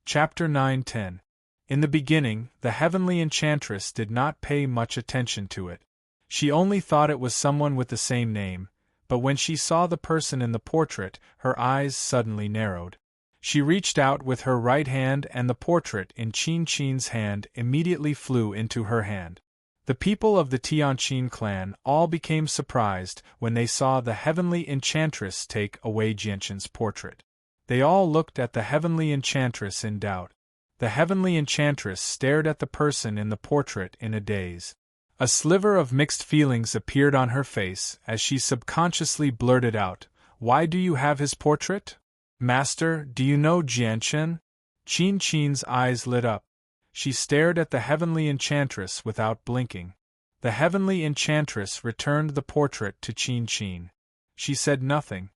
Chapter 9-10. In the beginning, the heavenly enchantress did not pay much attention to it. She only thought it was someone with the same name, but when she saw the person in the portrait, her eyes suddenly narrowed. She reached out with her right hand and the portrait in Qin Qin's hand immediately flew into her hand. The people of the Tianqin clan all became surprised when they saw the heavenly enchantress take away Jianqin's portrait. They all looked at the heavenly enchantress in doubt. The heavenly enchantress stared at the person in the portrait in a daze. A sliver of mixed feelings appeared on her face as she subconsciously blurted out, "Why do you have his portrait? Master, do you know Jianqin?" Qin Qin's eyes lit up. She stared at the heavenly enchantress without blinking. The heavenly enchantress returned the portrait to Qin Qin. She said nothing.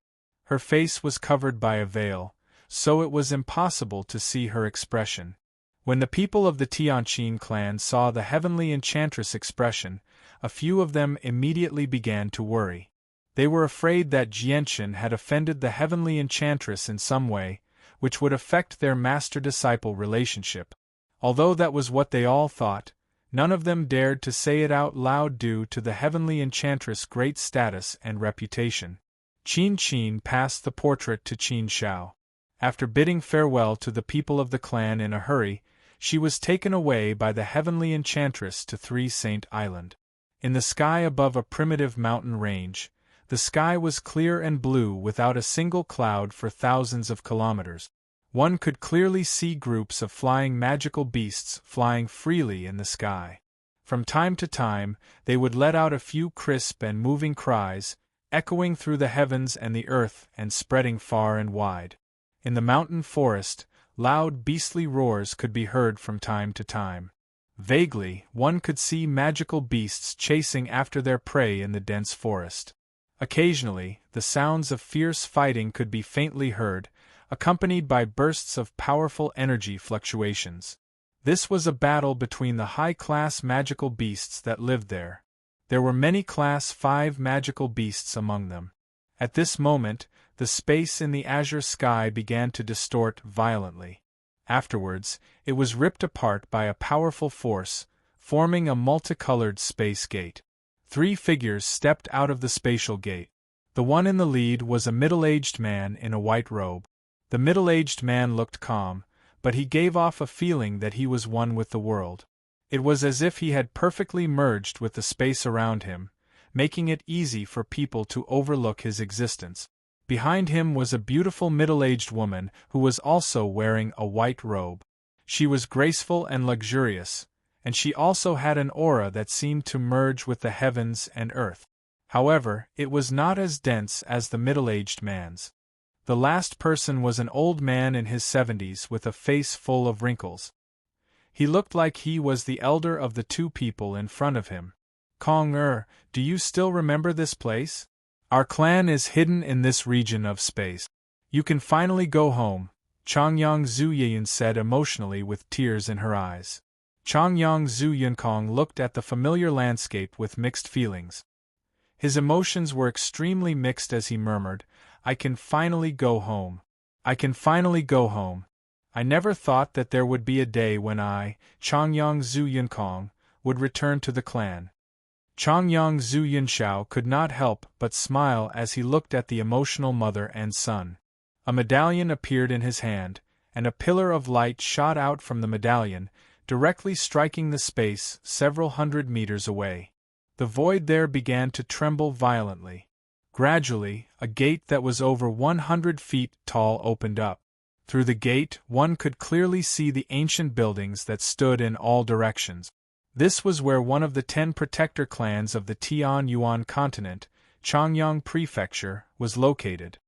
Her face was covered by a veil, so it was impossible to see her expression. When the people of the Tianqin clan saw the heavenly enchantress' expression, a few of them immediately began to worry. They were afraid that Jianqin had offended the heavenly enchantress in some way, which would affect their master-disciple relationship. Although that was what they all thought, none of them dared to say it out loud due to the heavenly enchantress' great status and reputation. Qin Qin passed the portrait to Qin Shao. After bidding farewell to the people of the clan in a hurry, she was taken away by the heavenly enchantress to Three Saint Island. In the sky above a primitive mountain range, the sky was clear and blue without a single cloud for thousands of kilometers. One could clearly see groups of flying magical beasts flying freely in the sky. From time to time, they would let out a few crisp and moving cries, echoing through the heavens and the earth and spreading far and wide. In the mountain forest, loud beastly roars could be heard from time to time. Vaguely, one could see magical beasts chasing after their prey in the dense forest. Occasionally, the sounds of fierce fighting could be faintly heard, accompanied by bursts of powerful energy fluctuations. This was a battle between the high-class magical beasts that lived there. There were many Class 5 magical beasts among them. At this moment, the space in the azure sky began to distort violently. Afterwards, it was ripped apart by a powerful force, forming a multicolored space gate. 3 figures stepped out of the spatial gate. The one in the lead was a middle-aged man in a white robe. The middle-aged man looked calm, but he gave off a feeling that he was one with the world. It was as if he had perfectly merged with the space around him, making it easy for people to overlook his existence. Behind him was a beautiful middle-aged woman who was also wearing a white robe. She was graceful and luxurious, and she also had an aura that seemed to merge with the heavens and earth. However, it was not as dense as the middle-aged man's. The last person was an old man in his 70s with a face full of wrinkles. He looked like he was the elder of the 2 people in front of him. "Kong do you still remember this place? Our clan is hidden in this region of space. You can finally go home," Changyang Zuyun said emotionally with tears in her eyes. Changyang Zuyunkong looked at the familiar landscape with mixed feelings. His emotions were extremely mixed as he murmured, "I can finally go home. I can finally go home. I never thought that there would be a day when I, Changyang Zuyunkong, would return to the clan." Changyang Zuyunshao could not help but smile as he looked at the emotional mother and son. A medallion appeared in his hand, and a pillar of light shot out from the medallion, directly striking the space several hundred meters away. The void there began to tremble violently. Gradually, a gate that was over 100 feet tall opened up. Through the gate, one could clearly see the ancient buildings that stood in all directions. This was where one of the 10 protector clans of the Tian-Yuan continent, Changyang Prefecture, was located.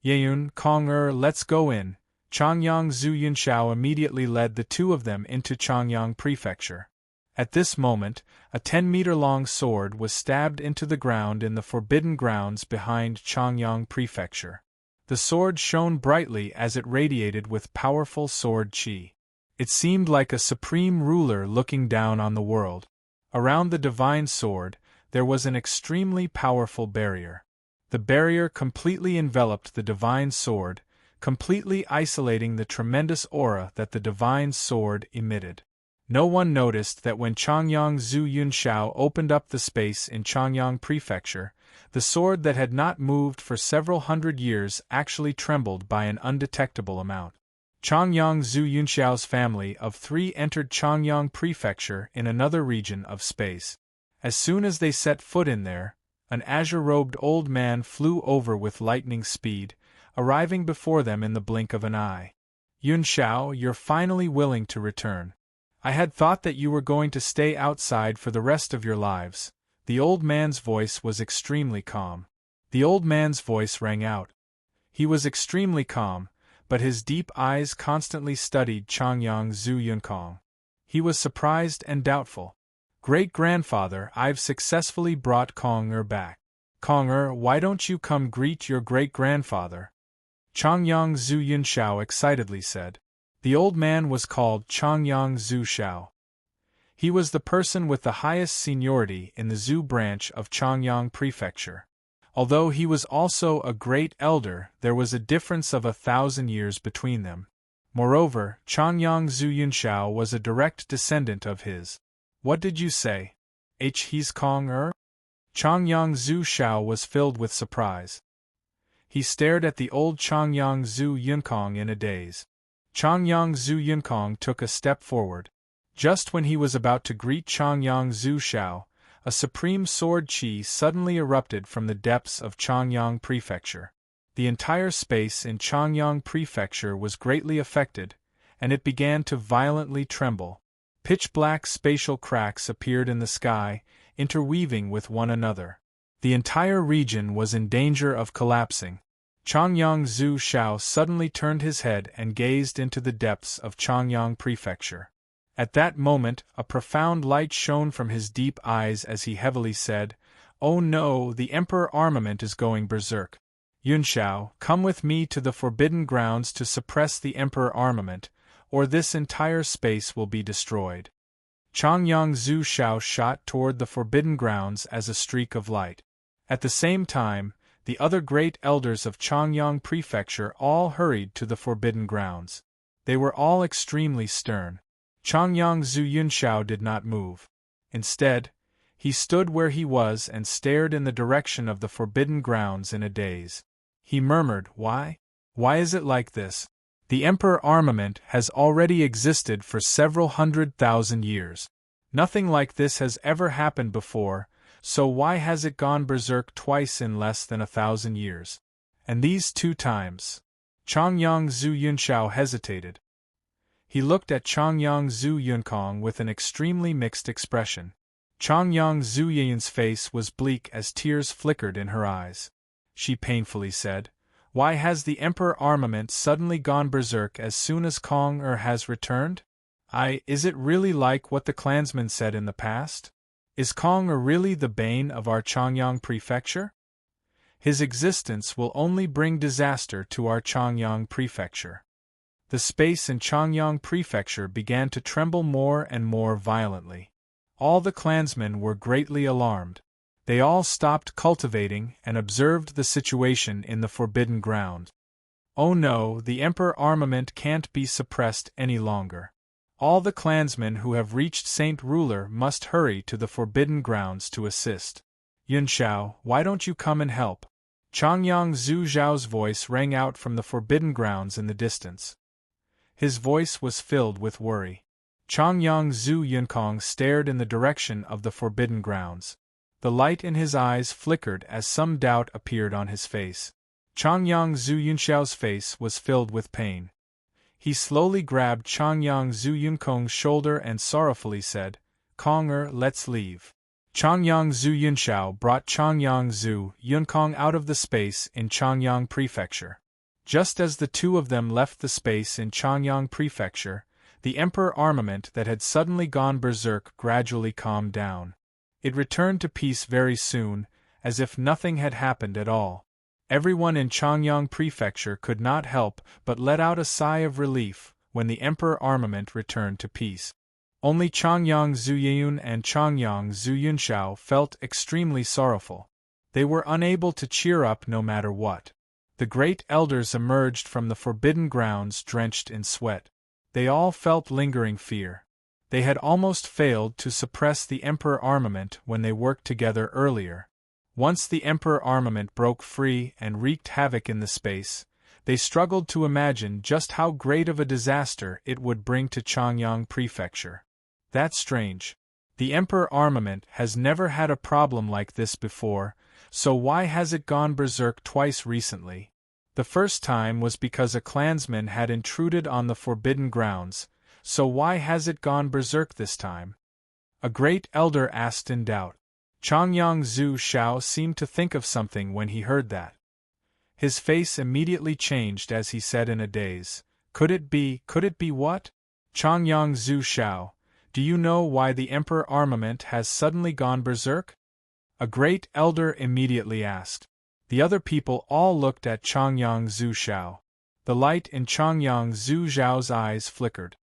"Yeyun, Kong let's go in." Changyang Zuyunshao immediately led the 2 of them into Changyang Prefecture. At this moment, a 10-meter-long sword was stabbed into the ground in the forbidden grounds behind Changyang Prefecture. The sword shone brightly as it radiated with powerful sword chi. It seemed like a supreme ruler looking down on the world. Around the divine sword, there was an extremely powerful barrier. The barrier completely enveloped the divine sword, completely isolating the tremendous aura that the divine sword emitted. No one noticed that when Changyang Zhu Yunxiao opened up the space in Changyang Prefecture, the sword that had not moved for several hundred years actually trembled by an undetectable amount. Changyang Zhu Yunxiao's family of 3 entered Changyang Prefecture in another region of space. As soon as they set foot in there, an azure-robed old man flew over with lightning speed, arriving before them in the blink of an eye. Yunxiao, you're finally willing to return. I had thought that you were going to stay outside for the rest of your lives. The old man's voice was extremely calm. The old man's voice rang out. He was extremely calm, but his deep eyes constantly studied Changyang Zhu Yunkong. He was surprised and doubtful. Great-grandfather, I've successfully brought Kong-er back. Kong-er, why don't you come greet your great-grandfather? Changyang Zhu Yunxiao excitedly said. The old man was called Changyang Zhu Xiao. He was the person with the highest seniority in the Zhu branch of Changyang Prefecture. Although he was also a great elder, there was a difference of 1,000 years between them. Moreover, Changyang Zhu Yunxiao was a direct descendant of his. What did you say? He's Kong-er? Changyang Zhu Xiao was filled with surprise. He stared at the old Changyang Zhu Yunkong in a daze. Changyang Zhu Yunkong took a step forward. Just when he was about to greet Changyang Zhu Xiao, a supreme sword qi suddenly erupted from the depths of Changyang Prefecture. The entire space in Changyang Prefecture was greatly affected, and it began to violently tremble. Pitch-black spatial cracks appeared in the sky, interweaving with one another. The entire region was in danger of collapsing. Changyang Zhu Xiao suddenly turned his head and gazed into the depths of Changyang Prefecture. At that moment, a profound light shone from his deep eyes as he heavily said, "Oh no, the Emperor Armament is going berserk. Yunxiao, come with me to the Forbidden Grounds to suppress the Emperor Armament, or this entire space will be destroyed." Changyang Zhu Xiao shot toward the Forbidden Grounds as a streak of light. At the same time, the other great elders of Changyang Prefecture all hurried to the Forbidden Grounds. They were all extremely stern. Changyang Zhu Yunxiao did not move. Instead, he stood where he was and stared in the direction of the Forbidden Grounds in a daze. He murmured, "Why? Why is it like this? The Emperor Armament has already existed for several 100,000 years. Nothing like this has ever happened before, so why has it gone berserk twice in less than 1,000 years? And these 2 times?" Changyang Zhu Yunxiao hesitated. He looked at Changyang Zhu Yunkong with an extremely mixed expression. Changyang Zhu Yun's face was bleak as tears flickered in her eyes. She painfully said, "Why has the Emperor Armament suddenly gone berserk as soon as Kong-er has returned? Is it really like what the clansman said in the past? Is Kong-er really the bane of our Changyang Prefecture? His existence will only bring disaster to our Changyang Prefecture." The space in Changyang Prefecture began to tremble more and more violently. All the clansmen were greatly alarmed. They all stopped cultivating and observed the situation in the Forbidden Ground. Oh no, the Emperor Armament can't be suppressed any longer. All the clansmen who have reached Saint Ruler must hurry to the Forbidden Grounds to assist. Yunxiao, why don't you come and help? Changyang Zhu Zhao's voice rang out from the Forbidden Grounds in the distance. His voice was filled with worry. Changyang Zhu Yunkong stared in the direction of the Forbidden Grounds. The light in his eyes flickered as some doubt appeared on his face. Changyang Zhu Yunxiao's face was filled with pain. He slowly grabbed Changyang Zhu Yunkong's shoulder and sorrowfully said, "Kong-er, let's leave." Changyang Zhu Yunxiao brought Changyang Zhu Yunkong out of the space in Changyang Prefecture. Just as the 2 of them left the space in Changyang Prefecture, the Emperor Armament that had suddenly gone berserk gradually calmed down. It returned to peace very soon, as if nothing had happened at all. Everyone in Changyang Prefecture could not help but let out a sigh of relief when the Emperor Armament returned to peace. Only Changyang Zhu Yun and Changyang Zhu Yunxiao felt extremely sorrowful. They were unable to cheer up no matter what. The great elders emerged from the forbidden grounds drenched in sweat. They all felt lingering fear. They had almost failed to suppress the Emperor armament when they worked together earlier. Once the Emperor armament broke free and wreaked havoc in the space, they struggled to imagine just how great of a disaster it would bring to Changyang Prefecture. That's strange. The Emperor armament has never had a problem like this before, so why has it gone berserk twice recently? The first time was because a clansman had intruded on the forbidden grounds, so why has it gone berserk this time? A great elder asked in doubt. Changyang Zhu Xiao seemed to think of something when he heard that. His face immediately changed as he said in a daze, Could it be what? Changyang Zhu Xiao, do you know why the Emperor armament has suddenly gone berserk? A great elder immediately asked. The other people all looked at Changyang Zhu Xiao. The light in Changyang Zhu Xiao's eyes flickered.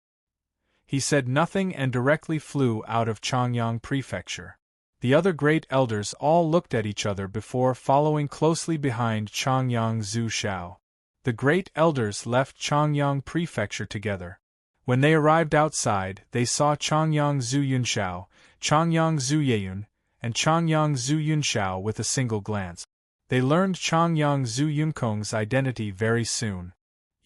He said nothing and directly flew out of Changyang Prefecture. The other great elders all looked at each other before following closely behind Changyang Zhu Xiao. The great elders left Changyang Prefecture together. When they arrived outside, they saw Changyang Zhu Yunxiao, Changyang Zhu Yeyun, and Changyang Zhu Yunxiao with a single glance. They learned Changyang Zhu Yunkong's identity very soon.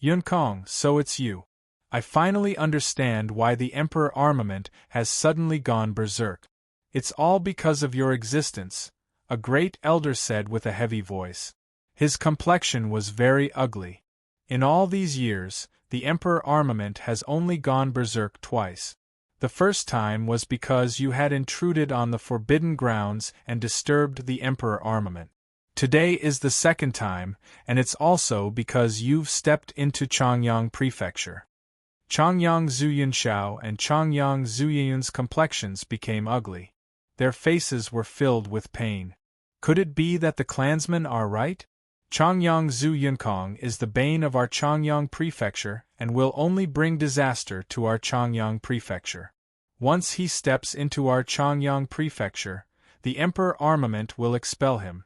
Yunkong, so it's you. I finally understand why the Emperor armament has suddenly gone berserk. It's all because of your existence, a great elder said with a heavy voice. His complexion was very ugly. In all these years, the Emperor armament has only gone berserk twice. The first time was because you had intruded on the forbidden grounds and disturbed the Emperor armament. Today is the second time, and it's also because you've stepped into Changyang Prefecture. Changyang Zhu Yunxiao and Changyang Zhu Yeyun's complexions became ugly. Their faces were filled with pain. Could it be that the clansmen are right? Changyang Zhu Yunkong is the bane of our Changyang Prefecture and will only bring disaster to our Changyang Prefecture. Once he steps into our Changyang Prefecture, the Emperor armament will expel him.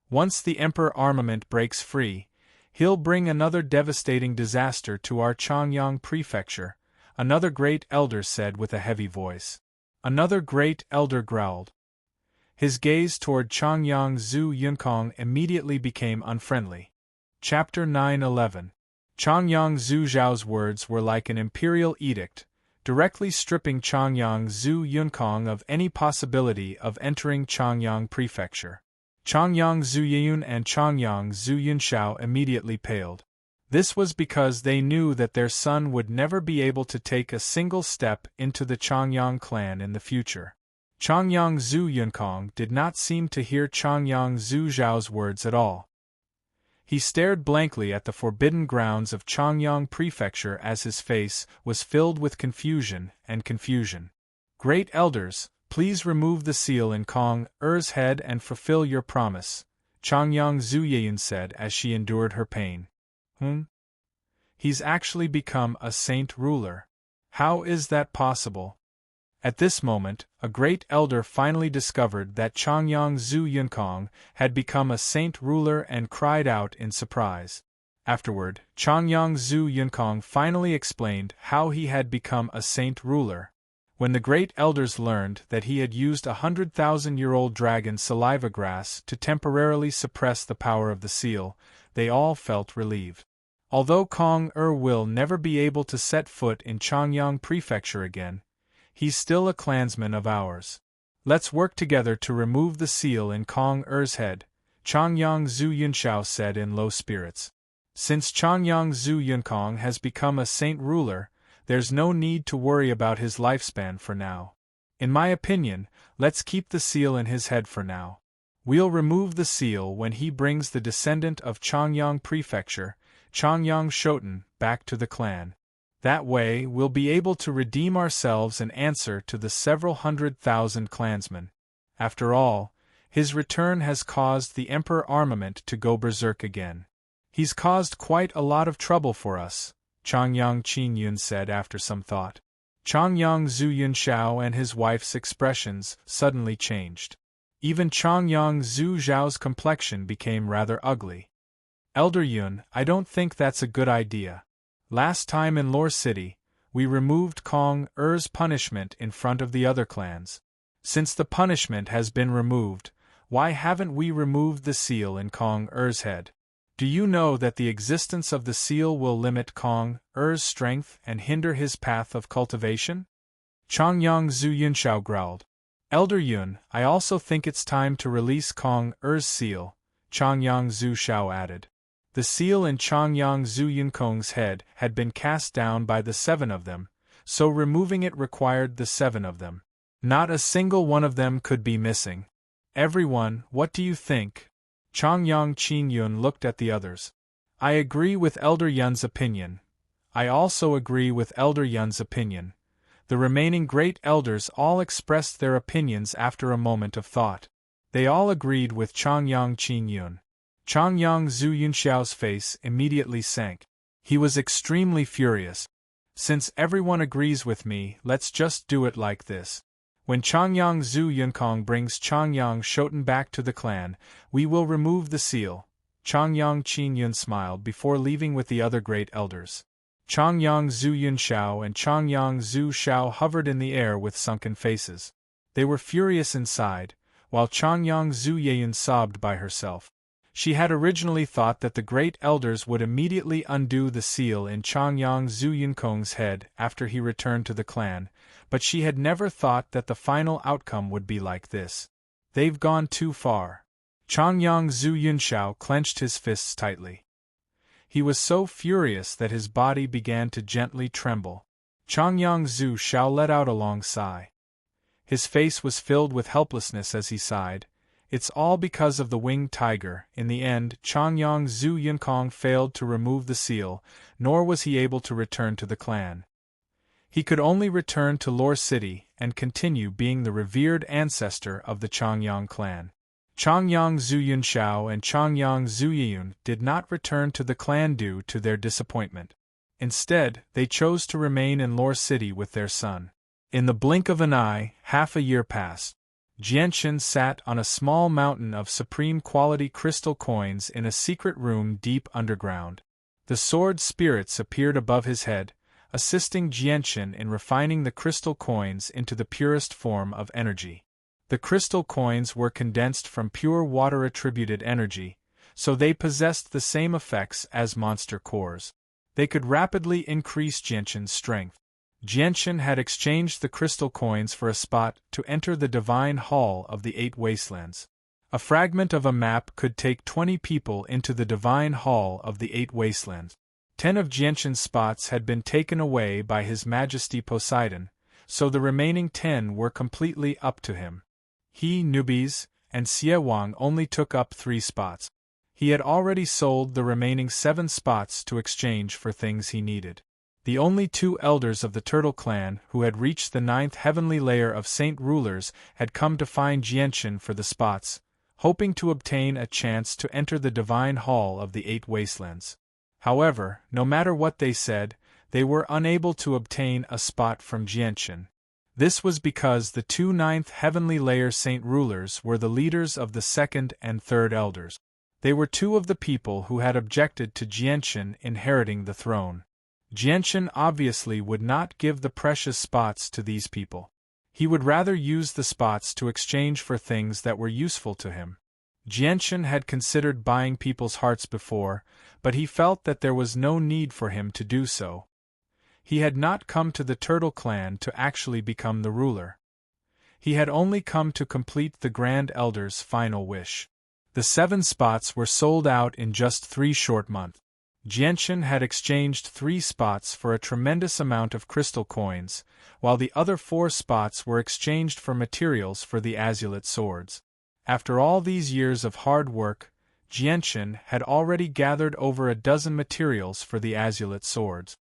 Once the Emperor armament breaks free, he'll bring another devastating disaster to our Changyang Prefecture, another great elder said with a heavy voice. Another great elder growled. His gaze toward Changyang Zhu Yunkong immediately became unfriendly. Chapter 9-11. Changyang Zhu Zhao's words were like an imperial edict, directly stripping Changyang Zhu Yunkong of any possibility of entering Changyang Prefecture. Changyang Zhu Yeyun and Changyang Zhu Yunxiao immediately paled. This was because they knew that their son would never be able to take a single step into the Changyang clan in the future. Changyang Zhu Yunkong did not seem to hear Changyang Zhu Zhao's words at all. He stared blankly at the forbidden grounds of Changyang Prefecture as his face was filled with confusion and confusion. Great elders, please remove the seal in Kong Er's head and fulfill your promise, Changyang Zhu Yeyun said as she endured her pain. He's actually become a saint ruler. How is that possible? At this moment, a great elder finally discovered that Changyang Zhu Yunkong had become a saint ruler and cried out in surprise. Afterward, Changyang Zhu Yunkong finally explained how he had become a saint ruler. When the great elders learned that he had used 100,000-year-old dragon saliva grass to temporarily suppress the power of the seal, they all felt relieved. Although Kong will never be able to set foot in Changyang Prefecture again, he's still a clansman of ours. Let's work together to remove the seal in Kong Er's head, Changyang Zhu Yunxiao said in low spirits. Since Changyang Zhu Yunkong has become a saint ruler, there's no need to worry about his lifespan for now. In my opinion, let's keep the seal in his head for now. We'll remove the seal when he brings the descendant of Changyang Prefecture, Changyang Shoten, back to the clan. That way, we'll be able to redeem ourselves and answer to the several 100,000 clansmen. After all, his return has caused the Emperor armament to go berserk again. He's caused quite a lot of trouble for us, Changyang Qingyun said after some thought. Changyang Zhu Yunxiao and his wife's expressions suddenly changed. Even Changyang Zhu Zhao's complexion became rather ugly. Elder Yun, I don't think that's a good idea. Last time in Lore City, we removed Kong Er's punishment in front of the other clans. Since the punishment has been removed, why haven't we removed the seal in Kong Er's head? Do you know that the existence of the seal will limit Kong Er's strength and hinder his path of cultivation? Changyang Zhu Yunshao growled. Elder Yun, I also think it's time to release Kong Er's seal, Changyang Zhu Shao added. The seal in Changyang Zhu Yunkong's head had been cast down by the 7 of them, so removing it required the 7 of them. Not a single one of them could be missing. Everyone, what do you think? Changyang Qin Yun looked at the others. I agree with Elder Yun's opinion. I also agree with Elder Yun's opinion. The remaining great elders all expressed their opinions after a moment of thought. They all agreed with Changyang Qin Yun. Changyang Zhu Yunxiao's face immediately sank. He was extremely furious. Since everyone agrees with me, let's just do it like this. When Changyang Zhu Yunkong brings Changyang Shoten back to the clan, we will remove the seal. Changyang Qin Yun smiled before leaving with the other great elders. Changyang Zhu Yunxiao and Changyang Zhu Shao hovered in the air with sunken faces. They were furious inside, while Changyang Zhu Yeyun sobbed by herself. She had originally thought that the great elders would immediately undo the seal in Changyang Zhu Yunkong's head after he returned to the clan, but she had never thought that the final outcome would be like this. They've gone too far. Changyang Zhu Yunxiao clenched his fists tightly. He was so furious that his body began to gently tremble. Changyang Zhu Shao let out a long sigh. His face was filled with helplessness as he sighed. It's all because of the winged tiger. In the end, Changyang Zhu Yunkong failed to remove the seal, nor was he able to return to the clan. He could only return to Lore City and continue being the revered ancestor of the Changyang clan. Changyang Zhu Yunxiao and Changyang Zhu Yeyun did not return to the clan due to their disappointment. Instead, they chose to remain in Lore City with their son. In the blink of an eye, half a year passed. Jianshin sat on a small mountain of supreme-quality crystal coins in a secret room deep underground. The sword spirits appeared above his head, assisting Jianshin in refining the crystal coins into the purest form of energy. The crystal coins were condensed from pure water-attributed energy, so they possessed the same effects as monster cores. They could rapidly increase Jianshin's strength. Jianshin had exchanged the crystal coins for a spot to enter the Divine Hall of the 8 Wastelands. A fragment of a map could take 20 people into the Divine Hall of the 8 Wastelands. 10 of Jianshin's spots had been taken away by His Majesty Poseidon, so the remaining 10 were completely up to him. He, Newbies, and Xie Wang only took up 3 spots. He had already sold the remaining 7 spots to exchange for things he needed. The only 2 elders of the Turtle Clan who had reached the 9th heavenly layer of Saint Rulers had come to find Jianshin for the spots, hoping to obtain a chance to enter the Divine Hall of the 8 Wastelands. However, no matter what they said, they were unable to obtain a spot from Jianshin. This was because the 2 9th heavenly layer Saint Rulers were the leaders of the 2nd and 3rd elders. They were 2 of the people who had objected to Jianshin inheriting the throne. Jianshin obviously would not give the precious spots to these people. He would rather use the spots to exchange for things that were useful to him. Jianshin had considered buying people's hearts before, but he felt that there was no need for him to do so. He had not come to the Turtle Clan to actually become the ruler. He had only come to complete the Grand Elder's final wish. The 7 spots were sold out in just 3 short months. Jianshin had exchanged 3 spots for a tremendous amount of crystal coins, while the other 4 spots were exchanged for materials for the azulate swords. After all these years of hard work, Jianshin had already gathered over a dozen materials for the azulate swords.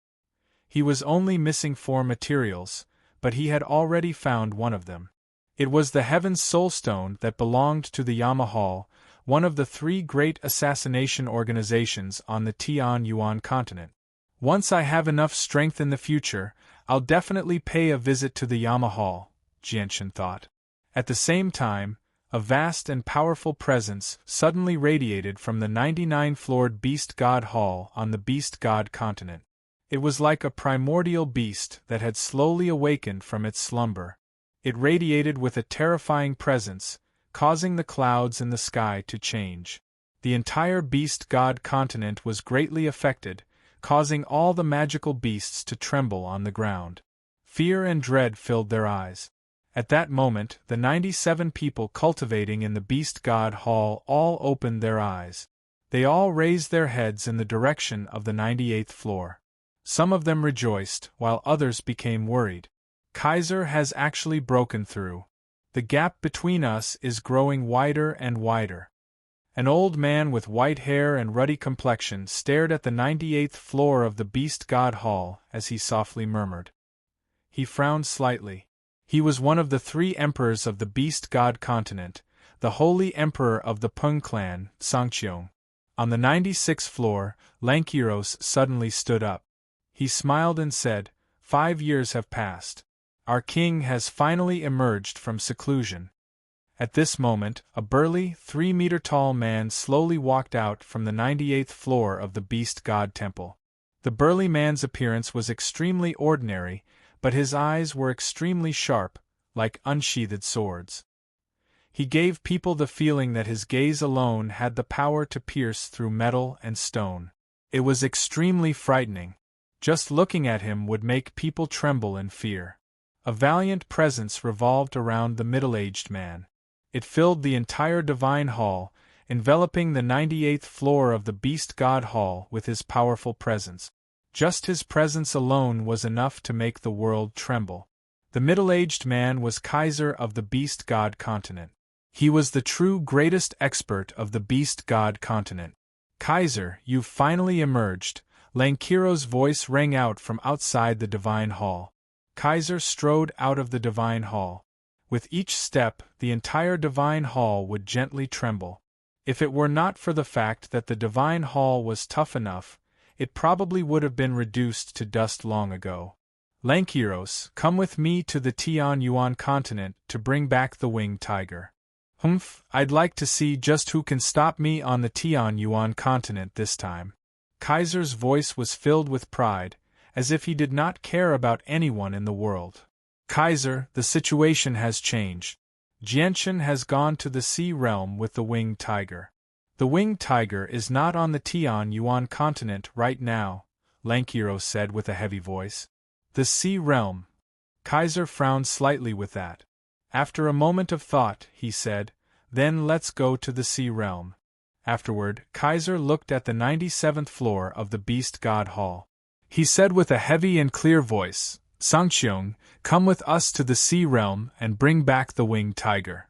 He was only missing 4 materials, but he had already found one of them. It was the Heaven's Soul Stone that belonged to the Yamahal, one of the 3 great assassination organizations on the Tian Yuan continent. Once I have enough strength in the future, I'll definitely pay a visit to the Yamahal, Jianshin thought. At the same time, A vast and powerful presence suddenly radiated from the 99-floored Beast God Hall on the Beast God continent. It was like a primordial beast that had slowly awakened from its slumber. It radiated with a terrifying presence, causing the clouds in the sky to change. The entire Beast God continent was greatly affected, causing all the magical beasts to tremble on the ground. Fear and dread filled their eyes. At that moment, the 97 people cultivating in the Beast God Hall all opened their eyes. They all raised their heads in the direction of the 98th floor. Some of them rejoiced, while others became worried. Kaiser has actually broken through. The gap between us is growing wider and wider. An old man with white hair and ruddy complexion stared at the 98th floor of the Beast God Hall as he softly murmured. He frowned slightly. He was one of the 3 emperors of the Beast God continent, the Holy Emperor of the Pung clan, Sangcheong. On the 96th floor, Lankiros suddenly stood up. He smiled and said, 5 years have passed. Our king has finally emerged from seclusion. At this moment, a burly, 3-meter-tall man slowly walked out from the 98th floor of the Beast God Temple. The burly man's appearance was extremely ordinary, but his eyes were extremely sharp, like unsheathed swords. He gave people the feeling that his gaze alone had the power to pierce through metal and stone. It was extremely frightening. Just looking at him would make people tremble in fear. A valiant presence revolved around the middle-aged man. It filled the entire divine hall, enveloping the 98th floor of the Beast God Hall with his powerful presence. Just his presence alone was enough to make the world tremble. The middle-aged man was Kaiser of the Beast God continent. He was the true greatest expert of the Beast God continent. Kaiser, you've finally emerged. Lankiro's voice rang out from outside the divine hall. Kaiser strode out of the divine hall. With each step, the entire divine hall would gently tremble. If it were not for the fact that the divine hall was tough enough, it probably would have been reduced to dust long ago. Lankiros, come with me to the Tian Yuan continent to bring back the winged tiger. Humph, I'd like to see just who can stop me on the Tian Yuan continent this time. Kaiser's voice was filled with pride, as if he did not care about anyone in the world. Kaiser, the situation has changed. Jianchen has gone to the sea realm with the winged tiger. The winged tiger is not on the Tian Yuan continent right now, Lankiro said with a heavy voice. The sea realm. Kaiser frowned slightly with that. After a moment of thought, he said, then let's go to the sea realm. Afterward, Kaiser looked at the 97th floor of the Beast God Hall. He said with a heavy and clear voice, Sangcheong, come with us to the sea realm and bring back the winged tiger.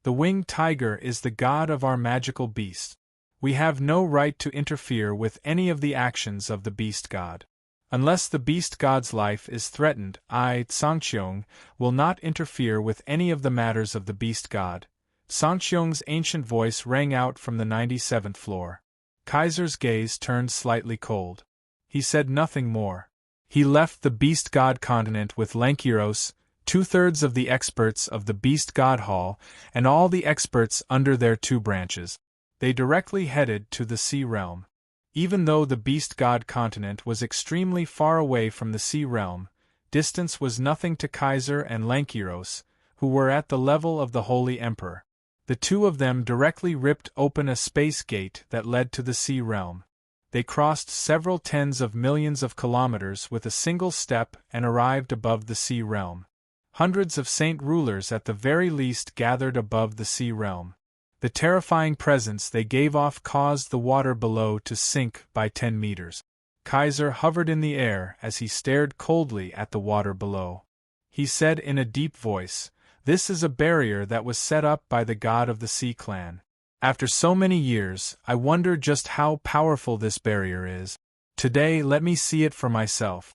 The winged tiger is the god of our magical beast. We have no right to interfere with any of the actions of the beast god. Unless the beast god's life is threatened, I, Sangcheong, will not interfere with any of the matters of the beast god. Sangcheong's ancient voice rang out from the 97th floor. Kaiser's gaze turned slightly cold. He said nothing more. He left the Beast God continent with Lankiros, 2/3 of the experts of the Beast God Hall, and all the experts under their 2 branches. They directly headed to the sea realm. Even though the Beast God continent was extremely far away from the sea realm, distance was nothing to Kaiser and Lankiros, who were at the level of the Holy Emperor. The 2 of them directly ripped open a space gate that led to the sea realm. They crossed several tens of millions of kilometers with a single step and arrived above the sea realm. Hundreds of saint rulers at the very least gathered above the sea realm. The terrifying presence they gave off caused the water below to sink by 10 meters. Kaiser hovered in the air as he stared coldly at the water below. He said in a deep voice, "This is a barrier that was set up by the god of the Sea Clan. After so many years, I wonder just how powerful this barrier is. Today let me see it for myself."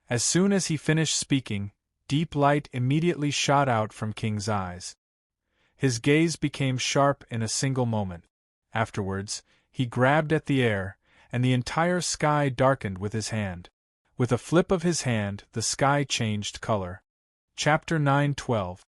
As soon as he finished speaking, deep light immediately shot out from King's eyes. His gaze became sharp in a single moment. Afterwards, he grabbed at the air, and the entire sky darkened with his hand. With a flip of his hand, the sky changed color. Chapter 9:12.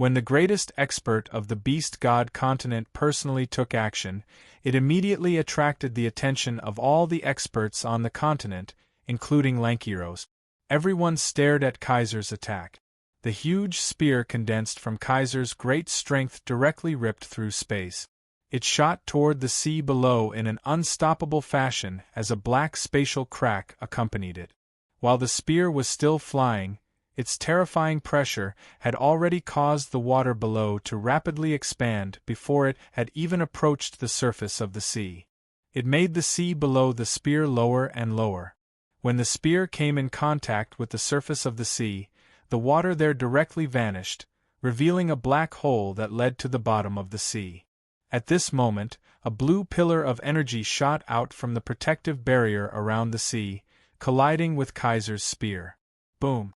When the greatest expert of the beast god continent personally took action, it immediately attracted the attention of all the experts on the continent, including Lankiros. Everyone stared at Kaiser's attack. The huge spear condensed from Kaiser's great strength directly ripped through space. It shot toward the sea below in an unstoppable fashion as a black spatial crack accompanied it. While the spear was still flying, its terrifying pressure had already caused the water below to rapidly expand before it had even approached the surface of the sea. It made the sea below the spear lower and lower. When the spear came in contact with the surface of the sea, the water there directly vanished, revealing a black hole that led to the bottom of the sea. At this moment, a blue pillar of energy shot out from the protective barrier around the sea, colliding with Kaiser's spear. Boom!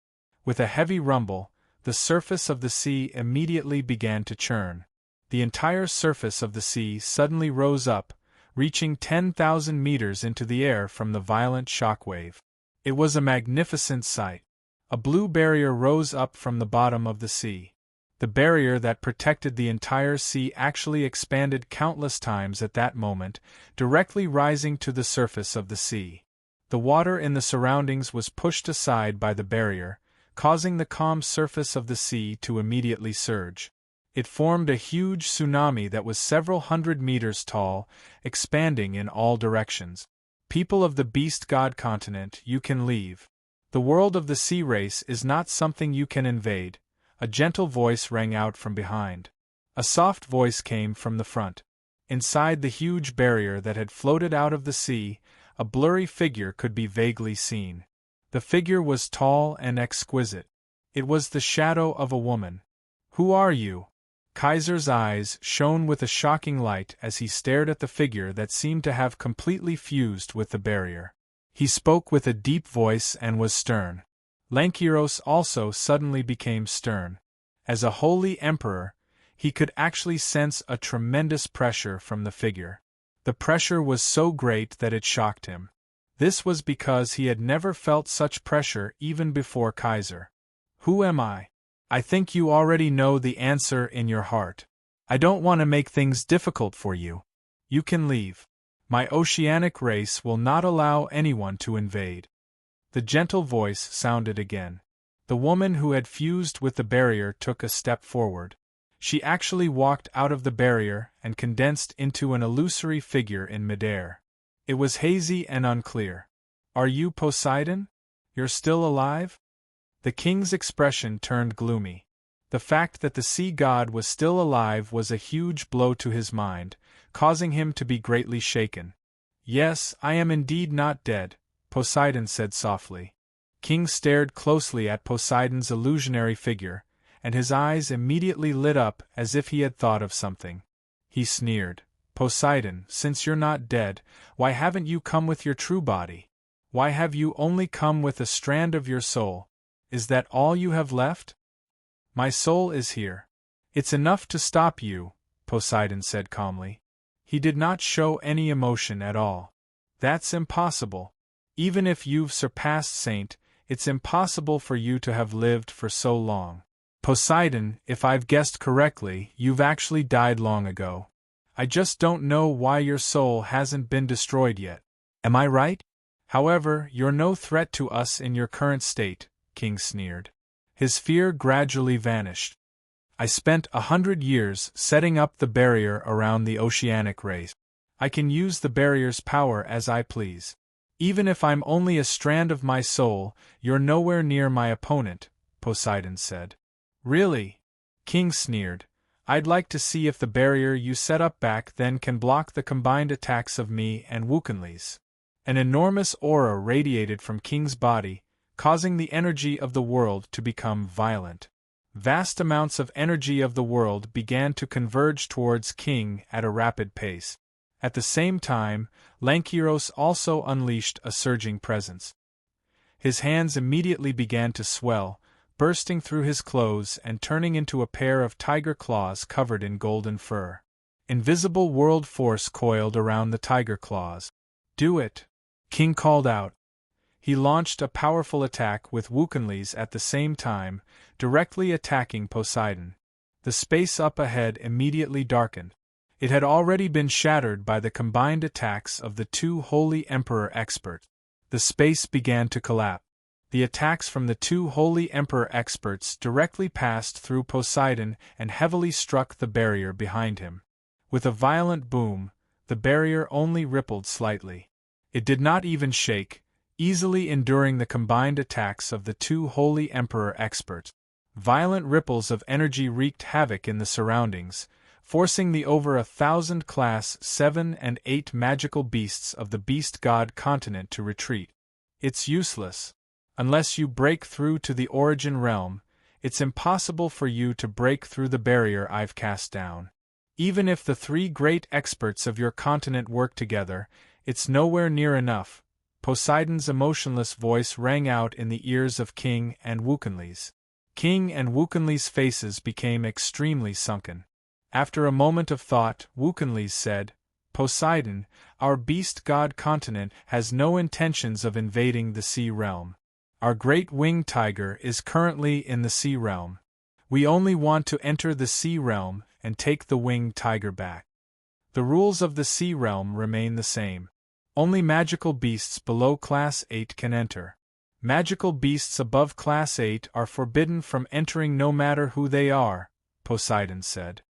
With a heavy rumble, the surface of the sea immediately began to churn. The entire surface of the sea suddenly rose up, reaching 10,000 meters into the air from the violent shockwave. It was a magnificent sight. A blue barrier rose up from the bottom of the sea. The barrier that protected the entire sea actually expanded countless times at that moment, directly rising to the surface of the sea. The water in the surroundings was pushed aside by the barrier, causing the calm surface of the sea to immediately surge. It formed a huge tsunami that was several hundred meters tall, expanding in all directions. People of the beast god continent, you can leave. The world of the sea race is not something you can invade. A gentle voice rang out from behind. A soft voice came from the front. Inside the huge barrier that had floated out of the sea, a blurry figure could be vaguely seen. The figure was tall and exquisite. It was the shadow of a woman. Who are you? Kaiser's eyes shone with a shocking light as he stared at the figure that seemed to have completely fused with the barrier. He spoke with a deep voice and was stern. Lankiros also suddenly became stern. As a holy emperor, he could actually sense a tremendous pressure from the figure. The pressure was so great that it shocked him. This was because he had never felt such pressure even before Kaiser. Who am I? I think you already know the answer in your heart. I don't want to make things difficult for you. You can leave. My oceanic race will not allow anyone to invade. The gentle voice sounded again. The woman who had fused with the barrier took a step forward. She actually walked out of the barrier and condensed into an illusory figure in midair. It was hazy and unclear. Are you Poseidon? You're still alive? The king's expression turned gloomy. The fact that the sea god was still alive was a huge blow to his mind, causing him to be greatly shaken. Yes, I am indeed not dead, Poseidon said softly. King stared closely at Poseidon's illusionary figure, and his eyes immediately lit up as if he had thought of something. He sneered. Poseidon, since you're not dead, why haven't you come with your true body? Why have you only come with a strand of your soul? Is that all you have left? My soul is here. It's enough to stop you, Poseidon said calmly. He did not show any emotion at all. That's impossible. Even if you've surpassed Saint, it's impossible for you to have lived for so long. Poseidon, if I've guessed correctly, you've actually died long ago. I just don't know why your soul hasn't been destroyed yet. Am I right? However, you're no threat to us in your current state, King sneered. His fear gradually vanished. I spent 100 years setting up the barrier around the oceanic race. I can use the barrier's power as I please. Even if I'm only a strand of my soul, you're nowhere near my opponent, Poseidon said. Really? King sneered. I'd like to see if the barrier you set up back then can block the combined attacks of me and Wukenlis. An enormous aura radiated from King's body, causing the energy of the world to become violent. Vast amounts of energy of the world began to converge towards King at a rapid pace. At the same time, Lankiros also unleashed a surging presence. His hands immediately began to swell, bursting through his clothes and turning into a pair of tiger claws covered in golden fur. Invisible world force coiled around the tiger claws. Do it! King called out. He launched a powerful attack with Wukenlis at the same time, directly attacking Poseidon. The space up ahead immediately darkened. It had already been shattered by the combined attacks of the two Holy Emperor experts. The space began to collapse. The attacks from the two Holy Emperor experts directly passed through Poseidon and heavily struck the barrier behind him. With a violent boom, the barrier only rippled slightly. It did not even shake, easily enduring the combined attacks of the two Holy Emperor experts. Violent ripples of energy wreaked havoc in the surroundings, forcing the over 1,000 Class 7 and 8 magical beasts of the Beast God continent to retreat. It's useless. Unless you break through to the origin realm, it's impossible for you to break through the barrier I've cast down. Even if the three great experts of your continent work together, it's nowhere near enough. Poseidon's emotionless voice rang out in the ears of King and Wukenli's. King and Wukenli's faces became extremely sunken. After a moment of thought, Wukenli said, "Poseidon, our beast god continent has no intentions of invading the sea realm. Our great winged tiger is currently in the sea realm. We only want to enter the sea realm and take the winged tiger back. The rules of the sea realm remain the same. Only magical beasts below Class 8 can enter. Magical beasts above Class 8 are forbidden from entering no matter who they are," Poseidon said.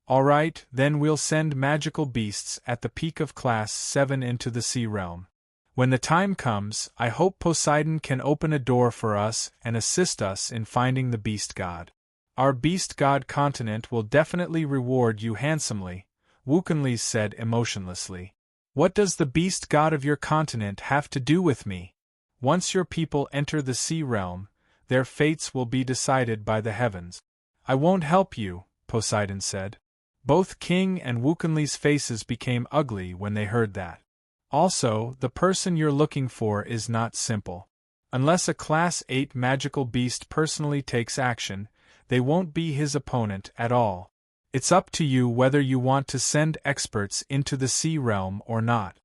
"All right, then we'll send magical beasts at the peak of Class 7 into the sea realm. When the time comes, I hope Poseidon can open a door for us and assist us in finding the beast god. Our beast god continent will definitely reward you handsomely," Wukenli said emotionlessly. "What does the beast god of your continent have to do with me? Once your people enter the sea realm, their fates will be decided by the heavens." "I won't help you," Poseidon said. Both King and Wukenli's faces became ugly when they heard that. "Also, the person you're looking for is not simple. Unless a Class 8 magical beast personally takes action, they won't be his opponent at all. It's up to you whether you want to send experts into the sea realm or not."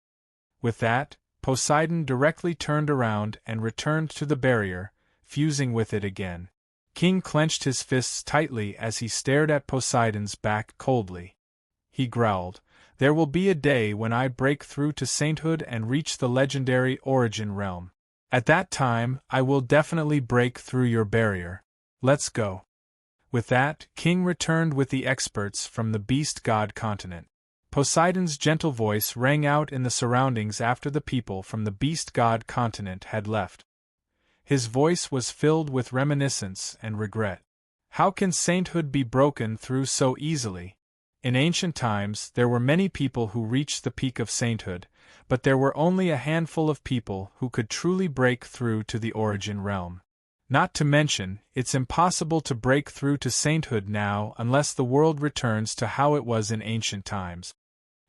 With that, Poseidon directly turned around and returned to the barrier, fusing with it again. King clenched his fists tightly as he stared at Poseidon's back coldly. He growled, "There will be a day when I break through to sainthood and reach the legendary origin realm. At that time, I will definitely break through your barrier. Let's go." With that, King returned with the experts from the beast god continent. Poseidon's gentle voice rang out in the surroundings after the people from the beast god continent had left. His voice was filled with reminiscence and regret. How can sainthood be broken through so easily? In ancient times, there were many people who reached the peak of sainthood, but there were only a handful of people who could truly break through to the origin realm. Not to mention, it's impossible to break through to sainthood now unless the world returns to how it was in ancient times.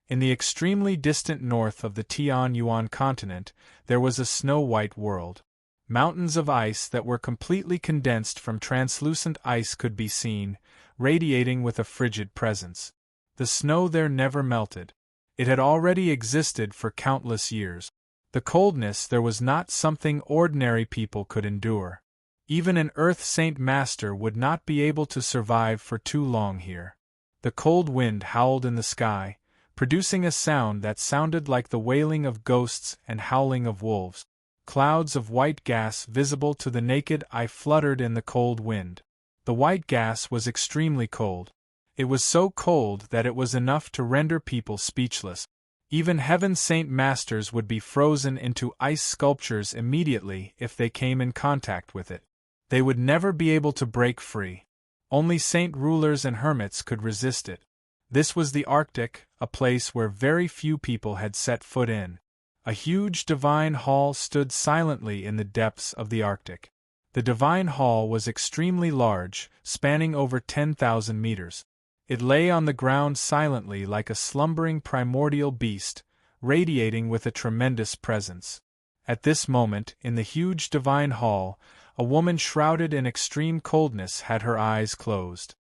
In the extremely distant north of the Tianyuan continent, there was a snow-white world. Mountains of ice that were completely condensed from translucent ice could be seen, radiating with a frigid presence. The snow there never melted. It had already existed for countless years. The coldness there was not something ordinary people could endure. Even an Earth Saint Master would not be able to survive for too long here. The cold wind howled in the sky, producing a sound that sounded like the wailing of ghosts and howling of wolves. Clouds of white gas visible to the naked eye fluttered in the cold wind. The white gas was extremely cold. It was so cold that it was enough to render people speechless. Even Heaven Saint Masters would be frozen into ice sculptures immediately if they came in contact with it. They would never be able to break free. Only saint rulers and hermits could resist it. This was the Arctic, a place where very few people had set foot in. A huge divine hall stood silently in the depths of the Arctic. The divine hall was extremely large, spanning over 10,000 meters. It lay on the ground silently like a slumbering primordial beast, radiating with a tremendous presence. At this moment, in the huge divine hall, a woman shrouded in extreme coldness had her eyes closed.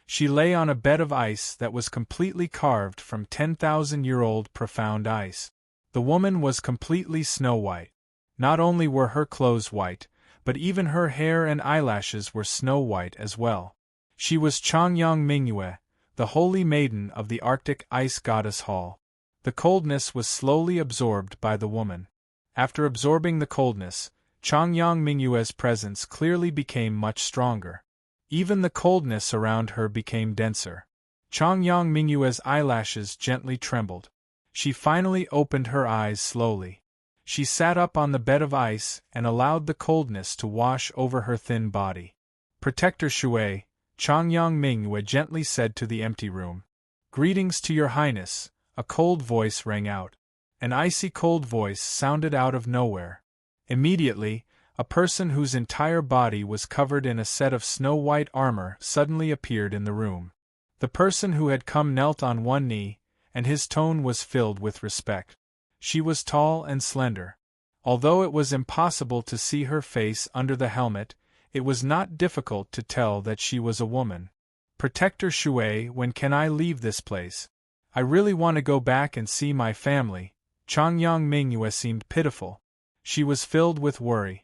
She lay on a bed of ice that was completely carved from 10,000-year-old profound ice. The woman was completely snow-white. Not only were her clothes white, but even her hair and eyelashes were snow-white as well. She was Changyang Mingyue, the holy maiden of the Arctic Ice Goddess Hall. The coldness was slowly absorbed by the woman. After absorbing the coldness, Changyang Mingyue's presence clearly became much stronger. Even the coldness around her became denser. Changyang Mingyue's eyelashes gently trembled. She finally opened her eyes slowly. She sat up on the bed of ice and allowed the coldness to wash over her thin body. Protector Shui, Changyang Mingyue gently said to the empty room. Greetings to your highness, a cold voice rang out. An icy cold voice sounded out of nowhere. Immediately, a person whose entire body was covered in a set of snow-white armor suddenly appeared in the room. The person who had come knelt on one knee, and his tone was filled with respect. She was tall and slender. Although it was impossible to see her face under the helmet, it was not difficult to tell that she was a woman. Protector Shui, when can I leave this place? I really want to go back and see my family. Changyang Mingyue seemed pitiful. She was filled with worry.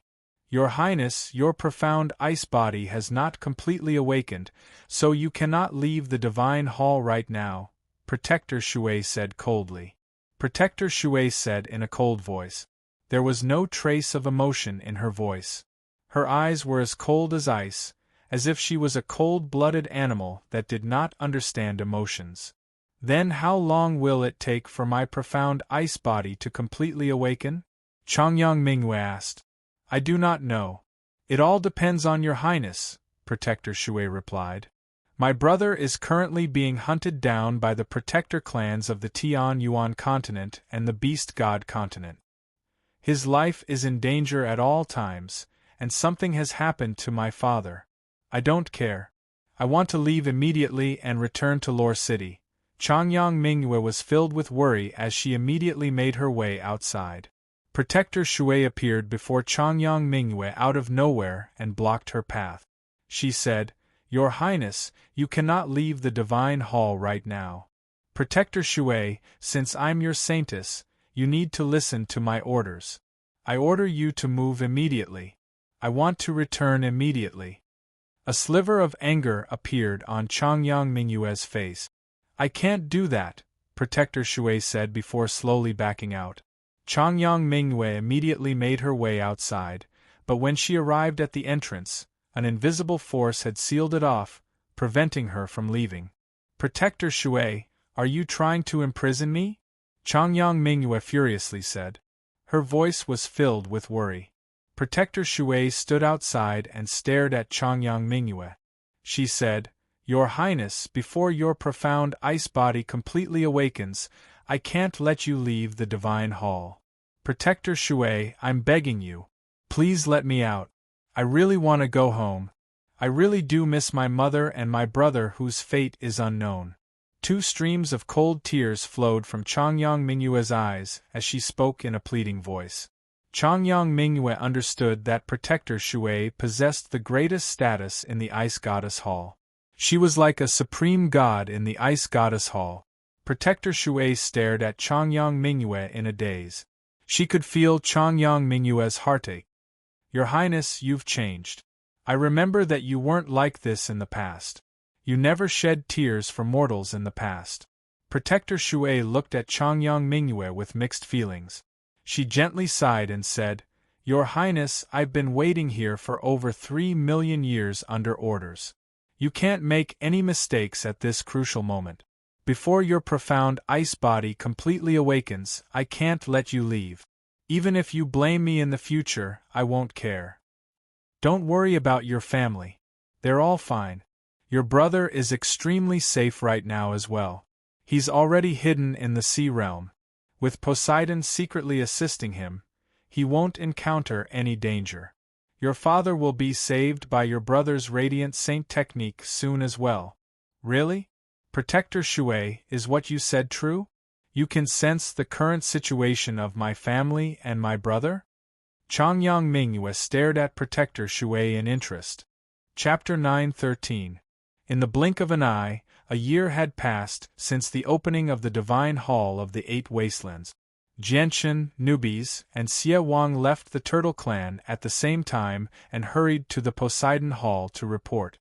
Your Highness, your profound ice body has not completely awakened, so you cannot leave the divine hall right now, Protector Shui said coldly. Protector Shui said in a cold voice. There was no trace of emotion in her voice. Her eyes were as cold as ice, as if she was a cold-blooded animal that did not understand emotions. Then how long will it take for my profound ice body to completely awaken? Changyang Mingyue asked. I do not know. It all depends on your highness, Protector Shui replied. My brother is currently being hunted down by the protector clans of the Tian Yuan continent and the Beast God continent. His life is in danger at all times, and something has happened to my father. I don't care. I want to leave immediately and return to Lore City. Changyang Mingyue was filled with worry as she immediately made her way outside. Protector Shui appeared before Changyang Mingyue out of nowhere and blocked her path. She said, Your Highness, you cannot leave the Divine Hall right now. Protector Shui, since I'm your saintess, you need to listen to my orders. I order you to move immediately. I want to return immediately. A sliver of anger appeared on Changyang Mingyue's face. I can't do that, Protector Shui said before slowly backing out. Changyang Mingyue immediately made her way outside, but when she arrived at the entrance, an invisible force had sealed it off, preventing her from leaving. Protector Shui, are you trying to imprison me? Changyang Mingyue furiously said. Her voice was filled with worry. Protector Shui stood outside and stared at Changyang Mingyue. She said, Your Highness, before your profound ice body completely awakens, I can't let you leave the Divine Hall. Protector Shui, I'm begging you. Please let me out. I really want to go home. I really do miss my mother and my brother whose fate is unknown. 2 streams of cold tears flowed from Changyang Mingyue's eyes as she spoke in a pleading voice. Changyang Mingyue understood that Protector Shui possessed the greatest status in the Ice Goddess Hall. She was like a supreme god in the Ice Goddess Hall. Protector Shui stared at Changyang Mingyue in a daze. She could feel Changyang Mingyue's heartache. Your Highness, you've changed. I remember that you weren't like this in the past. You never shed tears for mortals in the past. Protector Shui looked at Changyang Mingyue with mixed feelings. She gently sighed and said, Your Highness, I've been waiting here for over 3 million years under orders. You can't make any mistakes at this crucial moment. Before your profound ice body completely awakens, I can't let you leave. Even if you blame me in the future, I won't care. Don't worry about your family. They're all fine. Your brother is extremely safe right now as well. He's already hidden in the sea realm. With Poseidon secretly assisting him, he won't encounter any danger. Your father will be saved by your brother's radiant saint technique soon as well. Really? Protector Shui, is what you said true? You can sense the current situation of my family and my brother? Changyang Mingyue stared at Protector Shui in interest. Chapter 9:13. In the blink of an eye, a year had passed since the opening of the Divine Hall of the 8 Wastelands. Jianchen, Nubes, and Xie Wang left the Turtle Clan at the same time and hurried to the Poseidon Hall to report.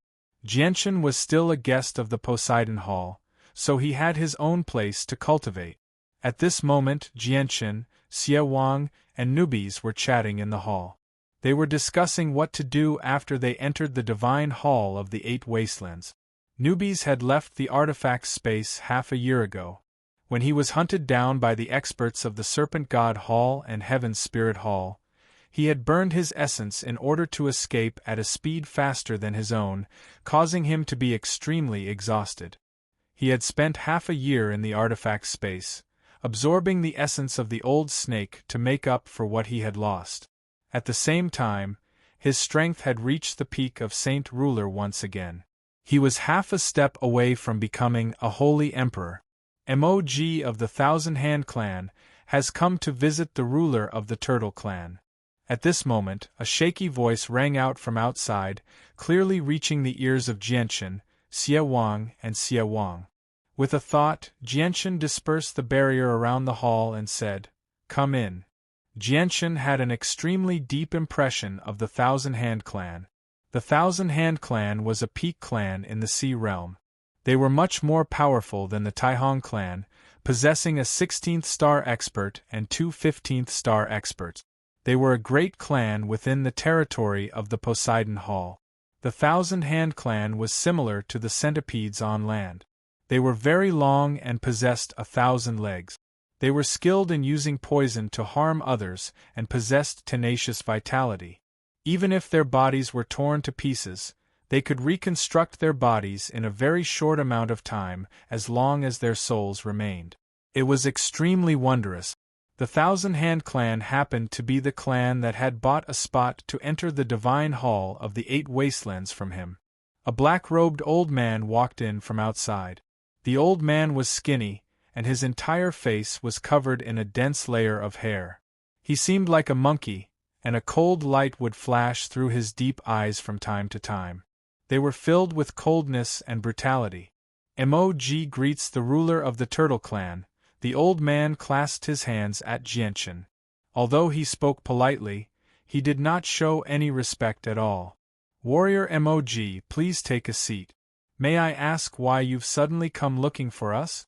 Jianchen was still a guest of the Poseidon Hall, so he had his own place to cultivate. At this moment Jianchen, Xie Wang, and Nubes were chatting in the hall. They were discussing what to do after they entered the divine hall of the 8 wastelands. Nubes had left the artifact space half a year ago. When he was hunted down by the experts of the Serpent God Hall and Heaven's Spirit Hall, he had burned his essence in order to escape at a speed faster than his own, causing him to be extremely exhausted. He had spent half a year in the artifact space, absorbing the essence of the old snake to make up for what he had lost. At the same time, his strength had reached the peak of Saint Ruler once again. He was half a step away from becoming a holy emperor. Mog of the Thousand Hand Clan has come to visit the ruler of the Turtle Clan. At this moment, a shaky voice rang out from outside, clearly reaching the ears of Jianchen, Xie Wang, and Xie Wang. With a thought, Jianchen dispersed the barrier around the hall and said, "Come in." Jianchen had an extremely deep impression of the Thousand Hand Clan. The Thousand Hand Clan was a peak clan in the Sea Realm. They were much more powerful than the Taihong clan, possessing a 16th star expert and 2 15th star experts. They were a great clan within the territory of the Poseidon Hall. The Thousand Hand Clan was similar to the centipedes on land. They were very long and possessed 1,000 legs. They were skilled in using poison to harm others and possessed tenacious vitality. Even if their bodies were torn to pieces, they could reconstruct their bodies in a very short amount of time as long as their souls remained. It was extremely wondrous. The Thousand Hand Clan happened to be the clan that had bought a spot to enter the divine hall of the 8 wastelands from him. A black-robed old man walked in from outside. The old man was skinny, and his entire face was covered in a dense layer of hair. He seemed like a monkey, and a cold light would flash through his deep eyes from time to time. They were filled with coldness and brutality. Mog greets the ruler of the Turtle Clan. The old man clasped his hands at Jianchen. Although he spoke politely, he did not show any respect at all. "Warrior Mog, please take a seat. May I ask why you've suddenly come looking for us?"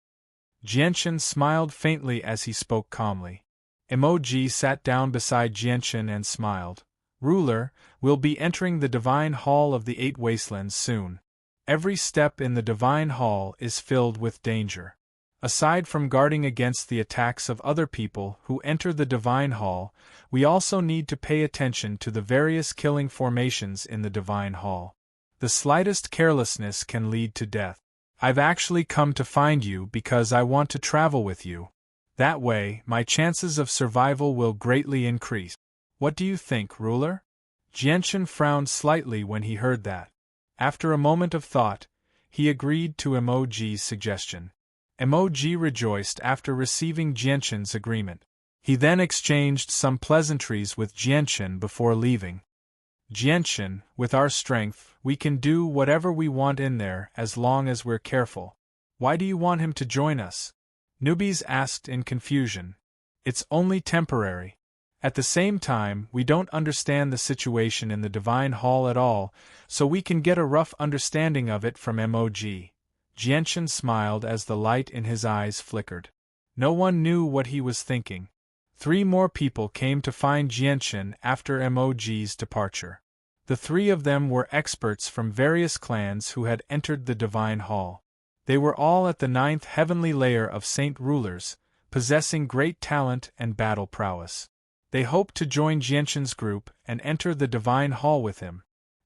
Jianchen smiled faintly as he spoke calmly. Mog sat down beside Jianchen and smiled. "Ruler, we'll be entering the divine hall of the 8 wastelands soon. Every step in the divine hall is filled with danger. Aside from guarding against the attacks of other people who enter the divine hall, we also need to pay attention to the various killing formations in the divine hall. The slightest carelessness can lead to death. I've actually come to find you because I want to travel with you. That way, my chances of survival will greatly increase. What do you think, ruler?" Jianchen frowned slightly when he heard that. After a moment of thought, he agreed to Mog's suggestion. Mog rejoiced after receiving Jianchen's agreement. He then exchanged some pleasantries with Jianchen before leaving. "Jianchen, with our strength, we can do whatever we want in there as long as we're careful. Why do you want him to join us?" Nubes asked in confusion. "It's only temporary. At the same time, we don't understand the situation in the Divine Hall at all, so we can get a rough understanding of it from Mog." Jianchen smiled as the light in his eyes flickered. No one knew what he was thinking. 3 more people came to find Jianchen after Mog's departure. The 3 of them were experts from various clans who had entered the Divine Hall. They were all at the 9th heavenly layer of Saint Rulers, possessing great talent and battle prowess. They hoped to join Jianchen's group and enter the Divine Hall with him.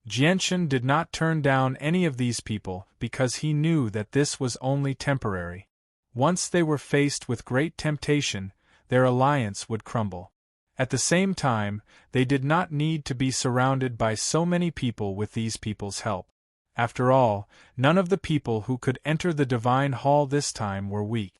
Jianchen did not turn down any of these people because he knew that this was only temporary. Once they were faced with great temptation, their alliance would crumble. At the same time, they did not need to be surrounded by so many people with these people's help. After all, none of the people who could enter the Divine Hall this time were weak.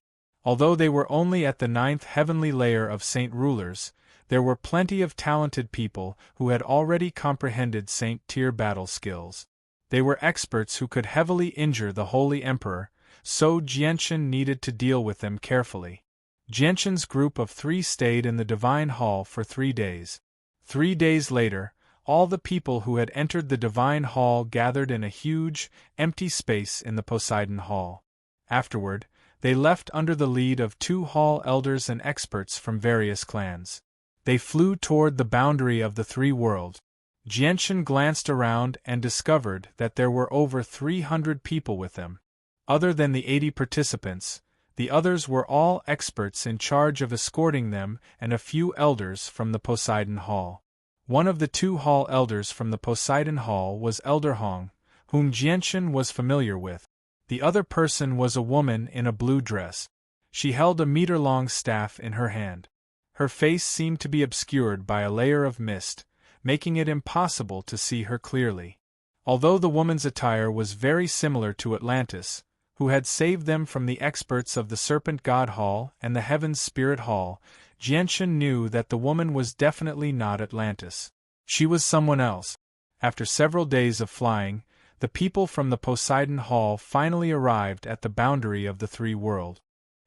Although they were only at the 9th heavenly layer of Saint Rulers, there were plenty of talented people who had already comprehended Saint-tier battle skills. They were experts who could heavily injure the Holy Emperor, so Jianchen needed to deal with them carefully. Jianchen's group of 3 stayed in the Divine Hall for 3 days. 3 days later, all the people who had entered the divine hall gathered in a huge, empty space in the Poseidon Hall. Afterward, they left under the lead of 2 hall elders and experts from various clans. They flew toward the boundary of the 3 worlds. Jianshan glanced around and discovered that there were over 300 people with them. Other than the 80 participants, the others were all experts in charge of escorting them and a few elders from the Poseidon Hall. One of the 2 hall elders from the Poseidon Hall was Elder Hong, whom Jianshan was familiar with. The other person was a woman in a blue dress. She held a meter-long staff in her hand. Her face seemed to be obscured by a layer of mist, making it impossible to see her clearly. Although the woman's attire was very similar to Atlantis, who had saved them from the experts of the Serpent God Hall and the Heaven's Spirit Hall, Jianshan knew that the woman was definitely not Atlantis. She was someone else. After several days of flying, the people from the Poseidon Hall finally arrived at the boundary of the 3 worlds.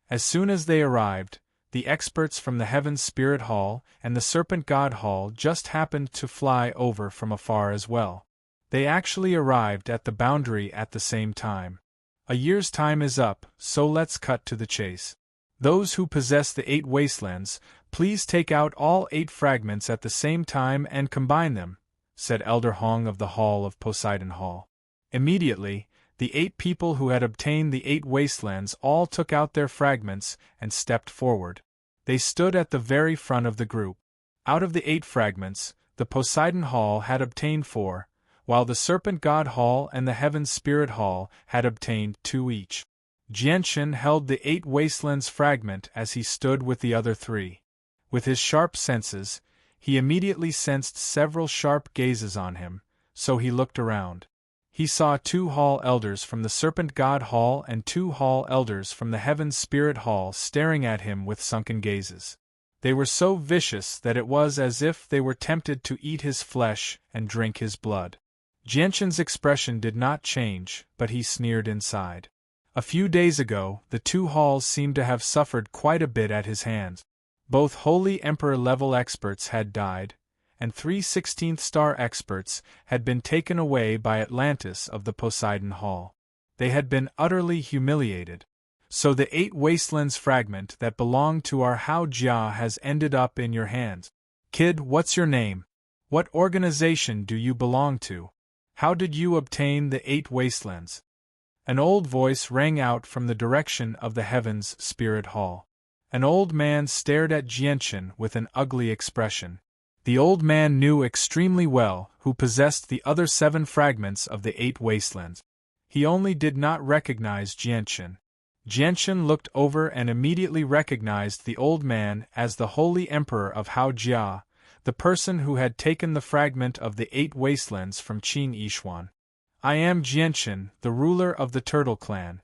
As soon as they arrived, the experts from the Heaven's Spirit Hall and the Serpent God Hall just happened to fly over from afar as well. They actually arrived at the boundary at the same time. A year's time is up, so let's cut to the chase. Those who possess the 8 wastelands, please take out all 8 fragments at the same time and combine them, said Elder Hong of the Hall of Poseidon Hall. Immediately, the 8 people who had obtained the 8 wastelands all took out their fragments and stepped forward. They stood at the very front of the group. Out of the 8 fragments, the Poseidon Hall had obtained 4, while the Serpent God Hall and the Heaven's Spirit Hall had obtained 2 each. Jianshan held the 8 wastelands fragment as he stood with the other 3. With his sharp senses, he immediately sensed several sharp gazes on him, so he looked around. He saw 2 hall elders from the Serpent God Hall and 2 hall elders from the Heaven's Spirit Hall staring at him with sunken gazes. They were so vicious that it was as if they were tempted to eat his flesh and drink his blood. Jianshan's expression did not change, but he sneered inside. A few days ago, the 2 halls seemed to have suffered quite a bit at his hands. Both Holy Emperor-level experts had died, and 3 16th-star experts had been taken away by Atlantis of the Poseidon Hall. They had been utterly humiliated. So the 8 wastelands fragment that belonged to our Hao Jia has ended up in your hands. Kid, what's your name? What organization do you belong to? How did you obtain the 8 wastelands? An old voice rang out from the direction of the Heaven's Spirit Hall. An old man stared at Jianshan with an ugly expression. The old man knew extremely well who possessed the other 7 fragments of the 8 wastelands. He only did not recognize Jianshan. Jianshan looked over and immediately recognized the old man as the Holy Emperor of Hao Jia, the person who had taken the fragment of the 8 wastelands from Qin Yishuan. I am Jianshan, the ruler of the Turtle Clan.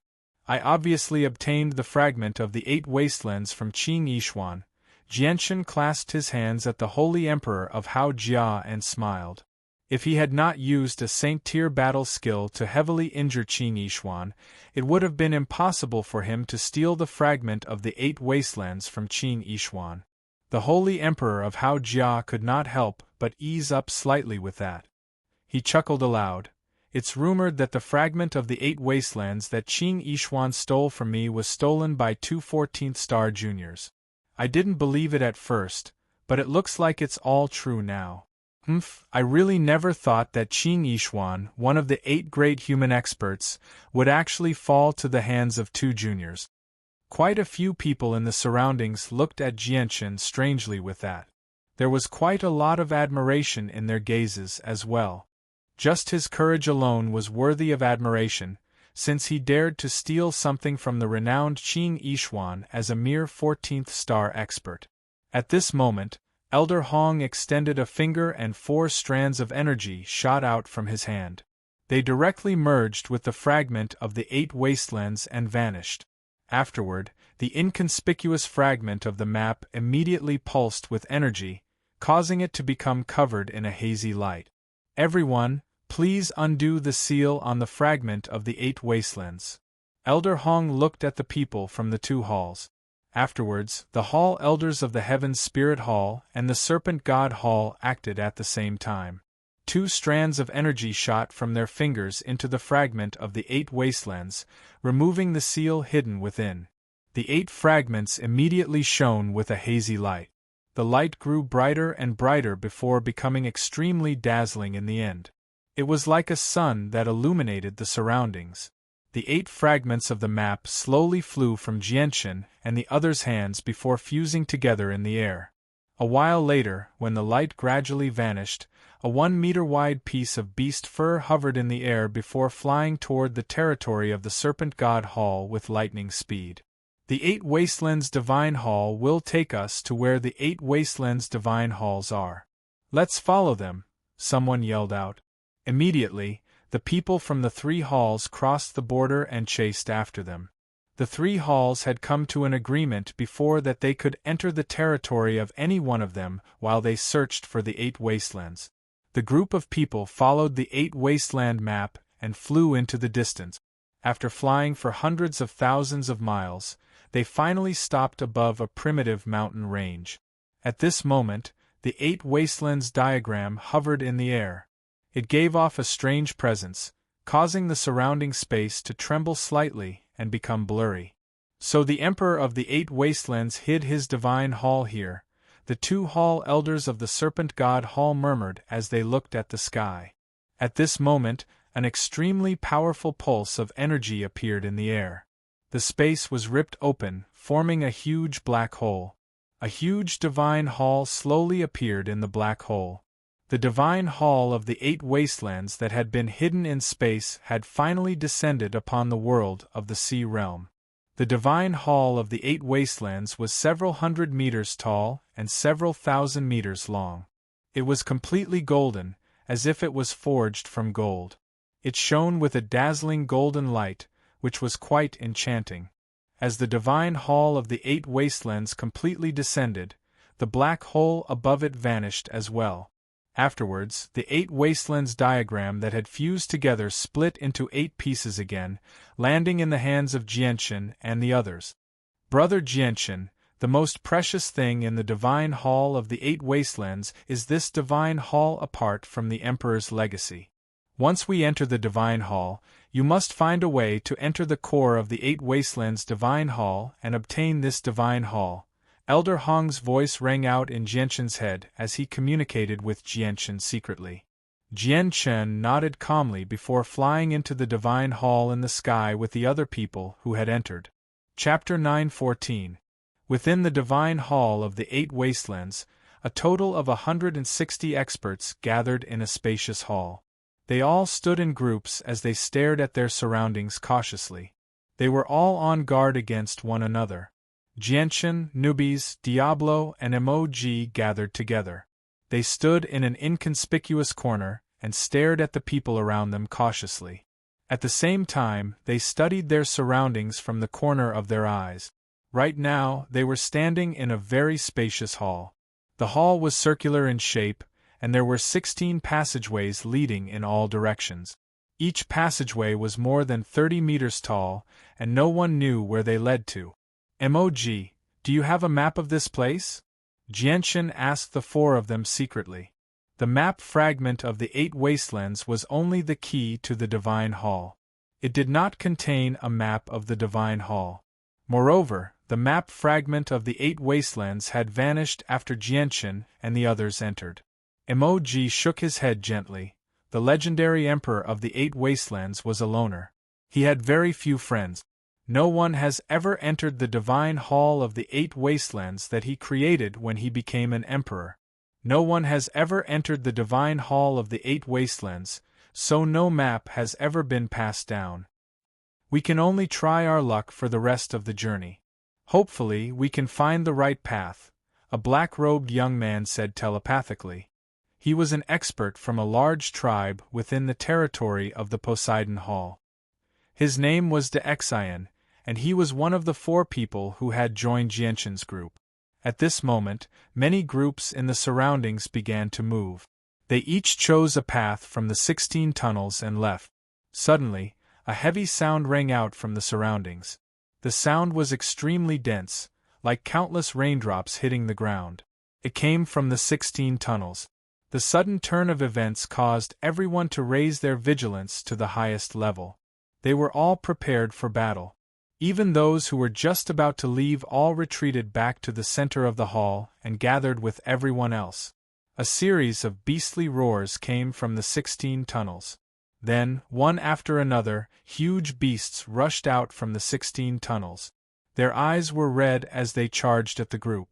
I obviously obtained the fragment of the 8 wastelands from Qin Yishuan. Jianshan clasped his hands at the Holy Emperor of Hao Jia and smiled. If he had not used a Saint-tier battle skill to heavily injure Qin Yishuan, it would have been impossible for him to steal the fragment of the 8 wastelands from Qin Yishuan. The Holy Emperor of Hao Jia could not help but ease up slightly with that. He chuckled aloud. It's rumored that the fragment of the 8 wastelands that Qin Yishuan stole from me was stolen by 2 14th-star juniors. I didn't believe it at first, but it looks like it's all true now. I really never thought that Qin Yishuan, one of the 8 great human experts, would actually fall to the hands of 2 juniors. Quite a few people in the surroundings looked at Jianshan strangely with that. There was quite a lot of admiration in their gazes as well. Just his courage alone was worthy of admiration, since he dared to steal something from the renowned Qin Yishuan as a mere 14th-star expert. At this moment, Elder Hong extended a finger and 4 strands of energy shot out from his hand. They directly merged with the fragment of the 8 wastelands and vanished. Afterward, the inconspicuous fragment of the map immediately pulsed with energy, causing it to become covered in a hazy light. Everyone, please undo the seal on the fragment of the 8 wastelands. Elder Hong looked at the people from the 2 halls. Afterwards, the hall elders of the Heaven's Spirit Hall and the Serpent God Hall acted at the same time. 2 strands of energy shot from their fingers into the fragment of the 8 wastelands, removing the seal hidden within. The 8 fragments immediately shone with a hazy light. The light grew brighter and brighter before becoming extremely dazzling in the end. It was like a sun that illuminated the surroundings. The 8 fragments of the map slowly flew from Jianchen and the others' hands before fusing together in the air. A while later, when the light gradually vanished, a 1-meter-wide piece of beast fur hovered in the air before flying toward the territory of the Serpent God Hall with lightning speed. The 8 Wastelands Divine Hall will take us to where the 8 Wastelands Divine Halls are. Let's follow them, someone yelled out. Immediately, the people from the 3 halls crossed the border and chased after them. The 3 halls had come to an agreement before that they could enter the territory of any one of them while they searched for the 8 wastelands. The group of people followed the 8 wasteland map and flew into the distance. After flying for hundreds of thousands of miles, they finally stopped above a primitive mountain range. At this moment, the 8 wastelands diagram hovered in the air. It gave off a strange presence, causing the surrounding space to tremble slightly and become blurry. So the Emperor of the 8 Wastelands hid his divine hall here, the 2 hall elders of the Serpent God Hall murmured as they looked at the sky. At this moment, an extremely powerful pulse of energy appeared in the air. The space was ripped open, forming a huge black hole. A huge divine hall slowly appeared in the black hole. The divine hall of the 8 wastelands that had been hidden in space had finally descended upon the world of the sea realm. The divine hall of the 8 wastelands was several hundred meters tall and several thousand meters long. It was completely golden, as if it was forged from gold. It shone with a dazzling golden light, which was quite enchanting. As the divine hall of the 8 wastelands completely descended, the black hole above it vanished as well. Afterwards, the 8 wastelands diagram that had fused together split into 8 pieces again, landing in the hands of Jianchen and the others. Brother Jianchen, the most precious thing in the divine hall of the 8 wastelands is this divine hall apart from the Emperor's legacy. Once we enter the divine hall, you must find a way to enter the core of the 8 wastelands divine hall and obtain this divine hall. Elder Hong's voice rang out in Jianchen's head as he communicated with Jianchen secretly. Jianchen nodded calmly before flying into the divine hall in the sky with the other people who had entered. Chapter 9:14. Within the divine hall of the 8 wastelands, a total of 160 experts gathered in a spacious hall. They all stood in groups as they stared at their surroundings cautiously. They were all on guard against one another. Jianchen, Nubis, Diablo, and Mog gathered together. They stood in an inconspicuous corner and stared at the people around them cautiously. At the same time, they studied their surroundings from the corner of their eyes. Right now, they were standing in a very spacious hall. The hall was circular in shape, and there were 16 passageways leading in all directions. Each passageway was more than 30 meters tall, and no one knew where they led to. Mog, do you have a map of this place? Jianchen asked the 4 of them secretly. The map fragment of the 8 wastelands was only the key to the divine hall. It did not contain a map of the divine hall. Moreover, the map fragment of the 8 wastelands had vanished after Jianchen and the others entered. Mog shook his head gently. The legendary emperor of the 8 wastelands was a loner. He had very few friends. No one has ever entered the divine hall of the 8 wastelands that he created when he became an emperor. No one has ever entered the divine hall of the 8 wastelands, so no map has ever been passed down. We can only try our luck for the rest of the journey. Hopefully we can find the right path, a black-robed young man said telepathically. He was an expert from a large tribe within the territory of the Poseidon Hall. His name was De Xian, and he was one of the 4 people who had joined Jianchen's group. At this moment, many groups in the surroundings began to move. They each chose a path from the 16 tunnels and left. Suddenly, a heavy sound rang out from the surroundings. The sound was extremely dense, like countless raindrops hitting the ground. It came from the 16 tunnels. The sudden turn of events caused everyone to raise their vigilance to the highest level. They were all prepared for battle. Even those who were just about to leave all retreated back to the center of the hall and gathered with everyone else. A series of beastly roars came from the 16 tunnels. Then, one after another, huge beasts rushed out from the 16 tunnels. Their eyes were red as they charged at the group.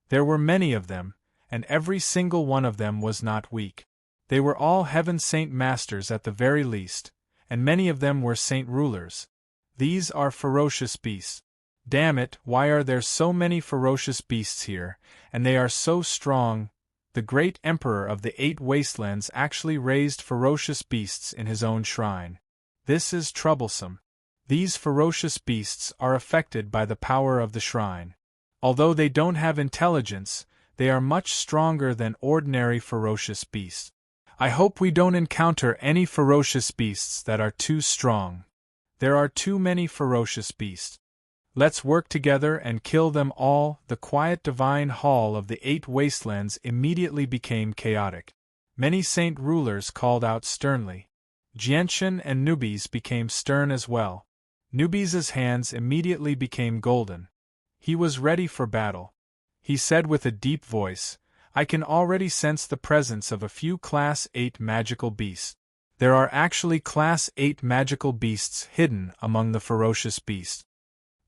There were many of them, and every single one of them was not weak. They were all Heaven Saint Masters at the very least, and many of them were Saint Rulers. These are ferocious beasts. Damn it, why are there so many ferocious beasts here, and they are so strong? The great Emperor of the 8 Wastelands actually raised ferocious beasts in his own shrine. This is troublesome. These ferocious beasts are affected by the power of the shrine. Although they don't have intelligence, they are much stronger than ordinary ferocious beasts. I hope we don't encounter any ferocious beasts that are too strong. There are too many ferocious beasts. Let's work together and kill them all. The quiet divine hall of the 8 Wastelands immediately became chaotic. Many saint rulers called out sternly. Jianshan and Nubis became stern as well. Nubis' hands immediately became golden. He was ready for battle. He said with a deep voice, "I can already sense the presence of a few Class 8 magical beasts. There are actually Class 8 magical beasts hidden among the ferocious beasts."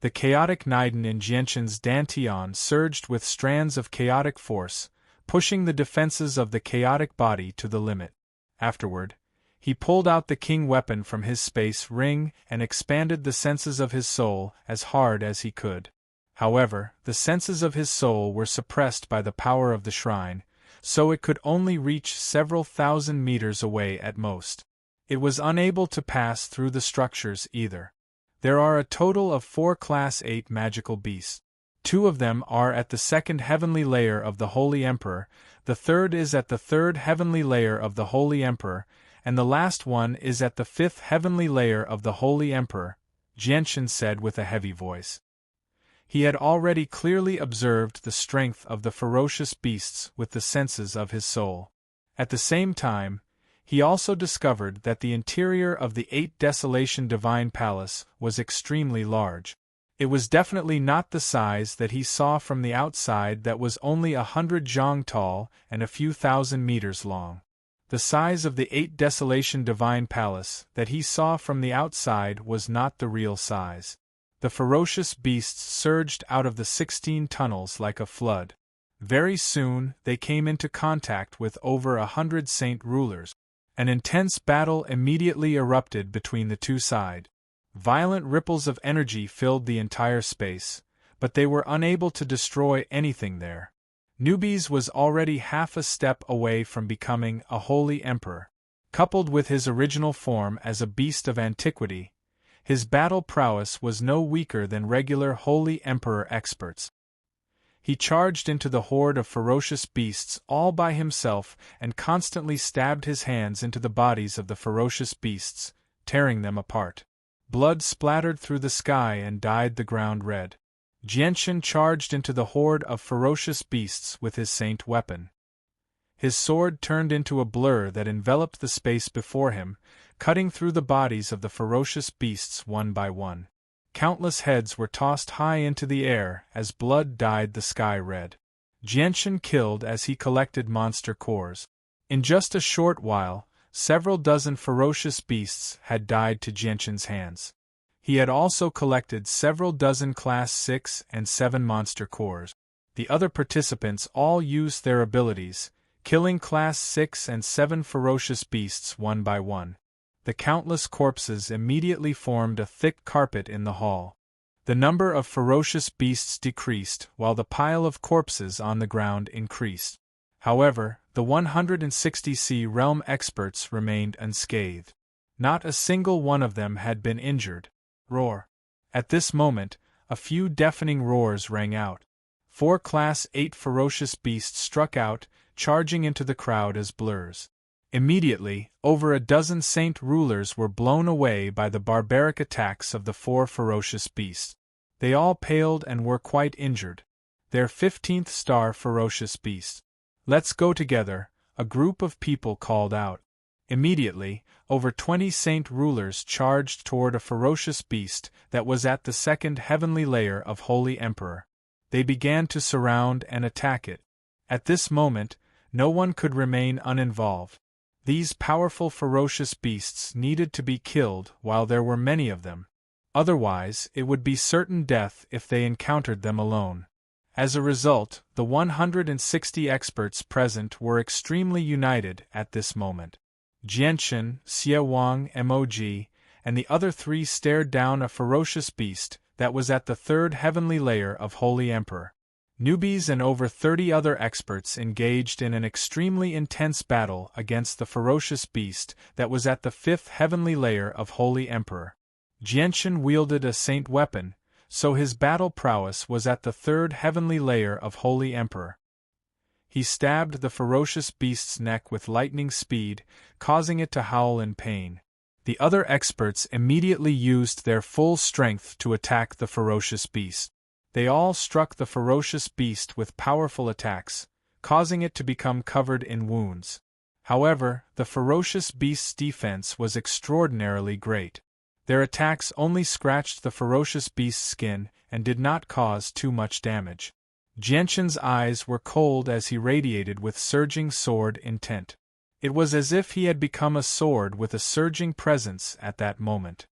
The chaotic Niden in Jianshan's Dantian surged with strands of chaotic force, pushing the defenses of the chaotic body to the limit. Afterward, he pulled out the king weapon from his space ring and expanded the senses of his soul as hard as he could. However, the senses of his soul were suppressed by the power of the shrine, so it could only reach several thousand meters away at most. It was unable to pass through the structures either. There are a total of 4 Class 8 magical beasts. 2 of them are at the 2nd heavenly layer of the Holy Emperor, the 3rd is at the 3rd heavenly layer of the Holy Emperor, and the last one is at the 5th heavenly layer of the Holy Emperor, Jianshan said with a heavy voice. He had already clearly observed the strength of the ferocious beasts with the senses of his soul. At the same time, he also discovered that the interior of the 8 Desolation Divine Palace was extremely large. It was definitely not the size that he saw from the outside that was only 100 zhang tall and a few thousand meters long. The size of the 8 Desolation Divine Palace that he saw from the outside was not the real size. The ferocious beasts surged out of the 16 tunnels like a flood. Very soon, they came into contact with over 100 saint rulers. An intense battle immediately erupted between the two sides. Violent ripples of energy filled the entire space, but they were unable to destroy anything there. Nubis was already half a step away from becoming a holy emperor. Coupled with his original form as a beast of antiquity, his battle prowess was no weaker than regular holy emperor experts. He charged into the horde of ferocious beasts all by himself and constantly stabbed his hands into the bodies of the ferocious beasts, tearing them apart. Blood splattered through the sky and dyed the ground red. Jianshan charged into the horde of ferocious beasts with his saint weapon. His sword turned into a blur that enveloped the space before him, cutting through the bodies of the ferocious beasts one by one. Countless heads were tossed high into the air as blood dyed the sky red. Jianshan killed as he collected monster cores. In just a short while, several dozen ferocious beasts had died to Jianshan's hands. He had also collected several dozen Class 6 and 7 monster cores. The other participants all used their abilities, killing Class 6 and 7 ferocious beasts one by one. The countless corpses immediately formed a thick carpet in the hall. The number of ferocious beasts decreased while the pile of corpses on the ground increased. However, the 160C realm experts remained unscathed. Not a single one of them had been injured. Roar. At this moment, a few deafening roars rang out. 4 Class 8 ferocious beasts struck out, charging into the crowd as blurs. Immediately, over a dozen saint rulers were blown away by the barbaric attacks of the 4 ferocious beasts. They all paled and were quite injured. Their 15th star ferocious beast. Let's go together, a group of people called out. Immediately, over 20 saint rulers charged toward a ferocious beast that was at the second heavenly layer of Holy Emperor. They began to surround and attack it. At this moment, no one could remain uninvolved. These powerful ferocious beasts needed to be killed while there were many of them. Otherwise, it would be certain death if they encountered them alone. As a result, the 160 experts present were extremely united at this moment. Jianchen, Xie Wang, Mog, and the other three stared down a ferocious beast that was at the third heavenly layer of Holy Emperor. Newbies and over 30 other experts engaged in an extremely intense battle against the ferocious beast that was at the fifth heavenly layer of Holy Emperor. Jianchen wielded a saint weapon, so his battle prowess was at the third heavenly layer of Holy Emperor. He stabbed the ferocious beast's neck with lightning speed, causing it to howl in pain. The other experts immediately used their full strength to attack the ferocious beast. They all struck the ferocious beast with powerful attacks, causing it to become covered in wounds. However, the ferocious beast's defense was extraordinarily great. Their attacks only scratched the ferocious beast's skin and did not cause too much damage. Jianchen's eyes were cold as he radiated with surging sword intent. It was as if he had become a sword with a surging presence at that moment.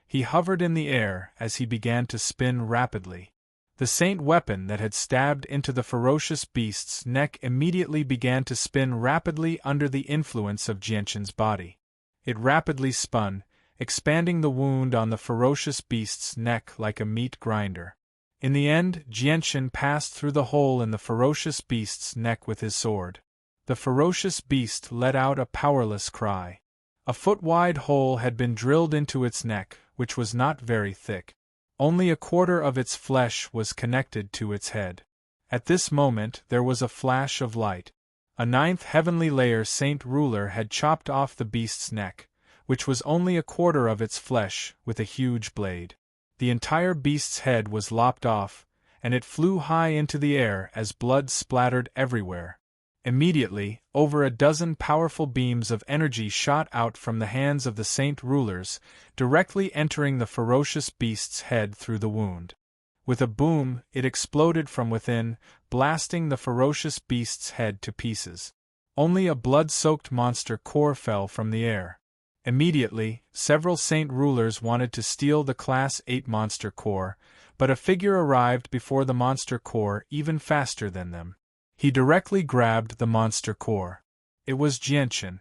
He hovered in the air as he began to spin rapidly. The saint weapon that had stabbed into the ferocious beast's neck immediately began to spin rapidly under the influence of Jianchen's body. It rapidly spun, expanding the wound on the ferocious beast's neck like a meat grinder. In the end, Jianchen passed through the hole in the ferocious beast's neck with his sword. The ferocious beast let out a powerless cry. A foot-wide hole had been drilled into its neck, which was not very thick. Only a quarter of its flesh was connected to its head. At this moment there was a flash of light. A ninth heavenly layer saint ruler had chopped off the beast's neck, which was only a quarter of its flesh, with a huge blade. The entire beast's head was lopped off, and it flew high into the air as blood splattered everywhere. Immediately, over a dozen powerful beams of energy shot out from the hands of the saint rulers, directly entering the ferocious beast's head through the wound. With a boom, it exploded from within, blasting the ferocious beast's head to pieces. Only a blood-soaked monster core fell from the air. Immediately, several saint rulers wanted to steal the Class 8 monster core, but a figure arrived before the monster core even faster than them. He directly grabbed the monster core. It was Jianchen.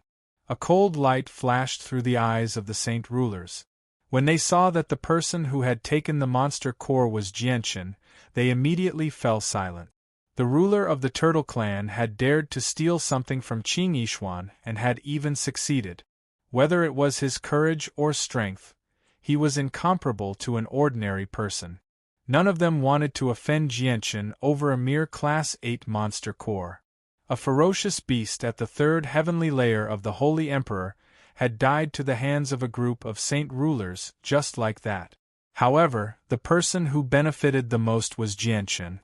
A cold light flashed through the eyes of the saint rulers. When they saw that the person who had taken the monster core was Jianchen, they immediately fell silent. The ruler of the Turtle Clan had dared to steal something from Qing Yishuan and had even succeeded. Whether it was his courage or strength, he was incomparable to an ordinary person. None of them wanted to offend Jianchen over a mere Class 8 monster core. A ferocious beast at the third heavenly layer of the Holy Emperor had died to the hands of a group of saint rulers just like that. However, the person who benefited the most was Jianchen.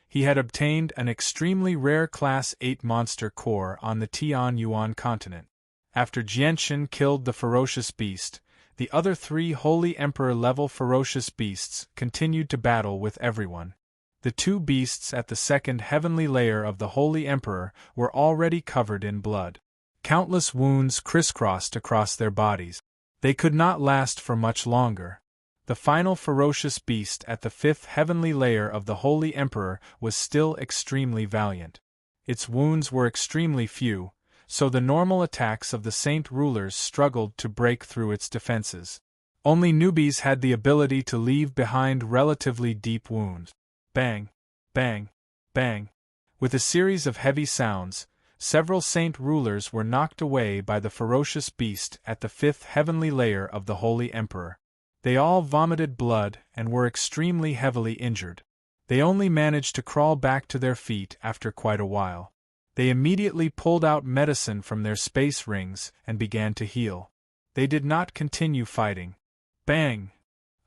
He had obtained an extremely rare Class 8 monster core on the Tianyuan continent. After Jianchen killed the ferocious beast, the other three Holy Emperor-level ferocious beasts continued to battle with everyone. The two beasts at the second heavenly layer of the Holy Emperor were already covered in blood. Countless wounds crisscrossed across their bodies. They could not last for much longer. The final ferocious beast at the fifth heavenly layer of the Holy Emperor was still extremely valiant. Its wounds were extremely few, so the normal attacks of the saint rulers struggled to break through its defenses. Only newbies had the ability to leave behind relatively deep wounds. Bang, bang, bang. With a series of heavy sounds, several saint rulers were knocked away by the ferocious beast at the fifth heavenly layer of the Holy Emperor. They all vomited blood and were extremely heavily injured. They only managed to crawl back to their feet after quite a while. They immediately pulled out medicine from their space rings and began to heal. They did not continue fighting. Bang!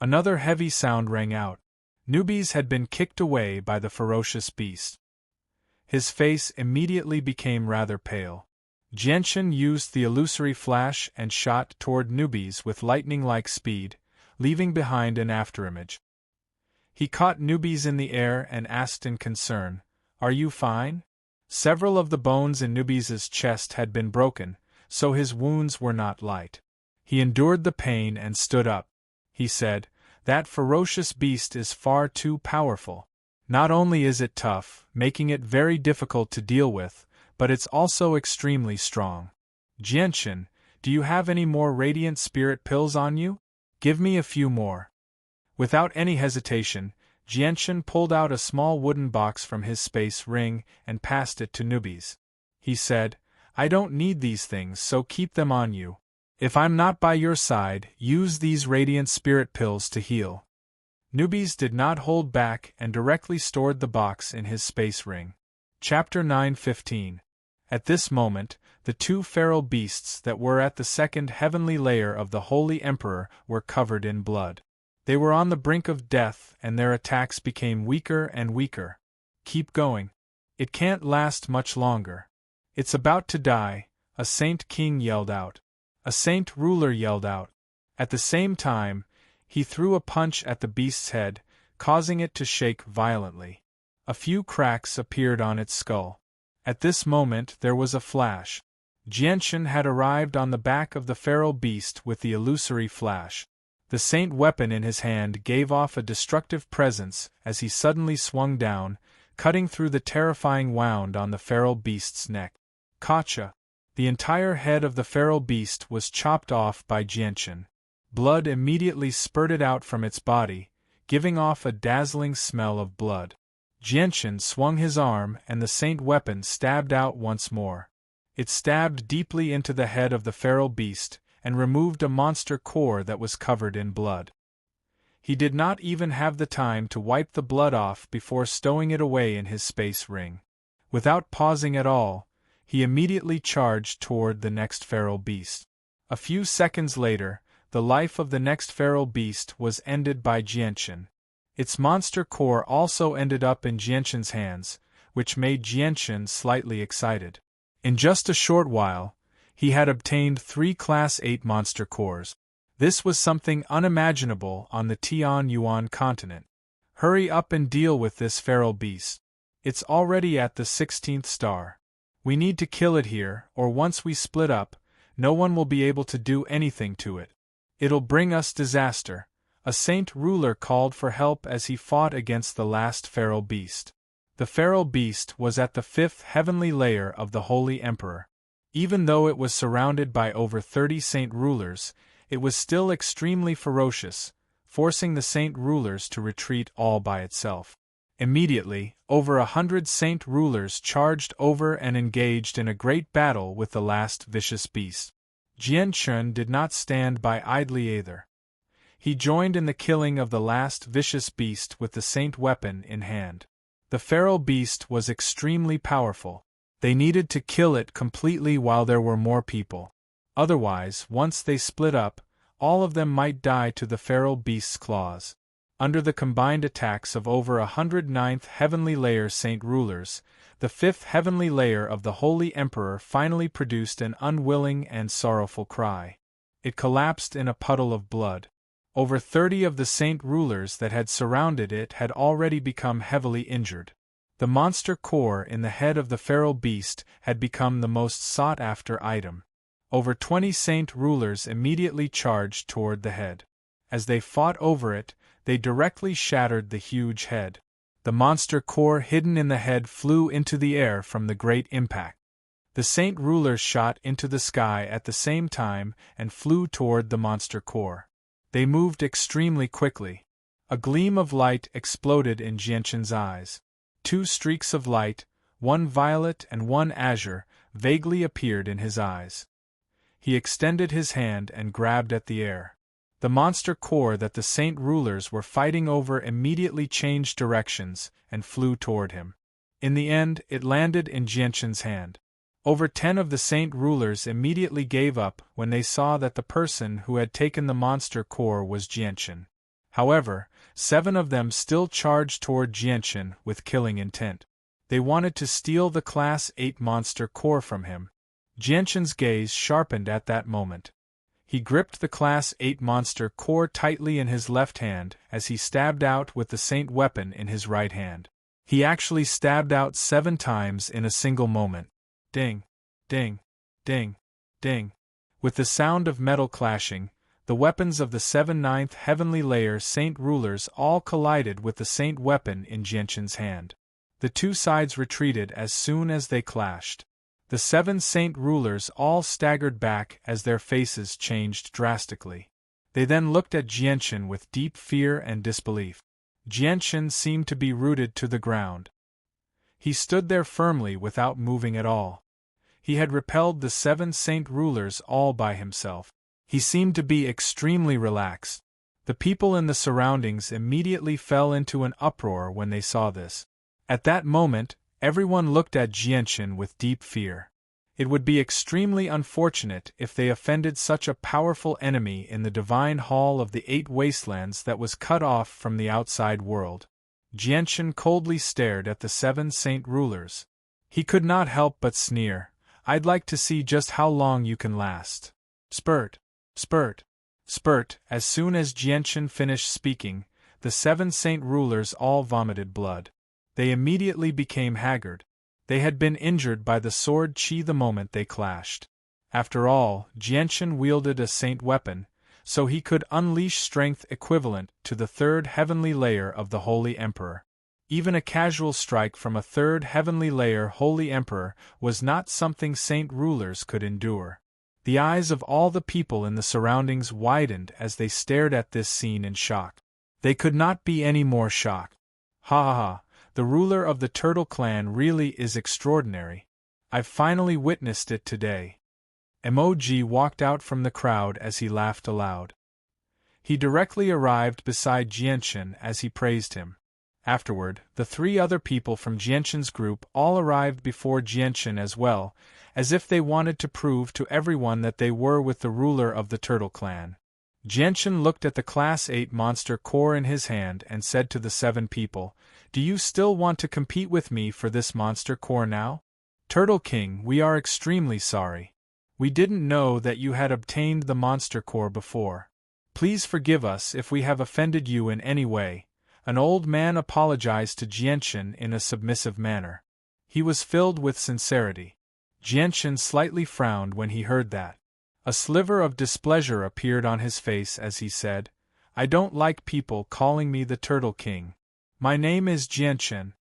Another heavy sound rang out. Newbies had been kicked away by the ferocious beast. His face immediately became rather pale. Jianchen used the illusory flash and shot toward Nubes with lightning-like speed, leaving behind an afterimage. He caught Nubes in the air and asked in concern, "Are you fine?" Several of the bones in Nubes's chest had been broken, so his wounds were not light. He endured the pain and stood up. He said, "That ferocious beast is far too powerful. Not only is it tough, making it very difficult to deal with, but it's also extremely strong. Jianchen, do you have any more radiant spirit pills on you? Give me a few more." Without any hesitation, Jianchen pulled out a small wooden box from his space ring and passed it to Nubes. He said, "I don't need these things, so keep them on you. If I'm not by your side, use these radiant spirit pills to heal." Nubes did not hold back and directly stored the box in his space ring. Chapter 9:15. At this moment, the two feral beasts that were at the second heavenly layer of the Holy Emperor were covered in blood. They were on the brink of death and their attacks became weaker and weaker. "Keep going. It can't last much longer. It's about to die," a Saint King yelled out. A Saint Ruler yelled out. At the same time, he threw a punch at the beast's head, causing it to shake violently. A few cracks appeared on its skull. At this moment there was a flash. Jianchen had arrived on the back of the feral beast with the illusory flash. The saint weapon in his hand gave off a destructive presence as he suddenly swung down, cutting through the terrifying wound on the feral beast's neck. Kacha! The entire head of the feral beast was chopped off by Jianchen. Blood immediately spurted out from its body, giving off a dazzling smell of blood. Jianchen swung his arm and the saint weapon stabbed out once more. It stabbed deeply into the head of the feral beast, and removed a monster core that was covered in blood. He did not even have the time to wipe the blood off before stowing it away in his space ring. Without pausing at all, he immediately charged toward the next feral beast. A few seconds later, the life of the next feral beast was ended by Jianchen. Its monster core also ended up in Jianchen's hands, which made Jianchen slightly excited. In just a short while, he had obtained 3 Class 8 monster cores. This was something unimaginable on the Tian Yuan continent. Hurry up and deal with this feral beast. It's already at the 16th star. We need to kill it here, or once we split up, no one will be able to do anything to it. It'll bring us disaster. A saint ruler called for help as he fought against the last feral beast. The feral beast was at the 5th heavenly layer of the Holy Emperor. Even though it was surrounded by over 30 saint rulers, it was still extremely ferocious, forcing the saint rulers to retreat all by itself. Immediately, over 100 saint rulers charged over and engaged in a great battle with the last vicious beast. Jianchen did not stand by idly either. He joined in the killing of the last vicious beast with the saint weapon in hand. The feral beast was extremely powerful. They needed to kill it completely while there were more people. Otherwise, once they split up, all of them might die to the feral beast's claws. Under the combined attacks of over 109th heavenly layer saint rulers, the 5th heavenly layer of the Holy Emperor finally produced an unwilling and sorrowful cry. It collapsed in a puddle of blood. Over 30 of the saint rulers that had surrounded it had already become heavily injured. The monster core in the head of the feral beast had become the most sought-after item. Over 20 saint rulers immediately charged toward the head. As they fought over it, they directly shattered the huge head. The monster core hidden in the head flew into the air from the great impact. The saint rulers shot into the sky at the same time and flew toward the monster core. They moved extremely quickly. A gleam of light exploded in Jianchen's eyes. 2 streaks of light, one violet and one azure, vaguely appeared in his eyes. He extended his hand and grabbed at the air. The monster core that the saint rulers were fighting over immediately changed directions and flew toward him. In the end, it landed in Jianchen's hand. Over 10 of the saint rulers immediately gave up when they saw that the person who had taken the monster core was Jianchen. However, 7 of them still charged toward Jianchen with killing intent. They wanted to steal the Class 8 monster core from him. Jianshan's gaze sharpened at that moment. He gripped the Class 8 monster core tightly in his left hand as he stabbed out with the Saint weapon in his right hand. He actually stabbed out 7 times in a single moment. Ding, ding, ding, ding. With the sound of metal clashing, the weapons of the 7th heavenly layer Saint rulers all collided with the Saint weapon in Jianshan's hand. The two sides retreated as soon as they clashed. The 7 Saint rulers all staggered back as their faces changed drastically. They then looked at Jianshan with deep fear and disbelief. Jianshan seemed to be rooted to the ground. He stood there firmly without moving at all. He had repelled the 7 Saint rulers all by himself. He seemed to be extremely relaxed. The people in the surroundings immediately fell into an uproar when they saw this. At that moment, everyone looked at Jianshan with deep fear. It would be extremely unfortunate if they offended such a powerful enemy in the divine hall of the 8 wastelands that was cut off from the outside world. Jianshan coldly stared at the 7 Saint rulers. He could not help but sneer. I'd like to see just how long you can last. Spurt, spurt, spurt. As soon as Jianshan finished speaking, the 7 Saint rulers all vomited blood. They immediately became haggard. They had been injured by the sword qi the moment they clashed. After all, Jianshan wielded a Saint weapon, so he could unleash strength equivalent to the 3rd heavenly layer of the Holy Emperor. Even a casual strike from a 3rd heavenly layer Holy Emperor was not something Saint rulers could endure. The eyes of all the people in the surroundings widened as they stared at this scene in shock. They could not be any more shocked. Ha ha ha, the ruler of the Turtle Clan really is extraordinary. I've finally witnessed it today. Emoji walked out from the crowd as he laughed aloud. He directly arrived beside Jianshan as he praised him. Afterward, the 3 other people from Jianshan's group all arrived before Jianshan as well, as if they wanted to prove to everyone that they were with the ruler of the Turtle Clan. Jianshan looked at the Class 8 monster core in his hand and said to the 7 people, "Do you still want to compete with me for this monster core now? Turtle King, we are extremely sorry. We didn't know that you had obtained the monster core before. Please forgive us if we have offended you in any way." An old man apologized to Jianshan in a submissive manner. He was filled with sincerity. Jianshan slightly frowned when he heard that. A sliver of displeasure appeared on his face as he said, "I don't like people calling me the Turtle King. My name is Jianshan."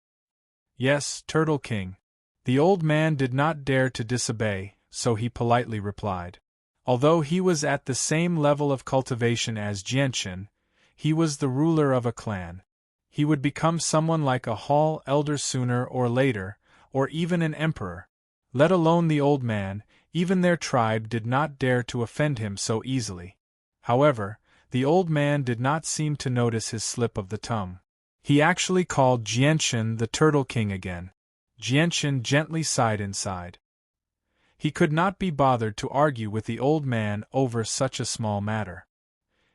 "Yes, Turtle King." The old man did not dare to disobey, so he politely replied. Although he was at the same level of cultivation as Jianshan, he was the ruler of a clan. He would become someone like a hall elder sooner or later, or even an emperor. Let alone the old man, even their tribe did not dare to offend him so easily. However, the old man did not seem to notice his slip of the tongue. He actually called Jianshan the Turtle King again. Jianshan gently sighed inside. He could not be bothered to argue with the old man over such a small matter.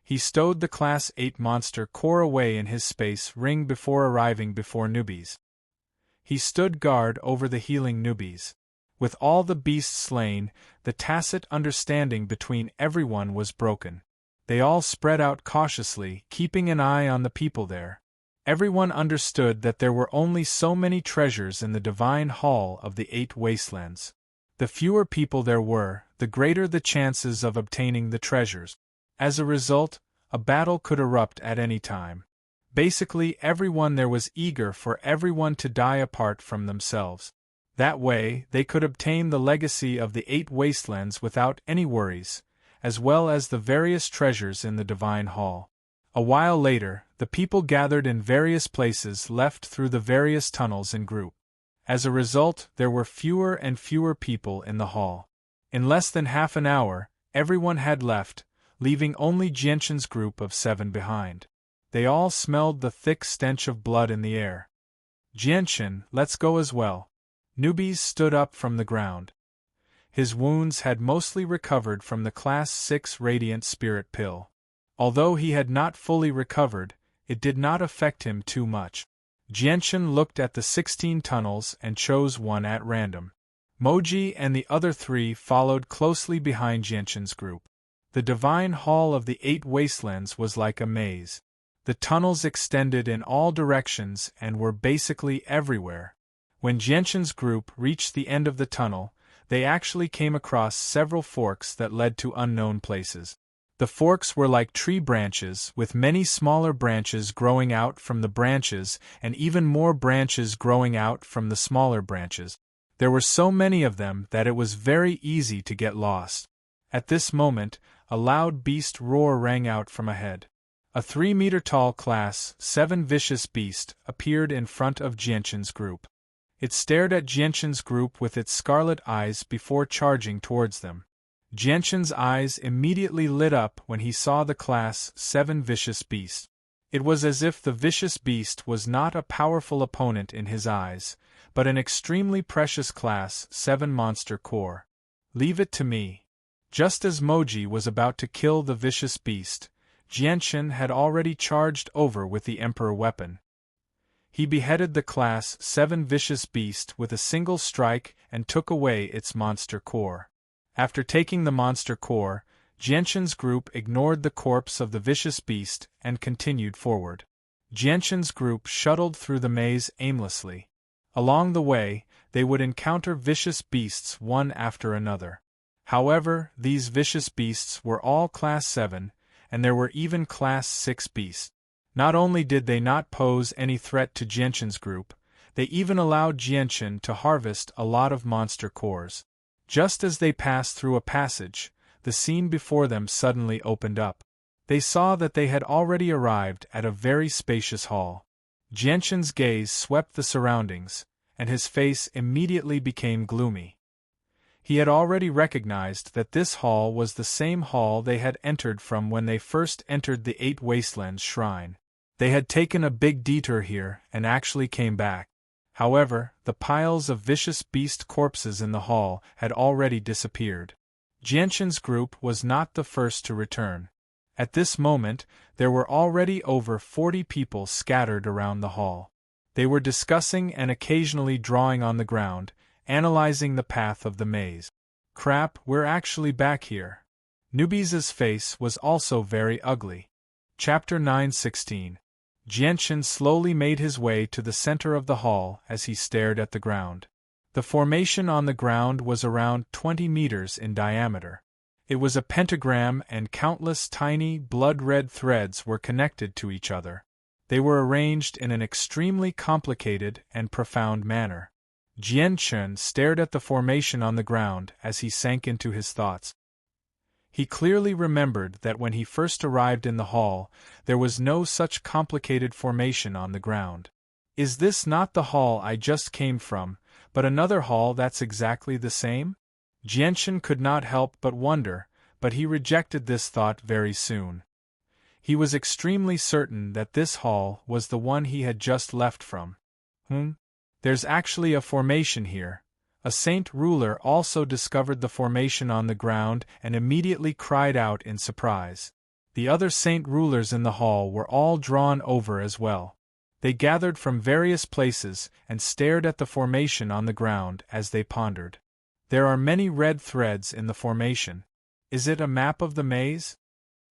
He stowed the Class 8 monster core away in his space ring before arriving before newbies. He stood guard over the healing newbies. With all the beasts slain, the tacit understanding between everyone was broken. They all spread out cautiously, keeping an eye on the people there. Everyone understood that there were only so many treasures in the divine hall of the 8 wastelands. The fewer people there were, the greater the chances of obtaining the treasures. As a result, a battle could erupt at any time. Basically, everyone there was eager for everyone to die apart from themselves. That way, they could obtain the legacy of the 8 wastelands without any worries, as well as the various treasures in the divine hall. A while later, the people gathered in various places left through the various tunnels in group. As a result, there were fewer and fewer people in the hall. In less than half an hour, everyone had left, leaving only Jianshan's group of 7 behind. They all smelled the thick stench of blood in the air. "Jianshan, let's go as well." Newbies stood up from the ground. His wounds had mostly recovered from the Class 6 Radiant Spirit Pill. Although he had not fully recovered, it did not affect him too much. Jianchen looked at the 16 tunnels and chose one at random. Moji and the other 3 followed closely behind Jianchen's group. The divine hall of the 8 wastelands was like a maze. The tunnels extended in all directions and were basically everywhere. When Jianchen's group reached the end of the tunnel, they actually came across several forks that led to unknown places. The forks were like tree branches, with many smaller branches growing out from the branches and even more branches growing out from the smaller branches. There were so many of them that it was very easy to get lost. At this moment, a loud beast roar rang out from ahead. A 3-meter-tall Class 7 vicious beast appeared in front of Jianchen's group. It stared at Jianchen's group with its scarlet eyes before charging towards them. Jianchen's eyes immediately lit up when he saw the Class 7 vicious beast. It was as if the vicious beast was not a powerful opponent in his eyes, but an extremely precious Class 7 monster core. Leave it to me. Just as Moji was about to kill the vicious beast, Jianchen had already charged over with the Emperor weapon. He beheaded the Class 7 vicious beast with a single strike and took away its monster core. After taking the monster core, Jianchen's group ignored the corpse of the vicious beast and continued forward. Jianchen's group shuttled through the maze aimlessly. Along the way, they would encounter vicious beasts one after another. However, these vicious beasts were all Class 7, and there were even Class 6 beasts. Not only did they not pose any threat to Jianchen's group, they even allowed Jianchen to harvest a lot of monster cores. Just as they passed through a passage, the scene before them suddenly opened up. They saw that they had already arrived at a very spacious hall. Jianchen's gaze swept the surroundings, and his face immediately became gloomy. He had already recognized that this hall was the same hall they had entered from when they first entered the 8 Wastelands shrine. They had taken a big detour here and actually came back. However, the piles of vicious beast corpses in the hall had already disappeared. Jianchen's group was not the first to return. At this moment, there were already over 40 people scattered around the hall. They were discussing and occasionally drawing on the ground, analyzing the path of the maze. Crap, we're actually back here. Nubisa's face was also very ugly. Chapter 9:16. Jianchen slowly made his way to the center of the hall as he stared at the ground. The formation on the ground was around 20 meters in diameter. It was a pentagram and countless tiny, blood-red threads were connected to each other. They were arranged in an extremely complicated and profound manner. Jianchen stared at the formation on the ground as he sank into his thoughts. He clearly remembered that when he first arrived in the hall, there was no such complicated formation on the ground. Is this not the hall I just came from, but another hall that's exactly the same? Jianchen could not help but wonder, but he rejected this thought very soon. He was extremely certain that this hall was the one he had just left from. There's actually a formation here. A saint ruler also discovered the formation on the ground and immediately cried out in surprise. The other saint rulers in the hall were all drawn over as well. They gathered from various places and stared at the formation on the ground as they pondered. There are many red threads in the formation. Is it a map of the maze?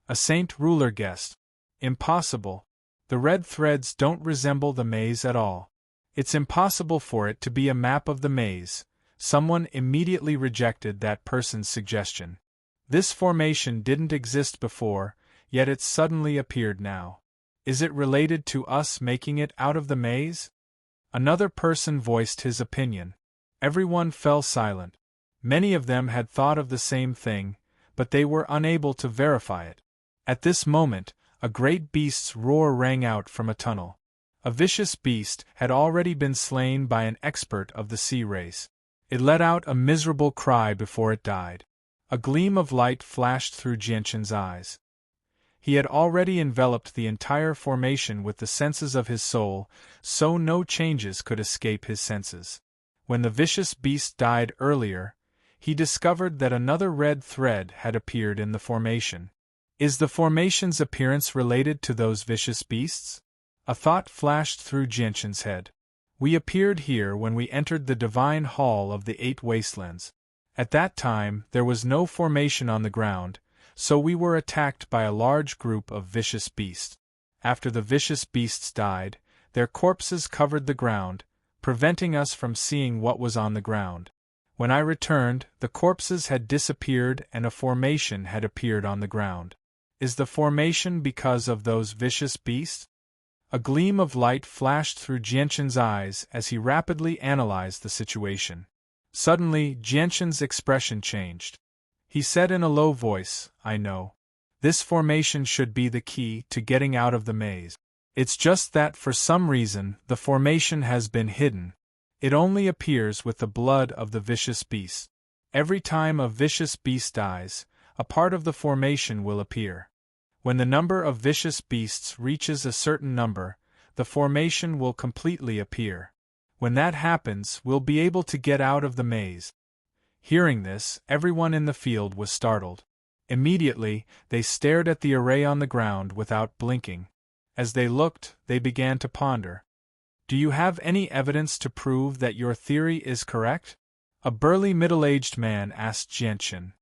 A saint ruler guessed. Impossible. The red threads don't resemble the maze at all. It's impossible for it to be a map of the maze. Someone immediately rejected that person's suggestion. This formation didn't exist before, yet it suddenly appeared now. Is it related to us making it out of the maze? Another person voiced his opinion. Everyone fell silent. Many of them had thought of the same thing, but they were unable to verify it. At this moment, a great beast's roar rang out from a tunnel. A vicious beast had already been slain by an expert of the sea race. It let out a miserable cry before it died. A gleam of light flashed through Jianchen's eyes. He had already enveloped the entire formation with the senses of his soul, so no changes could escape his senses. When the vicious beast died earlier, he discovered that another red thread had appeared in the formation. Is the formation's appearance related to those vicious beasts? A thought flashed through Jianshan's head. We appeared here when we entered the divine hall of the Eight Wastelands. At that time, there was no formation on the ground, so we were attacked by a large group of vicious beasts. After the vicious beasts died, their corpses covered the ground, preventing us from seeing what was on the ground. When I returned, the corpses had disappeared and a formation had appeared on the ground. Is the formation because of those vicious beasts? A gleam of light flashed through Jianshan's eyes as he rapidly analyzed the situation. Suddenly, Jianshan's expression changed. He said in a low voice, "I know. This formation should be the key to getting out of the maze. It's just that for some reason, the formation has been hidden. It only appears with the blood of the vicious beast. Every time a vicious beast dies, a part of the formation will appear. When the number of vicious beasts reaches a certain number, the formation will completely appear. When that happens, we'll be able to get out of the maze." Hearing this, everyone in the field was startled. Immediately, they stared at the array on the ground without blinking. As they looked, they began to ponder. "Do you have any evidence to prove that your theory is correct?" A burly middle-aged man asked Jianshan.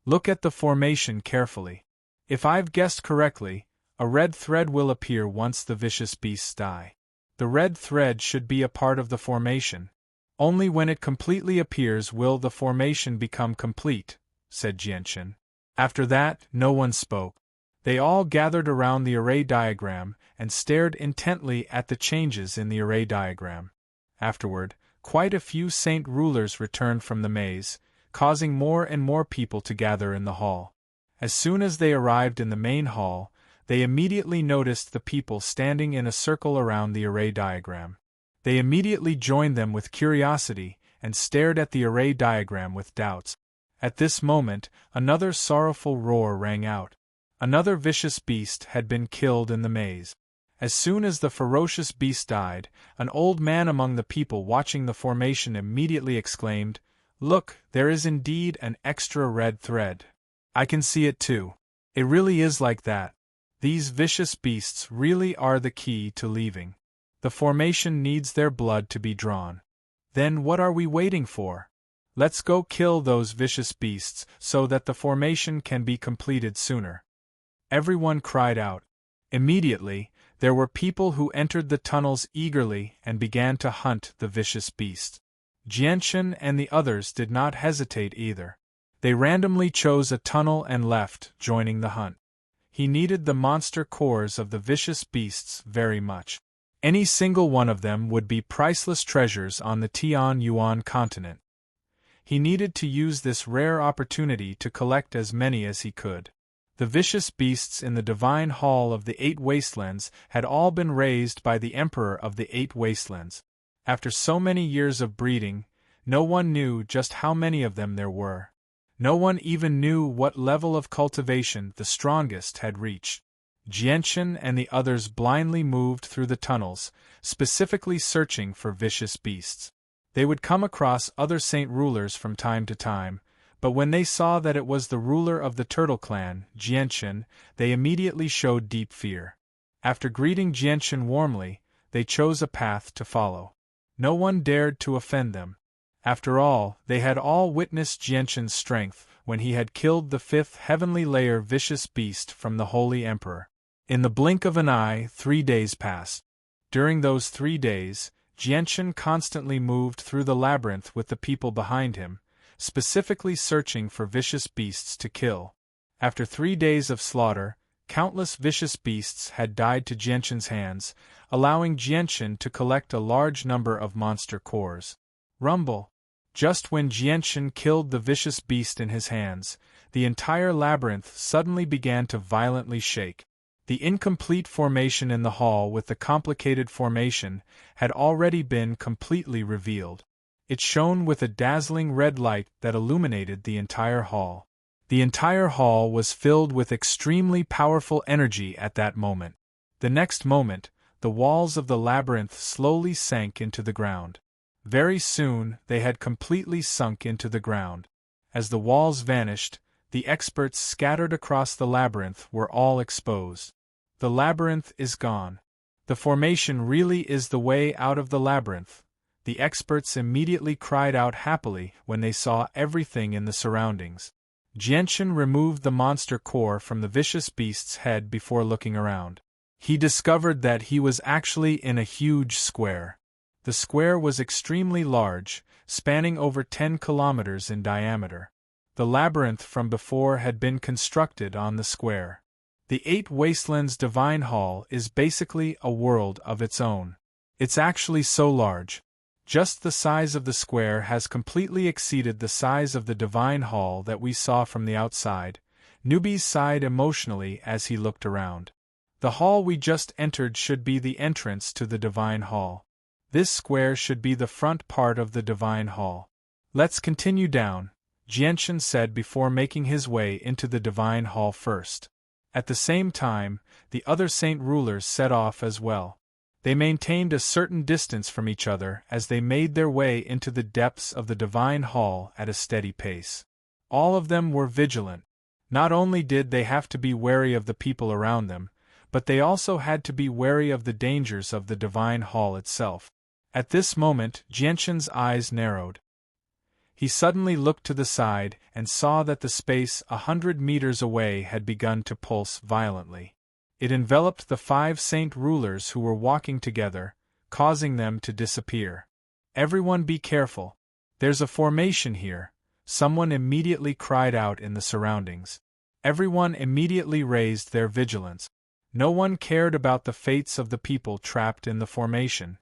"Look at the formation carefully. If I've guessed correctly, a red thread will appear once the vicious beasts die. The red thread should be a part of the formation. Only when it completely appears will the formation become complete," said Jianshan. After that, no one spoke. They all gathered around the array diagram and stared intently at the changes in the array diagram. Afterward, quite a few saint rulers returned from the maze, causing more and more people to gather in the hall. As soon as they arrived in the main hall, they immediately noticed the people standing in a circle around the array diagram. They immediately joined them with curiosity and stared at the array diagram with doubts. At this moment, another sorrowful roar rang out. Another vicious beast had been killed in the maze. As soon as the ferocious beast died, an old man among the people watching the formation immediately exclaimed, "Look, there is indeed an extra red thread. I can see it too. It really is like that. These vicious beasts really are the key to leaving. The formation needs their blood to be drawn. Then what are we waiting for? Let's go kill those vicious beasts so that the formation can be completed sooner." Everyone cried out. Immediately, there were people who entered the tunnels eagerly and began to hunt the vicious beast. Jianshan and the others did not hesitate either. They randomly chose a tunnel and left, joining the hunt. He needed the monster cores of the vicious beasts very much. Any single one of them would be priceless treasures on the Tianyuan continent. He needed to use this rare opportunity to collect as many as he could. The vicious beasts in the divine hall of the Eight Wastelands had all been raised by the Emperor of the Eight Wastelands. After so many years of breeding, no one knew just how many of them there were. No one even knew what level of cultivation the strongest had reached. Jianshan and the others blindly moved through the tunnels, specifically searching for vicious beasts. They would come across other saint rulers from time to time, but when they saw that it was the ruler of the Turtle Clan, Jianshan, they immediately showed deep fear. After greeting Jianshan warmly, they chose a path to follow. No one dared to offend them. After all, they had all witnessed Jianshan's strength when he had killed the fifth heavenly layer vicious beast from the Holy Emperor. In the blink of an eye, 3 days passed. During those 3 days, Jianshan constantly moved through the labyrinth with the people behind him, specifically searching for vicious beasts to kill. After 3 days of slaughter, countless vicious beasts had died to Jianshan's hands, allowing Jianshan to collect a large number of monster cores. Rumble! Just when Jianshan killed the vicious beast in his hands, the entire labyrinth suddenly began to violently shake. The incomplete formation in the hall with the complicated formation had already been completely revealed. It shone with a dazzling red light that illuminated the entire hall. The entire hall was filled with extremely powerful energy at that moment. The next moment, the walls of the labyrinth slowly sank into the ground. Very soon, they had completely sunk into the ground. As the walls vanished, the experts scattered across the labyrinth were all exposed. The labyrinth is gone. The formation really is the way out of the labyrinth. The experts immediately cried out happily when they saw everything in the surroundings. Jianchen removed the monster core from the vicious beast's head before looking around. He discovered that he was actually in a huge square. The square was extremely large, spanning over 10 kilometers in diameter. The labyrinth from before had been constructed on the square. The 8 Wastelands Divine Hall is basically a world of its own. It's actually so large. Just the size of the square has completely exceeded the size of the Divine Hall that we saw from the outside. Newbie sighed emotionally as he looked around. The hall we just entered should be the entrance to the Divine Hall. This square should be the front part of the Divine Hall. Let's continue down, Jianchen said before making his way into the Divine Hall first. At the same time, the other saint rulers set off as well. They maintained a certain distance from each other as they made their way into the depths of the Divine Hall at a steady pace. All of them were vigilant. Not only did they have to be wary of the people around them, but they also had to be wary of the dangers of the Divine Hall itself. At this moment, Jianchen's eyes narrowed. He suddenly looked to the side and saw that the space 100 meters away had begun to pulse violently. It enveloped the 5 saint rulers who were walking together, causing them to disappear. Everyone be careful. There's a formation here, someone immediately cried out in the surroundings. Everyone immediately raised their vigilance. No one cared about the fates of the people trapped in the formation.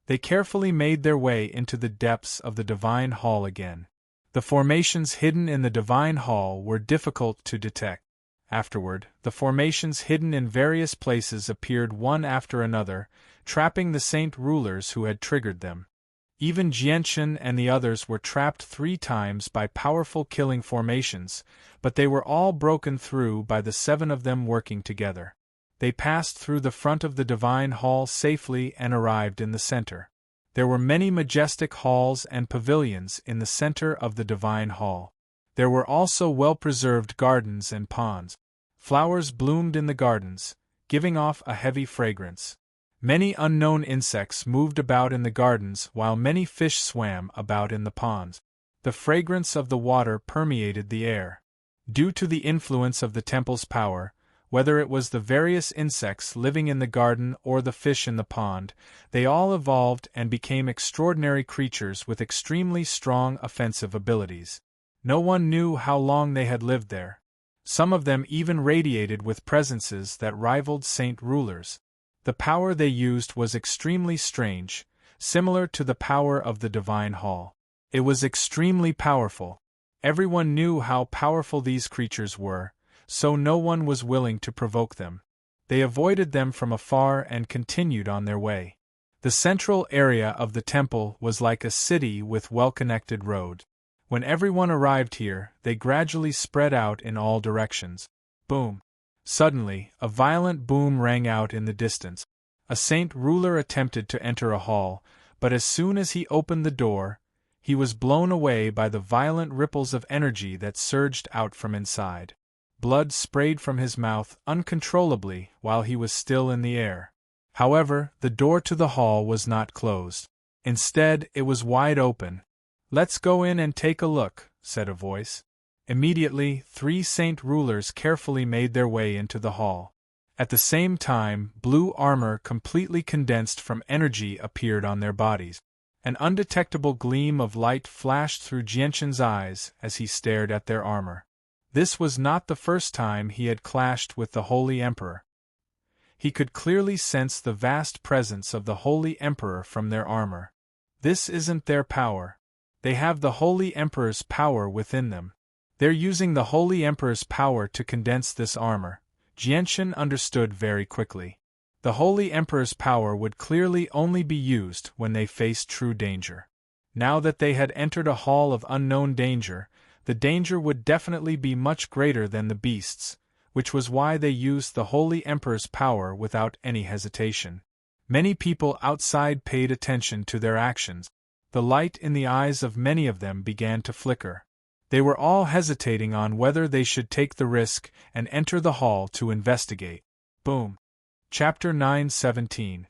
They carefully made their way into the depths of the Divine Hall again. The formations hidden in the Divine Hall were difficult to detect. Afterward, the formations hidden in various places appeared one after another, trapping the saint rulers who had triggered them. Even Jianchen and the others were trapped 3 times by powerful killing formations, but they were all broken through by the 7 of them working together. They passed through the front of the Divine Hall safely and arrived in the center. There were many majestic halls and pavilions in the center of the Divine Hall. There were also well-preserved gardens and ponds. Flowers bloomed in the gardens, giving off a heavy fragrance. Many unknown insects moved about in the gardens while many fish swam about in the ponds. The fragrance of the water permeated the air. Due to the influence of the temple's power, whether it was the various insects living in the garden or the fish in the pond, they all evolved and became extraordinary creatures with extremely strong offensive abilities. No one knew how long they had lived there. Some of them even radiated with presences that rivaled saint rulers. The power they used was extremely strange, similar to the power of the Divine Hall. It was extremely powerful. Everyone knew how powerful these creatures were, so no one was willing to provoke them. They avoided them from afar and continued on their way. The central area of the temple was like a city with well-connected roads. When everyone arrived here, they gradually spread out in all directions. Boom! Suddenly, a violent boom rang out in the distance. A saint ruler attempted to enter a hall, but as soon as he opened the door, he was blown away by the violent ripples of energy that surged out from inside. Blood sprayed from his mouth uncontrollably while he was still in the air. However, the door to the hall was not closed. Instead, it was wide open. "Let's go in and take a look," said a voice. Immediately, 3 saint rulers carefully made their way into the hall. At the same time, blue armor completely condensed from energy appeared on their bodies. An undetectable gleam of light flashed through Jianchen's eyes as he stared at their armor. This was not the first time he had clashed with the Holy Emperor. He could clearly sense the vast presence of the Holy Emperor from their armor. This isn't their power. They have the Holy Emperor's power within them. They're using the Holy Emperor's power to condense this armor. Jianchen understood very quickly. The Holy Emperor's power would clearly only be used when they faced true danger. Now that they had entered a hall of unknown danger, the danger would definitely be much greater than the beasts, which was why they used the Holy Emperor's power without any hesitation. Many people outside paid attention to their actions. The light in the eyes of many of them began to flicker. They were all hesitating on whether they should take the risk and enter the hall to investigate. Boom. Chapter 9:17.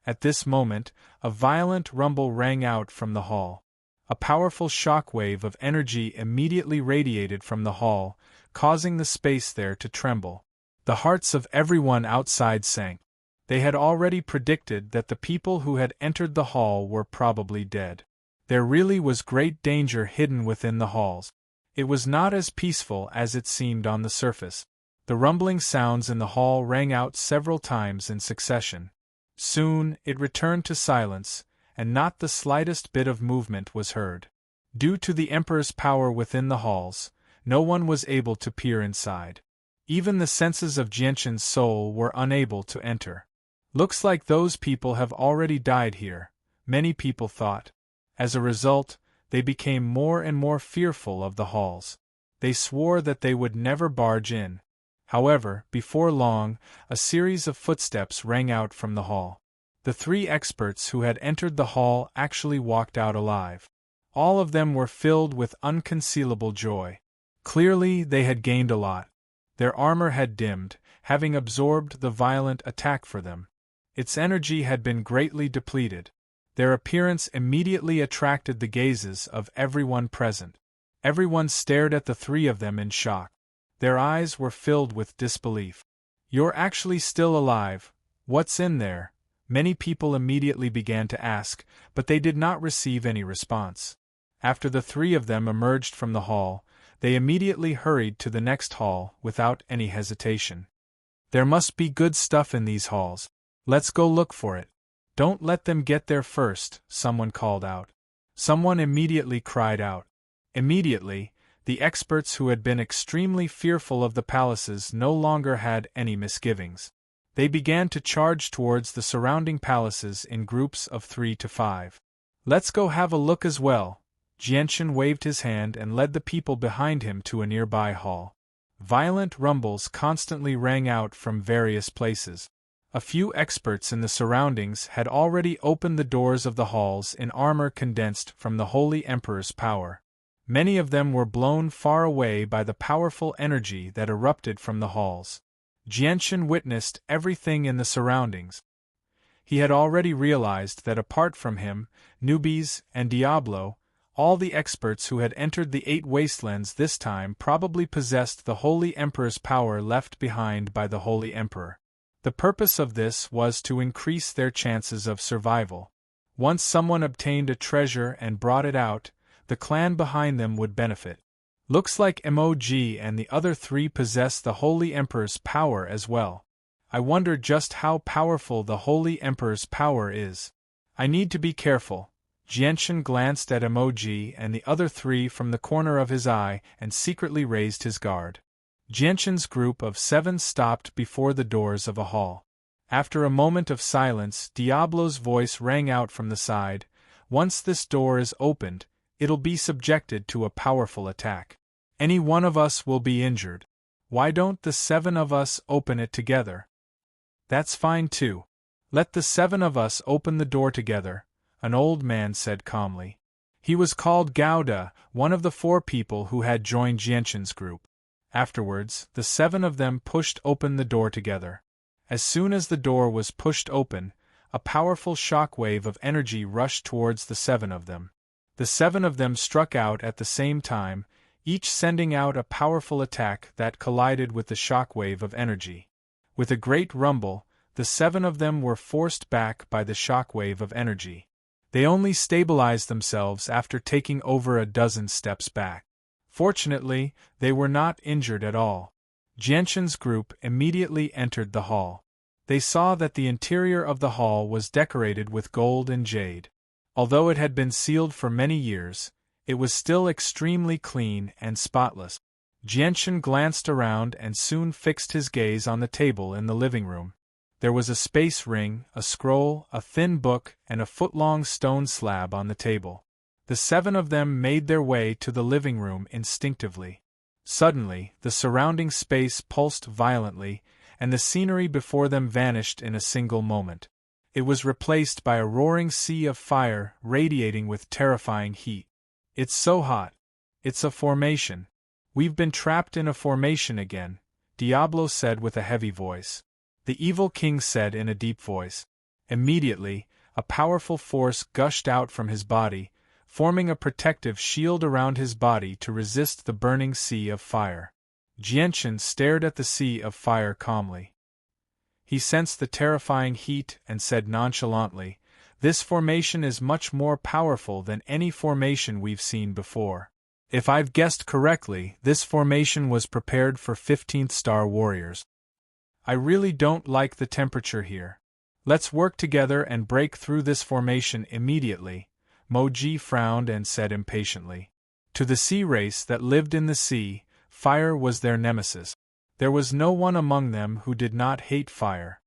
At this moment, a violent rumble rang out from the hall. A powerful shockwave of energy immediately radiated from the hall, causing the space there to tremble. The hearts of everyone outside sank. They had already predicted that the people who had entered the hall were probably dead. There really was great danger hidden within the halls. It was not as peaceful as it seemed on the surface. The rumbling sounds in the hall rang out several times in succession. Soon, it returned to silence, and not the slightest bit of movement was heard. Due to the Emperor's power within the halls, no one was able to peer inside. Even the senses of Jianshan's soul were unable to enter. Looks like those people have already died here, many people thought. As a result, they became more and more fearful of the halls. They swore that they would never barge in. However, before long, a series of footsteps rang out from the hall. The 3 experts who had entered the hall actually walked out alive. All of them were filled with unconcealable joy. Clearly, they had gained a lot. Their armor had dimmed, having absorbed the violent attack for them. Its energy had been greatly depleted. Their appearance immediately attracted the gazes of everyone present. Everyone stared at the 3 of them in shock. Their eyes were filled with disbelief. "You're actually still alive. What's in there?" Many people immediately began to ask, but they did not receive any response. After the 3 of them emerged from the hall, they immediately hurried to the next hall without any hesitation. "There must be good stuff in these halls. Let's go look for it." "Don't let them get there first," someone called out. Someone immediately cried out. Immediately, the experts who had been extremely fearful of the palaces no longer had any misgivings. They began to charge towards the surrounding palaces in groups of 3 to 5. "Let's go have a look as well." Jianshan waved his hand and led the people behind him to a nearby hall. Violent rumbles constantly rang out from various places. A few experts in the surroundings had already opened the doors of the halls in armor condensed from the Holy Emperor's power. Many of them were blown far away by the powerful energy that erupted from the halls. Jianshan witnessed everything in the surroundings. He had already realized that apart from him, newbies, and Diablo, all the experts who had entered the 8 wastelands this time probably possessed the Holy Emperor's power left behind by the Holy Emperor. The purpose of this was to increase their chances of survival. Once someone obtained a treasure and brought it out, the clan behind them would benefit. Looks like MOG and the other 3 possess the Holy Emperor's power as well. I wonder just how powerful the Holy Emperor's power is. I need to be careful. Jianshan glanced at MOG and the other 3 from the corner of his eye and secretly raised his guard. Jianshan's group of 7 stopped before the doors of a hall. After a moment of silence, Diablo's voice rang out from the side. "Once this door is opened, it'll be subjected to a powerful attack. Any one of us will be injured. Why don't the 7 of us open it together?" "That's fine too. Let the 7 of us open the door together," an old man said calmly. He was called Gouda, one of the 4 people who had joined Jianshan's group. Afterwards, the 7 of them pushed open the door together. As soon as the door was pushed open, a powerful shockwave of energy rushed towards the 7 of them. The 7 of them struck out at the same time, each sending out a powerful attack that collided with the shockwave of energy. With a great rumble, the 7 of them were forced back by the shockwave of energy. They only stabilized themselves after taking over a dozen steps back. Fortunately, they were not injured at all. Jianshan's group immediately entered the hall. They saw that the interior of the hall was decorated with gold and jade. Although it had been sealed for many years, it was still extremely clean and spotless. Jianshan glanced around and soon fixed his gaze on the table in the living room. There was a space ring, a scroll, a thin book, and a foot-long stone slab on the table. The 7 of them made their way to the living room instinctively. Suddenly, the surrounding space pulsed violently, and the scenery before them vanished in a single moment. It was replaced by a roaring sea of fire radiating with terrifying heat. "It's so hot. It's a formation. We've been trapped in a formation again," Diablo said with a heavy voice. The evil king said in a deep voice. Immediately, a powerful force gushed out from his body, forming a protective shield around his body to resist the burning sea of fire. Jianchen stared at the sea of fire calmly. He sensed the terrifying heat and said nonchalantly, "This formation is much more powerful than any formation we've seen before. If I've guessed correctly, this formation was prepared for 15th star warriors. I really don't like the temperature here. Let's work together and break through this formation immediately." Moji frowned and said impatiently. To the sea race that lived in the sea, fire was their nemesis. There was no one among them who did not hate fire.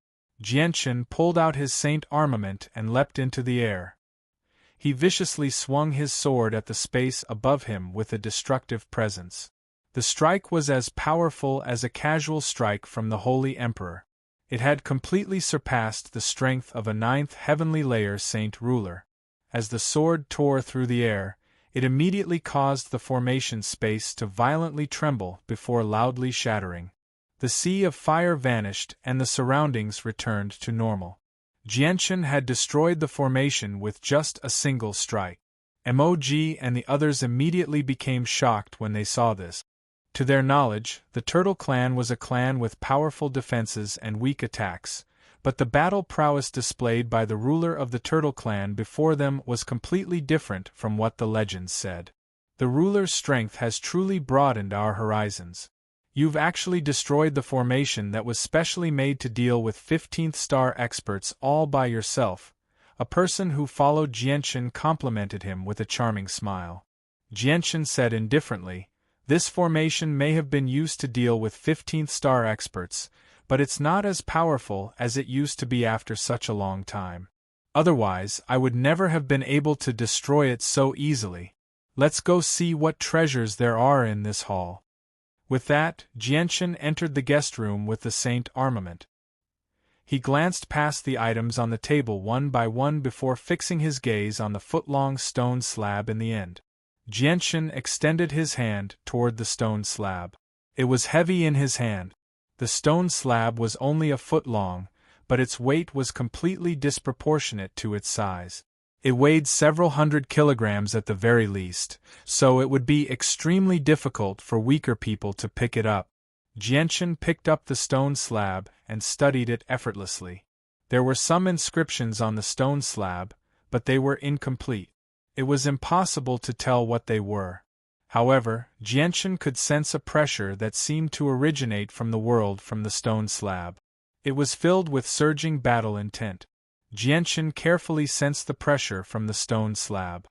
Jianchen pulled out his saint armament and leapt into the air. He viciously swung his sword at the space above him with a destructive presence. The strike was as powerful as a casual strike from the Holy Emperor. It had completely surpassed the strength of a 9th heavenly layer saint ruler. As the sword tore through the air, it immediately caused the formation space to violently tremble before loudly shattering. The sea of fire vanished and the surroundings returned to normal. Jianchen had destroyed the formation with just a single strike. Mog and the others immediately became shocked when they saw this. To their knowledge, the Turtle Clan was a clan with powerful defenses and weak attacks, but the battle prowess displayed by the ruler of the Turtle Clan before them was completely different from what the legends said. The ruler's strength has truly broadened our horizons. You've actually destroyed the formation that was specially made to deal with 15th star experts all by yourself. A person who followed Jianchen complimented him with a charming smile. Jianchen said indifferently, "This formation may have been used to deal with 15th star experts, but it's not as powerful as it used to be after such a long time. Otherwise, I would never have been able to destroy it so easily. Let's go see what treasures there are in this hall." With that, Jianchen entered the guest room with the saint armament. He glanced past the items on the table one by one before fixing his gaze on the foot-long stone slab in the end. Jianchen extended his hand toward the stone slab. It was heavy in his hand. The stone slab was only a foot long, but its weight was completely disproportionate to its size. It weighed several hundred kilograms at the very least, so it would be extremely difficult for weaker people to pick it up. Jianchen picked up the stone slab and studied it effortlessly. There were some inscriptions on the stone slab, but they were incomplete. It was impossible to tell what they were. However, Jianchen could sense a pressure that seemed to originate from the world from the stone slab. It was filled with surging battle intent. Jianchen carefully sensed the pressure from the stone slab.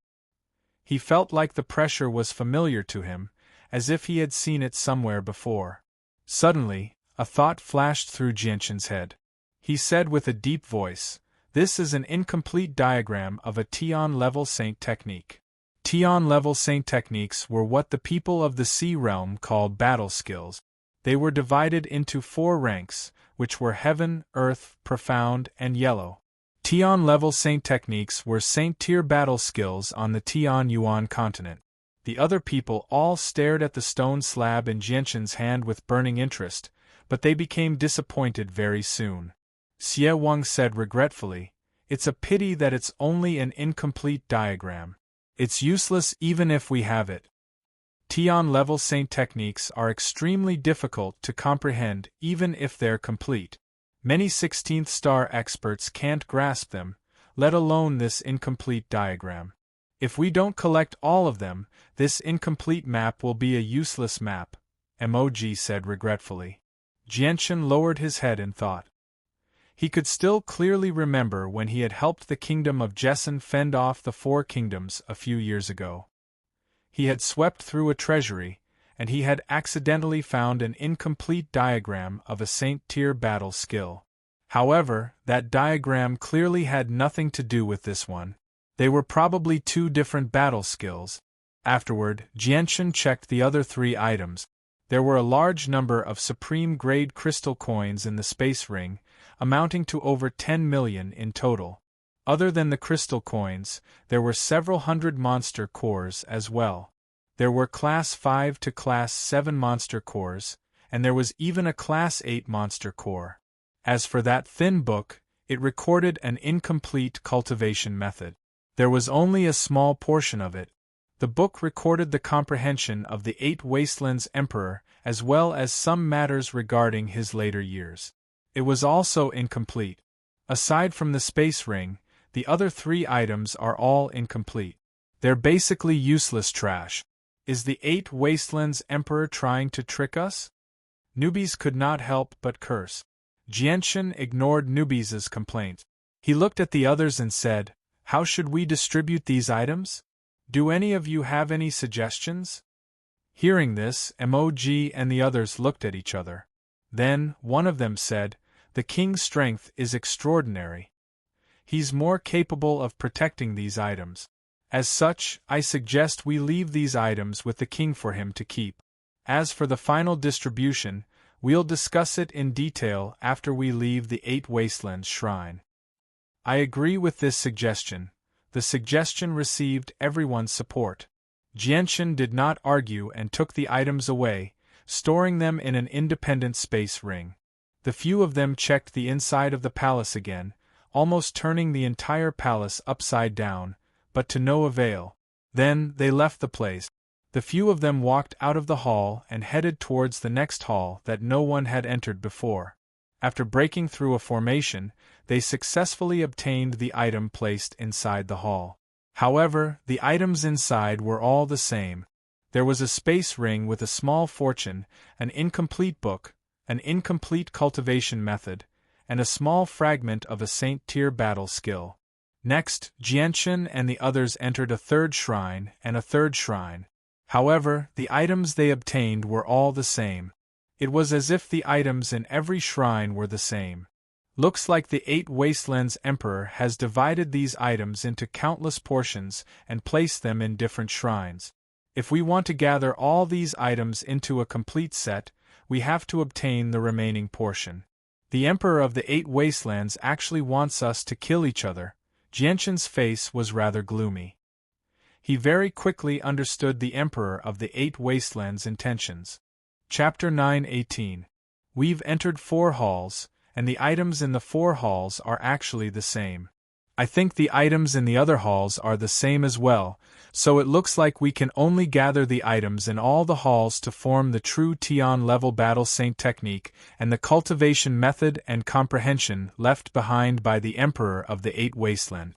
He felt like the pressure was familiar to him, as if he had seen it somewhere before. Suddenly, a thought flashed through Jianchen's head. He said with a deep voice, "This is an incomplete diagram of a Tian-level saint technique." Tian-level saint techniques were what the people of the Sea Realm called battle skills. They were divided into 4 ranks, which were Heaven, Earth, Profound, and Yellow. Tian-level saint techniques were saint-tier battle skills on the Tian-Yuan continent. The other people all stared at the stone slab in Jianchen's hand with burning interest, but they became disappointed very soon. Xie Wang said regretfully, "It's a pity that it's only an incomplete diagram. It's useless even if we have it." Tian-level saint techniques are extremely difficult to comprehend even if they're complete. Many 16th star experts can't grasp them, let alone this incomplete diagram. If we don't collect all of them, this incomplete map will be a useless map, Mog said regretfully. Jianchen lowered his head in thought. He could still clearly remember when he had helped the kingdom of Jessen fend off the 4 kingdoms a few years ago. He had swept through a treasury, and he had accidentally found an incomplete diagram of a saint-tier battle skill. However, that diagram clearly had nothing to do with this one. They were probably 2 different battle skills. Afterward, Jianchen checked the other 3 items. There were a large number of supreme-grade crystal coins in the space ring, amounting to over 10 million in total. Other than the crystal coins, there were several hundred monster cores as well. There were Class 5 to Class 7 monster cores, and there was even a Class 8 monster core. As for that thin book, It recorded an incomplete cultivation method. There was only a small portion of it. The book recorded the comprehension of the 8 Wastelands Emperor as well as some matters regarding his later years. It was also incomplete. Aside from the space ring, the other 3 items are all incomplete. They're basically useless trash. Is the 8 Wastelands Emperor trying to trick us? Newbies could not help but curse. Jianshan ignored Newbies' complaint. He looked at the others and said, "How should we distribute these items? Do any of you have any suggestions?" Hearing this, Mog and the others looked at each other. Then, one of them said, "The king's strength is extraordinary. He's more capable of protecting these items. As such, I suggest we leave these items with the king for him to keep. As for the final distribution, we'll discuss it in detail after we leave the 8 Wastelands Shrine." I agree with this suggestion. The suggestion received everyone's support. Jianshan did not argue and took the items away, storing them in an independent space ring. The few of them checked the inside of the palace again, almost turning the entire palace upside down, but to no avail. Then they left the place. The few of them walked out of the hall and headed towards the next hall that no one had entered before. After breaking through a formation, they successfully obtained the item placed inside the hall. However, the items inside were all the same. There was a space ring with a small fortune, an incomplete book, an incomplete cultivation method, and a small fragment of a Saint-tier battle skill. Next, Jianshan and the others entered a 3rd shrine and a 3rd shrine. However, the items they obtained were all the same. It was as if the items in every shrine were the same. Looks like the 8 Wastelands Emperor has divided these items into countless portions and placed them in different shrines. If we want to gather all these items into a complete set, we have to obtain the remaining portion. The Emperor of the 8 Wastelands actually wants us to kill each other. Jianshan's face was rather gloomy. He very quickly understood the Emperor of the 8 Wastelands' intentions. Chapter 9:18. We've entered 4 halls, and the items in the 4 halls are actually the same. I think the items in the other halls are the same as well, so it looks like we can only gather the items in all the halls to form the true Tian level battle saint technique and the cultivation method and comprehension left behind by the Emperor of the 8 Wasteland.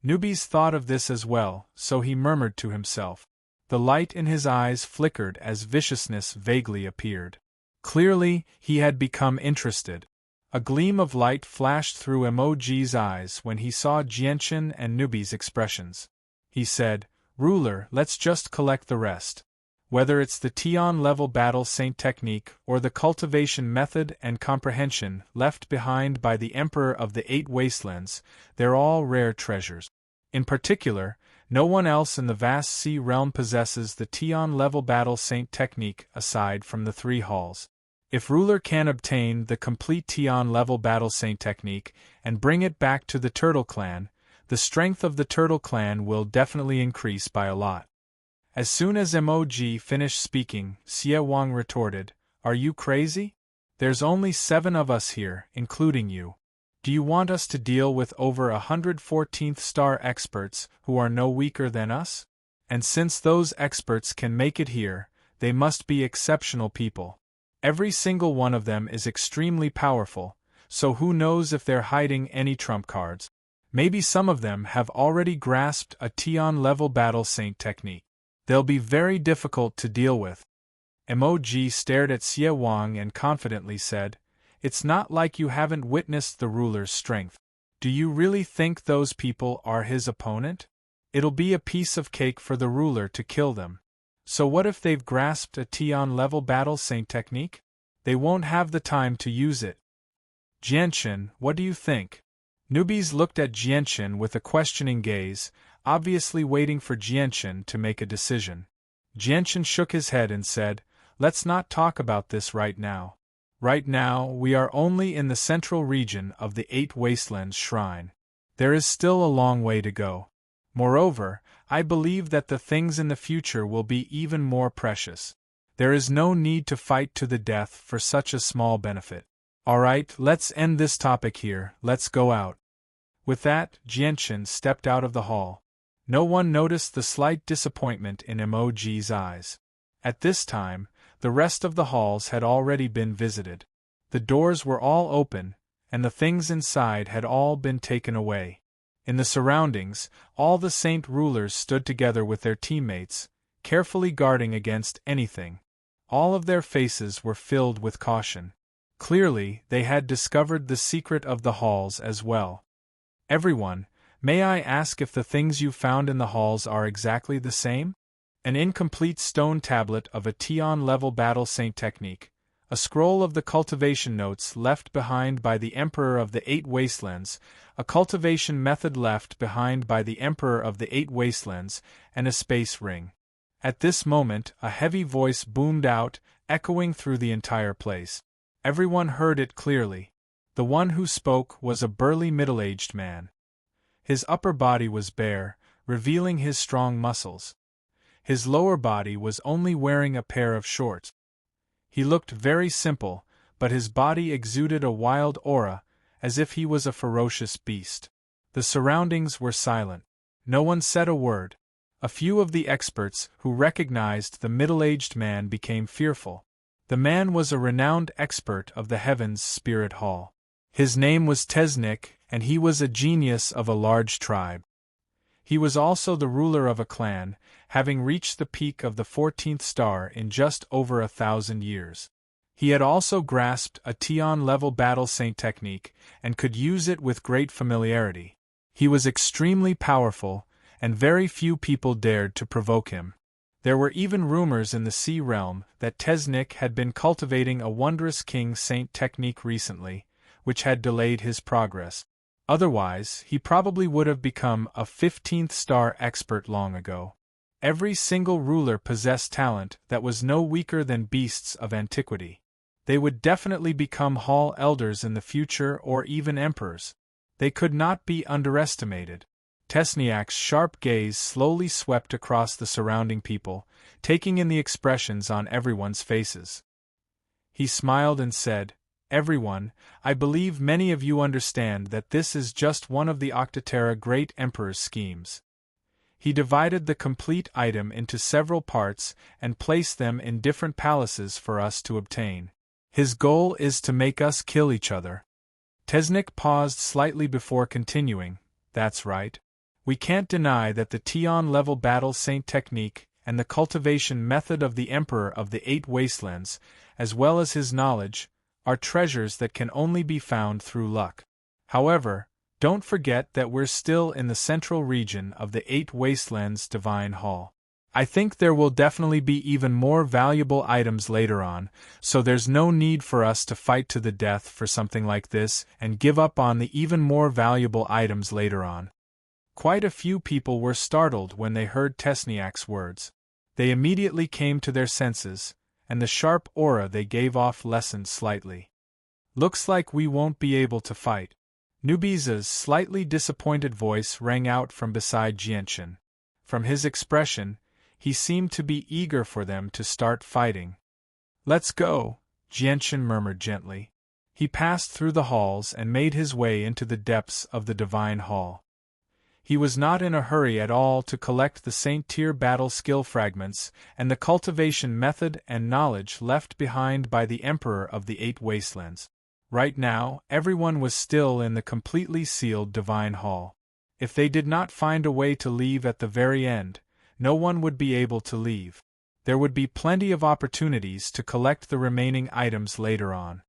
Newbies thought of this as well, so he murmured to himself. The light in his eyes flickered as viciousness vaguely appeared. Clearly, he had become interested. A gleam of light flashed through Mog's eyes when he saw Jianshan and Newbie's expressions. He said, "Ruler, let's just collect the rest. Whether it's the Tian level battle saint technique or the cultivation method and comprehension left behind by the Emperor of the 8 Wastelands, they're all rare treasures. In particular, no one else in the vast sea realm possesses the Tian level battle saint technique aside from the 3 halls. If Ruler can obtain the complete Tian level battle saint technique and bring it back to the Turtle Clan, the strength of the Turtle Clan will definitely increase by a lot." As soon as Mog finished speaking, Xie Wang retorted, "Are you crazy? There's only 7 of us here, including you. Do you want us to deal with over 114th star experts who are no weaker than us? And since those experts can make it here, they must be exceptional people. Every single one of them is extremely powerful, so who knows if they're hiding any trump cards. Maybe some of them have already grasped a Tian level battle saint technique. They'll be very difficult to deal with." Mog stared at Xie Wang and confidently said, "It's not like you haven't witnessed the ruler's strength. Do you really think those people are his opponent? It'll be a piece of cake for the ruler to kill them. So what if they've grasped a Tian level battle saint technique? They won't have the time to use it. Jianshan, what do you think?" Newbies looked at Jianshan with a questioning gaze, obviously waiting for Jianshan to make a decision. Jianshan shook his head and said, "Let's not talk about this right now. Right now, we are only in the central region of the 8 Wastelands Shrine. There is still a long way to go. Moreover, I believe that the things in the future will be even more precious. There is no need to fight to the death for such a small benefit. Alright, let's end this topic here, let's go out. With that, Jianchen stepped out of the hall. No one noticed the slight disappointment in Emoji's eyes. At this time, the rest of the halls had already been visited. The doors were all open, and the things inside had all been taken away. In the surroundings, all the saint rulers stood together with their teammates, carefully guarding against anything. All of their faces were filled with caution. Clearly, they had discovered the secret of the halls as well. Everyone, may I ask if the things you found in the halls are exactly the same? An incomplete stone tablet of a Tian-level battle saint technique, a scroll of the cultivation notes left behind by the Emperor of the Eight Wastelands, a cultivation method left behind by the Emperor of the Eight Wastelands, and a space ring. At this moment, a heavy voice boomed out, echoing through the entire place. Everyone heard it clearly. The one who spoke was a burly middle-aged man. His upper body was bare, revealing his strong muscles. His lower body was only wearing a pair of shorts. He looked very simple, but his body exuded a wild aura, as if he was a ferocious beast. The surroundings were silent. No one said a word. A few of the experts who recognized the middle-aged man became fearful. The man was a renowned expert of the Heavens Spirit Hall. His name was Tesnik, and he was a genius of a large tribe. He was also the ruler of a clan, having reached the peak of the 14th star in just over 1,000 years. He had also grasped a Tian-level battle saint technique, and could use it with great familiarity. He was extremely powerful, and very few people dared to provoke him. There were even rumors in the Sea Realm that Tesnik had been cultivating a wondrous king saint technique recently, which had delayed his progress. Otherwise, he probably would have become a 15th star expert long ago. Every single ruler possessed talent that was no weaker than beasts of antiquity. They would definitely become hall elders in the future or even emperors. They could not be underestimated. Tesniak's sharp gaze slowly swept across the surrounding people, taking in the expressions on everyone's faces. He smiled and said, "Everyone, I believe many of you understand that this is just one of the Octaterra Great Emperor's schemes." He divided the complete item into several parts and placed them in different palaces for us to obtain. His goal is to make us kill each other. Tesnik paused slightly before continuing, "That's right. We can't deny that the Tian-level battle saint technique and the cultivation method of the Emperor of the Eight Wastelands, as well as his knowledge, are treasures that can only be found through luck. However, don't forget that we're still in the central region of the Eight Wastelands Divine Hall. I think there will definitely be even more valuable items later on, so there's no need for us to fight to the death for something like this and give up on the even more valuable items later on." Quite a few people were startled when they heard Tesniak's words. They immediately came to their senses, and the sharp aura they gave off lessened slightly. "Looks like we won't be able to fight." Nubiza's slightly disappointed voice rang out from beside Jianchen. From his expression, he seemed to be eager for them to start fighting. "Let's go," Jianchen murmured gently. He passed through the halls and made his way into the depths of the Divine Hall. He was not in a hurry at all to collect the Saint-Tier battle skill fragments and the cultivation method and knowledge left behind by the Emperor of the Eight Wastelands. Right now, everyone was still in the completely sealed Divine Hall. If they did not find a way to leave at the very end, no one would be able to leave. There would be plenty of opportunities to collect the remaining items later on.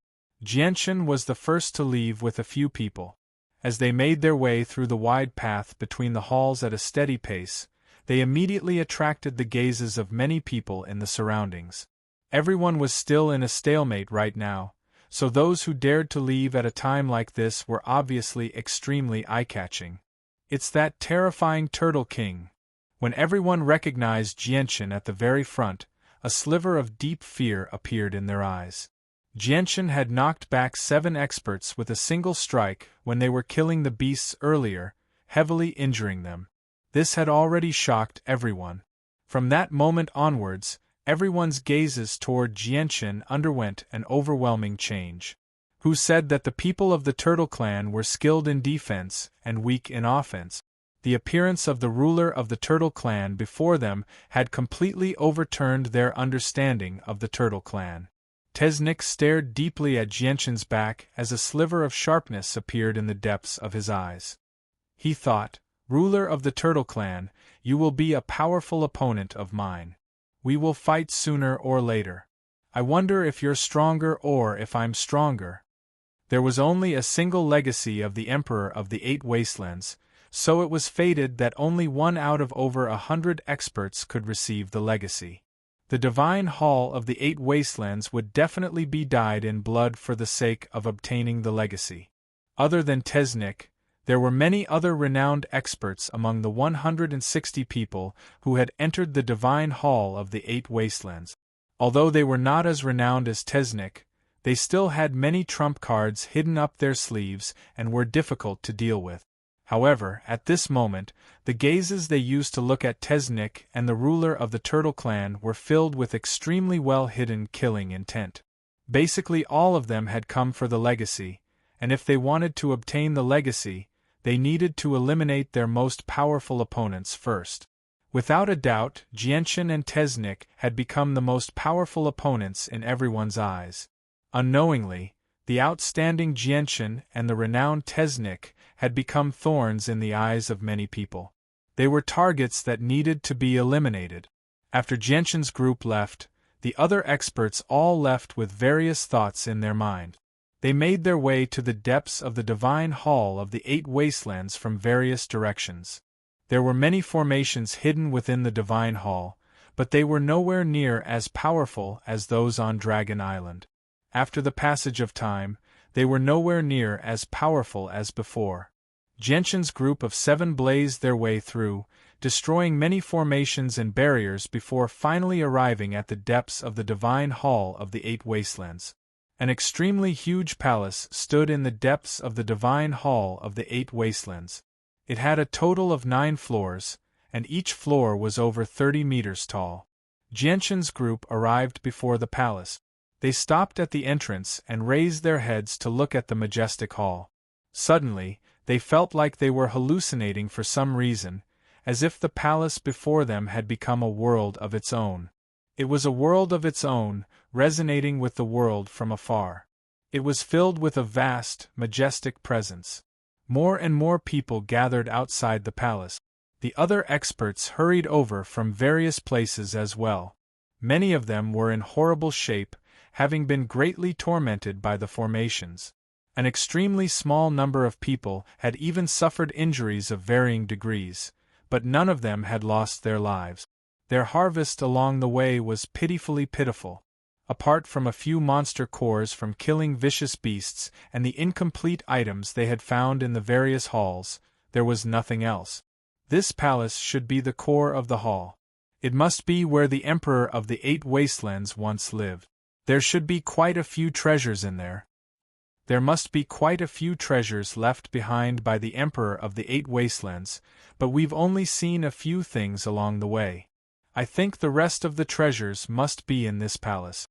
Jianchen was the first to leave with a few people. As they made their way through the wide path between the halls at a steady pace, they immediately attracted the gazes of many people in the surroundings. Everyone was still in a stalemate right now, so those who dared to leave at a time like this were obviously extremely eye-catching. It's that terrifying Turtle King. When everyone recognized Jianchen at the very front, a sliver of deep fear appeared in their eyes. Jianchen had knocked back 7 experts with a single strike when they were killing the beasts earlier, heavily injuring them. This had already shocked everyone. From that moment onwards, everyone's gazes toward Jianchen underwent an overwhelming change. who said that the people of the Turtle Clan were skilled in defense and weak in offense. The appearance of the ruler of the Turtle Clan before them had completely overturned their understanding of the Turtle Clan. Tesnik stared deeply at Jianshan's back as a sliver of sharpness appeared in the depths of his eyes. He thought, "Ruler of the Turtle Clan, you will be a powerful opponent of mine. We will fight sooner or later. I wonder if you're stronger or if I'm stronger." There was only a single legacy of the Emperor of the Eight Wastelands, so it was fated that only one out of over 100 experts could receive the legacy. The Divine Hall of the Eight Wastelands would definitely be dyed in blood for the sake of obtaining the legacy. Other than Tesnik, there were many other renowned experts among the 160 people who had entered the Divine Hall of the Eight Wastelands. Although they were not as renowned as Tesnik, they still had many trump cards hidden up their sleeves and were difficult to deal with. However, at this moment, the gazes they used to look at Tesnik and the ruler of the Turtle Clan were filled with extremely well-hidden killing intent. Basically all of them had come for the legacy, and if they wanted to obtain the legacy, they needed to eliminate their most powerful opponents first. Without a doubt, Jianshan and Tesnik had become the most powerful opponents in everyone's eyes. Unknowingly, the outstanding Jianshan and the renowned Tesnik had become thorns in the eyes of many people. They were targets that needed to be eliminated. After Jianshan's group left, the other experts all left with various thoughts in their mind. They made their way to the depths of the Divine Hall of the Eight Wastelands from various directions. There were many formations hidden within the Divine Hall, but they were nowhere near as powerful as those on Dragon Island. After the passage of time, they were nowhere near as powerful as before. Jianshan's group of 7 blazed their way through, destroying many formations and barriers before finally arriving at the depths of the Divine Hall of the Eight Wastelands. An extremely huge palace stood in the depths of the Divine Hall of the Eight Wastelands. It had a total of 9 floors, and each floor was over 30 meters tall. Jianshan's group arrived before the palace. They stopped at the entrance and raised their heads to look at the majestic hall. Suddenly, they felt like they were hallucinating for some reason, as if the palace before them had become a world of its own. It was a world of its own, resonating with the world from afar. It was filled with a vast, majestic presence. More and more people gathered outside the palace. The other experts hurried over from various places as well. Many of them were in horrible shape, having been greatly tormented by the formations. An extremely small number of people had even suffered injuries of varying degrees, but none of them had lost their lives. Their harvest along the way was pitifully pitiful. Apart from a few monster cores from killing vicious beasts and the incomplete items they had found in the various halls, there was nothing else. This palace should be the core of the hall. It must be where the Emperor of the Eight Wastelands once lived. There should be quite a few treasures in there. There must be quite a few treasures left behind by the Emperor of the Eight Wastelands, but we've only seen a few things along the way. I think the rest of the treasures must be in this palace.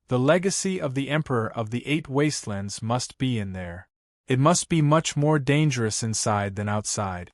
The legacy of the Emperor of the Eight Wastelands must be in there. It must be much more dangerous inside than outside.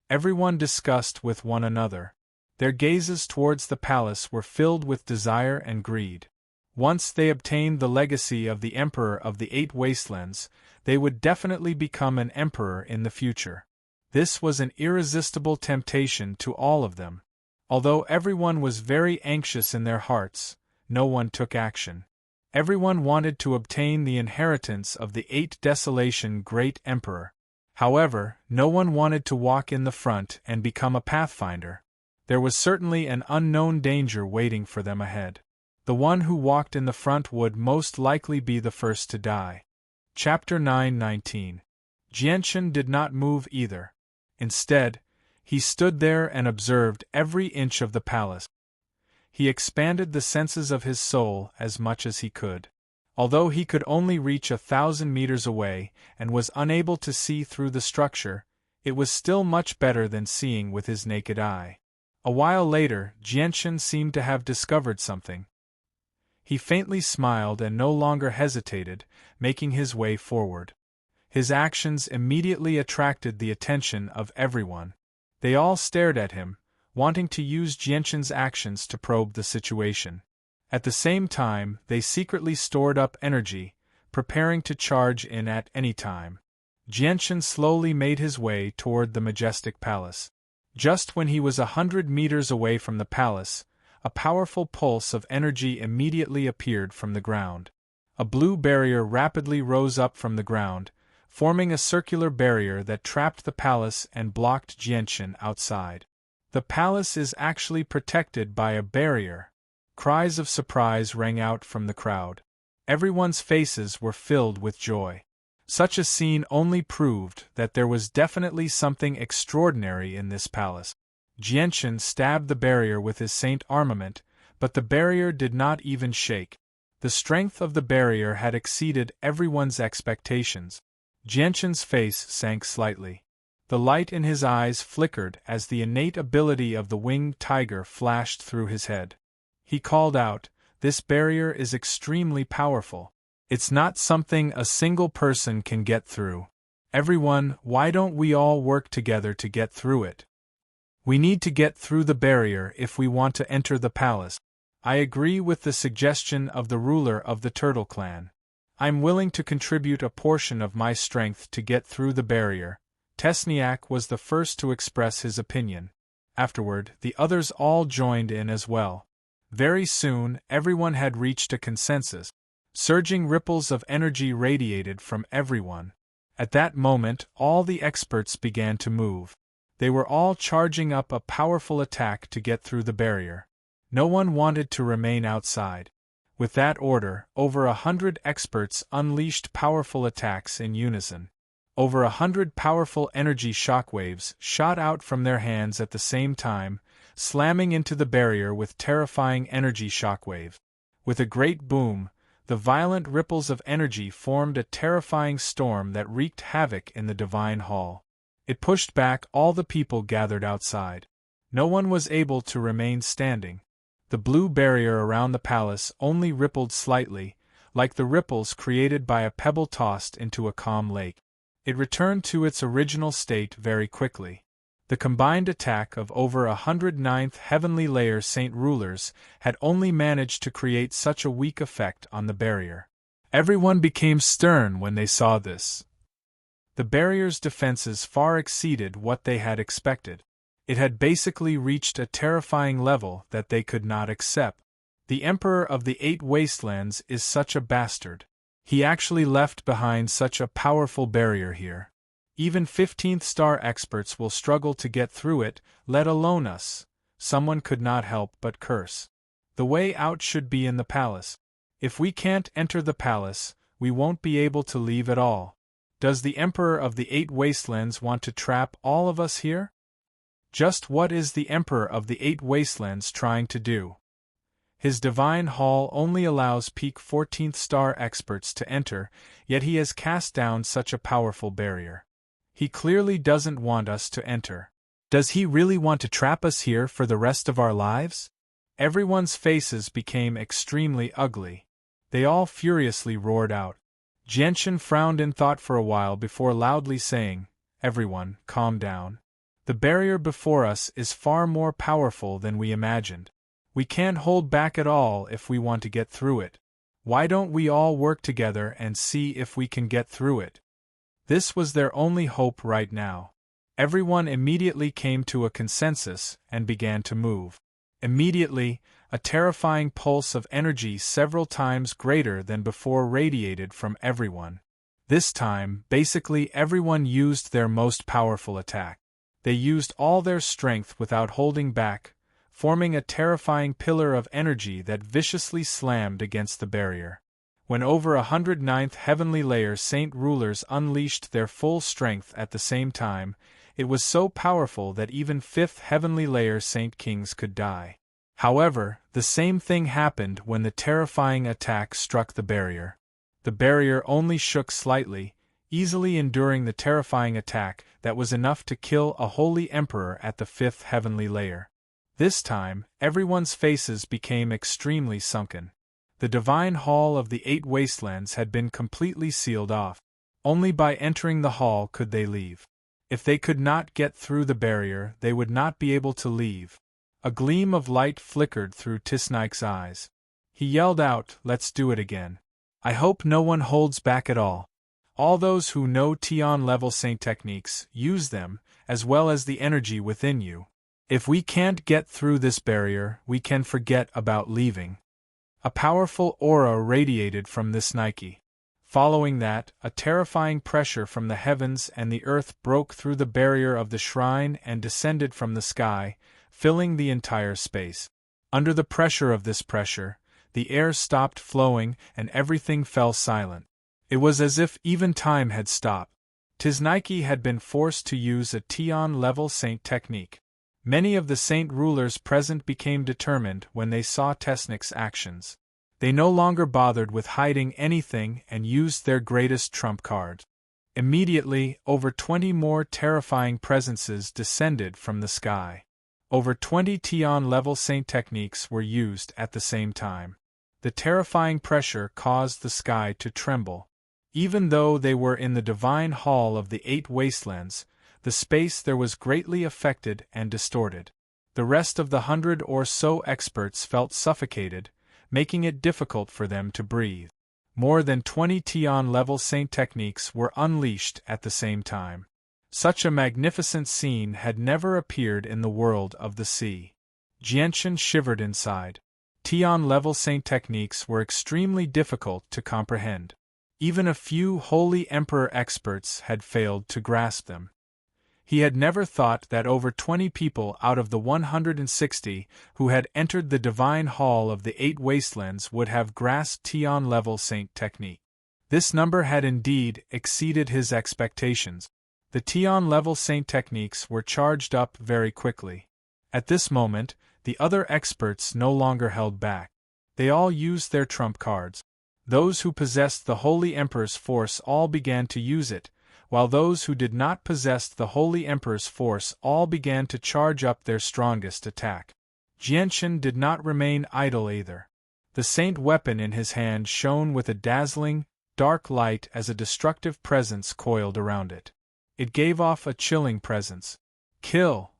Everyone discussed with one another. Their gazes towards the palace were filled with desire and greed. Once they obtained the legacy of the Emperor of the Eight Wastelands, they would definitely become an emperor in the future. This was an irresistible temptation to all of them. Although everyone was very anxious in their hearts, no one took action. Everyone wanted to obtain the inheritance of the Eight Desolation Great Emperor. However, no one wanted to walk in the front and become a pathfinder. There was certainly an unknown danger waiting for them ahead. The one who walked in the front would most likely be the first to die. Chapter 9:19. Jianshan did not move either. Instead, he stood there and observed every inch of the palace. He expanded the senses of his soul as much as he could. Although he could only reach 1,000 meters away and was unable to see through the structure, it was still much better than seeing with his naked eye. A while later, Jianshan seemed to have discovered something. He faintly smiled and no longer hesitated, making his way forward. His actions immediately attracted the attention of everyone. They all stared at him, wanting to use Jianshan's actions to probe the situation. At the same time, they secretly stored up energy, preparing to charge in at any time. Jianshan slowly made his way toward the majestic palace. Just when he was 100 meters away from the palace, a powerful pulse of energy immediately appeared from the ground. A blue barrier rapidly rose up from the ground, forming a circular barrier that trapped the palace and blocked Jianshan outside. The palace is actually protected by a barrier. Cries of surprise rang out from the crowd. Everyone's faces were filled with joy. Such a scene only proved that there was definitely something extraordinary in this palace. Jianshan stabbed the barrier with his saint armament, but the barrier did not even shake. The strength of the barrier had exceeded everyone's expectations. Jianshan's face sank slightly. The light in his eyes flickered as the innate ability of the winged tiger flashed through his head. He called out, "This barrier is extremely powerful. It's not something a single person can get through. Everyone, why don't we all work together to get through it? We need to get through the barrier if we want to enter the palace. I agree with the suggestion of the ruler of the Turtle Clan. I'm willing to contribute a portion of my strength to get through the barrier." Tesniak was the first to express his opinion. Afterward, the others all joined in as well. Very soon, everyone had reached a consensus. Surging ripples of energy radiated from everyone. At that moment, all the experts began to move. They were all charging up a powerful attack to get through the barrier. No one wanted to remain outside. With that order, over 100 experts unleashed powerful attacks in unison. Over 100 powerful energy shockwaves shot out from their hands at the same time, slamming into the barrier with terrifying energy shockwave. With a great boom, the violent ripples of energy formed a terrifying storm that wreaked havoc in the Divine Hall. It pushed back all the people gathered outside. No one was able to remain standing. The blue barrier around the palace only rippled slightly, like the ripples created by a pebble tossed into a calm lake. It returned to its original state very quickly. The combined attack of over 109th Heavenly Layer Saint Rulers had only managed to create such a weak effect on the barrier. Everyone became stern when they saw this. The barrier's defenses far exceeded what they had expected. It had basically reached a terrifying level that they could not accept. The Emperor of the Eight Wastelands is such a bastard. He actually left behind such a powerful barrier here. Even 15th star experts will struggle to get through it, let alone us. Someone could not help but curse. The way out should be in the palace. If we can't enter the palace, we won't be able to leave at all. Does the Emperor of the Eight Wastelands want to trap all of us here? Just what is the Emperor of the Eight Wastelands trying to do? His Divine Hall only allows peak 14th star experts to enter, yet he has cast down such a powerful barrier. He clearly doesn't want us to enter. Does he really want to trap us here for the rest of our lives? Everyone's faces became extremely ugly. They all furiously roared out. Jianshan frowned in thought for a while before loudly saying, "Everyone, calm down. The barrier before us is far more powerful than we imagined. We can't hold back at all if we want to get through it. Why don't we all work together and see if we can get through it?" This was their only hope right now. Everyone immediately came to a consensus and began to move. Immediately, a terrifying pulse of energy several times greater than before radiated from everyone. This time, basically everyone used their most powerful attack. They used all their strength without holding back, forming a terrifying pillar of energy that viciously slammed against the barrier. When over 109th Heavenly Layer Saint Rulers unleashed their full strength at the same time, it was so powerful that even 5th Heavenly Layer Saint Kings could die. However, the same thing happened when the terrifying attack struck the barrier. The barrier only shook slightly, easily enduring the terrifying attack that was enough to kill a holy emperor at the 5th Heavenly Layer. This time, everyone's faces became extremely sunken. The divine hall of the 8 wastelands had been completely sealed off. Only by entering the hall could they leave. If they could not get through the barrier, they would not be able to leave. A gleam of light flickered through Tisnike's eyes. He yelled out, "Let's do it again. I hope no one holds back at all. All those who know Tion level Saint techniques, use them, as well as the energy within you. If we can't get through this barrier, we can forget about leaving." A powerful aura radiated from this Nike. Following that, a terrifying pressure from the heavens and the earth broke through the barrier of the shrine and descended from the sky, filling the entire space. Under the pressure of this pressure, the air stopped flowing and everything fell silent. It was as if even time had stopped. Tisnike had been forced to use a Tion level Saint technique. Many of the Saint rulers present became determined when they saw Tisnike's actions. They no longer bothered with hiding anything and used their greatest trump card. Immediately, over 20 more terrifying presences descended from the sky. Over 20 Tion level Saint techniques were used at the same time. The terrifying pressure caused the sky to tremble. Even though they were in the divine hall of the 8 wastelands, the space there was greatly affected and distorted. The rest of the 100 or so experts felt suffocated, making it difficult for them to breathe. More than 20 Tion level Saint techniques were unleashed at the same time. Such a magnificent scene had never appeared in the world of the sea. Jianchen shivered inside. Tion level Saint techniques were extremely difficult to comprehend. Even a few Holy Emperor experts had failed to grasp them. He had never thought that over 20 people out of the 160 who had entered the divine hall of the 8 wastelands would have grasped Tion level Saint technique. This number had indeed exceeded his expectations. The Tion level Saint techniques were charged up very quickly. At this moment, the other experts no longer held back. They all used their trump cards. Those who possessed the Holy Emperor's force all began to use it, while those who did not possess the Holy Emperor's force all began to charge up their strongest attack. Jianchen did not remain idle either. The Saint weapon in his hand shone with a dazzling, dark light as a destructive presence coiled around it. It gave off a chilling presence. Kill!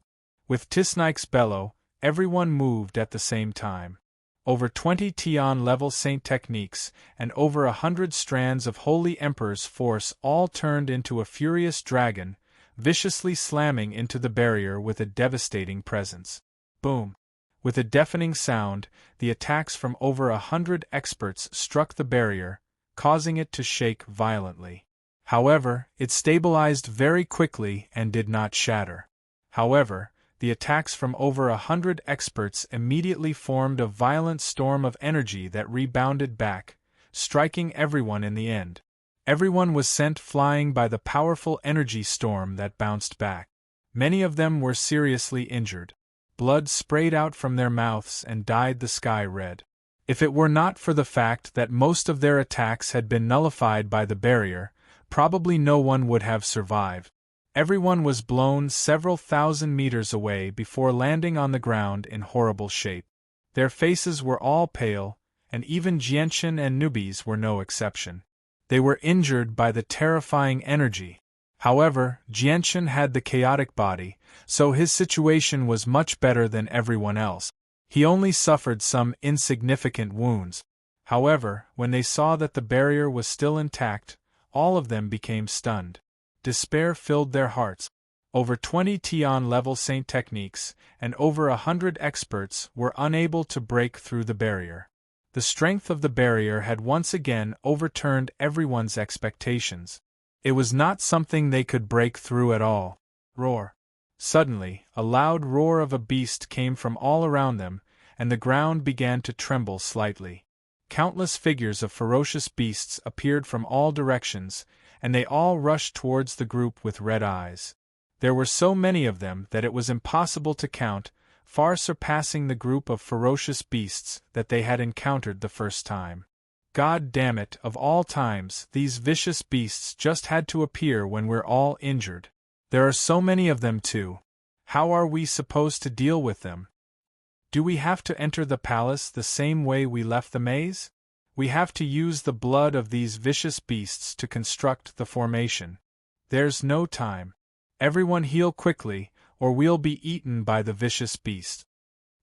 With Tisnike's bellow, everyone moved at the same time. Over 20 Tion level Saint techniques and over 100 strands of Holy Emperor's force all turned into a furious dragon, viciously slamming into the barrier with a devastating presence. Boom! With a deafening sound, the attacks from over 100 experts struck the barrier, causing it to shake violently. However, it stabilized very quickly and did not shatter. However, the attacks from over 100 experts immediately formed a violent storm of energy that rebounded back, striking everyone in the end. Everyone was sent flying by the powerful energy storm that bounced back. Many of them were seriously injured. Blood sprayed out from their mouths and dyed the sky red. If it were not for the fact that most of their attacks had been nullified by the barrier, probably no one would have survived. Everyone was blown several thousand meters away before landing on the ground in horrible shape. Their faces were all pale, and even Jianchen and newbies were no exception. They were injured by the terrifying energy. However, Jianchen had the chaotic body, so his situation was much better than everyone else. He only suffered some insignificant wounds. However, when they saw that the barrier was still intact, all of them became stunned. Despair filled their hearts. Over 20 Tion level Saint techniques and over 100 experts were unable to break through the barrier. The strength of the barrier had once again overturned everyone's expectations. It was not something they could break through at all. Roar! Suddenly, a loud roar of a beast came from all around them, and the ground began to tremble slightly. Countless figures of ferocious beasts appeared from all directions, and they all rushed towards the group with red eyes. There were so many of them that it was impossible to count, far surpassing the group of ferocious beasts that they had encountered the first time. God damn it, of all times, these vicious beasts just had to appear when we're all injured. There are so many of them too. How are we supposed to deal with them? Do we have to enter the palace the same way we left the maze? We have to use the blood of these vicious beasts to construct the formation. There's no time. Everyone heal quickly, or we'll be eaten by the vicious beast."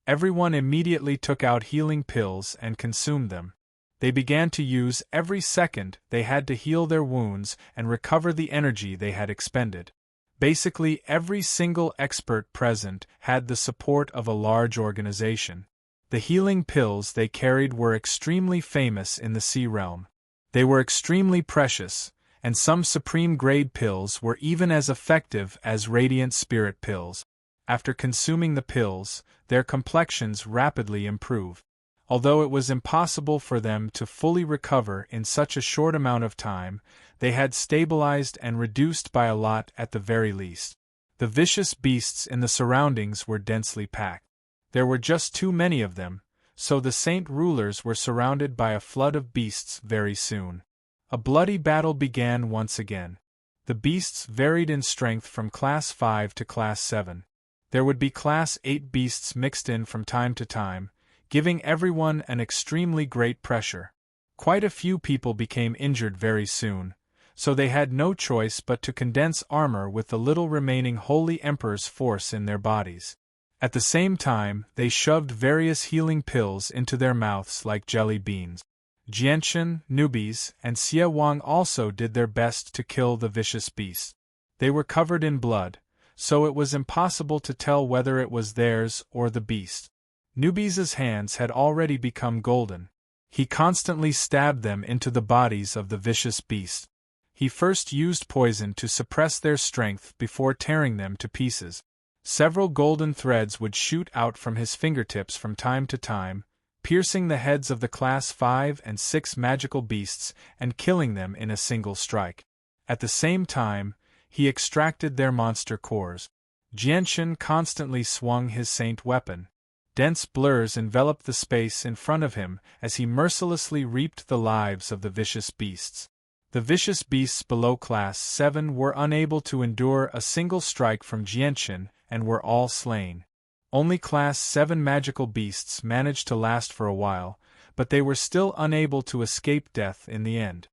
Everyone immediately took out healing pills and consumed them. They began to use every second they had to heal their wounds and recover the energy they had expended. Basically, every single expert present had the support of a large organization. The healing pills they carried were extremely famous in the sea realm. They were extremely precious, and some supreme-grade pills were even as effective as radiant spirit pills. After consuming the pills, their complexions rapidly improved. Although it was impossible for them to fully recover in such a short amount of time, they had stabilized and reduced by a lot at the very least. The vicious beasts in the surroundings were densely packed. There were just too many of them, so the saint rulers were surrounded by a flood of beasts very soon. A bloody battle began once again. The beasts varied in strength from Class 5 to Class 7. There would be Class 8 beasts mixed in from time to time, giving everyone an extremely great pressure. Quite a few people became injured very soon, so they had no choice but to condense armor with the little remaining Holy Emperor's force in their bodies. At the same time, they shoved various healing pills into their mouths like jelly beans. Jianchen, Nubis, and Xie Wang also did their best to kill the vicious beast. They were covered in blood, so it was impossible to tell whether it was theirs or the beast. Nubis's hands had already become golden. He constantly stabbed them into the bodies of the vicious beast. He first used poison to suppress their strength before tearing them to pieces. Several golden threads would shoot out from his fingertips from time to time, piercing the heads of the Class 5 and 6 magical beasts and killing them in a single strike. At the same time, he extracted their monster cores. Jianchen constantly swung his saint weapon. Dense blurs enveloped the space in front of him as he mercilessly reaped the lives of the vicious beasts. The vicious beasts below Class 7 were unable to endure a single strike from Jianchen and were all slain. Only Class 7 magical beasts managed to last for a while, but they were still unable to escape death in the end.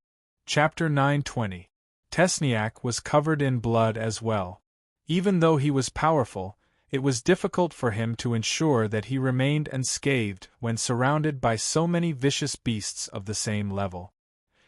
Chapter 920. Tesniak was covered in blood as well. Even though he was powerful, it was difficult for him to ensure that he remained unscathed when surrounded by so many vicious beasts of the same level.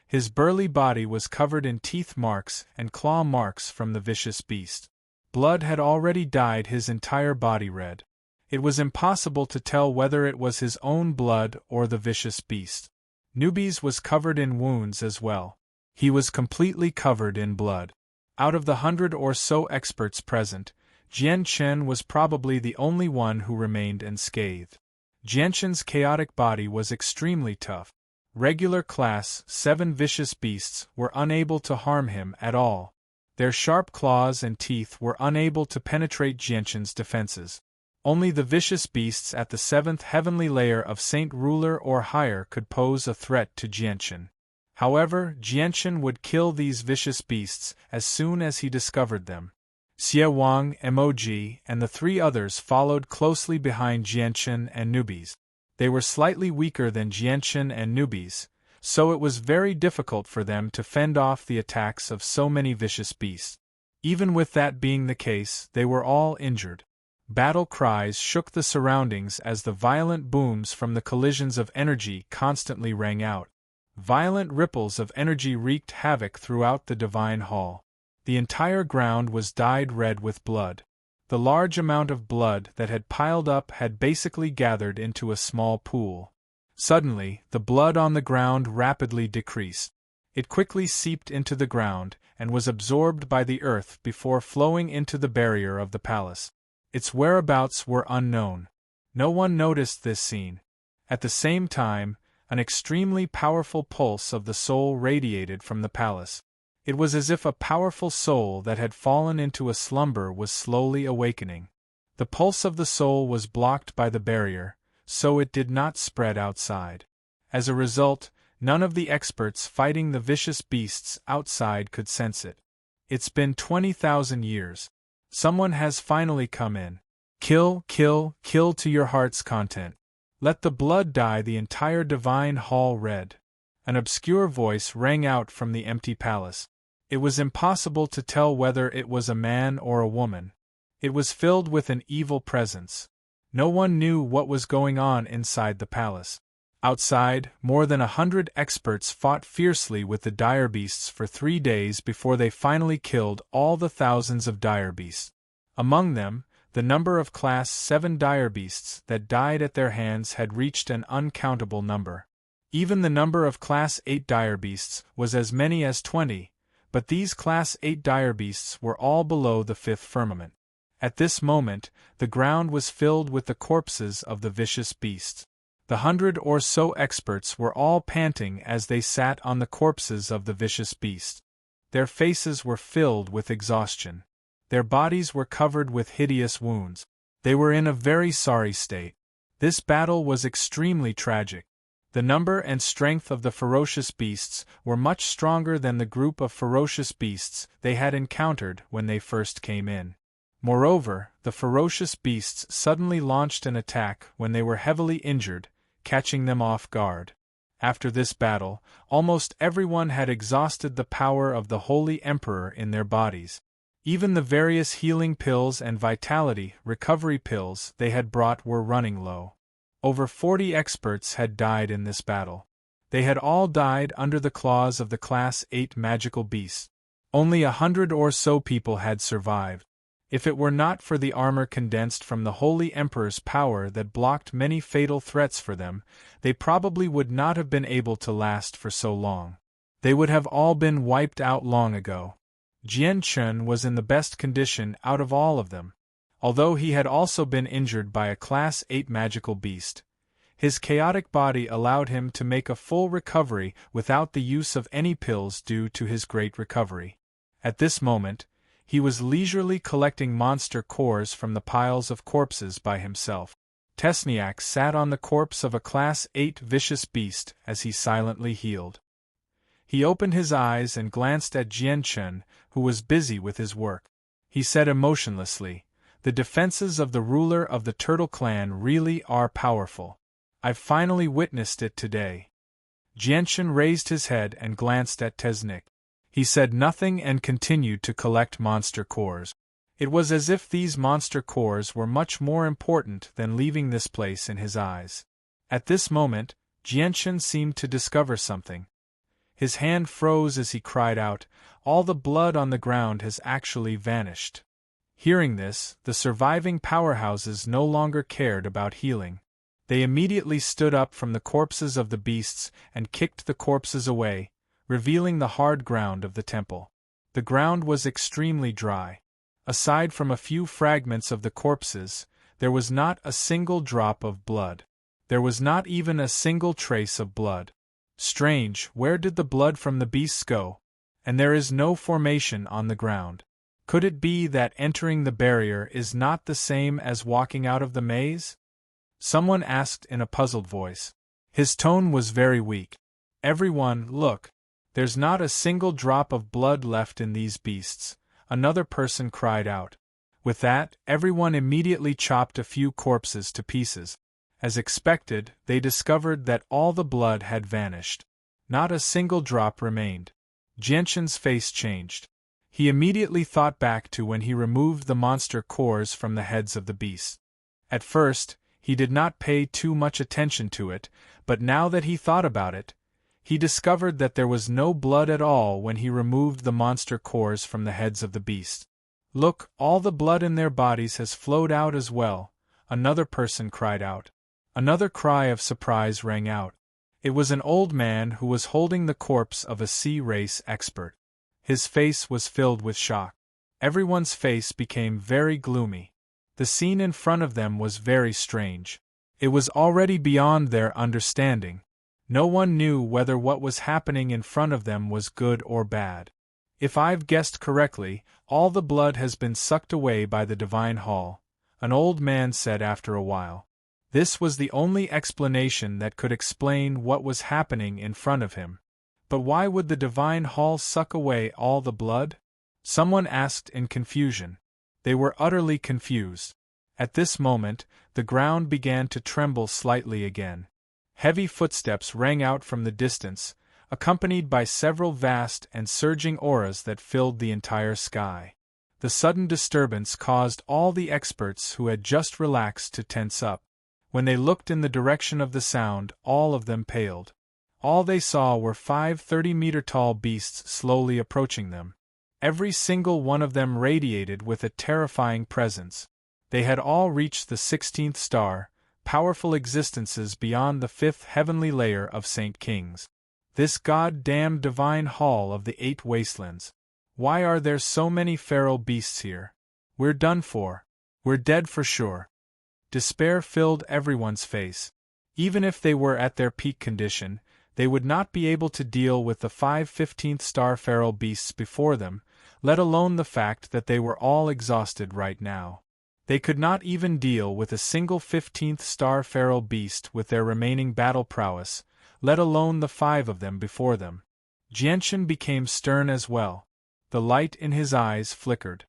His burly body was covered in teeth marks and claw marks from the vicious beast. Blood had already dyed his entire body red. It was impossible to tell whether it was his own blood or the vicious beast. Nubis was covered in wounds as well. He was completely covered in blood. Out of the 100 or so experts present, Jianchen was probably the only one who remained unscathed. Jianchen's chaotic body was extremely tough. Regular Class 7 vicious beasts were unable to harm him at all. Their sharp claws and teeth were unable to penetrate Jianchen's defenses. Only the vicious beasts at the 7th heavenly layer of Saint Ruler or higher could pose a threat to Jianchen. However, Jianchen would kill these vicious beasts as soon as he discovered them. Xie Wang, Emoji, and the 3 others followed closely behind Jianchen and Nubis. They were slightly weaker than Jianchen and Nubis, so it was very difficult for them to fend off the attacks of so many vicious beasts. Even with that being the case, they were all injured. Battle cries shook the surroundings as the violent booms from the collisions of energy constantly rang out. Violent ripples of energy wreaked havoc throughout the divine hall. The entire ground was dyed red with blood. The large amount of blood that had piled up had basically gathered into a small pool. Suddenly, the blood on the ground rapidly decreased. It quickly seeped into the ground and was absorbed by the earth before flowing into the barrier of the palace. Its whereabouts were unknown. No one noticed this scene. At the same time, an extremely powerful pulse of the soul radiated from the palace. It was as if a powerful soul that had fallen into a slumber was slowly awakening. The pulse of the soul was blocked by the barrier, so it did not spread outside. As a result, none of the experts fighting the vicious beasts outside could sense it. It's been 20,000 years. Someone has finally come in. Kill, kill, kill to your heart's content. Let the blood dye the entire divine hall red. An obscure voice rang out from the empty palace. It was impossible to tell whether it was a man or a woman. It was filled with an evil presence. No one knew what was going on inside the palace. Outside, more than 100 experts fought fiercely with the dire beasts for 3 days before they finally killed all the thousands of dire beasts. Among them, the number of Class 7 dire beasts that died at their hands had reached an uncountable number. Even the number of Class 8 dire beasts was as many as 20, but these Class 8 dire beasts were all below the 5th firmament. At this moment, the ground was filled with the corpses of the vicious beasts. The 100 or so experts were all panting as they sat on the corpses of the vicious beasts. Their faces were filled with exhaustion. Their bodies were covered with hideous wounds. They were in a very sorry state. This battle was extremely tragic. The number and strength of the ferocious beasts were much stronger than the group of ferocious beasts they had encountered when they first came in. Moreover, the ferocious beasts suddenly launched an attack when they were heavily injured, catching them off guard. After this battle, almost everyone had exhausted the power of the Holy Emperor in their bodies. Even the various healing pills and vitality recovery pills they had brought were running low. Over 40 experts had died in this battle. They had all died under the claws of the Class 8 magical beasts. Only 100 or so people had survived. If it were not for the armor condensed from the Holy Emperor's power that blocked many fatal threats for them, they probably would not have been able to last for so long. They would have all been wiped out long ago. Jian Chun was in the best condition out of all of them. Although he had also been injured by a Class 8 magical beast, his chaotic body allowed him to make a full recovery without the use of any pills due to his great recovery. At this moment, he was leisurely collecting monster cores from the piles of corpses by himself. Tesniak sat on the corpse of a Class 8 vicious beast as he silently healed. He opened his eyes and glanced at Jian Chun, who was busy with his work. He said emotionlessly, "The defenses of the ruler of the Turtle Clan really are powerful. I've finally witnessed it today." Jian Chun raised his head and glanced at Tesniak. He said nothing and continued to collect monster cores. It was as if these monster cores were much more important than leaving this place in his eyes. At this moment, Jian Chun seemed to discover something. His hand froze as he cried out, "All the blood on the ground has actually vanished." Hearing this, the surviving powerhouses no longer cared about healing. They immediately stood up from the corpses of the beasts and kicked the corpses away, revealing the hard ground of the temple. The ground was extremely dry. Aside from a few fragments of the corpses, there was not a single drop of blood. There was not even a single trace of blood. Strange, where did the blood from the beasts go? And there is no formation on the ground. Could it be that entering the barrier is not the same as walking out of the maze? Someone asked in a puzzled voice. His tone was very weak. "Everyone, look. There's not a single drop of blood left in these beasts," another person cried out. With that, everyone immediately chopped a few corpses to pieces. As expected, they discovered that all the blood had vanished. Not a single drop remained. Jian Chun's face changed. He immediately thought back to when he removed the monster cores from the heads of the beasts. At first, he did not pay too much attention to it, but now that he thought about it, he discovered that there was no blood at all when he removed the monster cores from the heads of the beasts. "Look, all the blood in their bodies has flowed out as well," another person cried out. Another cry of surprise rang out. It was an old man who was holding the corpse of a sea-race expert. His face was filled with shock. Everyone's face became very gloomy. The scene in front of them was very strange. It was already beyond their understanding. No one knew whether what was happening in front of them was good or bad. "If I've guessed correctly, all the blood has been sucked away by the Divine Hall," an old man said after a while. This was the only explanation that could explain what was happening in front of him. But why would the Divine Hall suck away all the blood? Someone asked in confusion. They were utterly confused. At this moment, the ground began to tremble slightly again. Heavy footsteps rang out from the distance, accompanied by several vast and surging auras that filled the entire sky. The sudden disturbance caused all the experts who had just relaxed to tense up. When they looked in the direction of the sound, all of them paled. All they saw were 5 30-meter-tall beasts slowly approaching them. Every single one of them radiated with a terrifying presence. They had all reached the 16th star, powerful existences beyond the 5th heavenly layer of Saint Kings. This god-damned divine hall of the 8 wastelands. Why are there so many feral beasts here? We're done for. We're dead for sure. Despair filled everyone's face. Even if they were at their peak condition, they would not be able to deal with the 5 15th-star feral beasts before them, let alone the fact that they were all exhausted right now. They could not even deal with a single 15th-star feral beast with their remaining battle prowess, let alone the 5 of them before them. Jianshan became stern as well. The light in his eyes flickered.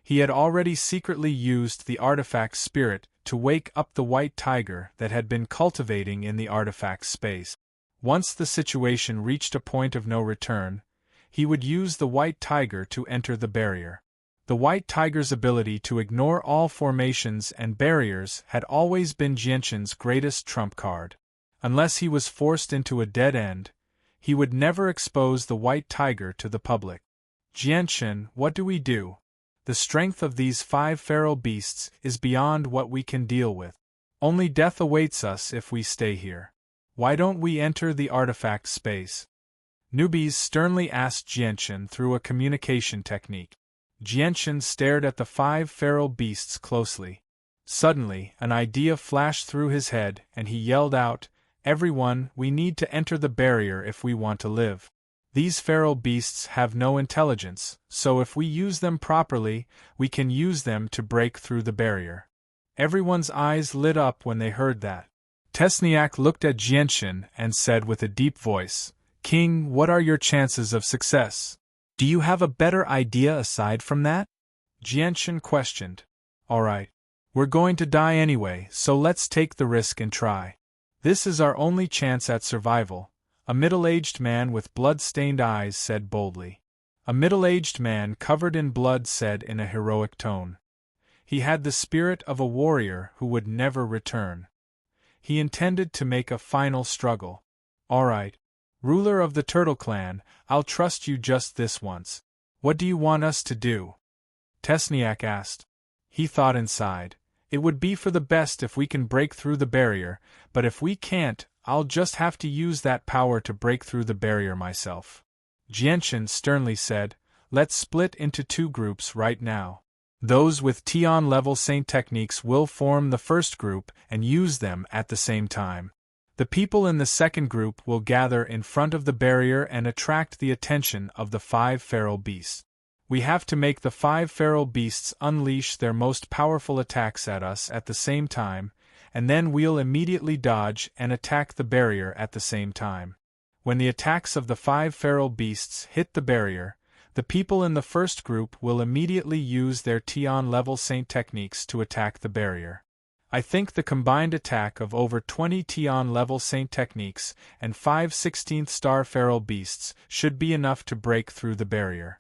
He had already secretly used the artifact spirit to wake up the white tiger that had been cultivating in the artifact space. Once the situation reached a point of no return, he would use the white tiger to enter the barrier. The white tiger's ability to ignore all formations and barriers had always been Jianshan's greatest trump card. Unless he was forced into a dead end, he would never expose the white tiger to the public. Jianshan, what do we do? The strength of these 5 feral beasts is beyond what we can deal with. Only death awaits us if we stay here. Why don't we enter the artifact space? Newbies sternly asked Jianshan through a communication technique. Jianshan stared at the 5 feral beasts closely. Suddenly, an idea flashed through his head and he yelled out, "Everyone, we need to enter the barrier if we want to live. These feral beasts have no intelligence, so if we use them properly, we can use them to break through the barrier." Everyone's eyes lit up when they heard that. Tesniak looked at Jianshan and said with a deep voice, "King, what are your chances of success? Do you have a better idea aside from that?" Jianshan questioned. "All right. We're going to die anyway, so let's take the risk and try. This is our only chance at survival," a middle-aged man with blood-stained eyes said boldly. A middle-aged man covered in blood said in a heroic tone. He had the spirit of a warrior who would never return. He intended to make a final struggle. "All right. Ruler of the Turtle Clan, I'll trust you just this once. What do you want us to do?" Tesniak asked. He thought inside, "It would be for the best if we can break through the barrier, but if we can't, I'll just have to use that power to break through the barrier myself." Jianshan sternly said, "Let's split into 2 groups right now. Those with Tian-level Saint techniques will form the first group and use them at the same time. The people in the second group will gather in front of the barrier and attract the attention of the 5 feral beasts. We have to make the 5 feral beasts unleash their most powerful attacks at us at the same time, and then we'll immediately dodge and attack the barrier at the same time. When the attacks of the 5 feral beasts hit the barrier, the people in the first group will immediately use their Tian-level Saint techniques to attack the barrier. I think the combined attack of over 20 Tian-level Saint techniques and 5 16th-star feral beasts should be enough to break through the barrier."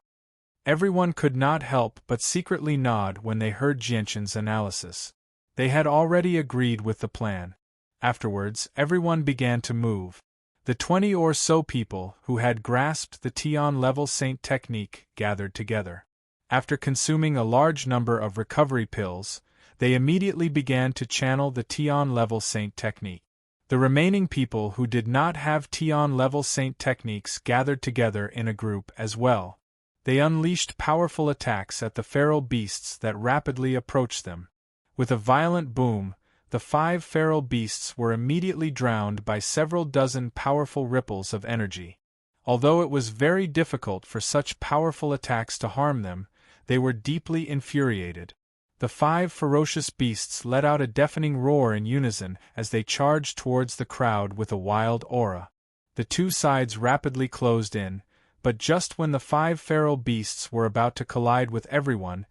Everyone could not help but secretly nod when they heard Jianshan's analysis. They had already agreed with the plan. Afterwards, everyone began to move. The 20 or so people who had grasped the Tian-level Saint technique gathered together. After consuming a large number of recovery pills, they immediately began to channel the Tian-level Saint technique. The remaining people who did not have Tian-level Saint techniques gathered together in a group as well. They unleashed powerful attacks at the feral beasts that rapidly approached them. With a violent boom, the 5 feral beasts were immediately drowned by several dozen powerful ripples of energy. Although it was very difficult for such powerful attacks to harm them, they were deeply infuriated. The 5 ferocious beasts let out a deafening roar in unison as they charged towards the crowd with a wild aura. The 2 sides rapidly closed in, but just when the 5 feral beasts were about to collide with everyone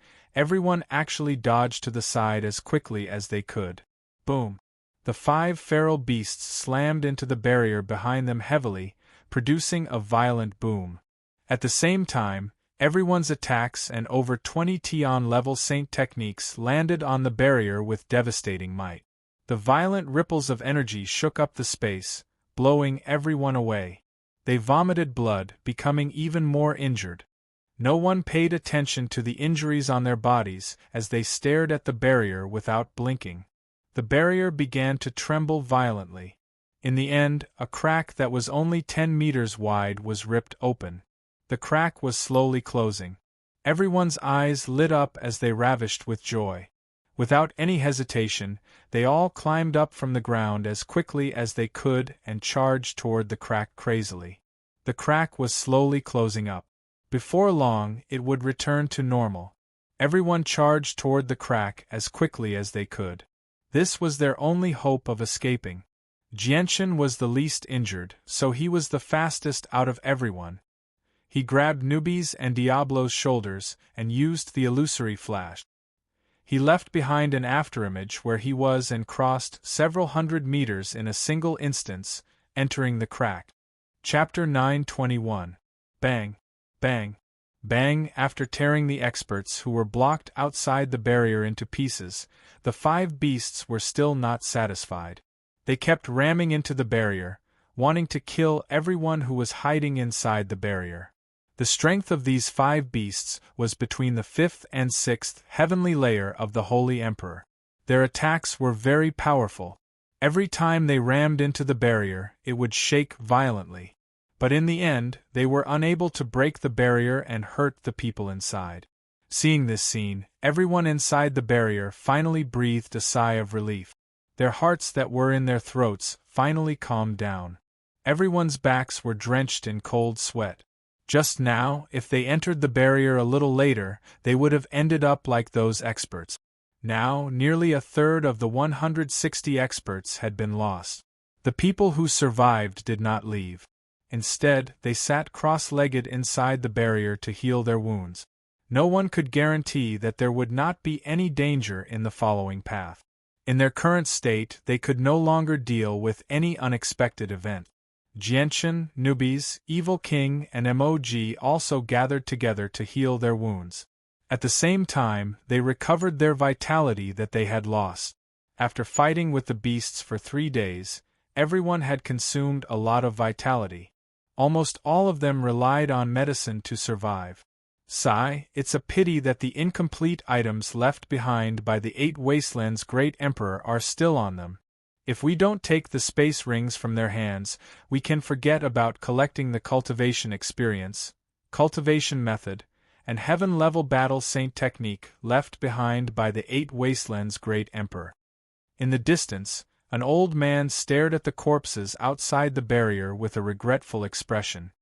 actually dodged to the side as quickly as they could. Boom! The 5 feral beasts slammed into the barrier behind them heavily, producing a violent boom. At the same time, everyone's attacks and over 20 Tion-level Saint techniques landed on the barrier with devastating might. The violent ripples of energy shook up the space, blowing everyone away. They vomited blood, becoming even more injured. No one paid attention to the injuries on their bodies as they stared at the barrier without blinking. The barrier began to tremble violently. In the end, a crack that was only 10 meters wide was ripped open. The crack was slowly closing. Everyone's eyes lit up as they ravished with joy. Without any hesitation, they all climbed up from the ground as quickly as they could and charged toward the crack crazily. The crack was slowly closing up. Before long, it would return to normal. Everyone charged toward the crack as quickly as they could. This was their only hope of escaping. Jianchen was the least injured, so he was the fastest out of everyone. He grabbed Newbie's and Diablo's shoulders and used the illusory flash. He left behind an afterimage where he was and crossed several hundred meters in a single instance, entering the crack. Chapter 921. Bang, bang, bang. After tearing the experts who were blocked outside the barrier into pieces, the 5 beasts were still not satisfied. They kept ramming into the barrier, wanting to kill everyone who was hiding inside the barrier. The strength of these 5 beasts was between the 5th and 6th heavenly layer of the Holy Emperor. Their attacks were very powerful. Every time they rammed into the barrier, it would shake violently. But in the end, they were unable to break the barrier and hurt the people inside. Seeing this scene, everyone inside the barrier finally breathed a sigh of relief. Their hearts that were in their throats finally calmed down. Everyone's backs were drenched in cold sweat. Just now, if they entered the barrier a little later, they would have ended up like those experts. Now, nearly a third of the 160 experts had been lost. The people who survived did not leave. Instead, they sat cross-legged inside the barrier to heal their wounds. No one could guarantee that there would not be any danger in the following path. In their current state, they could no longer deal with any unexpected event. Jianchen, Newbies, Evil King, and MOG also gathered together to heal their wounds. At the same time, they recovered their vitality that they had lost. After fighting with the beasts for 3 days, everyone had consumed a lot of vitality. Almost all of them relied on medicine to survive. Sigh, it's a pity that the incomplete items left behind by the 8 Wastelands' Great Emperor are still on them. If we don't take the space rings from their hands, we can forget about collecting the cultivation experience, cultivation method, and heaven-level battle saint technique left behind by the 8 Wastelands' Great Emperor. In the distance, an old man stared at the corpses outside the barrier with a regretful expression.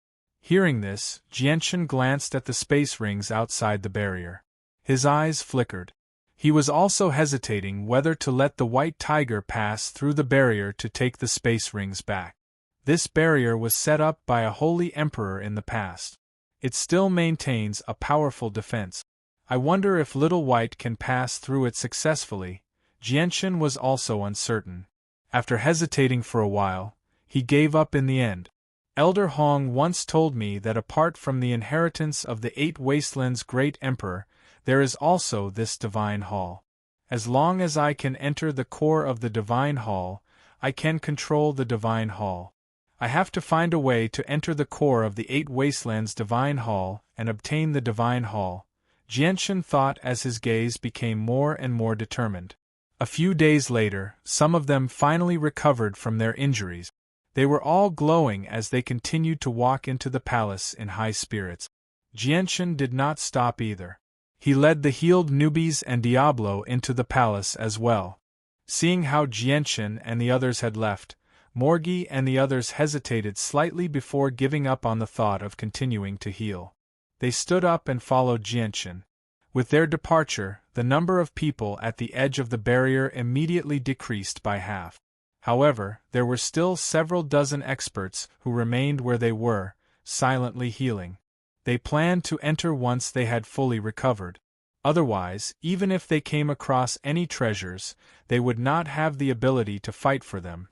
Hearing this, Jianchen glanced at the space rings outside the barrier. His eyes flickered. He was also hesitating whether to let the white tiger pass through the barrier to take the space rings back. This barrier was set up by a holy emperor in the past. It still maintains a powerful defense. I wonder if Little White can pass through it successfully. Jianchen was also uncertain. After hesitating for a while, he gave up in the end. Elder Hong once told me that apart from the inheritance of the 8 Wastelands' Great Emperor, there is also this Divine Hall. As long as I can enter the core of the Divine Hall, I can control the Divine Hall. I have to find a way to enter the core of the 8 Wastelands' Divine Hall and obtain the Divine Hall, Jianchen thought as his gaze became more and more determined. A few days later, some of them finally recovered from their injuries. They were all glowing as they continued to walk into the palace in high spirits. Jianchen did not stop either. He led the healed Newbies and Diablo into the palace as well. Seeing how Jianchen and the others had left, Morgie and the others hesitated slightly before giving up on the thought of continuing to heal. They stood up and followed Jianchen. With their departure, the number of people at the edge of the barrier immediately decreased by half. However, there were still several dozen experts who remained where they were, silently healing. They planned to enter once they had fully recovered. Otherwise, even if they came across any treasures, they would not have the ability to fight for them.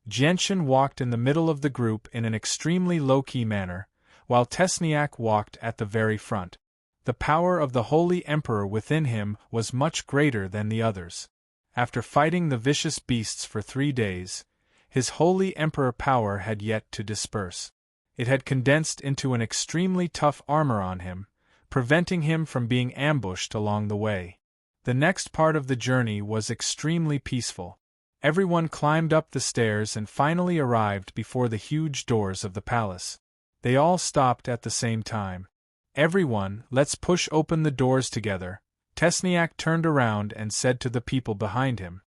Gentian walked in the middle of the group in an extremely low-key manner, while Tesniak walked at the very front. The power of the Holy Emperor within him was much greater than the others. After fighting the vicious beasts for 3 days, his Holy Emperor power had yet to disperse. It had condensed into an extremely tough armor on him, preventing him from being ambushed along the way. The next part of the journey was extremely peaceful. Everyone climbed up the stairs and finally arrived before the huge doors of the palace. They all stopped at the same time. "Everyone, let's push open the doors together," Tesniak turned around and said to the people behind him.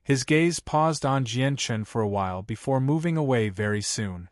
His gaze paused on Jianchen for a while before moving away very soon.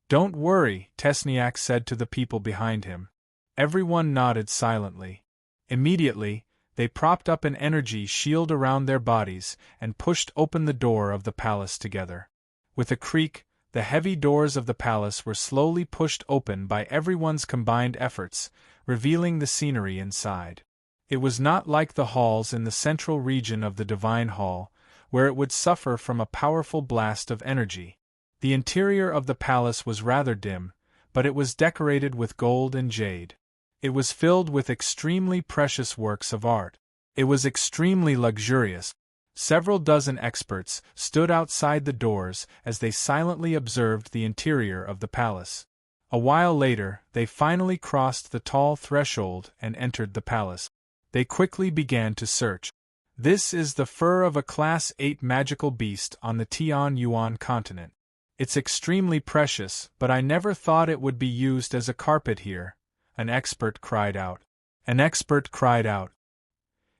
"Don't worry," Tesniak said to the people behind him. Everyone nodded silently. Immediately, they propped up an energy shield around their bodies and pushed open the door of the palace together. With a creak, the heavy doors of the palace were slowly pushed open by everyone's combined efforts, revealing the scenery inside. It was not like the halls in the central region of the Divine Hall, where it would suffer from a powerful blast of energy. The interior of the palace was rather dim, but it was decorated with gold and jade. It was filled with extremely precious works of art. It was extremely luxurious. Several dozen experts stood outside the doors as they silently observed the interior of the palace. A while later, they finally crossed the tall threshold and entered the palace. They quickly began to search. "This is the fur of a Class 8 magical beast on the Tian-Yuan continent. It's extremely precious, but I never thought it would be used as a carpet here," an expert cried out. An expert cried out.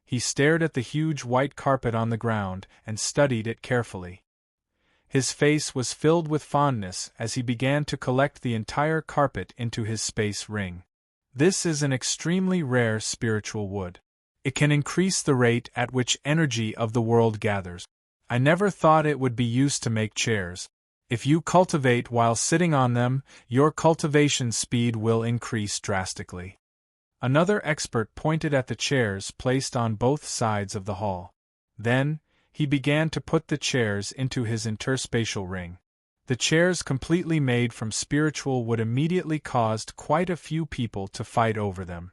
He stared at the huge white carpet on the ground and studied it carefully. His face was filled with fondness as he began to collect the entire carpet into his space ring. "This is an extremely rare spiritual wood. It can increase the rate at which energy of the world gathers. I never thought it would be used to make chairs. If you cultivate while sitting on them, your cultivation speed will increase drastically." Another expert pointed at the chairs placed on both sides of the hall. Then, he began to put the chairs into his interspatial ring. The chairs completely made from spiritual wood immediately caused quite a few people to fight over them.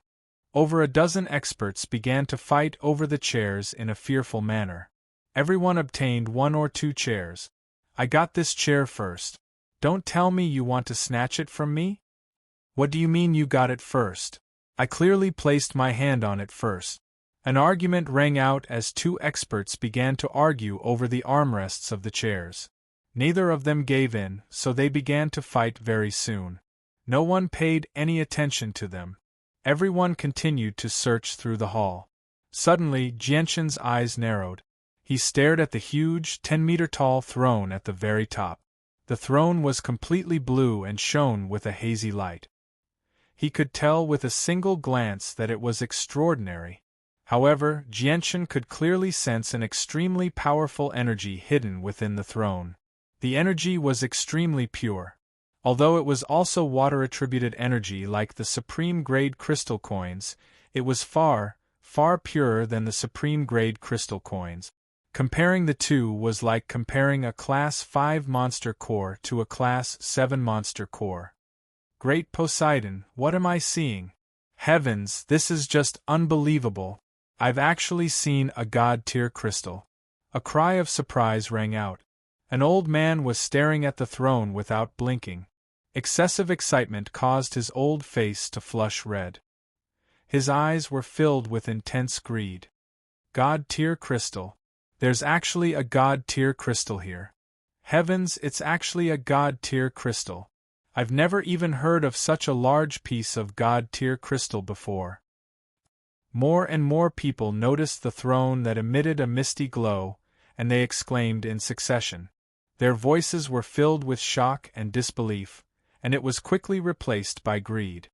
Over a dozen experts began to fight over the chairs in a fearful manner. Everyone obtained 1 or 2 chairs. "I got this chair first. Don't tell me you want to snatch it from me? What do you mean you got it first? I clearly placed my hand on it first." An argument rang out as 2 experts began to argue over the armrests of the chairs. Neither of them gave in, so they began to fight very soon. No one paid any attention to them. Everyone continued to search through the hall. Suddenly, Jianshan's eyes narrowed. He stared at the huge, 10-meter-tall throne at the very top. The throne was completely blue and shone with a hazy light. He could tell with a single glance that it was extraordinary. However, Jianshan could clearly sense an extremely powerful energy hidden within the throne. The energy was extremely pure. Although it was also water-attributed energy like the supreme-grade crystal coins, it was far, far purer than the supreme-grade crystal coins. Comparing the two was like comparing a Class 5 monster core to a Class 7 monster core. Great Poseidon, what am I seeing? Heavens, this is just unbelievable. I've actually seen a god-tier crystal. A cry of surprise rang out. An old man was staring at the throne without blinking. Excessive excitement caused his old face to flush red. His eyes were filled with intense greed. God-tier crystal. There's actually a god-tier crystal here. Heavens, it's actually a god-tier crystal. I've never even heard of such a large piece of god-tier crystal before. More and more people noticed the throne that emitted a misty glow, and they exclaimed in succession. Their voices were filled with shock and disbelief, and it was quickly replaced by greed.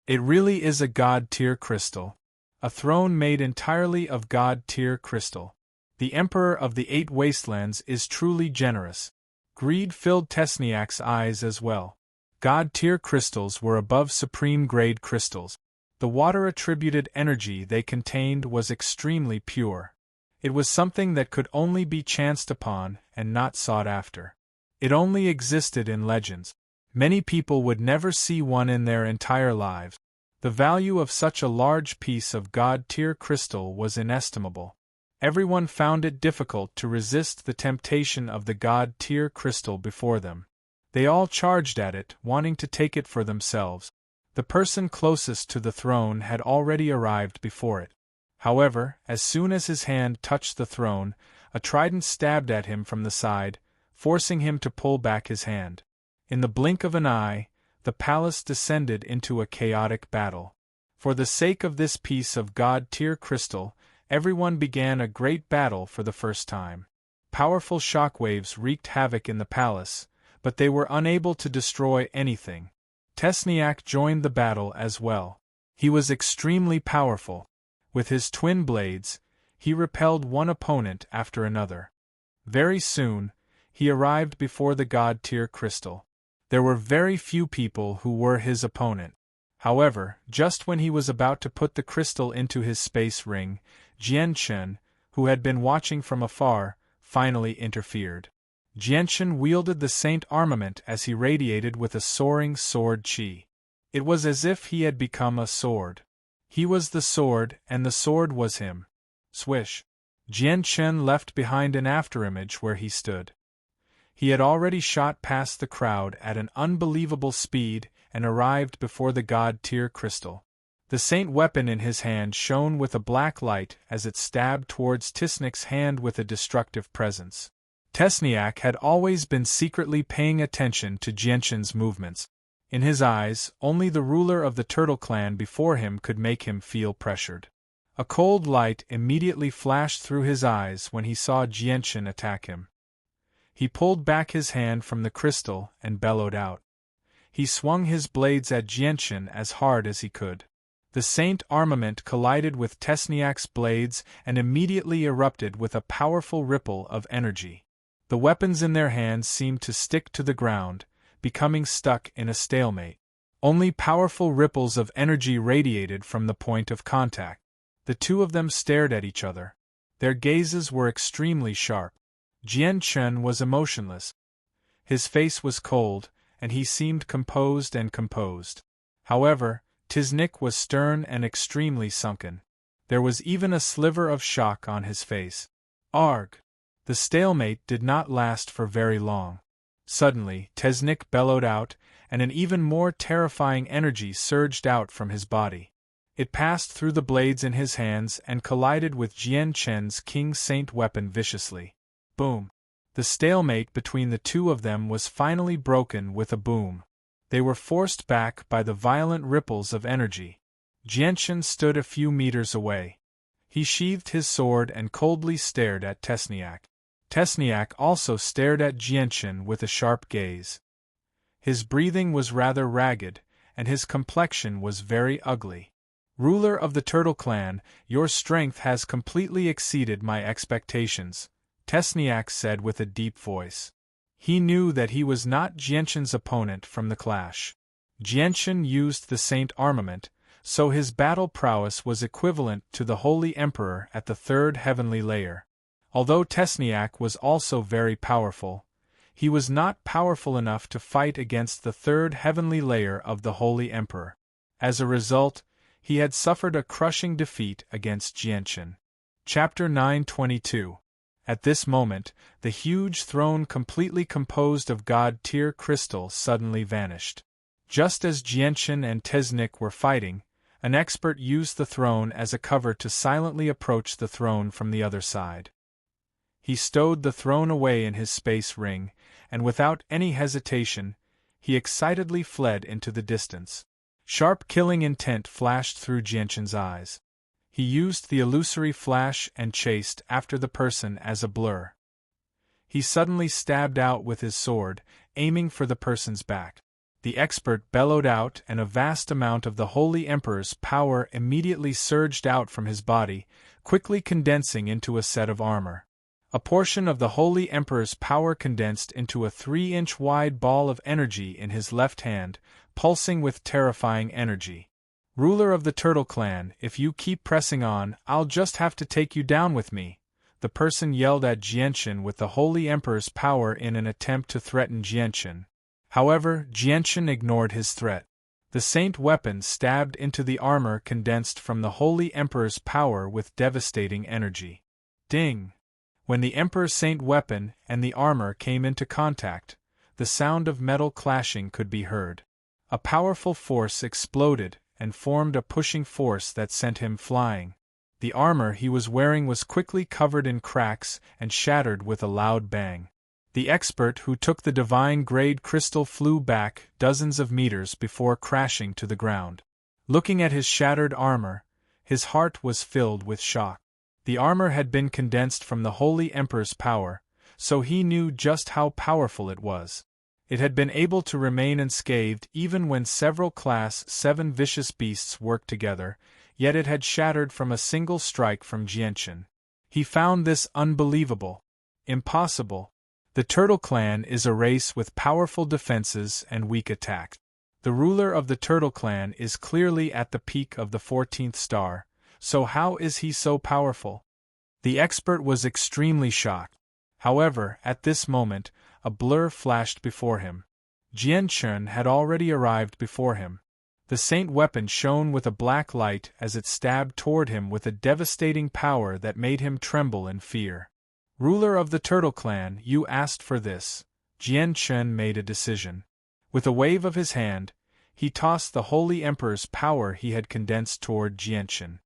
It really is a god-tier crystal. A throne made entirely of god-tier crystal. The Emperor of the 8 Wastelands is truly generous. Greed filled Tesniak's eyes as well. God-tier crystals were above supreme-grade crystals. The water-attributed energy they contained was extremely pure. It was something that could only be chanced upon and not sought after. It only existed in legends. Many people would never see one in their entire lives. The value of such a large piece of God-tier crystal was inestimable. Everyone found it difficult to resist the temptation of the God-tier crystal before them. They all charged at it, wanting to take it for themselves. The person closest to the throne had already arrived before it. However, as soon as his hand touched the throne, a trident stabbed at him from the side, forcing him to pull back his hand. In the blink of an eye, the palace descended into a chaotic battle. For the sake of this piece of God-tier crystal, everyone began a great battle for the first time. Powerful shockwaves wreaked havoc in the palace, but they were unable to destroy anything. Tesniak joined the battle as well. He was extremely powerful. With his twin blades, he repelled one opponent after another. Very soon, he arrived before the God-tier crystal. There were very few people who were his opponent. However, just when he was about to put the crystal into his space ring, Jianchen, who had been watching from afar, finally interfered. Jianchen wielded the saint armament as he radiated with a soaring sword chi. It was as if he had become a sword. He was the sword, and the sword was him. Swish! Jianchen left behind an afterimage where he stood. He had already shot past the crowd at an unbelievable speed and arrived before the God-tier crystal. The saint weapon in his hand shone with a black light as it stabbed towards Tesniak's hand with a destructive presence. Tesniak had always been secretly paying attention to Jianchen's movements. In his eyes, only the ruler of the Turtle Clan before him could make him feel pressured. A cold light immediately flashed through his eyes when he saw Jianchen attack him. He pulled back his hand from the crystal and bellowed out. He swung his blades at Jianchen as hard as he could. The saint armament collided with Tesniak's blades and immediately erupted with a powerful ripple of energy. The weapons in their hands seemed to stick to the ground, becoming stuck in a stalemate. Only powerful ripples of energy radiated from the point of contact. The two of them stared at each other. Their gazes were extremely sharp. Jianchen was emotionless. His face was cold, and he seemed composed. However, Tesniak was stern and extremely sunken. There was even a sliver of shock on his face. Arg! The stalemate did not last for very long. Suddenly, Tesniak bellowed out, and an even more terrifying energy surged out from his body. It passed through the blades in his hands and collided with Jianchen's King Saint weapon viciously. Boom! The stalemate between the two of them was finally broken with a boom. They were forced back by the violent ripples of energy. Jianchen stood a few meters away. He sheathed his sword and coldly stared at Tesniak. Tesniak also stared at Jianchen with a sharp gaze. His breathing was rather ragged, and his complexion was very ugly. Ruler of the Turtle Clan, your strength has completely exceeded my expectations, Tesniak said with a deep voice. He knew that he was not Jianchen's opponent from the clash. Jianchen used the saint armament, so his battle prowess was equivalent to the Holy Emperor at the third heavenly layer. Although Tesniak was also very powerful, he was not powerful enough to fight against the third heavenly layer of the Holy Emperor. As a result, he had suffered a crushing defeat against Jianchen. Chapter 922. At this moment, the huge throne completely composed of God-tier crystal suddenly vanished. Just as Jianchen and Tesniak were fighting, an expert used the throne as a cover to silently approach the throne from the other side. He stowed the throne away in his space ring, and without any hesitation, he excitedly fled into the distance. Sharp killing intent flashed through Jianchen's eyes. He used the illusory flash and chased after the person as a blur. He suddenly stabbed out with his sword, aiming for the person's back. The expert bellowed out, and a vast amount of the Holy Emperor's power immediately surged out from his body, quickly condensing into a set of armor. A portion of the Holy Emperor's power condensed into a 3-inch wide ball of energy in his left hand, pulsing with terrifying energy. Ruler of the Turtle Clan, if you keep pressing on, I'll just have to take you down with me, the person yelled at Jianchen with the Holy Emperor's power in an attempt to threaten Jianchen. However, Jianchen ignored his threat. The saint weapon stabbed into the armor condensed from the Holy Emperor's power with devastating energy. Ding! When the Emperor's saint weapon and the armor came into contact, the sound of metal clashing could be heard. A powerful force exploded and formed a pushing force that sent him flying. The armor he was wearing was quickly covered in cracks and shattered with a loud bang. The expert who took the divine-grade crystal flew back dozens of meters before crashing to the ground. Looking at his shattered armor, his heart was filled with shock. The armor had been condensed from the Holy Emperor's power, so he knew just how powerful it was. It had been able to remain unscathed even when several Class 7 vicious beasts worked together, yet it had shattered from a single strike from Jianchen. He found this unbelievable. Impossible. The Turtle Clan is a race with powerful defenses and weak attacks. The ruler of the Turtle Clan is clearly at the peak of the 14th star, so how is he so powerful? The expert was extremely shocked. However, at this moment, a blur flashed before him. Jianchen had already arrived before him. The saint weapon shone with a black light as it stabbed toward him with a devastating power that made him tremble in fear. Ruler of the Turtle Clan, you asked for this. Jianchen made a decision. With a wave of his hand, he tossed the Holy Emperor's power he had condensed toward Jianchen.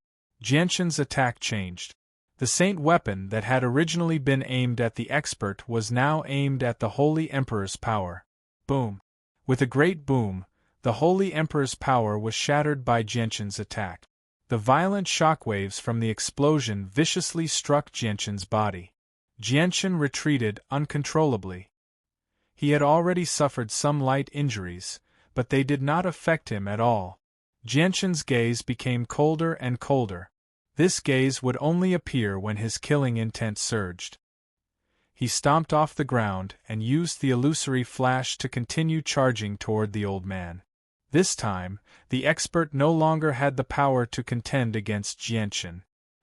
Jianchen's attack changed. The saint weapon that had originally been aimed at the expert was now aimed at the Holy Emperor's power. Boom! With a great boom, the Holy Emperor's power was shattered by Jianchen's attack. The violent shockwaves from the explosion viciously struck Jianchen's body. Jianchen retreated uncontrollably. He had already suffered some light injuries, but they did not affect him at all. Jianchen's gaze became colder and colder. This gaze would only appear when his killing intent surged. He stomped off the ground and used the illusory flash to continue charging toward the old man. This time, the expert no longer had the power to contend against Jianchen.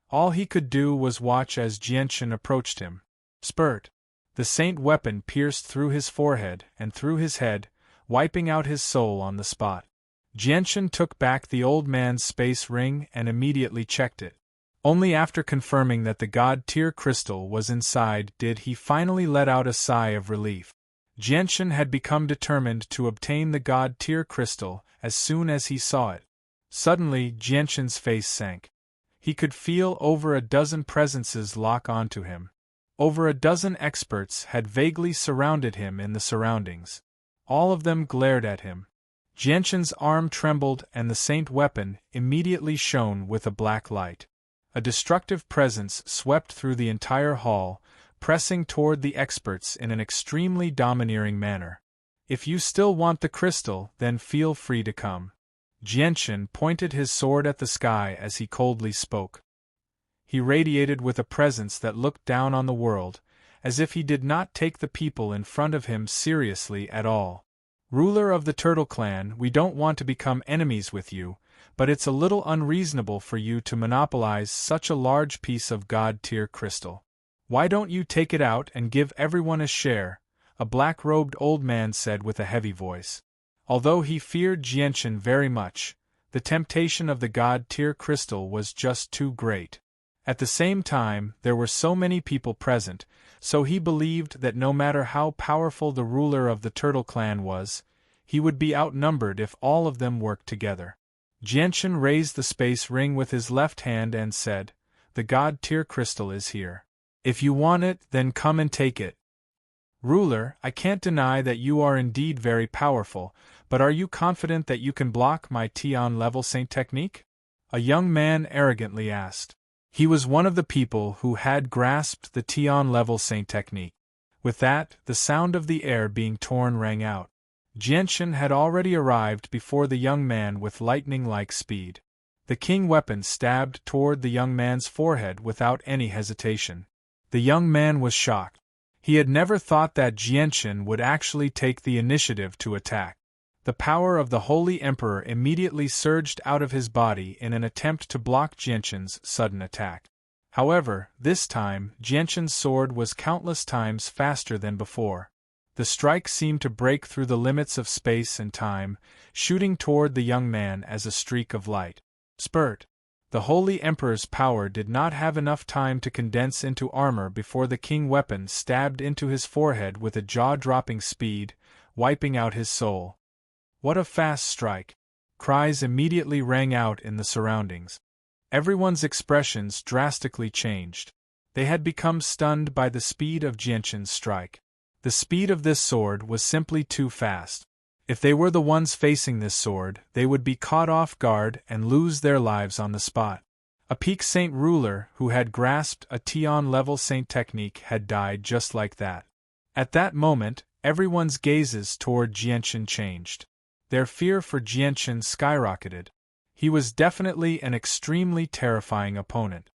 All he could do was watch as Jianchen approached him. Spurt! The saint weapon pierced through his forehead and through his head, wiping out his soul on the spot. Jianchen took back the old man's space ring and immediately checked it. Only after confirming that the God-tier crystal was inside did he finally let out a sigh of relief. Jianchen had become determined to obtain the God-tier crystal as soon as he saw it. Suddenly, Jianchen's face sank. He could feel over a dozen presences lock onto him. Over a dozen experts had vaguely surrounded him in the surroundings. All of them glared at him. Jianchen's arm trembled and the saint weapon immediately shone with a black light. A destructive presence swept through the entire hall, pressing toward the experts in an extremely domineering manner. If you still want the crystal, then feel free to come. Jianchen pointed his sword at the sky as he coldly spoke. He radiated with a presence that looked down on the world, as if he did not take the people in front of him seriously at all. Ruler of the Turtle Clan, we don't want to become enemies with you, but it's a little unreasonable for you to monopolize such a large piece of God-tier crystal. Why don't you take it out and give everyone a share? A black-robed old man said with a heavy voice. Although he feared Jianchen very much, the temptation of the God-tier crystal was just too great. At the same time, there were so many people present, so he believed that no matter how powerful the ruler of the Turtle Clan was, he would be outnumbered if all of them worked together. Jianchen raised the space ring with his left hand and said, "The God-tier crystal is here. If you want it, then come and take it." Ruler, I can't deny that you are indeed very powerful, but are you confident that you can block my Tian level saint technique? A young man arrogantly asked. He was one of the people who had grasped the Tian level saint technique. With that, the sound of the air being torn rang out. Jianchen had already arrived before the young man with lightning-like speed. The king weapon stabbed toward the young man's forehead without any hesitation. The young man was shocked. He had never thought that Jianchen would actually take the initiative to attack. The power of the Holy Emperor immediately surged out of his body in an attempt to block Jianchen's sudden attack. However, this time, Jianqin's sword was countless times faster than before. The strike seemed to break through the limits of space and time, shooting toward the young man as a streak of light. Spurt! The Holy Emperor's power did not have enough time to condense into armor before the king weapon stabbed into his forehead with a jaw-dropping speed, wiping out his soul. What a fast strike! Cries immediately rang out in the surroundings. Everyone's expressions drastically changed. They had become stunned by the speed of Jianqin's strike. The speed of this sword was simply too fast. If they were the ones facing this sword, they would be caught off guard and lose their lives on the spot. A peak saint ruler who had grasped a Tian-level saint technique had died just like that. At that moment, everyone's gazes toward Jianqin changed. Their fear for Jianqin skyrocketed. He was definitely an extremely terrifying opponent.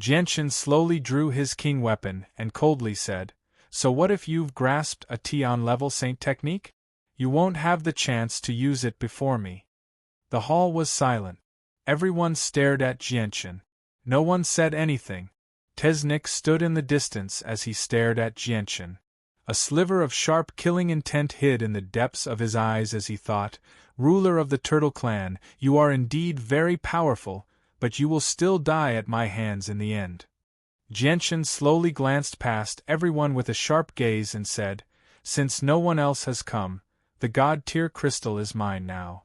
Jianqin slowly drew his king weapon and coldly said, "So what if you've grasped a Tian-level saint technique? You won't have the chance to use it before me." The hall was silent. Everyone stared at Jianqin. No one said anything. Tesnik stood in the distance as he stared at Jianqin. A sliver of sharp killing intent hid in the depths of his eyes as he thought, "Ruler of the Turtle Clan, you are indeed very powerful, but you will still die at my hands in the end." Jianqin slowly glanced past everyone with a sharp gaze and said, "Since no one else has come, the God-tier crystal is mine now."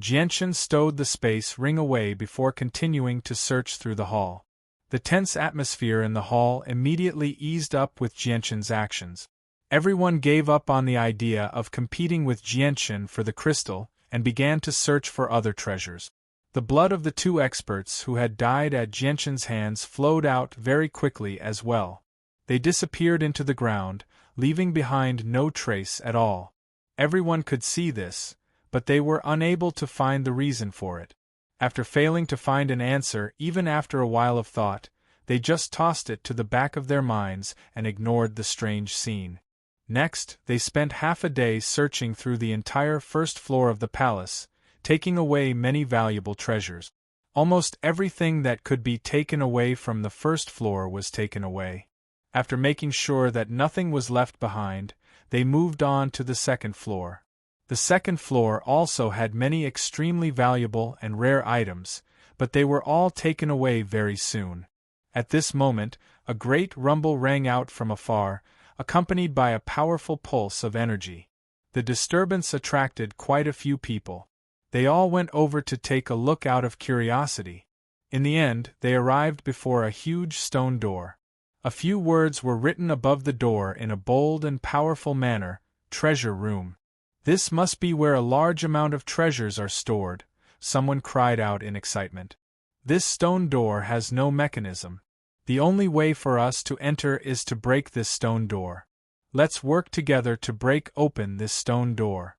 Jianqin stowed the space ring away before continuing to search through the hall. The tense atmosphere in the hall immediately eased up with Jianqin's actions. Everyone gave up on the idea of competing with Jianqin for the crystal and began to search for other treasures. The blood of the two experts who had died at Jianqin's hands flowed out very quickly as well. They disappeared into the ground, leaving behind no trace at all. Everyone could see this, but they were unable to find the reason for it. After failing to find an answer even after a while of thought, they just tossed it to the back of their minds and ignored the strange scene. Next, they spent half a day searching through the entire first floor of the palace, taking away many valuable treasures. Almost everything that could be taken away from the first floor was taken away. After making sure that nothing was left behind, they moved on to the second floor. The second floor also had many extremely valuable and rare items, but they were all taken away very soon. At this moment, a great rumble rang out from afar, accompanied by a powerful pulse of energy. The disturbance attracted quite a few people. They all went over to take a look out of curiosity. In the end, they arrived before a huge stone door. A few words were written above the door in a bold and powerful manner, "Treasure Room." "This must be where a large amount of treasures are stored," someone cried out in excitement. "This stone door has no mechanism. The only way for us to enter is to break this stone door. Let's work together to break open this stone door,"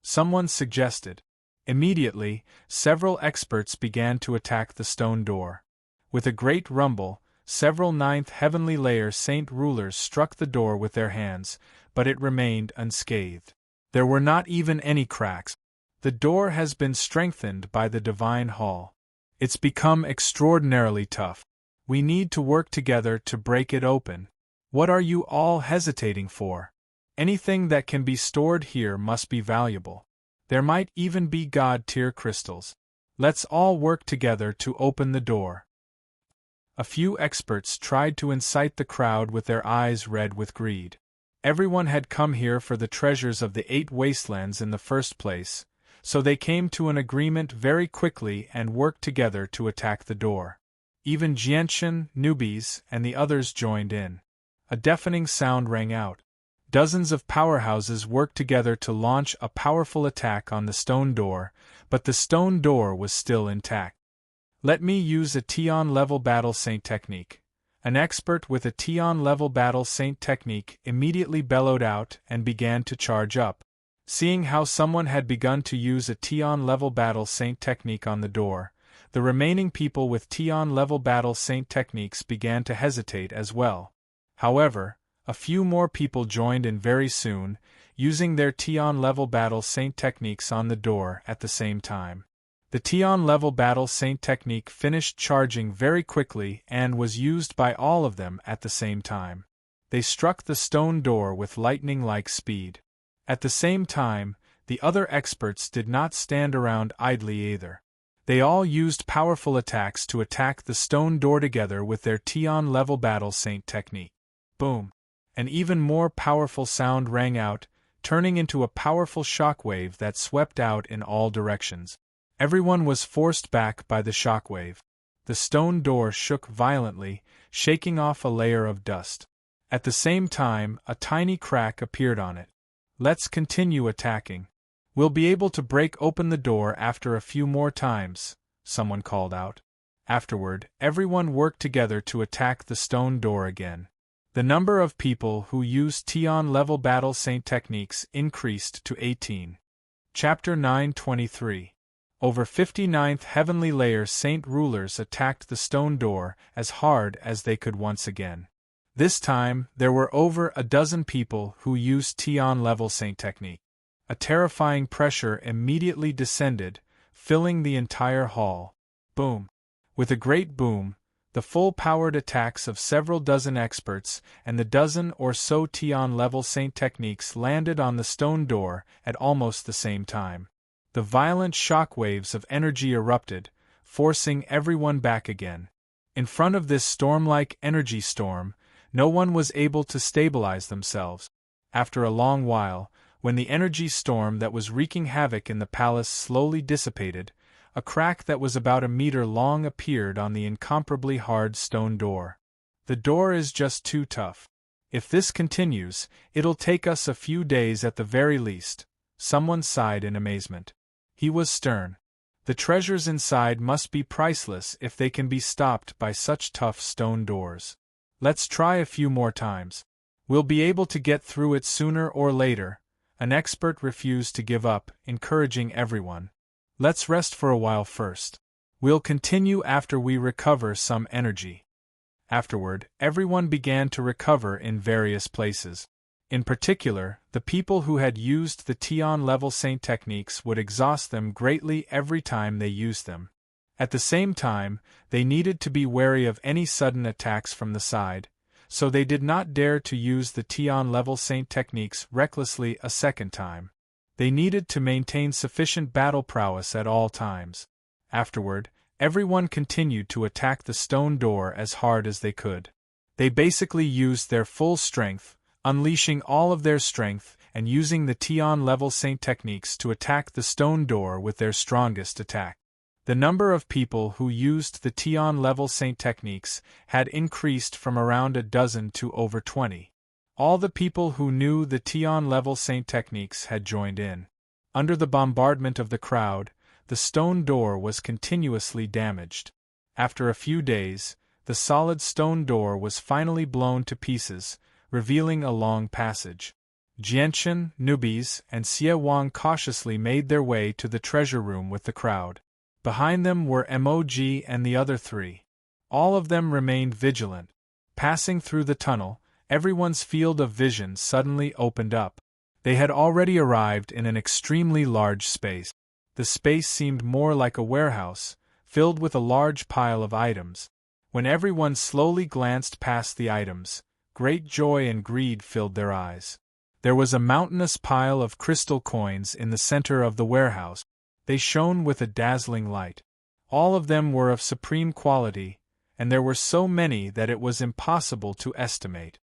someone suggested. Immediately, several experts began to attack the stone door. With a great rumble, several ninth heavenly layer saint rulers struck the door with their hands, but it remained unscathed. There were not even any cracks. The door has been strengthened by the divine hall. It's become extraordinarily tough. We need to work together to break it open. What are you all hesitating for? Anything that can be stored here must be valuable. There might even be God-tier crystals. Let's all work together to open the door. A few experts tried to incite the crowd with their eyes red with greed. Everyone had come here for the treasures of the 8 wastelands in the first place, so they came to an agreement very quickly and worked together to attack the door. Even Jianqin, newbies, and the others joined in. A deafening sound rang out. Dozens of powerhouses worked together to launch a powerful attack on the stone door, but the stone door was still intact. "Let me use a Tian-level battle saint technique." An expert with a Tian-level battle saint technique immediately bellowed out and began to charge up. Seeing how someone had begun to use a Tian-level battle saint technique on the door, the remaining people with Tian-level battle saint techniques began to hesitate as well. However, a few more people joined in very soon, using their Tian-level battle saint techniques on the door at the same time. The Tian level battle saint technique finished charging very quickly and was used by all of them at the same time. They struck the stone door with lightning-like speed. At the same time, the other experts did not stand around idly either. They all used powerful attacks to attack the stone door together with their Tian level battle saint technique. Boom! An even more powerful sound rang out, turning into a powerful shockwave that swept out in all directions. Everyone was forced back by the shockwave. The stone door shook violently, shaking off a layer of dust. At the same time, a tiny crack appeared on it. Let's continue attacking. We'll be able to break open the door after a few more times, someone called out. Afterward, everyone worked together to attack the stone door again. The number of people who used Tian level battle saint techniques increased to 18. Chapter 9:23. Over 59th Heavenly Layer Saint Rulers attacked the stone door as hard as they could once again. This time, there were over a dozen people who used Tian level saint technique. A terrifying pressure immediately descended, filling the entire hall. Boom! With a great boom, the full-powered attacks of several dozen experts and the dozen or so Tian level saint techniques landed on the stone door at almost the same time. The violent shockwaves of energy erupted, forcing everyone back again. In front of this storm-like energy storm, no one was able to stabilize themselves. After a long while, when the energy storm that was wreaking havoc in the palace slowly dissipated, a crack that was about a meter long appeared on the incomparably hard stone door. The door is just too tough. If this continues, it'll take us a few days at the very least, someone sighed in amazement. He was stern. The treasures inside must be priceless if they can be stopped by such tough stone doors. Let's try a few more times. We'll be able to get through it sooner or later. An expert refused to give up, encouraging everyone. Let's rest for a while first. We'll continue after we recover some energy. Afterward, everyone began to recover in various places. In particular, the people who had used the Tian level saint techniques would exhaust them greatly every time they used them. At the same time, they needed to be wary of any sudden attacks from the side, so they did not dare to use the Tian level saint techniques recklessly a second time. They needed to maintain sufficient battle prowess at all times. Afterward, everyone continued to attack the stone door as hard as they could. They basically used their full strength, unleashing all of their strength and using the Tian level saint techniques to attack the stone door with their strongest attack. The number of people who used the Tian level saint techniques had increased from around a dozen to over 20. All the people who knew the Tian level saint techniques had joined in. Under the bombardment of the crowd, the stone door was continuously damaged. After a few days, the solid stone door was finally blown to pieces, revealing a long passage. Jianchen, Nubis, and Xie Wang cautiously made their way to the treasure room with the crowd. Behind them were Mog and the other three. All of them remained vigilant. Passing through the tunnel, everyone's field of vision suddenly opened up. They had already arrived in an extremely large space. The space seemed more like a warehouse, filled with a large pile of items. When everyone slowly glanced past the items, great joy and greed filled their eyes. There was a mountainous pile of crystal coins in the center of the warehouse. They shone with a dazzling light. All of them were of supreme quality, and there were so many that it was impossible to estimate.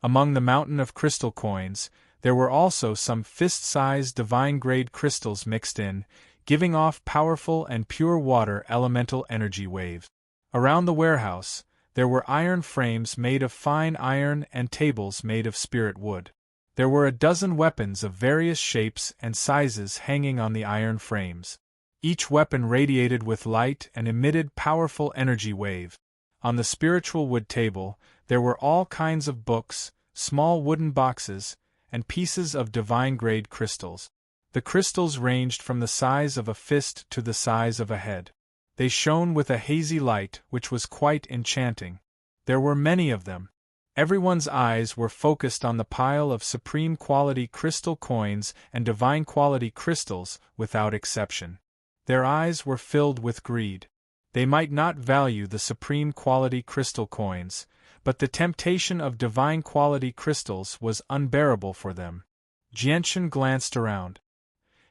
Among the mountain of crystal coins, there were also some fist-sized divine-grade crystals mixed in, giving off powerful and pure water elemental energy waves. Around the warehouse, there were iron frames made of fine iron and tables made of spirit wood. There were a dozen weapons of various shapes and sizes hanging on the iron frames. Each weapon radiated with light and emitted powerful energy waves. On the spiritual wood table, there were all kinds of books, small wooden boxes, and pieces of divine-grade crystals. The crystals ranged from the size of a fist to the size of a head. They shone with a hazy light which was quite enchanting. There were many of them. Everyone's eyes were focused on the pile of supreme quality crystal coins and divine quality crystals without exception. Their eyes were filled with greed. They might not value the supreme quality crystal coins, but the temptation of divine quality crystals was unbearable for them. Jianchen glanced around.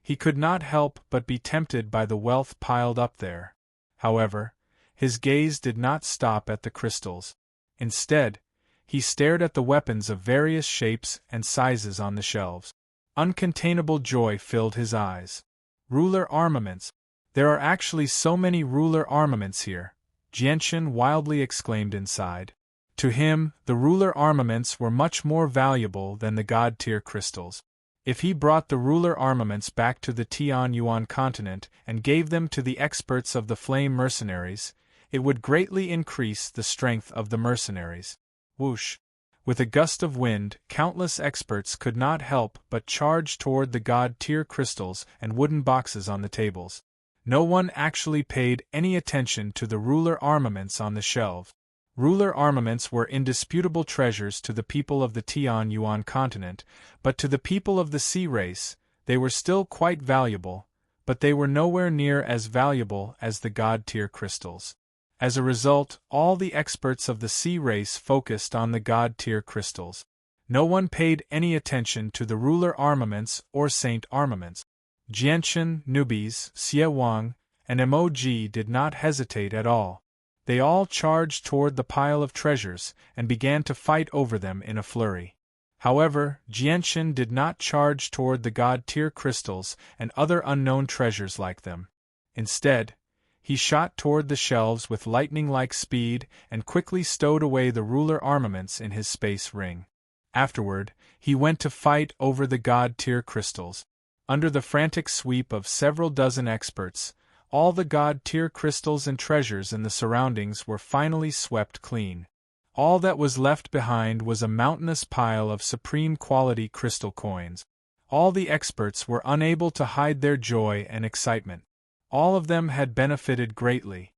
He could not help but be tempted by the wealth piled up there. However, his gaze did not stop at the crystals. Instead, he stared at the weapons of various shapes and sizes on the shelves. Uncontainable joy filled his eyes. Ruler armaments. There are actually so many ruler armaments here, Jianchen wildly exclaimed inside. To him, the ruler armaments were much more valuable than the god-tier crystals. If he brought the ruler armaments back to the Tianyuan continent and gave them to the experts of the Flame Mercenaries, it would greatly increase the strength of the mercenaries. Whoosh! With a gust of wind, countless experts could not help but charge toward the god-tier crystals and wooden boxes on the tables. No one actually paid any attention to the ruler armaments on the shelves. Ruler armaments were indisputable treasures to the people of the Tianyuan continent, but to the people of the sea race, they were still quite valuable, but they were nowhere near as valuable as the god-tier crystals. As a result, all the experts of the sea race focused on the god-tier crystals. No one paid any attention to the ruler armaments or saint armaments. Jianchen, newbies, Xie Wang, and Mog did not hesitate at all. They all charged toward the pile of treasures and began to fight over them in a flurry. However, Jianchen did not charge toward the god-tier crystals and other unknown treasures like them. Instead, he shot toward the shelves with lightning-like speed and quickly stowed away the ruler armaments in his space ring. Afterward, he went to fight over the god-tier crystals. Under the frantic sweep of several dozen experts, all the god-tier crystals and treasures in the surroundings were finally swept clean. All that was left behind was a mountainous pile of supreme-quality crystal coins. All the experts were unable to hide their joy and excitement. All of them had benefited greatly.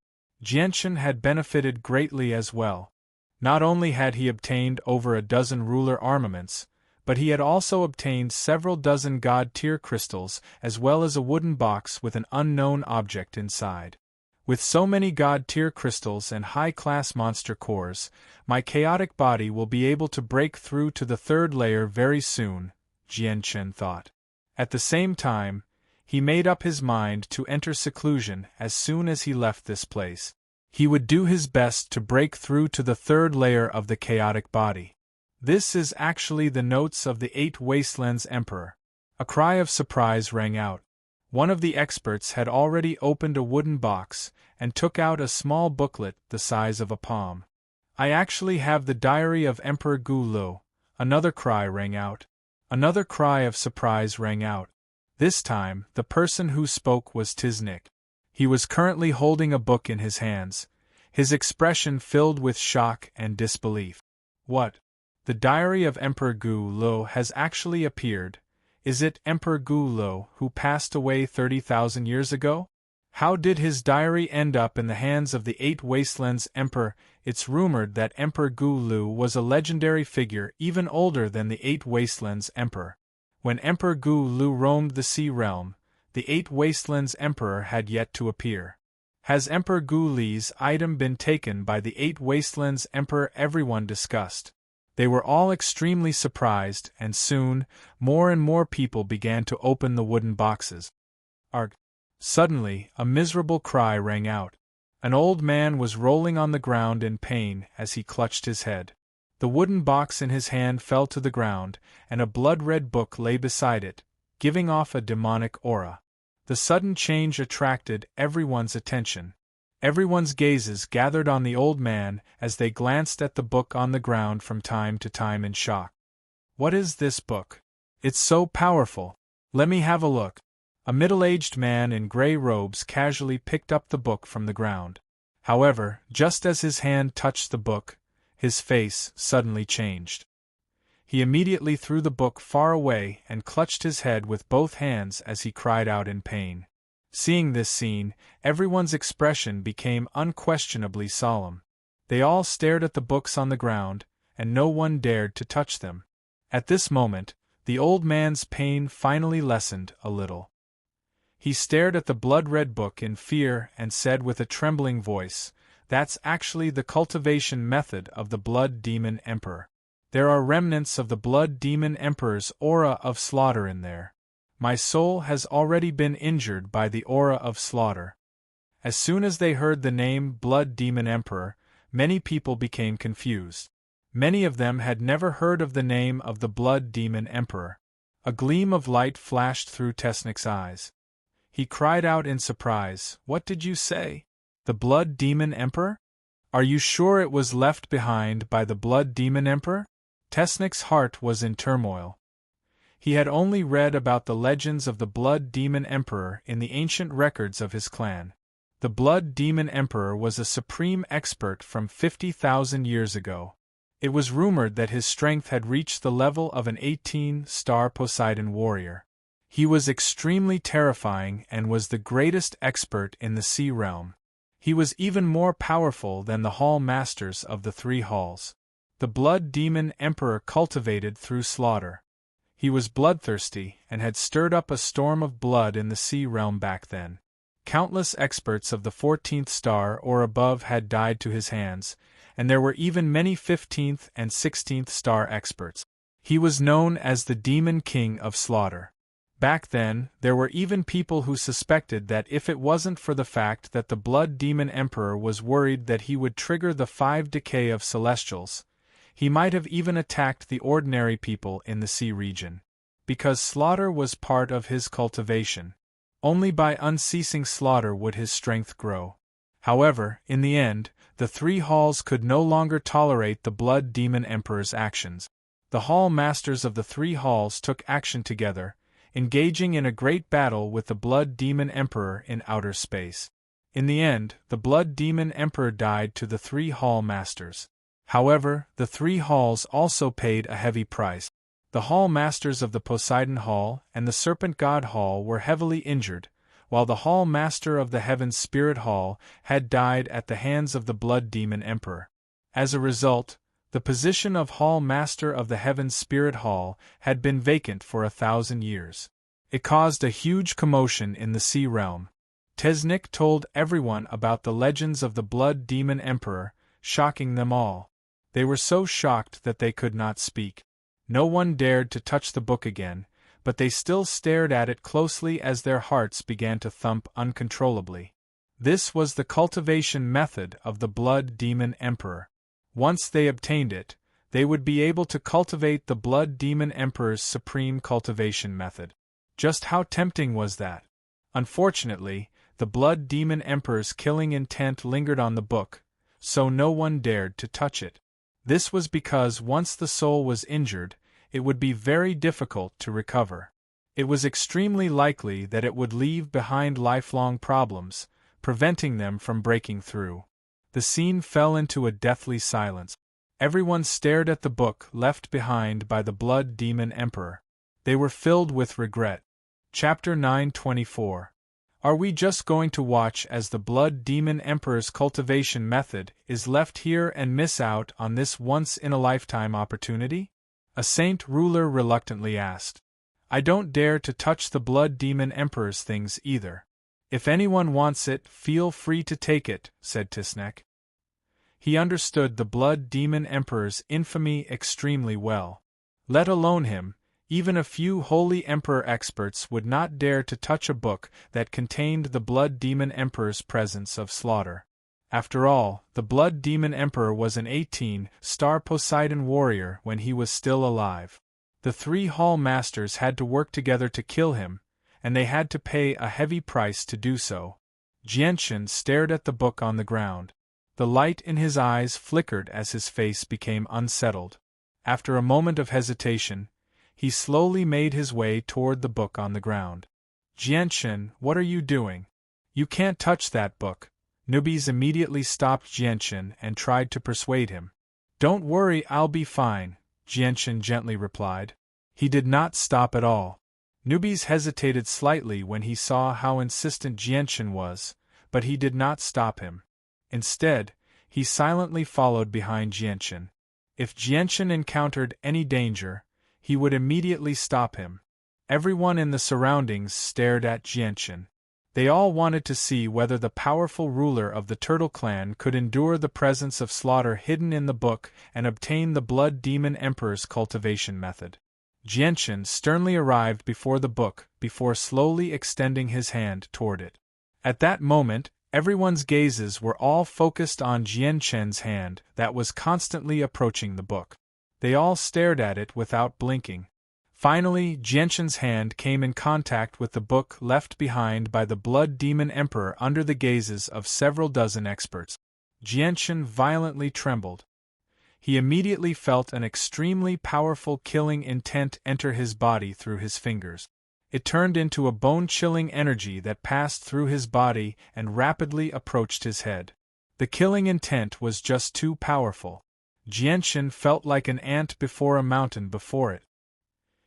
Jianchen had benefited greatly as well. Not only had he obtained over a dozen ruler armaments, but he had also obtained several dozen god-tier crystals as well as a wooden box with an unknown object inside. With so many god-tier crystals and high-class monster cores, my chaotic body will be able to break through to the third layer very soon, Jianchen thought. At the same time, he made up his mind to enter seclusion as soon as he left this place. He would do his best to break through to the third layer of the chaotic body. This is actually the notes of the 8 Wastelands Emperor. A cry of surprise rang out. One of the experts had already opened a wooden box and took out a small booklet the size of a palm. I actually have the diary of Emperor Gu Lu. Another cry rang out. Another cry of surprise rang out. This time, the person who spoke was Tiznik. He was currently holding a book in his hands, his expression filled with shock and disbelief. What? The diary of Emperor Gu Lu has actually appeared. Is it Emperor Gu Lu who passed away 30,000 years ago? How did his diary end up in the hands of the 8 Wastelands Emperor? It's rumored that Emperor Gu Lu was a legendary figure even older than the 8 Wastelands Emperor. When Emperor Gu Lu roamed the Sea Realm, the 8 Wastelands Emperor had yet to appear. Has Emperor Gu Li's item been taken by the 8 Wastelands Emperor? Everyone discussed. They were all extremely surprised, and soon, more and more people began to open the wooden boxes. Arg! Suddenly, a miserable cry rang out. An old man was rolling on the ground in pain as he clutched his head. The wooden box in his hand fell to the ground, and a blood-red book lay beside it, giving off a demonic aura. The sudden change attracted everyone's attention. Everyone's gazes gathered on the old man as they glanced at the book on the ground from time to time in shock. What is this book? It's so powerful. Let me have a look. A middle-aged man in gray robes casually picked up the book from the ground. However, just as his hand touched the book, his face suddenly changed. He immediately threw the book far away and clutched his head with both hands as he cried out in pain. Seeing this scene, everyone's expression became unquestionably solemn. They all stared at the books on the ground, and no one dared to touch them. At this moment, the old man's pain finally lessened a little. He stared at the blood-red book in fear and said with a trembling voice, "That's actually the cultivation method of the Blood Demon Emperor. There are remnants of the Blood Demon Emperor's aura of slaughter in there. My soul has already been injured by the aura of slaughter." As soon as they heard the name Blood Demon Emperor, many people became confused. Many of them had never heard of the name of the Blood Demon Emperor. A gleam of light flashed through Tesnik's eyes. He cried out in surprise, "What did you say? The Blood Demon Emperor? Are you sure it was left behind by the Blood Demon Emperor?" Tesnik's heart was in turmoil. He had only read about the legends of the Blood Demon Emperor in the ancient records of his clan. The Blood Demon Emperor was a supreme expert from 50,000 years ago. It was rumored that his strength had reached the level of an 18-star Poseidon warrior. He was extremely terrifying and was the greatest expert in the sea realm. He was even more powerful than the Hall Masters of the Three Halls. The Blood Demon Emperor cultivated through slaughter. He was bloodthirsty and had stirred up a storm of blood in the sea realm back then. Countless experts of the 14th star or above had died to his hands, and there were even many 15th and 16th star experts. He was known as the Demon King of Slaughter. Back then, there were even people who suspected that if it wasn't for the fact that the Blood Demon Emperor was worried that he would trigger the 5 decay of Celestials, he might have even attacked the ordinary people in the sea region. Because slaughter was part of his cultivation. Only by unceasing slaughter would his strength grow. However, in the end, the Three Halls could no longer tolerate the Blood Demon Emperor's actions. The Hall Masters of the Three Halls took action together, engaging in a great battle with the Blood Demon Emperor in outer space. In the end, the Blood Demon Emperor died to the Three Hall Masters. However, the Three Halls also paid a heavy price. The Hall Masters of the Poseidon Hall and the Serpent God Hall were heavily injured, while the Hall Master of the Heaven's Spirit Hall had died at the hands of the Blood Demon Emperor. As a result, the position of Hall Master of the Heaven's Spirit Hall had been vacant for 1,000 years. It caused a huge commotion in the sea realm. Tesnik told everyone about the legends of the Blood Demon Emperor, shocking them all. They were so shocked that they could not speak. No one dared to touch the book again, but they still stared at it closely as their hearts began to thump uncontrollably. This was the cultivation method of the Blood Demon Emperor. Once they obtained it, they would be able to cultivate the Blood Demon Emperor's supreme cultivation method. Just how tempting was that? Unfortunately, the Blood Demon Emperor's killing intent lingered on the book, so no one dared to touch it. This was because once the soul was injured, it would be very difficult to recover. It was extremely likely that it would leave behind lifelong problems, preventing them from breaking through. The scene fell into a deathly silence. Everyone stared at the book left behind by the Blood Demon Emperor. They were filled with regret. Chapter 924. Are we just going to watch as the Blood Demon Emperor's cultivation method is left here and miss out on this once-in-a-lifetime opportunity? A saint ruler reluctantly asked. I don't dare to touch the Blood Demon Emperor's things either. If anyone wants it, feel free to take it, said Tesnik. He understood the Blood Demon Emperor's infamy extremely well. Let alone him, even a few holy Emperor experts would not dare to touch a book that contained the Blood Demon Emperor's presence of slaughter. After all, the Blood Demon Emperor was an 18-star Poseidon warrior when he was still alive. The Three Hall Masters had to work together to kill him, and they had to pay a heavy price to do so. Jianshan stared at the book on the ground. The light in his eyes flickered as his face became unsettled. After a moment of hesitation, he slowly made his way toward the book on the ground. Jianshan, what are you doing? You can't touch that book. Nubis immediately stopped Jianshan and tried to persuade him. Don't worry, I'll be fine, Jianshan gently replied. He did not stop at all. Nubis hesitated slightly when he saw how insistent Jianshan was, but he did not stop him. Instead, he silently followed behind Jianshan. If Jianshan encountered any danger, he would immediately stop him. Everyone in the surroundings stared at Jianshan. They all wanted to see whether the powerful ruler of the Turtle Clan could endure the presence of slaughter hidden in the book and obtain the Blood Demon Emperor's cultivation method. Jianchen sternly arrived before the book before slowly extending his hand toward it. At that moment, everyone's gazes were all focused on Jianchen's hand that was constantly approaching the book. They all stared at it without blinking. Finally, Jianchen's hand came in contact with the book left behind by the Blood Demon Emperor under the gazes of several dozen experts. Jianchen violently trembled. He immediately felt an extremely powerful killing intent enter his body through his fingers. It turned into a bone-chilling energy that passed through his body and rapidly approached his head. The killing intent was just too powerful. Jianchen felt like an ant before a mountain before it.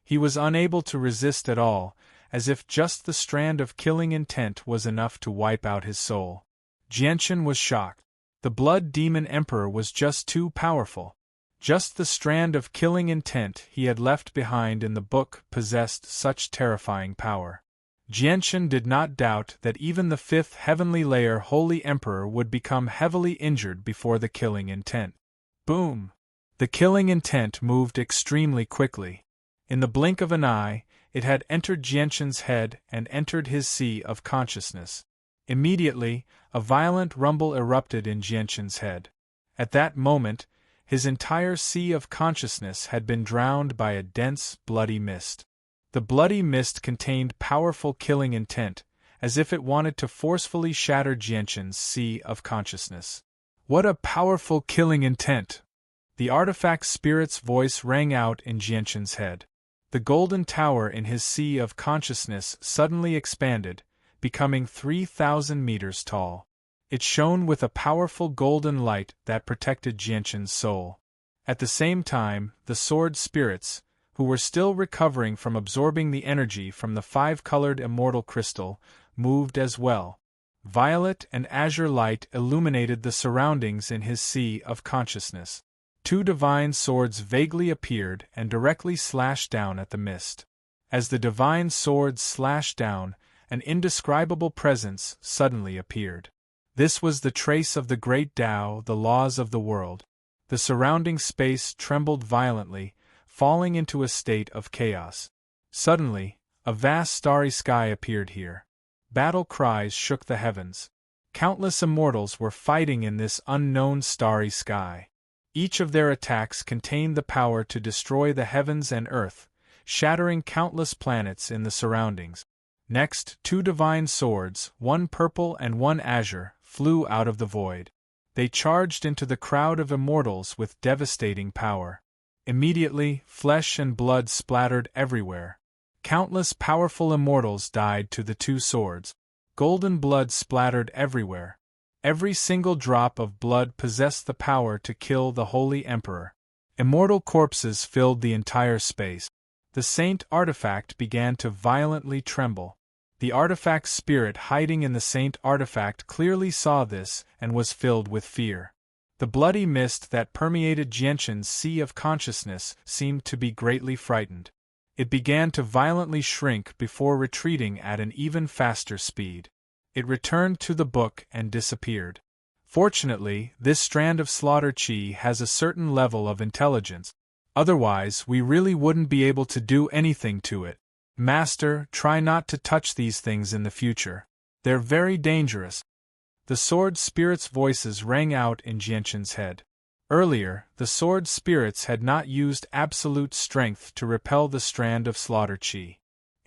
He was unable to resist at all, as if just the strand of killing intent was enough to wipe out his soul. Jianchen was shocked. The Blood Demon Emperor was just too powerful. Just the strand of killing intent he had left behind in the book possessed such terrifying power. Jianchen did not doubt that even the fifth heavenly layer Holy Emperor would become heavily injured before the killing intent. Boom! The killing intent moved extremely quickly. In the blink of an eye, it had entered Jianchen's head and entered his sea of consciousness. Immediately, a violent rumble erupted in Jianchen's head. At that moment, his entire sea of consciousness had been drowned by a dense, bloody mist. The bloody mist contained powerful killing intent, as if it wanted to forcefully shatter Jianchen's sea of consciousness. What a powerful killing intent! The artifact spirit's voice rang out in Jianchen's head. The golden tower in his sea of consciousness suddenly expanded, becoming 3,000 meters tall. It shone with a powerful golden light that protected Jianchen's soul. At the same time, the sword spirits, who were still recovering from absorbing the energy from the five-colored immortal crystal, moved as well. Violet and azure light illuminated the surroundings in his sea of consciousness. Two divine swords vaguely appeared and directly slashed down at the mist. As the divine swords slashed down, an indescribable presence suddenly appeared. This was the trace of the great Tao, the laws of the world. The surrounding space trembled violently, falling into a state of chaos. Suddenly, a vast starry sky appeared here. Battle cries shook the heavens. Countless immortals were fighting in this unknown starry sky. Each of their attacks contained the power to destroy the heavens and earth, shattering countless planets in the surroundings. Next, two divine swords, one purple and one azure, flew out of the void. They charged into the crowd of immortals with devastating power. Immediately, flesh and blood splattered everywhere. Countless powerful immortals died to the two swords. Golden blood splattered everywhere. Every single drop of blood possessed the power to kill the Holy Emperor. Immortal corpses filled the entire space. The Saint artifact began to violently tremble. The artifact spirit hiding in the Saint artifact clearly saw this and was filled with fear. The bloody mist that permeated Jianchen's sea of consciousness seemed to be greatly frightened. It began to violently shrink before retreating at an even faster speed. It returned to the book and disappeared. Fortunately, this strand of slaughter chi has a certain level of intelligence. Otherwise, we really wouldn't be able to do anything to it. Master, try not to touch these things in the future. They're very dangerous. The sword spirits' voices rang out in Jianchen's head. Earlier, the sword spirits had not used absolute strength to repel the strand of slaughter chi.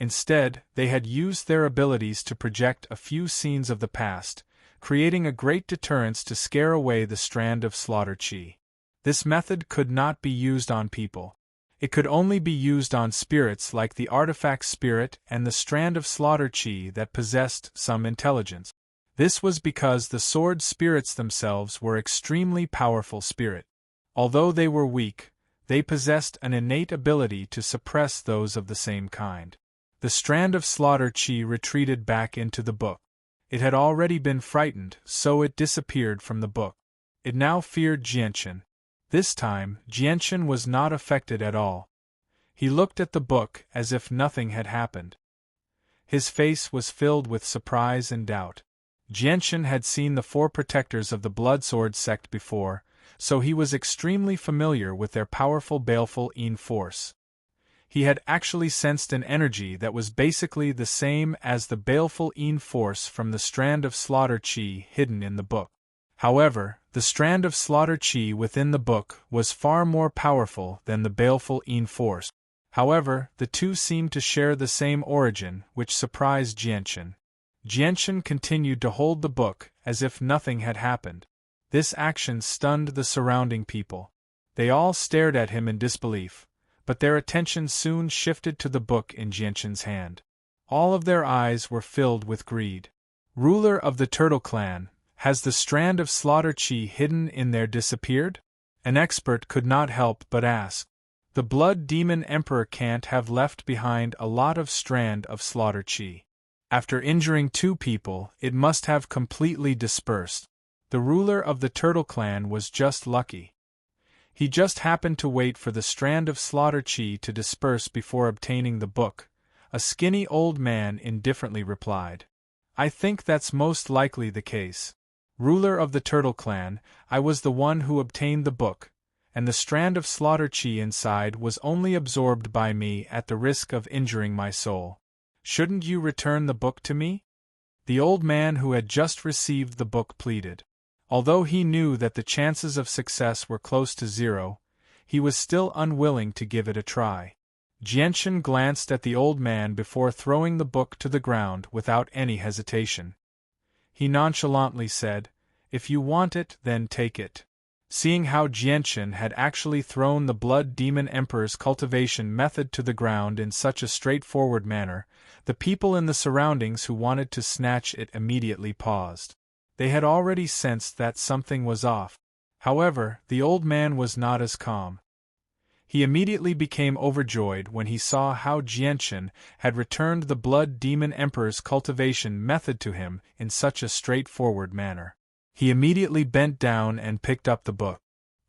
Instead, they had used their abilities to project a few scenes of the past, creating a great deterrence to scare away the strand of slaughter chi. This method could not be used on people. It could only be used on spirits like the artifact spirit and the strand of slaughter chi that possessed some intelligence. This was because the sword spirits themselves were extremely powerful spirit. Although they were weak, they possessed an innate ability to suppress those of the same kind. The strand of slaughter chi retreated back into the book. It had already been frightened, so it disappeared from the book. It now feared Jianchen. This time, Jianchen was not affected at all. He looked at the book as if nothing had happened. His face was filled with surprise and doubt. Jianchen had seen the 4 protectors of the Bloodsword sect before, so he was extremely familiar with their powerful baleful Yin force. He had actually sensed an energy that was basically the same as the baleful Yin force from the strand of slaughter chi hidden in the book. However, the strand of slaughter chi within the book was far more powerful than the baleful Yin force. However, the two seemed to share the same origin, which surprised Jianchen. Jianchen continued to hold the book as if nothing had happened. This action stunned the surrounding people. They all stared at him in disbelief, but their attention soon shifted to the book in Jianchen's hand. All of their eyes were filled with greed. Ruler of the Turtle Clan, has the strand of slaughter chi hidden in there disappeared? An expert could not help but ask. The Blood Demon Emperor can't have left behind a lot of strand of slaughter chi. After injuring 2 people, it must have completely dispersed. The ruler of the Turtle Clan was just lucky. He just happened to wait for the strand of slaughter chi to disperse before obtaining the book, a skinny old man indifferently replied. I think that's most likely the case. Ruler of the Turtle Clan, I was the one who obtained the book, and the strand of slaughter chi inside was only absorbed by me at the risk of injuring my soul. Shouldn't you return the book to me? The old man who had just received the book pleaded. Although he knew that the chances of success were close to 0, he was still unwilling to give it a try. Jianchen glanced at the old man before throwing the book to the ground without any hesitation. He nonchalantly said, If you want it, then take it. Seeing how Jianchen had actually thrown the Blood Demon Emperor's cultivation method to the ground in such a straightforward manner, the people in the surroundings who wanted to snatch it immediately paused. They had already sensed that something was off. However, the old man was not as calm. He immediately became overjoyed when he saw how Jianchen had returned the Blood Demon Emperor's cultivation method to him in such a straightforward manner. He immediately bent down and picked up the book.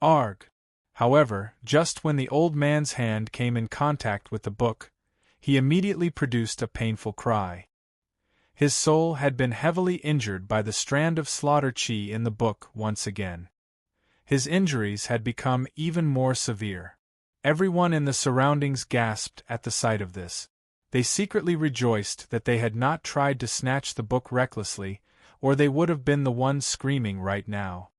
Arg! However, just when the old man's hand came in contact with the book, he immediately produced a painful cry. His soul had been heavily injured by the strand of slaughter chi in the book once again. His injuries had become even more severe. Everyone in the surroundings gasped at the sight of this. They secretly rejoiced that they had not tried to snatch the book recklessly, or they would have been the ones screaming right now.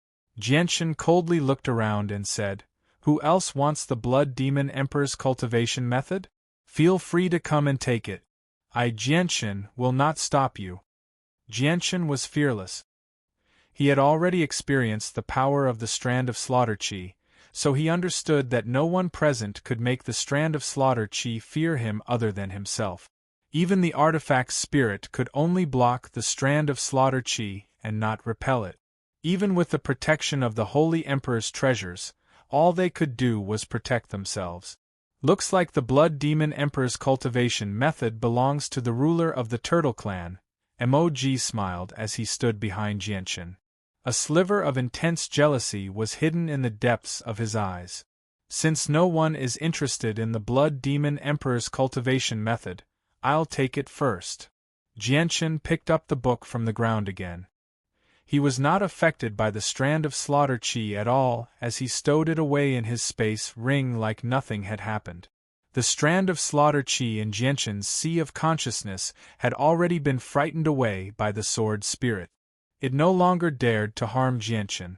Jianchen coldly looked around and said, Who else wants the Blood Demon Emperor's cultivation method? Feel free to come and take it. I, Jianchen, will not stop you. Jianchen was fearless. He had already experienced the power of the strand of slaughter chi, so he understood that no one present could make the strand of slaughter chi fear him other than himself. Even the artifact's spirit could only block the strand of slaughter chi and not repel it. Even with the protection of the Holy Emperor's treasures, all they could do was protect themselves. Looks like the Blood Demon Emperor's cultivation method belongs to the ruler of the Turtle Clan. Mog smiled as he stood behind Jianchen. A sliver of intense jealousy was hidden in the depths of his eyes. Since no one is interested in the Blood Demon Emperor's cultivation method, I'll take it first. Jianchen picked up the book from the ground again. He was not affected by the strand of slaughter chi at all as he stowed it away in his space ring like nothing had happened. The strand of slaughter chi in Jianchen's sea of consciousness had already been frightened away by the sword spirit. It no longer dared to harm Jianchen.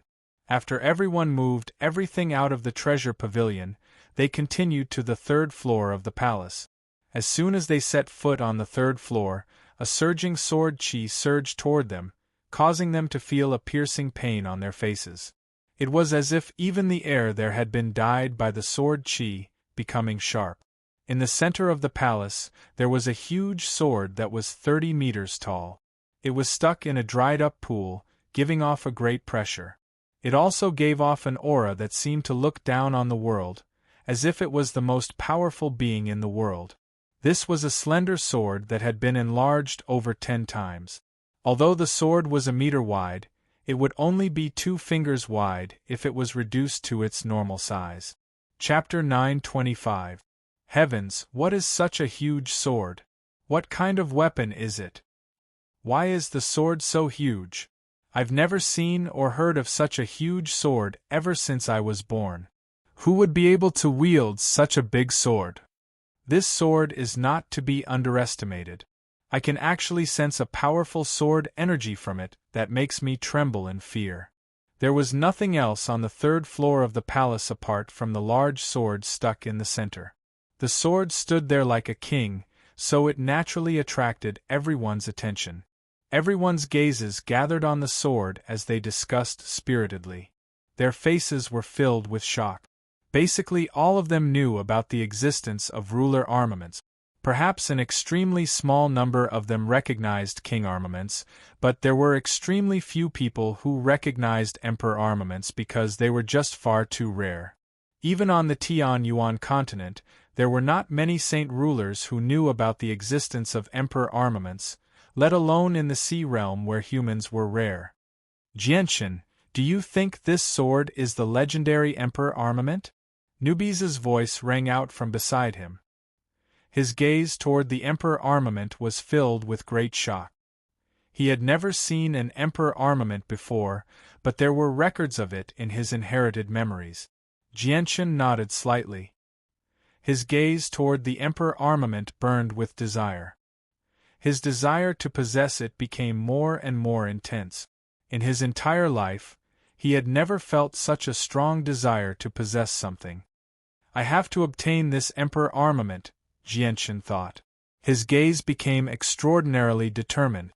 After everyone moved everything out of the treasure pavilion, they continued to the 3rd floor of the palace. As soon as they set foot on the 3rd floor, a surging sword chi surged toward them, causing them to feel a piercing pain on their faces. It was as if even the air there had been dyed by the sword chi, becoming sharp. In the center of the palace, there was a huge sword that was 30 meters tall. It was stuck in a dried-up pool, giving off a great pressure. It also gave off an aura that seemed to look down on the world, as if it was the most powerful being in the world. This was a slender sword that had been enlarged over 10 times. Although the sword was a meter wide, it would only be 2 fingers wide if it was reduced to its normal size. Chapter 925. Heavens, what is such a huge sword? What kind of weapon is it? Why is the sword so huge? I've never seen or heard of such a huge sword ever since I was born. Who would be able to wield such a big sword? This sword is not to be underestimated. I can actually sense a powerful sword energy from it that makes me tremble in fear. There was nothing else on the third floor of the palace apart from the large sword stuck in the center. The sword stood there like a king, so it naturally attracted everyone's attention. Everyone's gazes gathered on the sword as they discussed spiritedly. Their faces were filled with shock. Basically, all of them knew about the existence of ruler armaments. Perhaps an extremely small number of them recognized king armaments, but there were extremely few people who recognized emperor armaments because they were just far too rare. Even on the Tianyuan continent, there were not many saint rulers who knew about the existence of emperor armaments, let alone in the sea realm where humans were rare. Jianshan, do you think this sword is the legendary emperor armament? Nubise's voice rang out from beside him. His gaze toward the emperor armament was filled with great shock. He had never seen an emperor armament before, but there were records of it in his inherited memories. Jianshan nodded slightly. His gaze toward the emperor armament burned with desire. His desire to possess it became more and more intense. In his entire life, he had never felt such a strong desire to possess something. I have to obtain this emperor armament, Jianshan thought. His gaze became extraordinarily determined.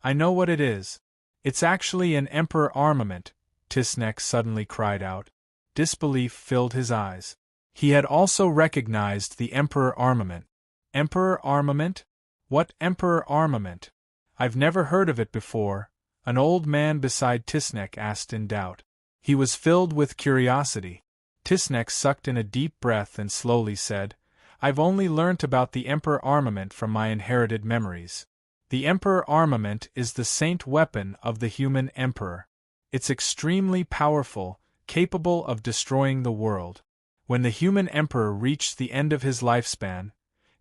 I know what it is. It's actually an emperor armament, Tisnek suddenly cried out. Disbelief filled his eyes. He had also recognized the emperor armament. Emperor armament? What emperor armament? I've never heard of it before, an old man beside Tisnek asked in doubt. He was filled with curiosity. Tisnek sucked in a deep breath and slowly said, I've only learnt about the emperor armament from my inherited memories. The emperor armament is the saint weapon of the human emperor. It's extremely powerful, capable of destroying the world. When the human emperor reached the end of his lifespan,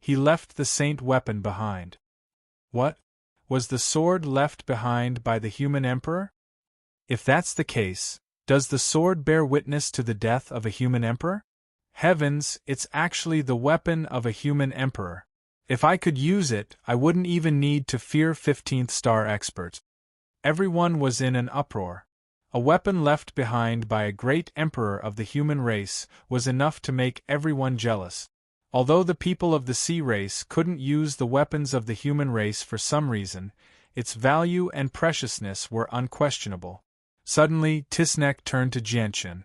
he left the saint weapon behind. What? Was the sword left behind by the human emperor? If that's the case, does the sword bear witness to the death of a human emperor? Heavens, it's actually the weapon of a human emperor. If I could use it, I wouldn't even need to fear 15th star experts. Everyone was in an uproar. A weapon left behind by a great emperor of the human race was enough to make everyone jealous. Although the people of the sea race couldn't use the weapons of the human race for some reason, its value and preciousness were unquestionable. Suddenly, Tisnek turned to Jianshan.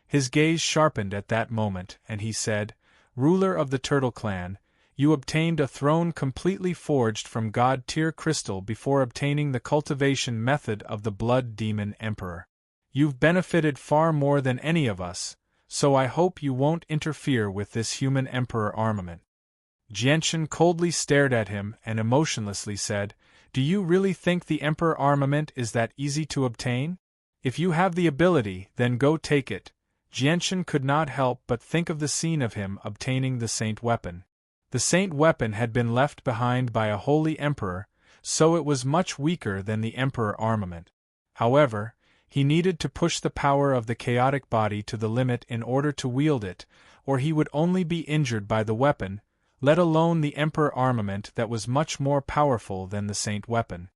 His gaze sharpened at that moment, and he said, Ruler of the Turtle Clan, you obtained a throne completely forged from God-tier crystal before obtaining the cultivation method of the Blood Demon Emperor. You've benefited far more than any of us, so I hope you won't interfere with this human emperor armament. Jianshan coldly stared at him and emotionlessly said, Do you really think the emperor armament is that easy to obtain? If you have the ability, then go take it. Jianshan could not help but think of the scene of him obtaining the saint weapon. The saint weapon had been left behind by a holy emperor, so it was much weaker than the emperor armament. However, he needed to push the power of the chaotic body to the limit in order to wield it, or he would only be injured by the weapon, let alone the emperor armament that was much more powerful than the saint weapon.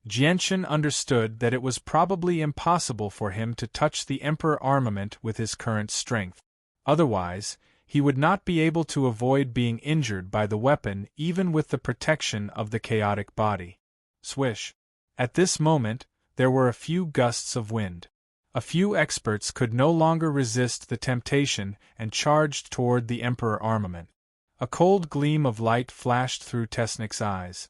Jianshan understood that it was probably impossible for him to touch the emperor armament with his current strength. Otherwise, he would not be able to avoid being injured by the weapon even with the protection of the chaotic body. Swish. At this moment, there were a few gusts of wind. A few experts could no longer resist the temptation and charged toward the emperor armament. A cold gleam of light flashed through Tesnik's eyes.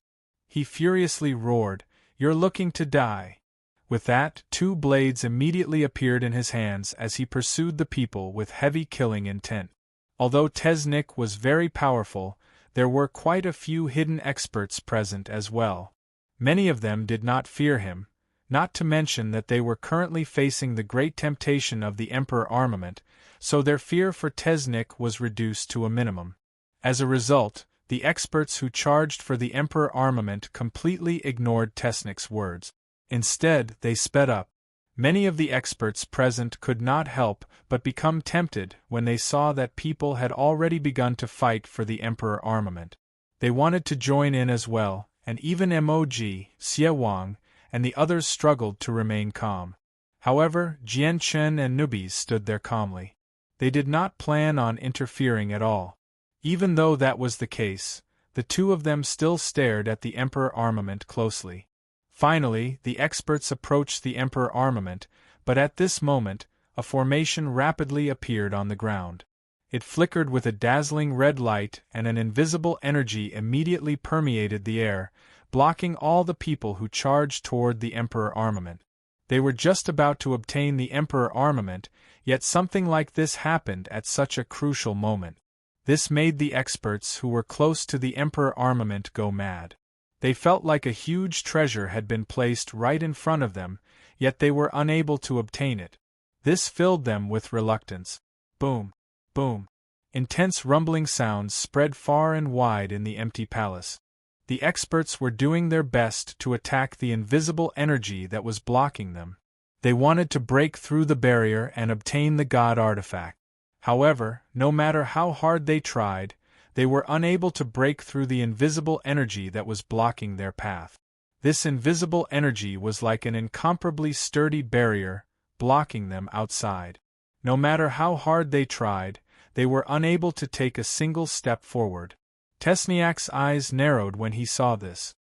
He furiously roared, You're looking to die. With that, 2 blades immediately appeared in his hands as he pursued the people with heavy killing intent. Although Tesnik was very powerful, there were quite a few hidden experts present as well. Many of them did not fear him, not to mention that they were currently facing the great temptation of the emperor armament, so their fear for Tesnik was reduced to a minimum. As a result, The experts who charged for the Emperor armament completely ignored Tesnik's words. Instead, they sped up. Many of the experts present could not help but become tempted when they saw that people had already begun to fight for the Emperor armament. They wanted to join in as well, and even Emoji, Xie Wang, and the others struggled to remain calm. However, Jian Chen and Nubis stood there calmly. They did not plan on interfering at all. Even though that was the case, the two of them still stared at the Emperor armament closely. Finally, the experts approached the Emperor armament, but at this moment, a formation rapidly appeared on the ground. It flickered with a dazzling red light, and an invisible energy immediately permeated the air, blocking all the people who charged toward the Emperor armament. They were just about to obtain the Emperor armament, yet something like this happened at such a crucial moment. This made the experts who were close to the Emperor armament go mad. They felt like a huge treasure had been placed right in front of them, yet they were unable to obtain it. This filled them with reluctance. Boom! Boom! Intense rumbling sounds spread far and wide in the empty palace. The experts were doing their best to attack the invisible energy that was blocking them. They wanted to break through the barrier and obtain the god artifact. However, no matter how hard they tried, they were unable to break through the invisible energy that was blocking their path. This invisible energy was like an incomparably sturdy barrier, blocking them outside. No matter how hard they tried, they were unable to take a single step forward. Tesniak's eyes narrowed when he saw this.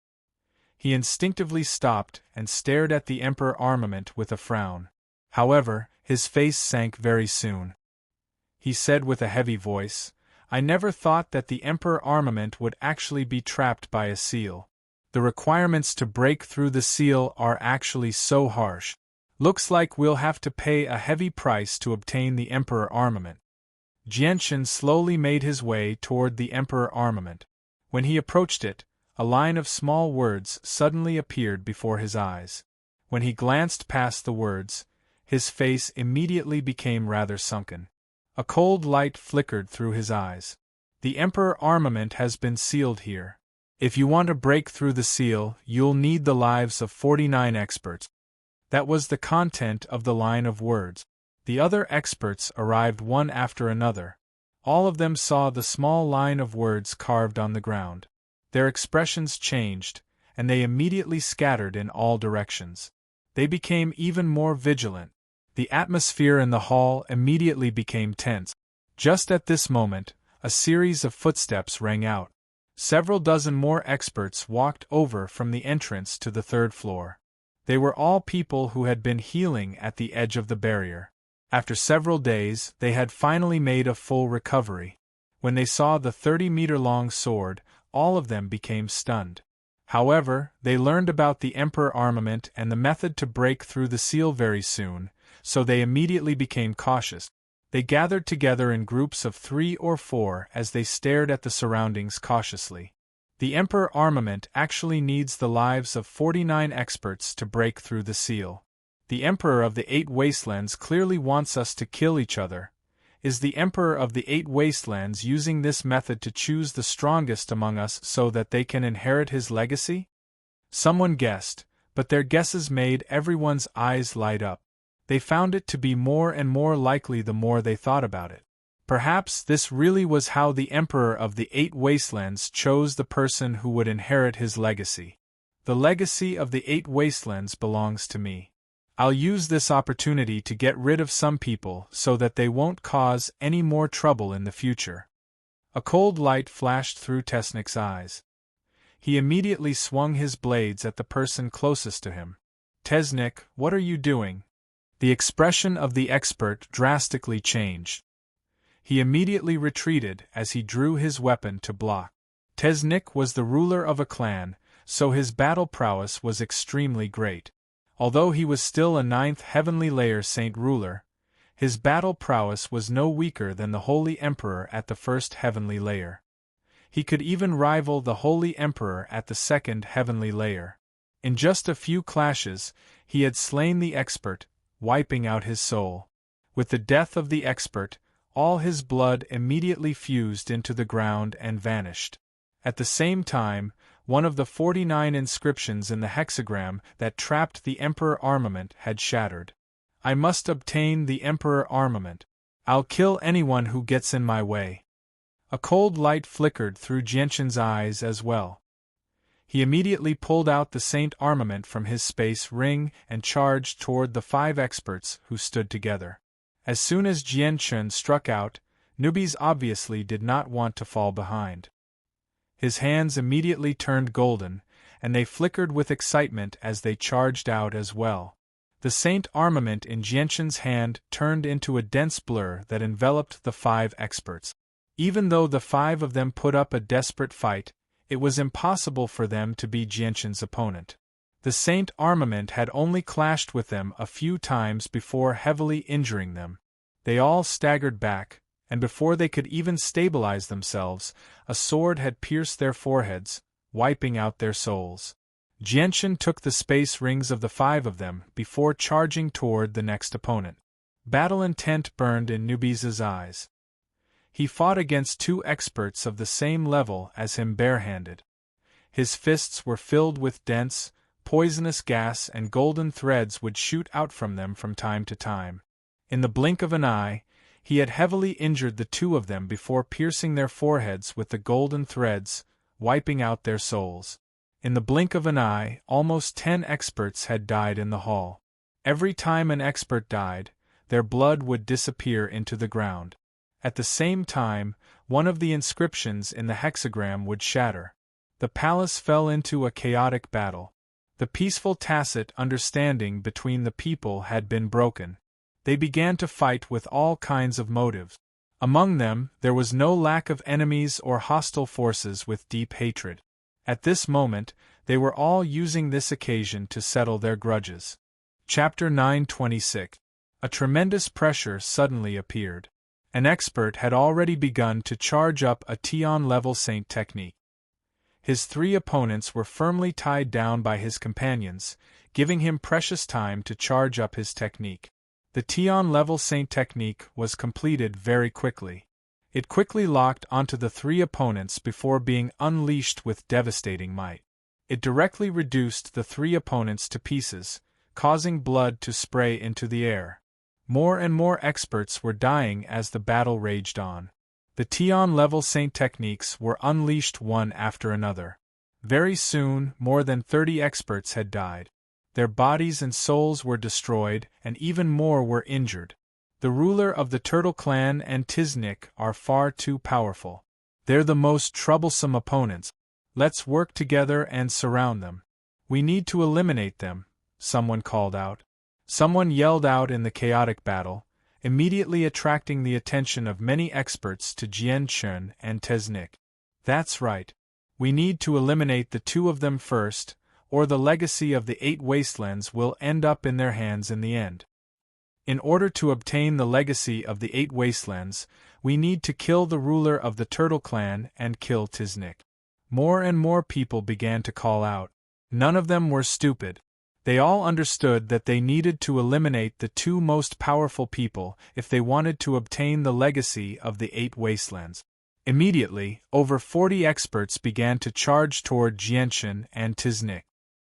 He instinctively stopped and stared at the Emperor armament with a frown. However, his face sank very soon. He said with a heavy voice, "I never thought that the Emperor armament would actually be trapped by a seal. The requirements to break through the seal are actually so harsh. Looks like we'll have to pay a heavy price to obtain the Emperor armament." Jianshan slowly made his way toward the Emperor armament. When he approached it, a line of small words suddenly appeared before his eyes. When he glanced past the words, his face immediately became rather sunken. A cold light flickered through his eyes. "The Emperor armament has been sealed here. If you want to break through the seal, you'll need the lives of 49 experts." That was the content of the line of words. The other experts arrived one after another. All of them saw the small line of words carved on the ground. Their expressions changed, and they immediately scattered in all directions. They became even more vigilant. The atmosphere in the hall immediately became tense. Just at this moment, a series of footsteps rang out. Several dozen more experts walked over from the entrance to the third floor. They were all people who had been healing at the edge of the barrier. After several days, they had finally made a full recovery. When they saw the 30-meter-long sword, all of them became stunned. However, they learned about the Emperor armament and the method to break through the seal very soon, so they immediately became cautious. They gathered together in groups of 3 or 4 as they stared at the surroundings cautiously. The Emperor armament actually needs the lives of 49 experts to break through the seal. The Emperor of the 8 Wastelands clearly wants us to kill each other. Is the Emperor of the 8 Wastelands using this method to choose the strongest among us so that they can inherit his legacy? Someone guessed, but their guesses made everyone's eyes light up. They found it to be more and more likely the more they thought about it. Perhaps this really was how the Emperor of the 8 Wastelands chose the person who would inherit his legacy. The legacy of the 8 Wastelands belongs to me. I'll use this opportunity to get rid of some people so that they won't cause any more trouble in the future. A cold light flashed through Tesnik's eyes. He immediately swung his blades at the person closest to him. "Tesnik, what are you doing?" The expression of the expert drastically changed. He immediately retreated as he drew his weapon to block. Tesnik was the ruler of a clan, so his battle prowess was extremely great. Although he was still a 9th heavenly layer saint ruler, his battle prowess was no weaker than the Holy Emperor at the 1st heavenly layer. He could even rival the Holy Emperor at the 2nd heavenly layer. In just a few clashes, he had slain the expert, wiping out his soul. With the death of the expert, all his blood immediately fused into the ground and vanished. At the same time, one of the 49 inscriptions in the hexagram that trapped the Emperor armament had shattered. I must obtain the Emperor armament. I'll kill anyone who gets in my way. A cold light flickered through Jianqin's eyes as well. He immediately pulled out the Saint armament from his space ring and charged toward the 5 experts who stood together. As soon as Jianqin struck out, newbies obviously did not want to fall behind. His hands immediately turned golden, and they flickered with excitement as they charged out as well. The Saint armament in Jianqin's hand turned into a dense blur that enveloped the 5 experts. Even though the 5 of them put up a desperate fight, it was impossible for them to be Jianqin's opponent. The Saint armament had only clashed with them a few times before heavily injuring them. They all staggered back, and before they could even stabilize themselves, a sword had pierced their foreheads, wiping out their souls. Jianqin took the space rings of the 5 of them before charging toward the next opponent. Battle intent burned in Nubiz's eyes. He fought against 2 experts of the same level as him barehanded. His fists were filled with dense, poisonous gas, and golden threads would shoot out from them from time to time. In the blink of an eye, he had heavily injured the 2 of them before piercing their foreheads with the golden threads, wiping out their souls. In the blink of an eye, almost 10 experts had died in the hall. Every time an expert died, their blood would disappear into the ground. At the same time, one of the inscriptions in the hexagram would shatter. The palace fell into a chaotic battle. The peaceful tacit understanding between the people had been broken. They began to fight with all kinds of motives. Among them, there was no lack of enemies or hostile forces with deep hatred. At this moment, they were all using this occasion to settle their grudges. Chapter 926. A tremendous pressure suddenly appeared. An expert had already begun to charge up a Tian-level Saint technique. His 3 opponents were firmly tied down by his companions, giving him precious time to charge up his technique. The Tian-level Saint technique was completed very quickly. It quickly locked onto the 3 opponents before being unleashed with devastating might. It directly reduced the 3 opponents to pieces, causing blood to spray into the air. More and more experts were dying as the battle raged on. The Tian-level Saint techniques were unleashed one after another. Very soon, more than 30 experts had died. Their bodies and souls were destroyed, and even more were injured. The ruler of the Turtle Clan and Tiznik are far too powerful. They're the most troublesome opponents. Let's work together and surround them. We need to eliminate them, someone called out. Someone yelled out in the chaotic battle, immediately attracting the attention of many experts to Jianqin and Tiznik. That's right. We need to eliminate the 2 of them first, or the legacy of the 8 wastelands will end up in their hands in the end. In order to obtain the legacy of the 8 wastelands, we need to kill the ruler of the Turtle Clan and kill Tiznik. More and more people began to call out. None of them were stupid. They all understood that they needed to eliminate the 2 most powerful people if they wanted to obtain the legacy of the 8 wastelands. Immediately, over 40 experts began to charge toward Jianqin and Tiznik.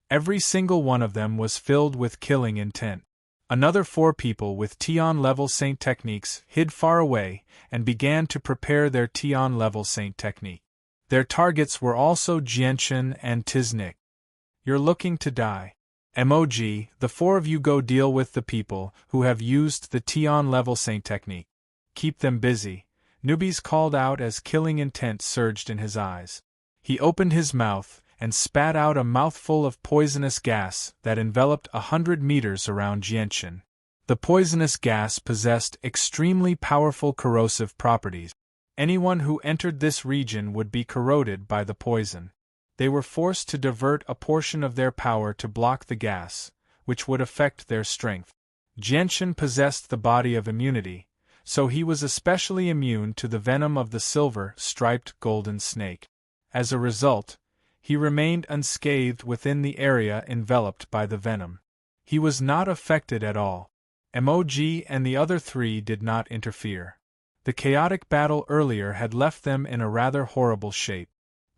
Every single one of them was filled with killing intent. Another 4 people with Tian-level Saint techniques hid far away and began to prepare their Tian-level Saint technique. Their targets were also Jianqin and Tiznik. You're looking to die. MOG, the 4 of you go deal with the people who have used the Tian-level Saint technique. Keep them busy, Nubis called out as killing intent surged in his eyes. He opened his mouth and spat out a mouthful of poisonous gas that enveloped 100 meters around Jianqin. The poisonous gas possessed extremely powerful corrosive properties. Anyone who entered this region would be corroded by the poison. They were forced to divert a portion of their power to block the gas, which would affect their strength. Jianqin possessed the body of immunity, so he was especially immune to the venom of the silver-striped golden snake. As a result, he remained unscathed within the area enveloped by the venom. He was not affected at all. MOG and the other 3 did not interfere. The chaotic battle earlier had left them in a rather horrible shape.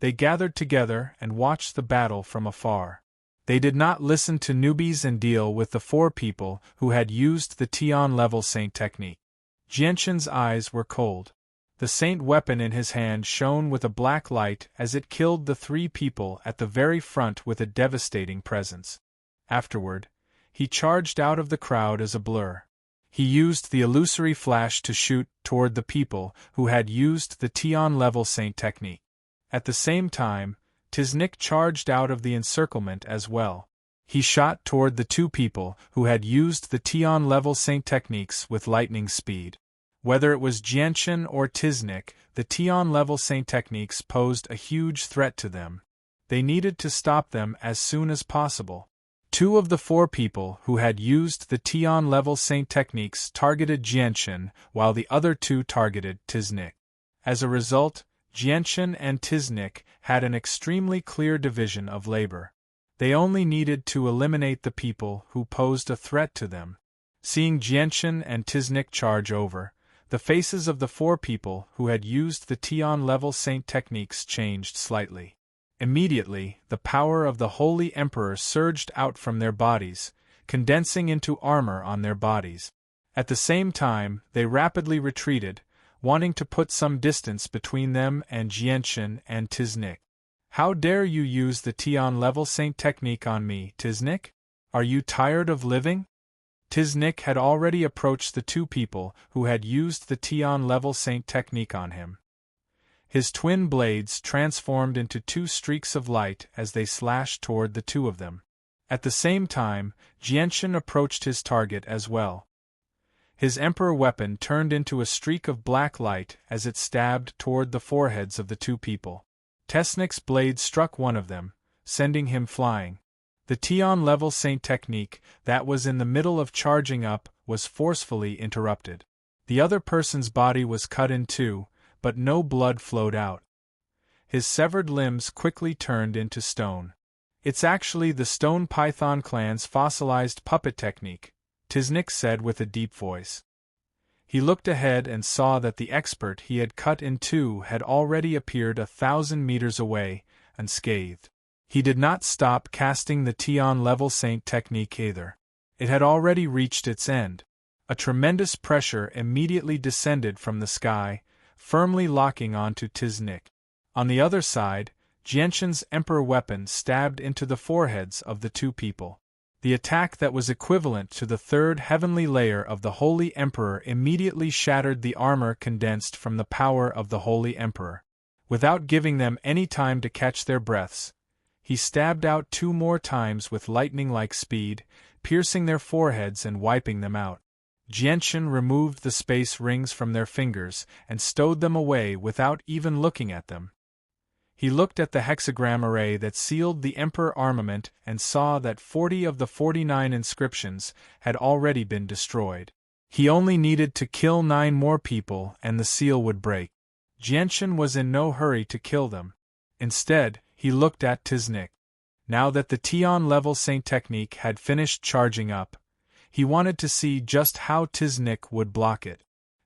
They gathered together and watched the battle from afar. They did not listen to newbies and deal with the 4 people who had used the Tian level Saint technique. Jianshan's eyes were cold. The Saint weapon in his hand shone with a black light as it killed the 3 people at the very front with a devastating presence. Afterward, he charged out of the crowd as a blur. He used the illusory flash to shoot toward the people who had used the Tian level Saint technique. At the same time, Tiznik charged out of the encirclement as well. He shot toward the 2 people who had used the Tian level Saint techniques with lightning speed. Whether it was Jianshan or Tiznik, the Tian level Saint techniques posed a huge threat to them. They needed to stop them as soon as possible. 2 of the 4 people who had used the Tian level Saint techniques targeted Jianshan, while the other 2 targeted Tiznik. As a result, Jianshan and Tiznik had an extremely clear division of labor. They only needed to eliminate the people who posed a threat to them. Seeing Jianshan and Tiznik charge over, the faces of the 4 people who had used the Tian level Saint techniques changed slightly. Immediately, the power of the Holy Emperor surged out from their bodies, condensing into armor on their bodies. At the same time, they rapidly retreated, wanting to put some distance between them and Jianshan and Tiznik. How dare you use the Tian level Saint technique on me, Tiznik? Are you tired of living? Tiznik had already approached the 2 people who had used the Tian level Saint technique on him. His twin blades transformed into 2 streaks of light as they slashed toward the 2 of them. At the same time, Jianshan approached his target as well. His emperor weapon turned into a streak of black light as it stabbed toward the foreheads of the 2 people. Tiznik's blade struck one of them, sending him flying. The Tian level Saint technique that was in the middle of charging up was forcefully interrupted. The other person's body was cut in 2, but no blood flowed out. His severed limbs quickly turned into stone. It's actually the Stone Python clan's fossilized puppet technique, Tiznik said with a deep voice. He looked ahead and saw that the expert he had cut in 2 had already appeared 1,000 meters away, unscathed. He did not stop casting the Tian level Saint technique either. It had already reached its end. A tremendous pressure immediately descended from the sky, firmly locking onto Tiznik. On the other side, Jianshan's emperor weapon stabbed into the foreheads of the 2 people. The attack that was equivalent to the 3rd heavenly layer of the Holy Emperor immediately shattered the armor condensed from the power of the Holy Emperor. Without giving them any time to catch their breaths, he stabbed out 2 more times with lightning-like speed, piercing their foreheads and wiping them out. Jianshan removed the space rings from their fingers and stowed them away without even looking at them. He looked at the hexagram array that sealed the Emperor armament and saw that 40 of the 49 inscriptions had already been destroyed. He only needed to kill 9 more people and the seal would break. Jianshan was in no hurry to kill them. Instead, he looked at Tiznik. Now that the Tian level Saint technique had finished charging up, he wanted to see just how Tiznik would block it.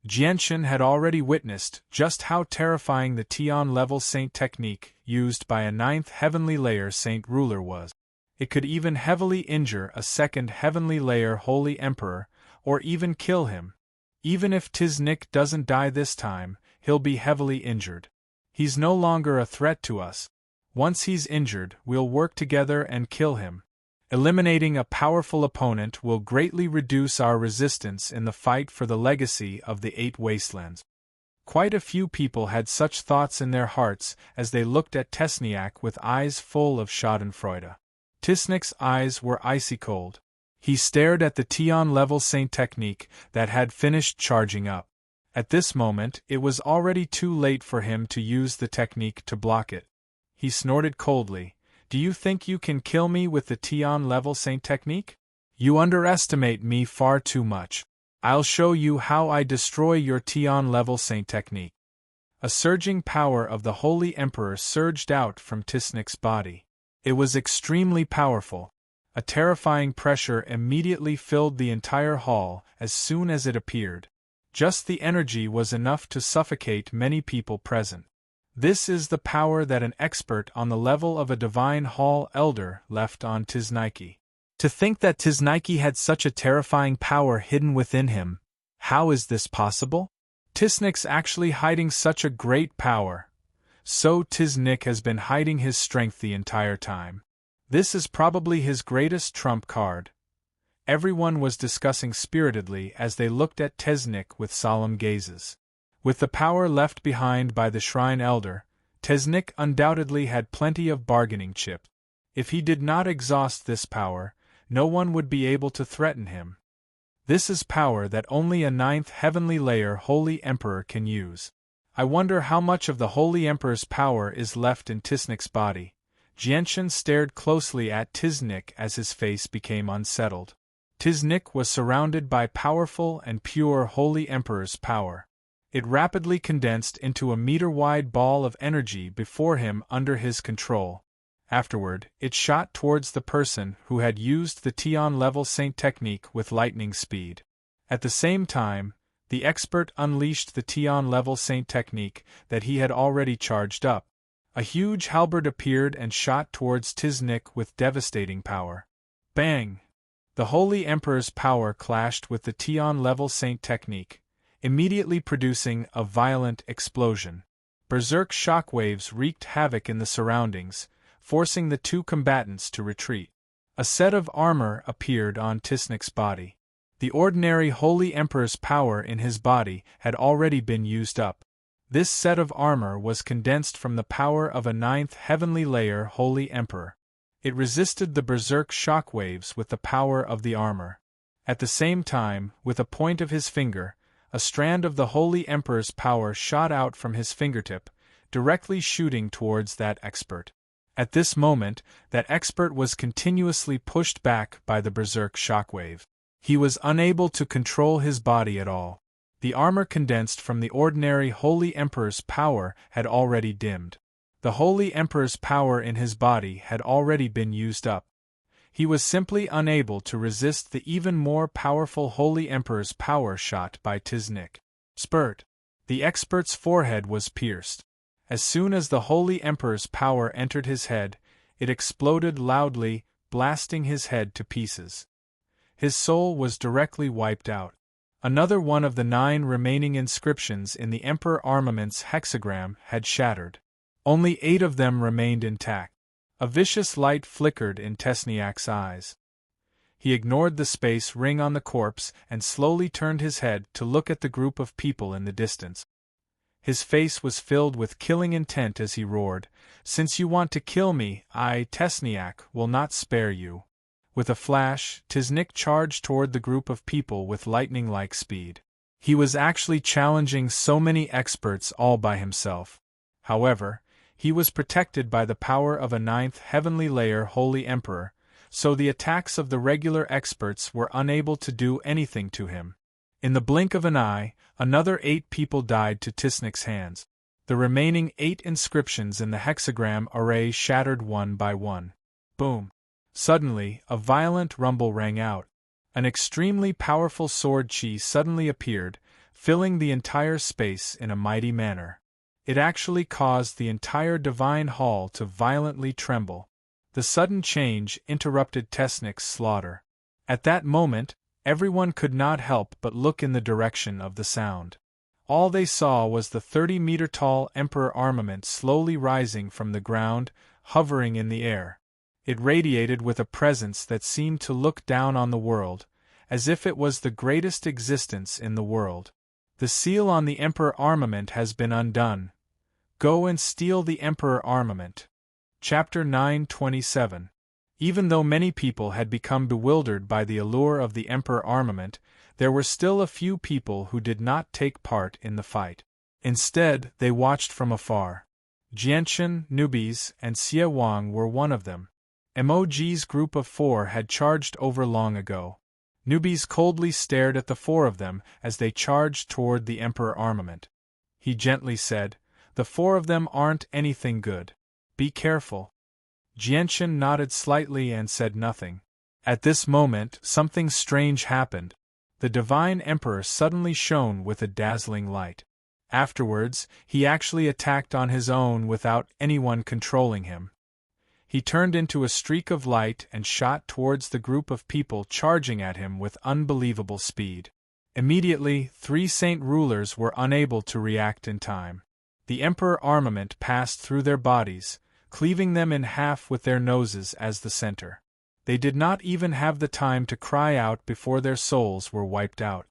Jianshan had already witnessed just how terrifying the Tian level Saint technique used by a 9th heavenly layer Saint ruler was. It could even heavily injure a 2nd heavenly layer Holy Emperor, or even kill him. Even if Tiznik doesn't die this time, he'll be heavily injured. He's no longer a threat to us. Once he's injured, we'll work together and kill him. Eliminating a powerful opponent will greatly reduce our resistance in the fight for the legacy of the 8 wastelands. Quite a few people had such thoughts in their hearts as they looked at Tesniak with eyes full of schadenfreude. Tiznik's eyes were icy cold. He stared at the Tian level Saint technique that had finished charging up. At this moment, it was already too late for him to use the technique to block it. He snorted coldly. Do you think you can kill me with the Tian level Saint technique? You underestimate me far too much. I'll show you how I destroy your Tian level Saint technique. A surging power of the Holy Emperor surged out from Tiznik's body. It was extremely powerful. A terrifying pressure immediately filled the entire hall as soon as it appeared. Just the energy was enough to suffocate many people present. This is the power that an expert on the level of a divine hall elder left on Tisnike. To think that Tisnike had such a terrifying power hidden within him. How is this possible? Tisnik's actually hiding such a great power. So Tisnik has been hiding his strength the entire time. This is probably his greatest trump card. Everyone was discussing spiritedly as they looked at Tisnik with solemn gazes. With the power left behind by the Shrine Elder, Tisnik undoubtedly had plenty of bargaining chip. If he did not exhaust this power, no one would be able to threaten him. This is power that only a 9th heavenly layer Holy Emperor can use. I wonder how much of the Holy Emperor's power is left in Tisnik's body. Jianshan stared closely at Tisnik as his face became unsettled. Tisnik was surrounded by powerful and pure Holy Emperor's power. It rapidly condensed into a meter-wide ball of energy before him under his control. Afterward, it shot towards the person who had used the Tian level Saint technique with lightning speed. At the same time, the expert unleashed the Tian level Saint technique that he had already charged up. A huge halberd appeared and shot towards Tisnik with devastating power. Bang! The Holy Emperor's power clashed with the Tian level Saint technique, immediately producing a violent explosion. Berserk shockwaves wreaked havoc in the surroundings, forcing the two combatants to retreat. A set of armor appeared on Tisnik's body. The ordinary Holy Emperor's power in his body had already been used up. This set of armor was condensed from the power of a 9th heavenly layer Holy Emperor. It resisted the berserk shockwaves with the power of the armor. At the same time, with a point of his finger, a strand of the Holy Emperor's power shot out from his fingertip, directly shooting towards that expert. At this moment, that expert was continuously pushed back by the berserk shockwave. He was unable to control his body at all. The armor condensed from the ordinary Holy Emperor's power had already dimmed. The Holy Emperor's power in his body had already been used up. He was simply unable to resist the even more powerful Holy Emperor's power shot by Tisnik. Spurt! The expert's forehead was pierced. As soon as the Holy Emperor's power entered his head, it exploded loudly, blasting his head to pieces. His soul was directly wiped out. Another one of the 9 remaining inscriptions in the Emperor Armament's hexagram had shattered. Only 8 of them remained intact. A vicious light flickered in Tesniak's eyes. He ignored the space ring on the corpse and slowly turned his head to look at the group of people in the distance. His face was filled with killing intent as he roared, "Since you want to kill me, I, Tesniak, will not spare you." With a flash, Tisnik charged toward the group of people with lightning-like speed. He was actually challenging so many experts all by himself. However, he was protected by the power of a 9th heavenly layer Holy Emperor, so the attacks of the regular experts were unable to do anything to him. In the blink of an eye, another 8 people died to Tisnik's hands. The remaining 8 inscriptions in the hexagram array shattered one by one. Boom! Suddenly, a violent rumble rang out. An extremely powerful sword chi suddenly appeared, filling the entire space in a mighty manner. It actually caused the entire divine hall to violently tremble. The sudden change interrupted Tesnik's slaughter. At that moment, everyone could not help but look in the direction of the sound. All they saw was the 30-meter-tall Emperor armament slowly rising from the ground, hovering in the air. It radiated with a presence that seemed to look down on the world, as if it was the greatest existence in the world. The seal on the Emperor armament has been undone. Go and steal the Emperor armament. Chapter 927. Even though many people had become bewildered by the allure of the Emperor armament, there were still a few people who did not take part in the fight. Instead, they watched from afar. Jianshan, Newbies, and Xie Wang were one of them. Emoji's group of 4 had charged over long ago. Newbies coldly stared at the 4 of them as they charged toward the Emperor armament. He gently said, "The 4 of them aren't anything good. Be careful." Jianshan nodded slightly and said nothing. At this moment, something strange happened. The Divine Emperor suddenly shone with a dazzling light. Afterwards, he actually attacked on his own without anyone controlling him. He turned into a streak of light and shot towards the group of people charging at him with unbelievable speed. Immediately, 3 saint rulers were unable to react in time. The Emperor armament passed through their bodies, cleaving them in half with their noses as the center. They did not even have the time to cry out before their souls were wiped out.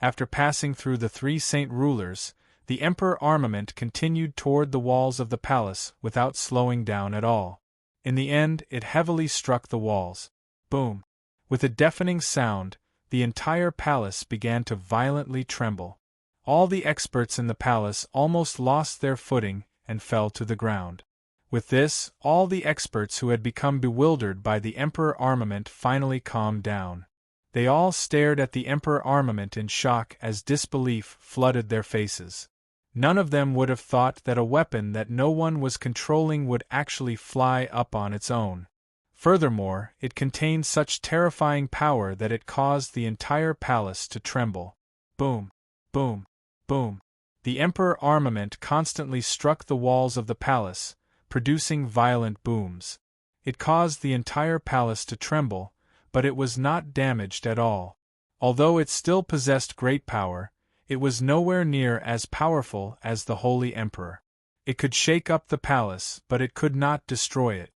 After passing through the 3 saint rulers, the Emperor armament continued toward the walls of the palace without slowing down at all. In the end, it heavily struck the walls. Boom! With a deafening sound, the entire palace began to violently tremble. All the experts in the palace almost lost their footing and fell to the ground. With this, all the experts who had become bewildered by the Emperor armament finally calmed down. They all stared at the Emperor armament in shock as disbelief flooded their faces. None of them would have thought that a weapon that no one was controlling would actually fly up on its own. Furthermore, it contained such terrifying power that it caused the entire palace to tremble. Boom! Boom! Boom! The Emperor armament constantly struck the walls of the palace, producing violent booms. It caused the entire palace to tremble, but it was not damaged at all. Although it still possessed great power, it was nowhere near as powerful as the Holy Emperor. It could shake up the palace, but it could not destroy it.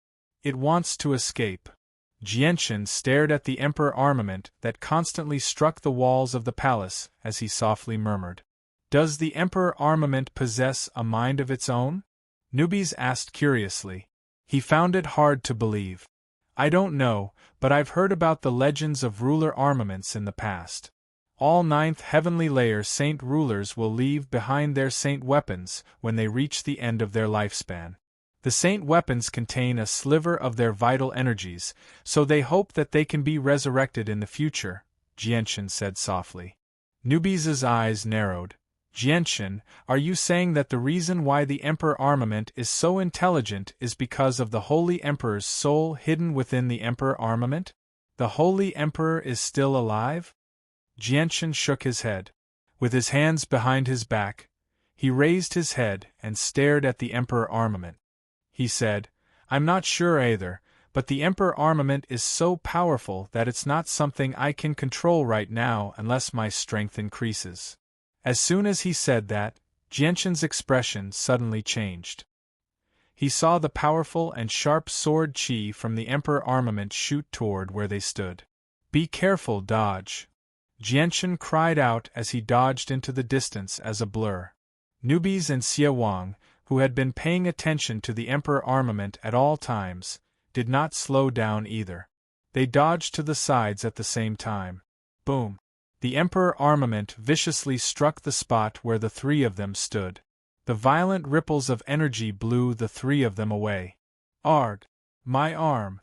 It wants to escape. Jianshan stared at the Emperor armament that constantly struck the walls of the palace as he softly murmured, "Does the Emperor armament possess a mind of its own?" Newbies asked curiously. He found it hard to believe. "I don't know, but I've heard about the legends of ruler armaments in the past. All 9th heavenly layer saint rulers will leave behind their saint weapons when they reach the end of their lifespan. The saint weapons contain a sliver of their vital energies, so they hope that they can be resurrected in the future," Jianshan said softly. Newbies' eyes narrowed. "Jianshan, are you saying that the reason why the Emperor armament is so intelligent is because of the Holy Emperor's soul hidden within the Emperor armament? The Holy Emperor is still alive?" Jianshan shook his head. With his hands behind his back, he raised his head and stared at the Emperor armament. He said, "I'm not sure either, but the Emperor armament is so powerful that it's not something I can control right now unless my strength increases." As soon as he said that, Jianshan's expression suddenly changed. He saw the powerful and sharp sword chi from the Emperor armament shoot toward where they stood. "Be careful, dodge!" Jianshan cried out as he dodged into the distance as a blur. Newbies and Xie Wang, who had been paying attention to the Emperor armament at all times, did not slow down either. They dodged to the sides at the same time. Boom! The Emperor armament viciously struck the spot where the 3 of them stood. The violent ripples of energy blew the 3 of them away. "Arg! My arm!"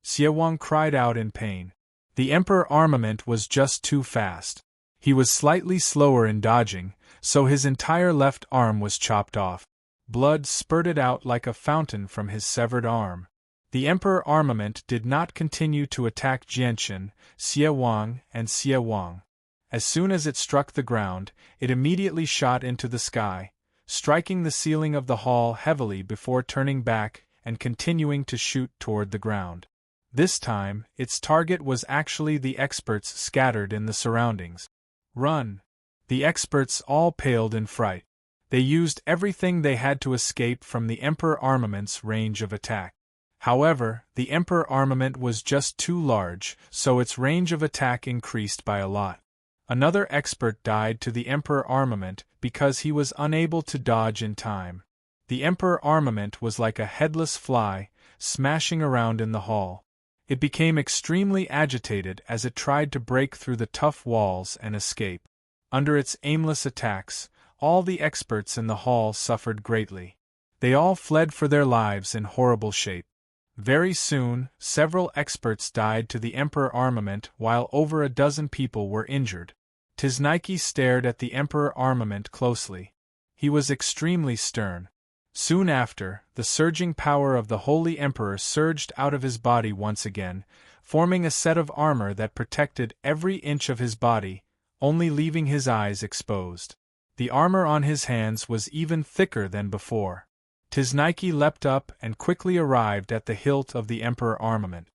Xie Wang cried out in pain. The Emperor armament was just too fast. He was slightly slower in dodging, so his entire left arm was chopped off. Blood spurted out like a fountain from his severed arm. The Emperor armament did not continue to attack Jianshan, Xie Wang, and Xie Wang. As soon as it struck the ground, it immediately shot into the sky, striking the ceiling of the hall heavily before turning back and continuing to shoot toward the ground. This time, its target was actually the experts scattered in the surroundings. "Run!" The experts all paled in fright. They used everything they had to escape from the Emperor armament's range of attack. However, the Emperor armament was just too large, so its range of attack increased by a lot. Another expert died to the Emperor armament because he was unable to dodge in time. The Emperor armament was like a headless fly, smashing around in the hall. It became extremely agitated as it tried to break through the tough walls and escape. Under its aimless attacks, all the experts in the hall suffered greatly. They all fled for their lives in horrible shape. Very soon, several experts died to the Emperor armament while over a dozen people were injured. Tisnike stared at the Emperor armament closely. He was extremely stern. Soon after, the surging power of the Holy Emperor surged out of his body once again, forming a set of armor that protected every inch of his body, only leaving his eyes exposed. The armor on his hands was even thicker than before. Tisnike leapt up and quickly arrived at the hilt of the Emperor armament.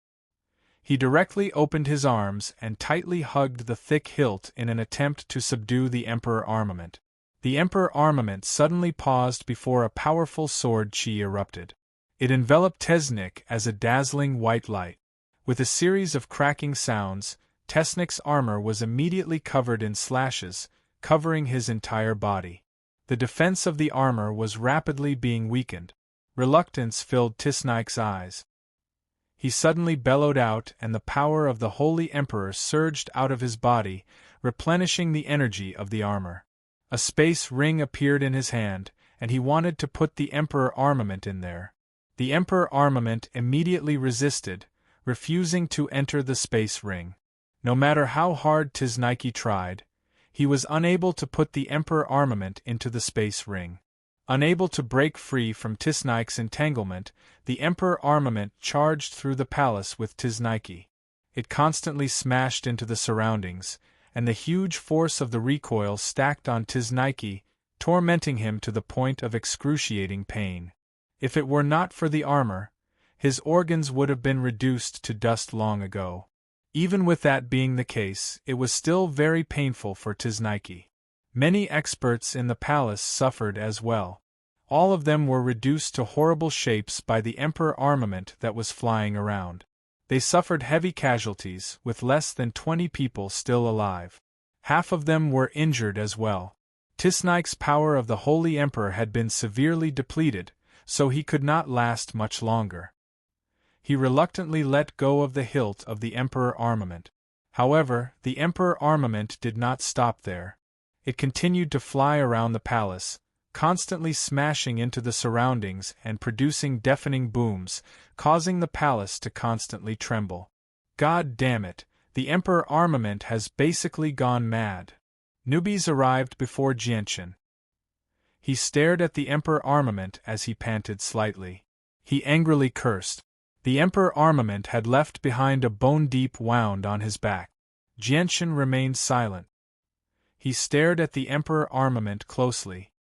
He directly opened his arms and tightly hugged the thick hilt in an attempt to subdue the Emperor armament. The Emperor armament suddenly paused before a powerful sword chi erupted. It enveloped Tesnik as a dazzling white light. With a series of cracking sounds, Tesnik's armor was immediately covered in slashes, covering his entire body. The defense of the armor was rapidly being weakened. Reluctance filled Tisnike's eyes. He suddenly bellowed out, and the power of the Holy Emperor surged out of his body, replenishing the energy of the armor. A space ring appeared in his hand, and he wanted to put the Emperor armament in there. The Emperor armament immediately resisted, refusing to enter the space ring. No matter how hard Tisnike tried, he was unable to put the Emperor armament into the space ring. Unable to break free from Tisnike's entanglement, the Emperor armament charged through the palace with Tisnike. It constantly smashed into the surroundings, and the huge force of the recoil stacked on Tisnike, tormenting him to the point of excruciating pain. If it were not for the armor, his organs would have been reduced to dust long ago. Even with that being the case, it was still very painful for Tisnike. Many experts in the palace suffered as well. All of them were reduced to horrible shapes by the Emperor armament that was flying around. They suffered heavy casualties, with less than 20 people still alive. Half of them were injured as well. Tisnike's power of the Holy Emperor had been severely depleted, so he could not last much longer. He reluctantly let go of the hilt of the Emperor armament. However, the Emperor armament did not stop there. It continued to fly around the palace, constantly smashing into the surroundings and producing deafening booms, causing the palace to constantly tremble. God damn it, the Emperor armament has basically gone mad. Newbies arrived before Jianshan. He stared at the Emperor armament as he panted slightly. He angrily cursed. The Emperor armament had left behind a bone-deep wound on his back. Jianshan remained silent. He stared at the Emperor armament closely.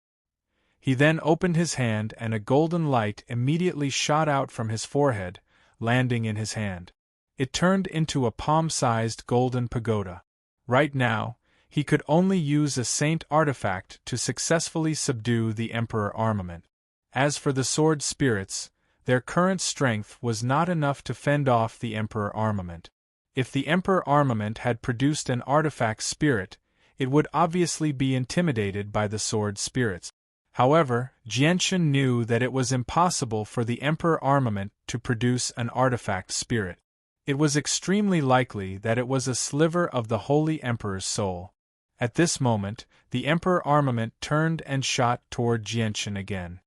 He then opened his hand and a golden light immediately shot out from his forehead, landing in his hand. It turned into a palm-sized golden pagoda. Right now, he could only use a saint artifact to successfully subdue the Emperor armament. As for the sword spirits, their current strength was not enough to fend off the Emperor armament. If the Emperor armament had produced an artifact spirit, it would obviously be intimidated by the sword spirits. However, Jianshan knew that it was impossible for the Emperor armament to produce an artifact spirit. It was extremely likely that it was a sliver of the Holy Emperor's soul. At this moment, the Emperor armament turned and shot toward Jianshan again.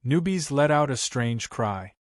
Newbies let out a strange cry.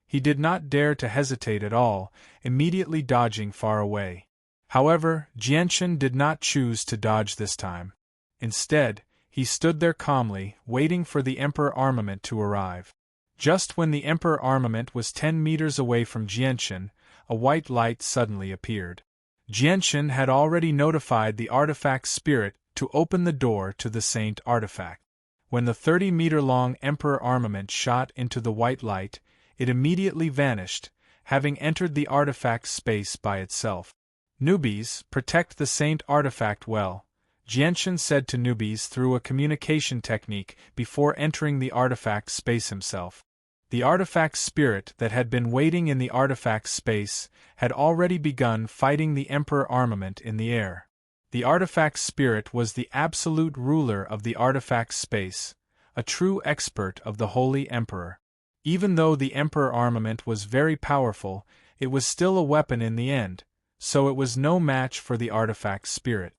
He did not dare to hesitate at all, immediately dodging far away. However, Jianshan did not choose to dodge this time. Instead, he stood there calmly, waiting for the Emperor armament to arrive. Just when the Emperor armament was 10 meters away from Jianshan, a white light suddenly appeared. Jianshan had already notified the artifact spirit to open the door to the saint artifact. When the 30-meter-long Emperor armament shot into the white light, it immediately vanished, having entered the artifact space by itself. Newbies, protect the saint artifact well, Jianshan said to newbies through a communication technique before entering the artifact space himself. The artifact spirit that had been waiting in the artifact space had already begun fighting the Emperor armament in the air. The artifact spirit was the absolute ruler of the artifact space, a true expert of the Holy Emperor. Even though the Emperor armament was very powerful, it was still a weapon in the end, so it was no match for the artifact spirit.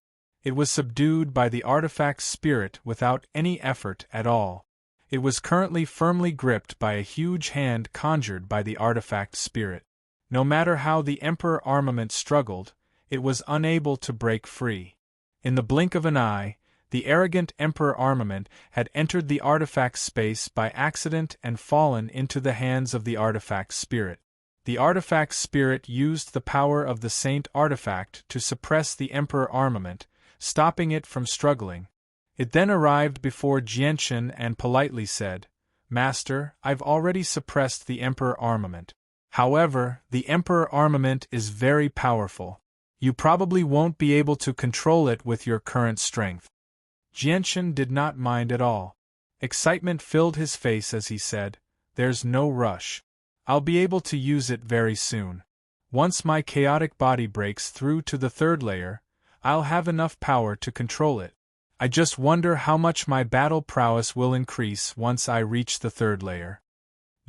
It was subdued by the artifact spirit without any effort at all. It was currently firmly gripped by a huge hand conjured by the artifact spirit. No matter how the Emperor armament struggled, it was unable to break free. In the blink of an eye, the arrogant Emperor armament had entered the artifact space by accident and fallen into the hands of the artifact spirit. The artifact spirit used the power of the saint artifact to suppress the Emperor armament, stopping it from struggling. It then arrived before Jianchen and politely said, "Master, I've already suppressed the Emperor armament. However, the Emperor armament is very powerful. You probably won't be able to control it with your current strength." Jianchen did not mind at all. Excitement filled his face as he said, "There's no rush. I'll be able to use it very soon. Once my chaotic body breaks through to the third layer, I'll have enough power to control it. I just wonder how much my battle prowess will increase once I reach the third layer."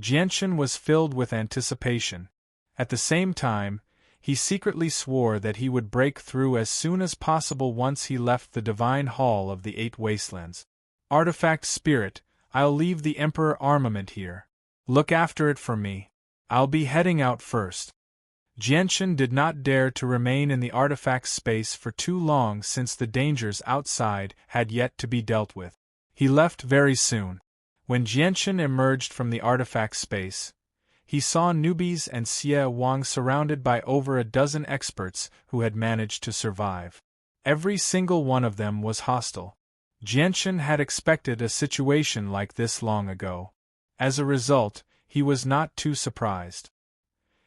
Jianchen was filled with anticipation. At the same time, he secretly swore that he would break through as soon as possible once he left the divine hall of the 8 wastelands. "Artifact Spirit, I'll leave the Emperor armament here. Look after it for me. I'll be heading out first." Jianchen did not dare to remain in the artifact space for too long since the dangers outside had yet to be dealt with. He left very soon. When Jianchen emerged from the artifact space, he saw newbies and Xie Wang surrounded by over a dozen experts who had managed to survive. Every single one of them was hostile. Jianchen had expected a situation like this long ago. As a result, he was not too surprised.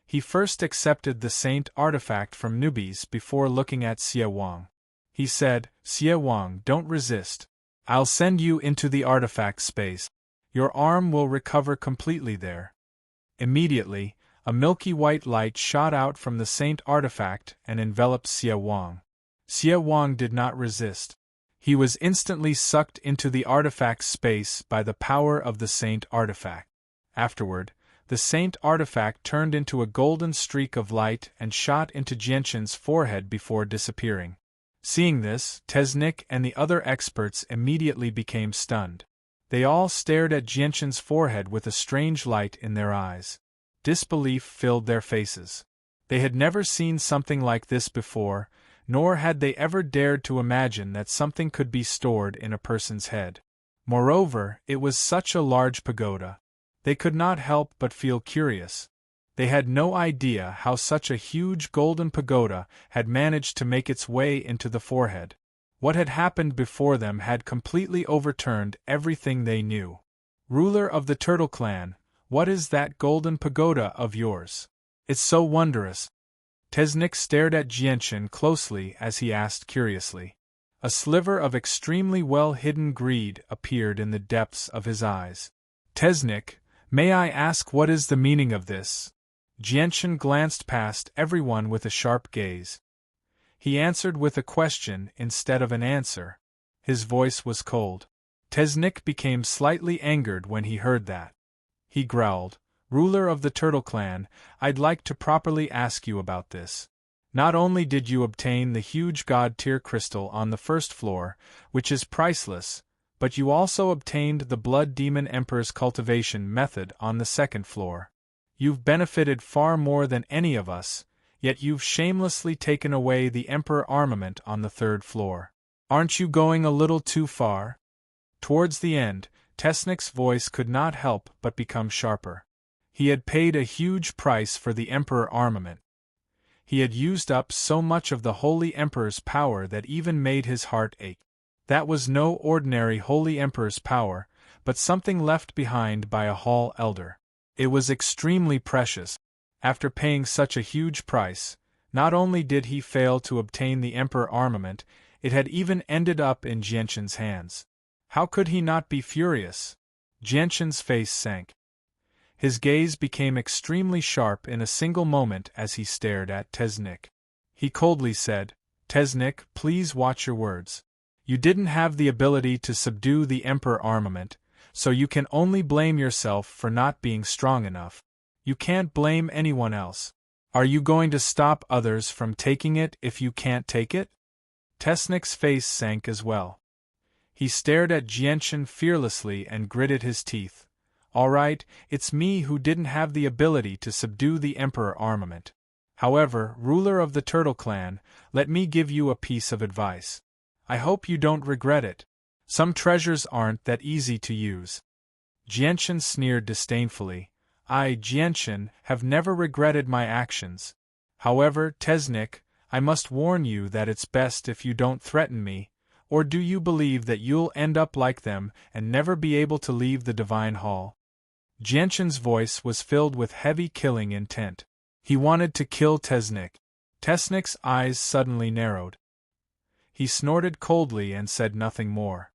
He first accepted the Saint artifact from newbies before looking at Xie Wang. He said, "Xie Wang, don't resist. I'll send you into the artifact space. Your arm will recover completely there." Immediately, a milky white light shot out from the Saint artifact and enveloped Xie Wang. Xie Wang did not resist. He was instantly sucked into the artifact space by the power of the Saint artifact. Afterward, the Saint artifact turned into a golden streak of light and shot into Jianchen's forehead before disappearing. Seeing this, Tesnik and the other experts immediately became stunned. They all stared at Jianchen's forehead with a strange light in their eyes. Disbelief filled their faces. They had never seen something like this before, nor had they ever dared to imagine that something could be stored in a person's head. Moreover, it was such a large pagoda. They could not help but feel curious. They had no idea how such a huge golden pagoda had managed to make its way into the forehead. What had happened before them had completely overturned everything they knew. "Ruler of the Turtle Clan, what is that golden pagoda of yours? It's so wondrous." Tesnik stared at Jianchen closely as he asked curiously. A sliver of extremely well-hidden greed appeared in the depths of his eyes. "Tesnik, may I ask what is the meaning of this?" Jianchen glanced past everyone with a sharp gaze. He answered with a question instead of an answer. His voice was cold. Tesnik became slightly angered when he heard that. He growled, "Ruler of the Turtle Clan, I'd like to properly ask you about this. Not only did you obtain the huge god-tier crystal on the first floor, which is priceless, but you also obtained the Blood Demon Emperor's cultivation method on the second floor. You've benefited far more than any of us, yet you've shamelessly taken away the Emperor armament on the third floor. Aren't you going a little too far?" Towards the end, Tesnik's voice could not help but become sharper. He had paid a huge price for the Emperor armament. He had used up so much of the Holy Emperor's power that even made his heart ache. That was no ordinary Holy Emperor's power, but something left behind by a Hall Elder. It was extremely precious. After paying such a huge price, not only did he fail to obtain the Emperor armament, it had even ended up in Jianchen's hands. How could he not be furious? Jianchen's face sank. His gaze became extremely sharp in a single moment as he stared at Tesnik. He coldly said, "Tesnik, please watch your words. You didn't have the ability to subdue the Emperor armament, so you can only blame yourself for not being strong enough. You can't blame anyone else. Are you going to stop others from taking it if you can't take it?" Tesnik's face sank as well. He stared at Jianchen fearlessly and gritted his teeth. "All right, it's me who didn't have the ability to subdue the Emperor armament. However, ruler of the Turtle Clan, let me give you a piece of advice. I hope you don't regret it. Some treasures aren't that easy to use." Jianchen sneered disdainfully. "I, Jianchen, have never regretted my actions. However, Tesnik, I must warn you that it's best if you don't threaten me, Or do you believe that you'll end up like them and never be able to leave the divine hall? Jianshan's voice was filled with heavy killing intent. He wanted to kill Tesnik. Tesnik's eyes suddenly narrowed. He snorted coldly and said nothing more.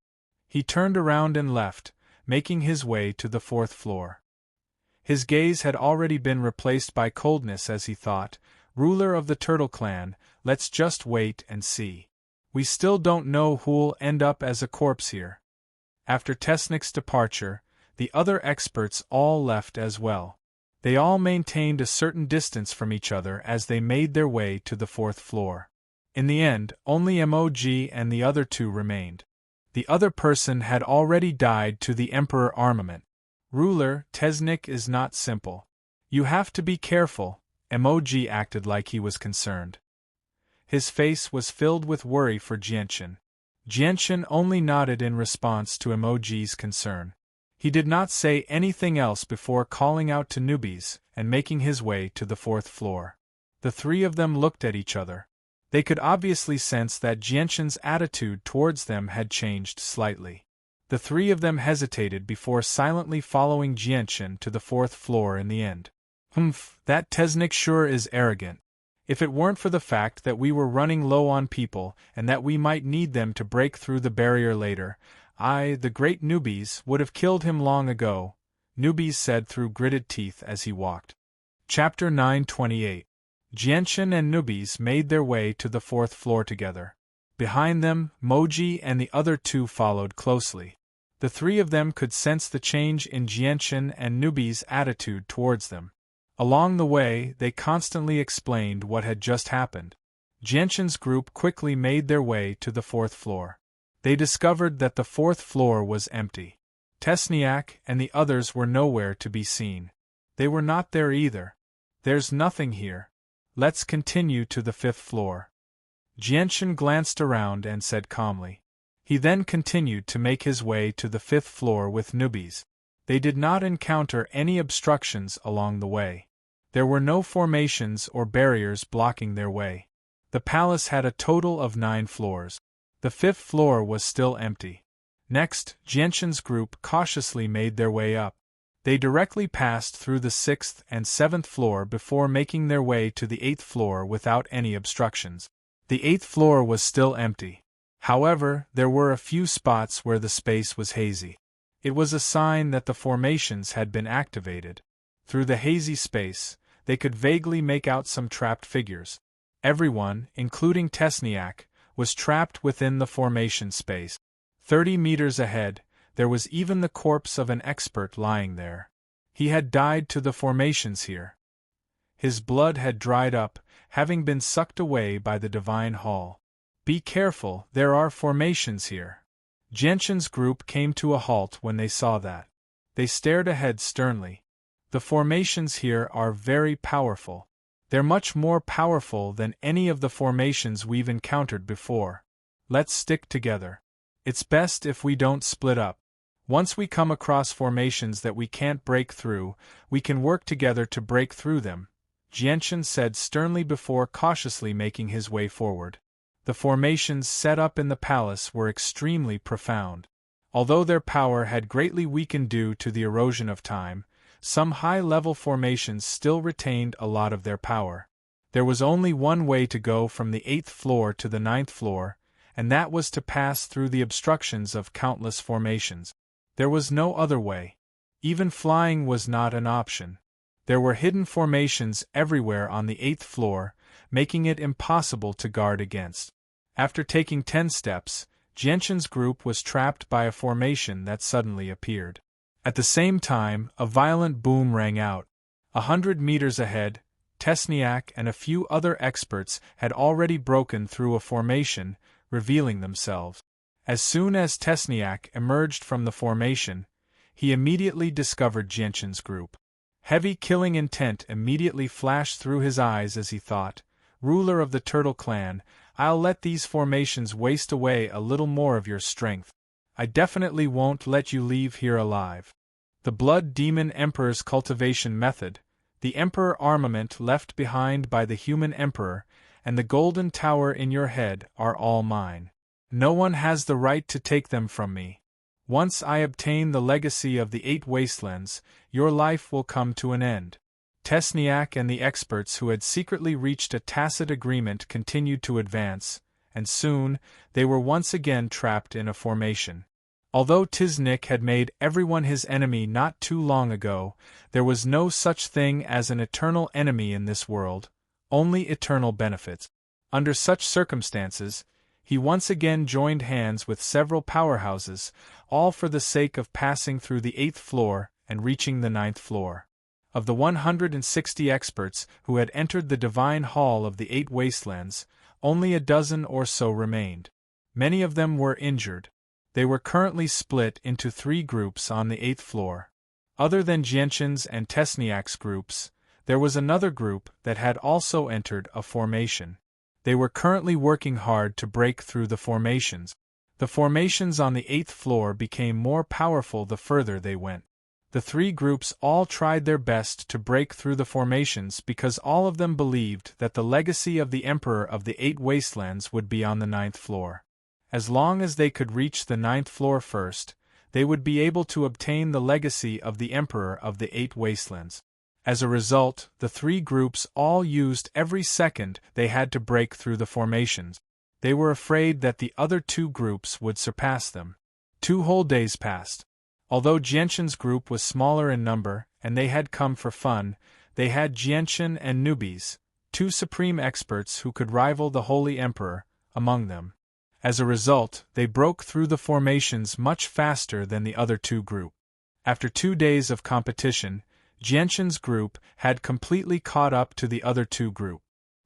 He turned around and left, making his way to the 4th floor. His gaze had already been replaced by coldness as he thought, ruler of the Turtle Clan, let's just wait and see. We still don't know who'll end up as a corpse here. After Tesnik's departure, the other experts all left as well. They all maintained a certain distance from each other as they made their way to the 4th floor. In the end, only Mog and the other two remained. The other person had already died to the Emperor armament. Ruler, Tesnik is not simple. You have to be careful. Mog acted like he was concerned. His face was filled with worry for Jianshan. Jianshan only nodded in response to Mog's concern. He did not say anything else before calling out to newbies and making his way to the 4th floor. The three of them looked at each other. They could obviously sense that Jianshan's attitude towards them had changed slightly. The three of them hesitated before silently following Jianshan to the 4th floor in the end. That Tesnik sure is arrogant. If it weren't for the fact that we were running low on people and that we might need them to break through the barrier later, the great newbies, would have killed him long ago, Newbies said through gritted teeth as he walked. Chapter 928. Jianshan and Newbies made their way to the 4th floor together. Behind them, Moji and the other two followed closely. The three of them could sense the change in Jianshan and Newbies' attitude towards them. Along the way, they constantly explained what had just happened. Jianshan's group quickly made their way to the 4th floor. They discovered that the 4th floor was empty. Tesniak and the others were nowhere to be seen. They were not there either. There's nothing here. Let's continue to the 5th floor. Jianshan glanced around and said calmly. He then continued to make his way to the 5th floor with newbies. They did not encounter any obstructions along the way. There were no formations or barriers blocking their way. The palace had a total of 9 floors. The 5th floor was still empty. Next, Jianshan's group cautiously made their way up. They directly passed through the 6th and 7th floor before making their way to the 8th floor without any obstructions. The 8th floor was still empty. However, there were a few spots where the space was hazy. It was a sign that the formations had been activated. Through the hazy space, they could vaguely make out some trapped figures. Everyone, including Tesniak, was trapped within the formation space. 30 meters ahead, there was even the corpse of an expert lying there. He had died to the formations here. His blood had dried up, having been sucked away by the divine hall. Be careful, there are formations here. Jianshan's group came to a halt when they saw that. They stared ahead sternly. The formations here are very powerful. They're much more powerful than any of the formations we've encountered before. Let's stick together. It's best if we don't split up. Once we come across formations that we can't break through, we can work together to break through them, Jianshan said sternly before cautiously making his way forward. The formations set up in the palace were extremely profound. Although their power had greatly weakened due to the erosion of time, some high-level formations still retained a lot of their power. There was only one way to go from the 8th floor to the 9th floor, and that was to pass through the obstructions of countless formations. There was no other way. Even flying was not an option. There were hidden formations everywhere on the 8th floor, making it impossible to guard against. After taking 10 steps, Jianshan's group was trapped by a formation that suddenly appeared. At the same time, a violent boom rang out. 100 meters ahead, Tesniak and a few other experts had already broken through a formation, revealing themselves. As soon as Tesniak emerged from the formation, he immediately discovered Jianshan's group. Heavy killing intent immediately flashed through his eyes as he thought, "Ruler of the Turtle Clan, I'll let these formations waste away a little more of your strength. I definitely won't let you leave here alive." The Blood Demon Emperor's cultivation method, the Emperor armament left behind by the human Emperor, and the golden tower in your head are all mine. No one has the right to take them from me. Once I obtain the legacy of the 8 wastelands, your life will come to an end. Tesniak and the experts who had secretly reached a tacit agreement continued to advance, and soon, they were once again trapped in a formation. Although Tiznik had made everyone his enemy not too long ago, there was no such thing as an eternal enemy in this world, only eternal benefits. Under such circumstances, he once again joined hands with several powerhouses, all for the sake of passing through the 8th floor and reaching the 9th floor. Of the 160 experts who had entered the divine hall of the 8 wastelands, only a dozen or so remained. Many of them were injured. They were currently split into 3 groups on the 8th floor. Other than Jianshan's and Tesniak's groups, there was another group that had also entered a formation. They were currently working hard to break through the formations. The formations on the 8th floor became more powerful the further they went. The 3 groups all tried their best to break through the formations because all of them believed that the legacy of the Emperor of the 8 Wastelands would be on the 9th floor. As long as they could reach the 9th floor first, they would be able to obtain the legacy of the Emperor of the 8 Wastelands. As a result, the 3 groups all used every second they had to break through the formations. They were afraid that the other 2 groups would surpass them. 2 whole days passed. Although Jianshan's group was smaller in number, and they had come for fun, they had Jianshan and newbies, 2 supreme experts who could rival the Holy Emperor, among them. As a result, they broke through the formations much faster than the other 2 groups. After 2 days of competition, Jianshan's group had completely caught up to the other 2 groups.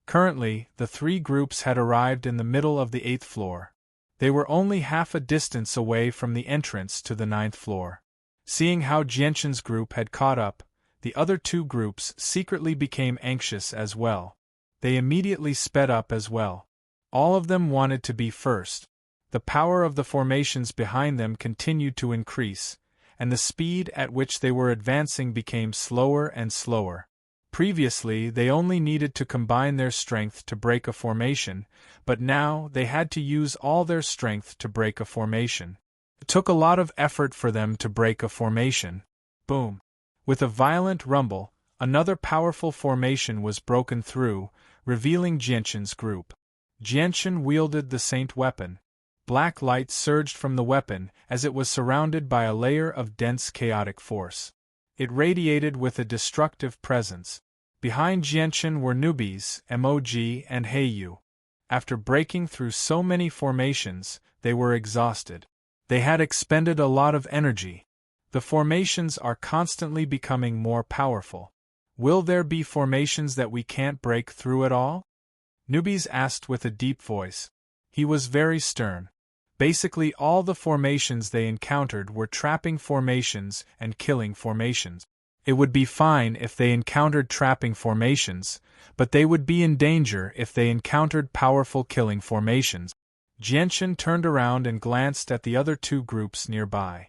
Currently, the 3 groups had arrived in the middle of the 8th floor. They were only half a distance away from the entrance to the 9th floor. Seeing how Jianshan's group had caught up, the other 2 groups secretly became anxious as well. They immediately sped up as well. All of them wanted to be first. The power of the formations behind them continued to increase, and the speed at which they were advancing became slower and slower. Previously, they only needed to combine their strength to break a formation, but now they had to use all their strength to break a formation. It took a lot of effort for them to break a formation. Boom! With a violent rumble, another powerful formation was broken through, revealing Jianshan's group. Jianshan wielded the Saint weapon. Black light surged from the weapon as it was surrounded by a layer of dense chaotic force. It radiated with a destructive presence. Behind Jianshan were newbies, Mog and Heiyu. After breaking through so many formations, they were exhausted. They had expended a lot of energy. The formations are constantly becoming more powerful. Will there be formations that we can't break through at all? Newbies asked with a deep voice. He was very stern. Basically all the formations they encountered were trapping formations and killing formations. It would be fine if they encountered trapping formations, but they would be in danger if they encountered powerful killing formations. Jianshan turned around and glanced at the other 2 groups nearby.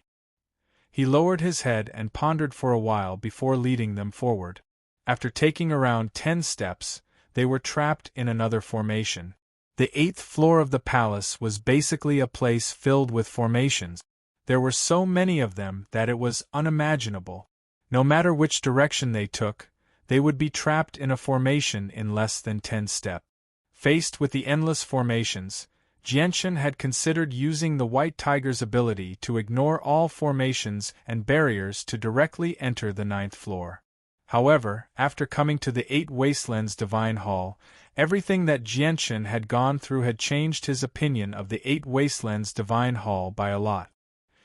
He lowered his head and pondered for a while before leading them forward. After taking around 10 steps, they were trapped in another formation. The 8th floor of the palace was basically a place filled with formations. There were so many of them that it was unimaginable. No matter which direction they took, they would be trapped in a formation in less than 10 steps. Faced with the endless formations, Jianshan had considered using the White Tiger's ability to ignore all formations and barriers to directly enter the 9th floor. However, after coming to the 8 Wastelands Divine Hall, everything that Jianshan had gone through had changed his opinion of the 8 Wastelands Divine Hall by a lot.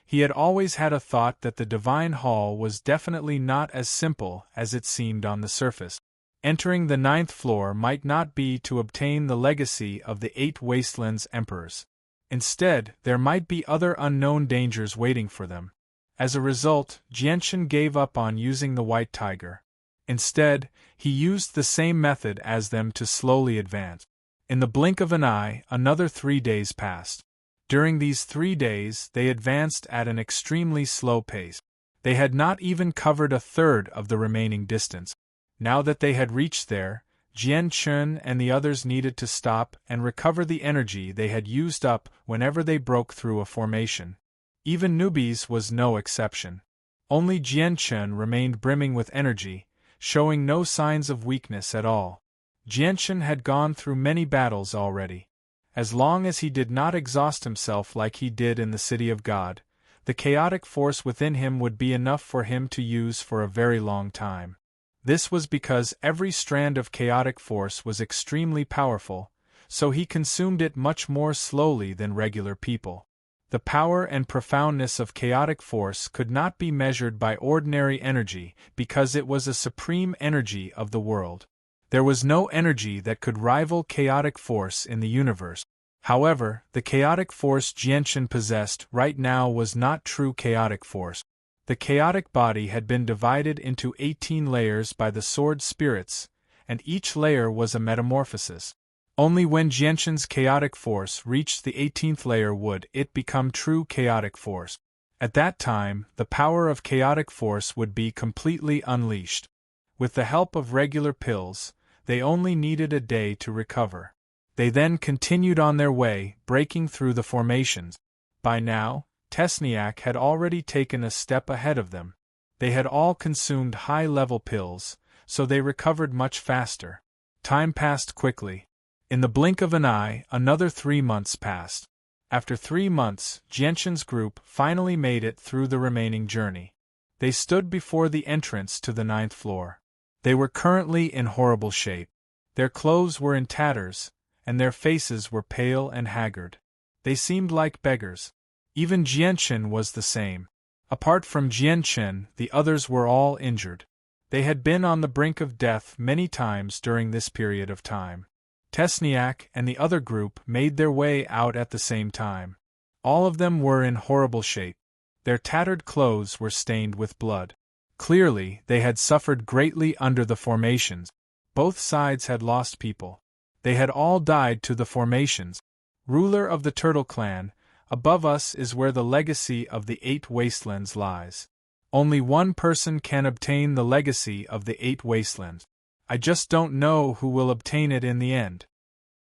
He had always had a thought that the Divine Hall was definitely not as simple as it seemed on the surface. Entering the 9th floor might not be to obtain the legacy of the 8 Wastelands Emperors. Instead, there might be other unknown dangers waiting for them. As a result, Jianshan gave up on using the White Tiger. Instead, he used the same method as them to slowly advance. In the blink of an eye, another 3 days passed. During these 3 days, they advanced at an extremely slow pace. They had not even covered a third of the remaining distance. Now that they had reached there, Jian Chun and the others needed to stop and recover the energy they had used up whenever they broke through a formation. Even newbies was no exception. Only Jian Chun remained brimming with energy, showing no signs of weakness at all. Jian Chun had gone through many battles already. As long as he did not exhaust himself like he did in the City of God, the chaotic force within him would be enough for him to use for a very long time. This was because every strand of chaotic force was extremely powerful, so he consumed it much more slowly than regular people. The power and profoundness of chaotic force could not be measured by ordinary energy because it was a supreme energy of the world. There was no energy that could rival chaotic force in the universe. However, the chaotic force Jian Chun possessed right now was not true chaotic force. The chaotic body had been divided into 18 layers by the sword spirits, and each layer was a metamorphosis. Only when Jian Chun's chaotic force reached the 18th layer would it become true chaotic force. At that time, the power of chaotic force would be completely unleashed. With the help of regular pills, they only needed a day to recover. They then continued on their way, breaking through the formations. By now, Tesniak had already taken a step ahead of them. They had all consumed high-level pills, so they recovered much faster. Time passed quickly. In the blink of an eye, another 3 months passed. After 3 months, Jian Chun's group finally made it through the remaining journey. They stood before the entrance to the 9th floor. They were currently in horrible shape. Their clothes were in tatters, and their faces were pale and haggard. They seemed like beggars. Even Jian Chun was the same. Apart from Jian Chun, the others were all injured. They had been on the brink of death many times during this period of time. Tesniak and the other group made their way out at the same time. All of them were in horrible shape. Their tattered clothes were stained with blood. Clearly, they had suffered greatly under the formations. Both sides had lost people. They had all died to the formations. Ruler of the Turtle Clan, above us is where the legacy of the 8 Wastelands lies. Only one person can obtain the legacy of the 8 Wastelands. I just don't know who will obtain it in the end.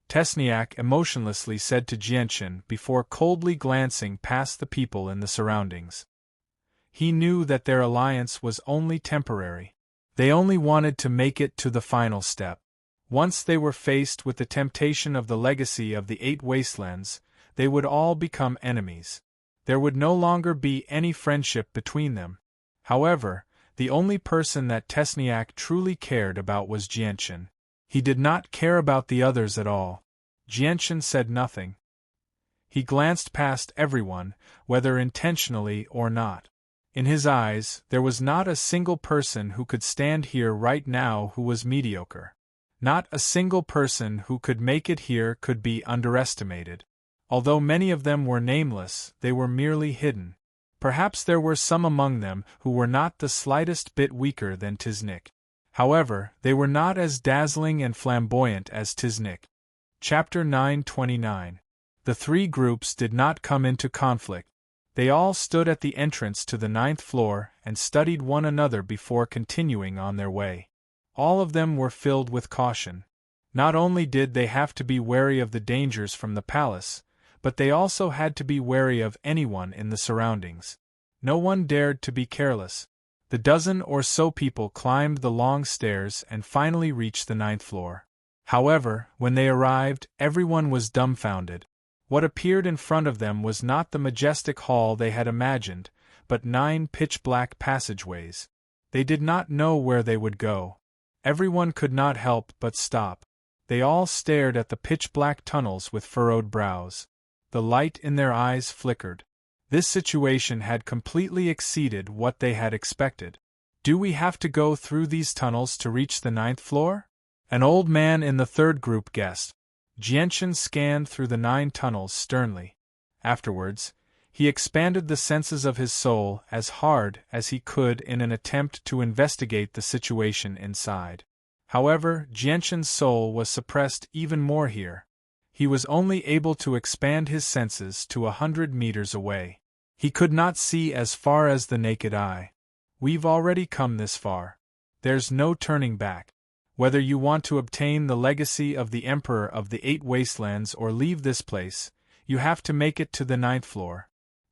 Tesniak emotionlessly said to Jian Chun before coldly glancing past the people in the surroundings. He knew that their alliance was only temporary. They only wanted to make it to the final step. Once they were faced with the temptation of the legacy of the 8 Wastelands, they would all become enemies. There would no longer be any friendship between them. However, the only person that Tesniak truly cared about was Jian Chun. He did not care about the others at all. Jian Chun said nothing. He glanced past everyone, whether intentionally or not. In his eyes, there was not a single person who could stand here right now who was mediocre. Not a single person who could make it here could be underestimated. Although many of them were nameless, they were merely hidden. Perhaps there were some among them who were not the slightest bit weaker than Tiznik. However, they were not as dazzling and flamboyant as Tiznik. Chapter 929. The 3 groups did not come into conflict. They all stood at the entrance to the 9th floor and studied one another before continuing on their way. All of them were filled with caution. Not only did they have to be wary of the dangers from the palace, but they also had to be wary of anyone in the surroundings. No one dared to be careless. The dozen or so people climbed the long stairs and finally reached the 9th floor. However, when they arrived, everyone was dumbfounded. What appeared in front of them was not the majestic hall they had imagined, but 9 pitch-black passageways. They did not know where they would go. Everyone could not help but stop. They all stared at the pitch-black tunnels with furrowed brows. The light in their eyes flickered. This situation had completely exceeded what they had expected. Do we have to go through these tunnels to reach the 9th floor? An old man in the 3rd group guessed. Jian Chun scanned through the 9 tunnels sternly. Afterwards, he expanded the senses of his soul as hard as he could in an attempt to investigate the situation inside. However, Jian Chun's soul was suppressed even more here. He was only able to expand his senses to 100 meters away. He could not see as far as the naked eye. We've already come this far. There's no turning back. Whether you want to obtain the legacy of the Emperor of the Eight Wastelands or leave this place, you have to make it to the 9th floor.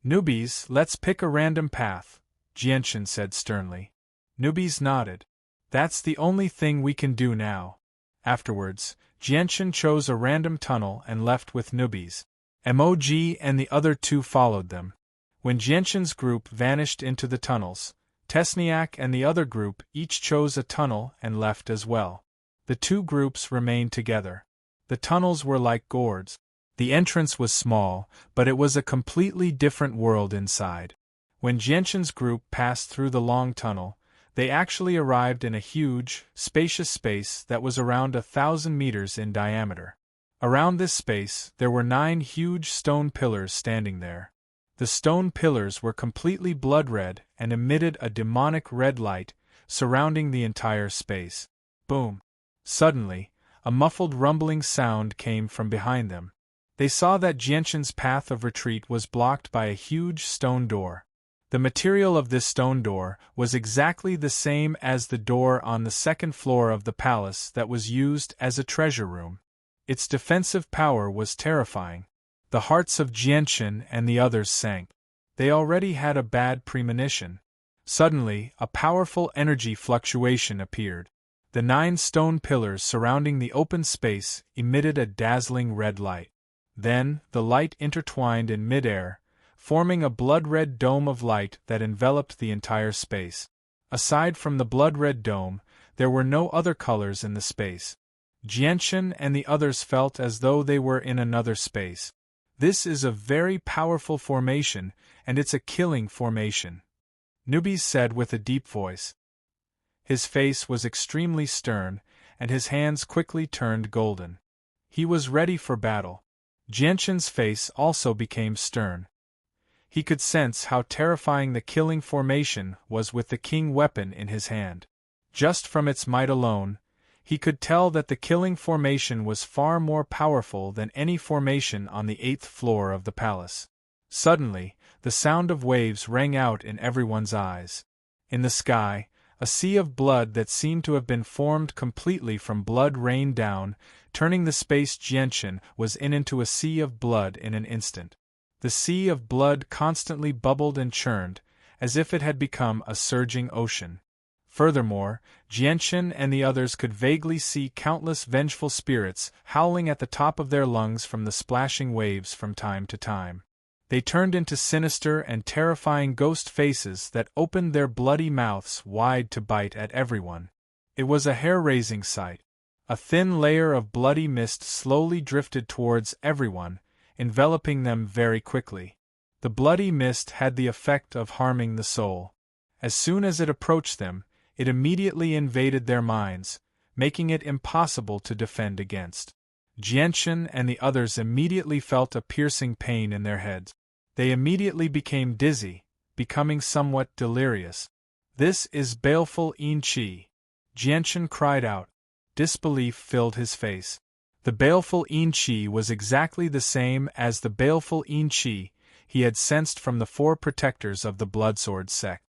Newbies, let's pick a random path, Jianshan said sternly. Newbies nodded. That's the only thing we can do now. Afterwards, Jianshan chose a random tunnel and left with newbies. Mog and the other two followed them. When Jianshan's group vanished into the tunnels, Tesniak and the other group each chose a tunnel and left as well. The two groups remained together. The tunnels were like gourds. The entrance was small, but it was a completely different world inside. When Jianshan's group passed through the long tunnel, they actually arrived in a huge, spacious space that was around 1,000 meters in diameter. Around this space, there were 9 huge stone pillars standing there. The stone pillars were completely blood-red and emitted a demonic red light, surrounding the entire space. Boom! Suddenly, a muffled rumbling sound came from behind them. They saw that Jianshan's path of retreat was blocked by a huge stone door. The material of this stone door was exactly the same as the door on the 2nd floor of the palace that was used as a treasure room. Its defensive power was terrifying. The hearts of Jianshan and the others sank. They already had a bad premonition. Suddenly, a powerful energy fluctuation appeared. The 9 stone pillars surrounding the open space emitted a dazzling red light. Then, the light intertwined in mid-air, forming a blood-red dome of light that enveloped the entire space. Aside from the blood-red dome, there were no other colors in the space. Jianshan and the others felt as though they were in another space. This is a very powerful formation, and it's a killing formation, Newbies said with a deep voice. His face was extremely stern, and his hands quickly turned golden. He was ready for battle. Jianshan's face also became stern. He could sense how terrifying the killing formation was with the king weapon in his hand. Just from its might alone, he could tell that the killing formation was far more powerful than any formation on the 8th floor of the palace. Suddenly, the sound of waves rang out in everyone's eyes. In the sky, a sea of blood that seemed to have been formed completely from blood rained down, turning the space Jianshan was in into a sea of blood in an instant. The sea of blood constantly bubbled and churned, as if it had become a surging ocean. Furthermore, Jianshan and the others could vaguely see countless vengeful spirits howling at the top of their lungs from the splashing waves from time to time. They turned into sinister and terrifying ghost faces that opened their bloody mouths wide to bite at everyone. It was a hair-raising sight. A thin layer of bloody mist slowly drifted towards everyone, enveloping them very quickly. The bloody mist had the effect of harming the soul. As soon as it approached them, it immediately invaded their minds, making it impossible to defend against. Jianshan and the others immediately felt a piercing pain in their heads. They immediately became dizzy, becoming somewhat delirious. "This is baleful Yin Qi," Jianshan cried out. Disbelief filled his face. The baleful Yin Qi was exactly the same as the baleful Yin Qi he had sensed from the 4 protectors of the Bloodsword sect.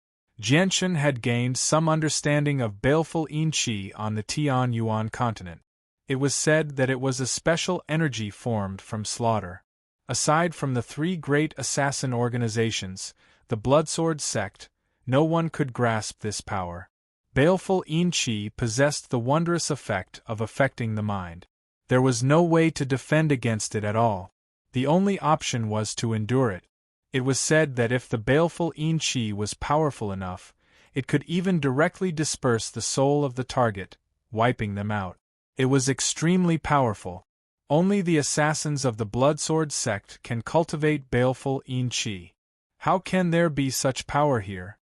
Jianshan had gained some understanding of baleful Yin Qi on the Tian Yuan continent. It was said that it was a special energy formed from slaughter. Aside from the 3 great assassin organizations, the Bloodsword sect, no one could grasp this power. Baleful Yin Qi possessed the wondrous effect of affecting the mind. There was no way to defend against it at all. The only option was to endure it. It was said that if the baleful Yin Qi was powerful enough, it could even directly disperse the soul of the target, wiping them out. It was extremely powerful. Only the assassins of the Bloodsword sect can cultivate baleful Yin Qi. How can there be such power here?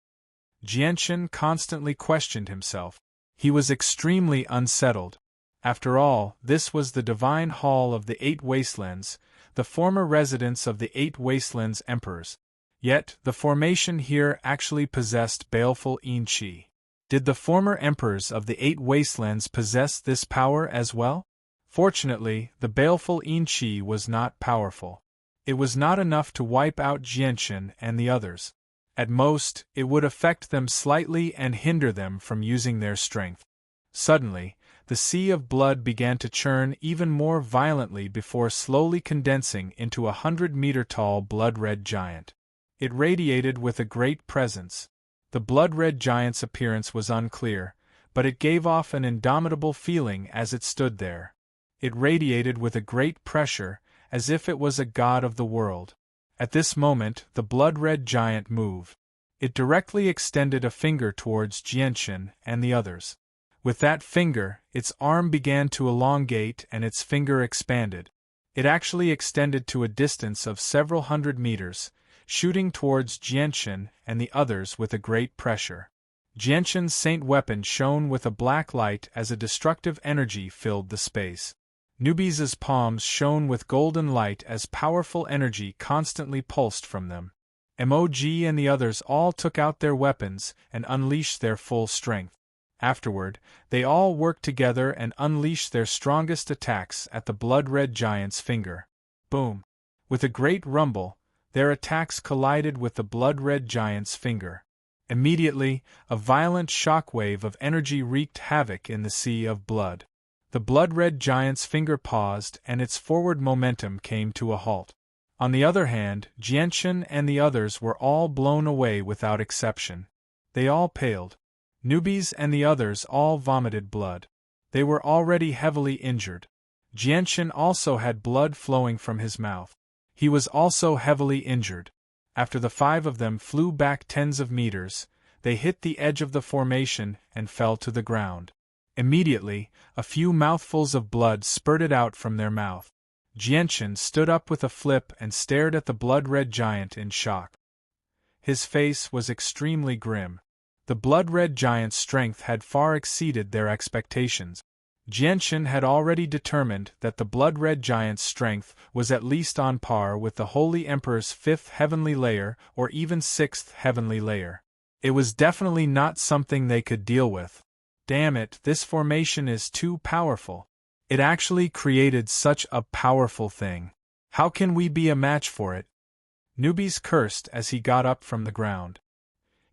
Jianshan constantly questioned himself. He was extremely unsettled. After all, this was the divine hall of the 8 Wastelands, the former residence of the 8 Wastelands emperors. Yet, the formation here actually possessed baleful Yin Qi. Did the former emperors of the 8 Wastelands possess this power as well? Fortunately, the baleful Yin Qi was not powerful. It was not enough to wipe out Jianshan and the others. At most, it would affect them slightly and hinder them from using their strength. Suddenly, the The sea of blood began to churn even more violently before slowly condensing into a 100-meter-tall blood-red giant. It radiated with a great presence. The blood-red giant's appearance was unclear, but it gave off an indomitable feeling as it stood there. It radiated with a great pressure, as if it was a god of the world. At this moment, the blood-red giant moved. It directly extended a finger towards Jianchen and the others. With that finger, its arm began to elongate and its finger expanded. It actually extended to a distance of several hundred meters, shooting towards Jianchen and the others with a great pressure. Jianchen's saint weapon shone with a black light as a destructive energy filled the space. Nubiz's palms shone with golden light as powerful energy constantly pulsed from them. Mog and the others all took out their weapons and unleashed their full strength. Afterward, they all worked together and unleashed their strongest attacks at the blood-red giant's finger. Boom! With a great rumble, their attacks collided with the blood-red giant's finger. Immediately, a violent shockwave of energy wreaked havoc in the sea of blood. The blood-red giant's finger paused and its forward momentum came to a halt. On the other hand, Jianchen and the others were all blown away without exception. They all paled. Nubies and the others all vomited blood. They were already heavily injured. Jianchen also had blood flowing from his mouth. He was also heavily injured. After the 5 of them flew back tens of meters, they hit the edge of the formation and fell to the ground. Immediately, a few mouthfuls of blood spurted out from their mouth. Jianchen stood up with a flip and stared at the blood-red giant in shock. His face was extremely grim. The blood-red giant's strength had far exceeded their expectations. Jianchen had already determined that the blood-red giant's strength was at least on par with the Holy Emperor's 5th heavenly layer or even 6th heavenly layer. It was definitely not something they could deal with. Damn it, this formation is too powerful. It actually created such a powerful thing. How can we be a match for it? Nubis cursed as he got up from the ground.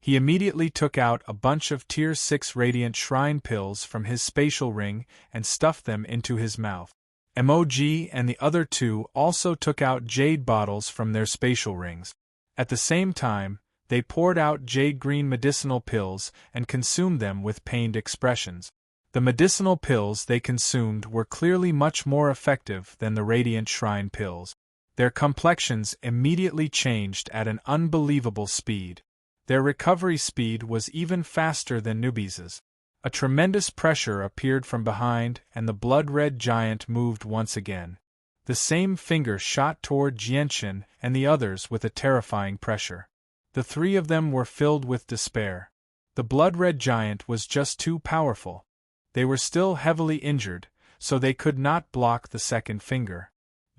He immediately took out a bunch of Tier 6 Radiant Shrine pills from his spatial ring and stuffed them into his mouth. Mog and the other 2 also took out jade bottles from their spatial rings. At the same time, they poured out jade-green medicinal pills and consumed them with pained expressions. The medicinal pills they consumed were clearly much more effective than the Radiant Shrine pills. Their complexions immediately changed at an unbelievable speed. Their recovery speed was even faster than Nubis's. A tremendous pressure appeared from behind and the blood-red giant moved once again. The same finger shot toward Jianchen and the others with a terrifying pressure. The 3 of them were filled with despair. The blood-red giant was just too powerful. They were still heavily injured, so they could not block the second finger.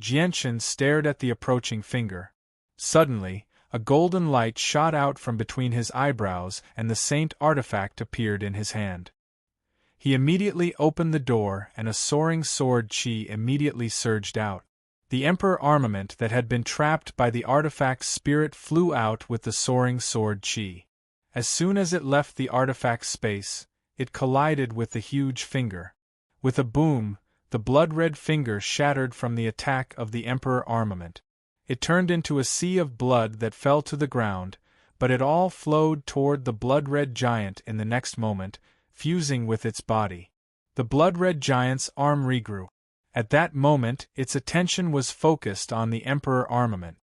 Jianchen stared at the approaching finger. Suddenly, a golden light shot out from between his eyebrows and the saint artifact appeared in his hand. He immediately opened the door and a soaring sword chi immediately surged out. The Emperor armament that had been trapped by the artifact's spirit flew out with the soaring sword chi. As soon as it left the artifact's space, it collided with the huge finger. With a boom, the blood-red finger shattered from the attack of the Emperor armament. It turned into a sea of blood that fell to the ground, but it all flowed toward the blood-red giant in the next moment, fusing with its body. The blood-red giant's arm regrew. At that moment, its attention was focused on the Emperor armament.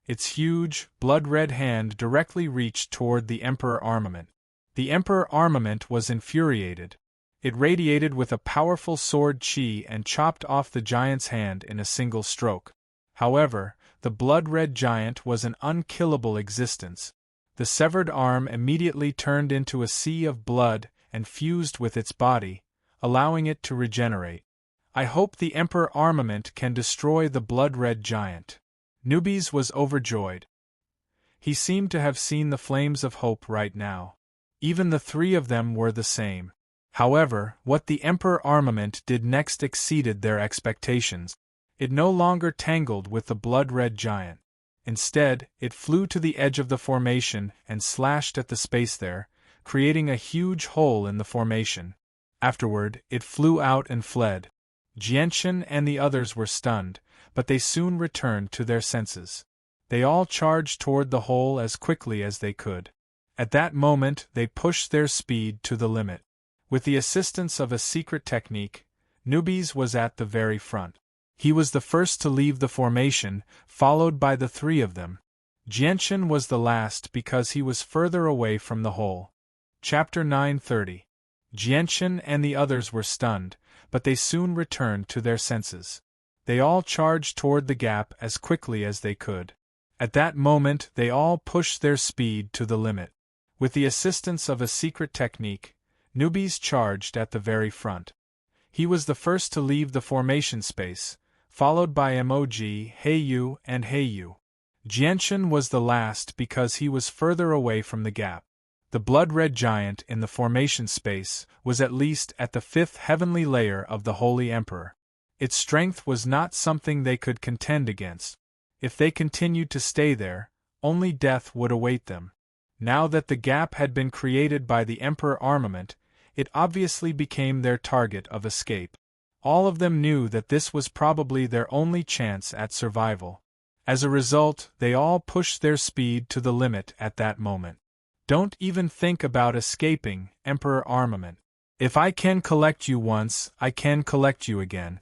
Its huge, blood-red hand directly reached toward the Emperor armament. The Emperor armament was infuriated. It radiated with a powerful sword chi and chopped off the giant's hand in a single stroke. However, the blood-red giant was an unkillable existence. The severed arm immediately turned into a sea of blood and fused with its body, allowing it to regenerate. I hope the Emperor armament can destroy the blood-red giant. Nubis was overjoyed. He seemed to have seen the flames of hope right now. Even the 3 of them were the same. However, what the Emperor armament did next exceeded their expectations. It no longer tangled with the blood-red giant. Instead, it flew to the edge of the formation and slashed at the space there, creating a huge hole in the formation. Afterward, it flew out and fled. Jianchen and the others were stunned, but they soon returned to their senses. They all charged toward the hole as quickly as they could. At that moment, they pushed their speed to the limit. With the assistance of a secret technique, Newbies was at the very front. He was the first to leave the formation, followed by the three of them. Jianchen was the last because he was further away from the hole. Chapter 930. Jianchen and the others were stunned, but they soon returned to their senses. They all charged toward the gap as quickly as they could. At that moment, they all pushed their speed to the limit. With the assistance of a secret technique, Newbies charged at the very front. He was the first to leave the formation space, followed by Emoji, Heiyu, and Heiyu. Jianchen was the last because he was further away from the gap. The blood-red giant in the formation space was at least at the fifth heavenly layer of the Holy Emperor. Its strength was not something they could contend against. If they continued to stay there, only death would await them. Now that the gap had been created by the Emperor armament, it obviously became their target of escape. All of them knew that this was probably their only chance at survival. As a result, they all pushed their speed to the limit at that moment. Don't even think about escaping, Emperor armament. If I can collect you once, I can collect you again.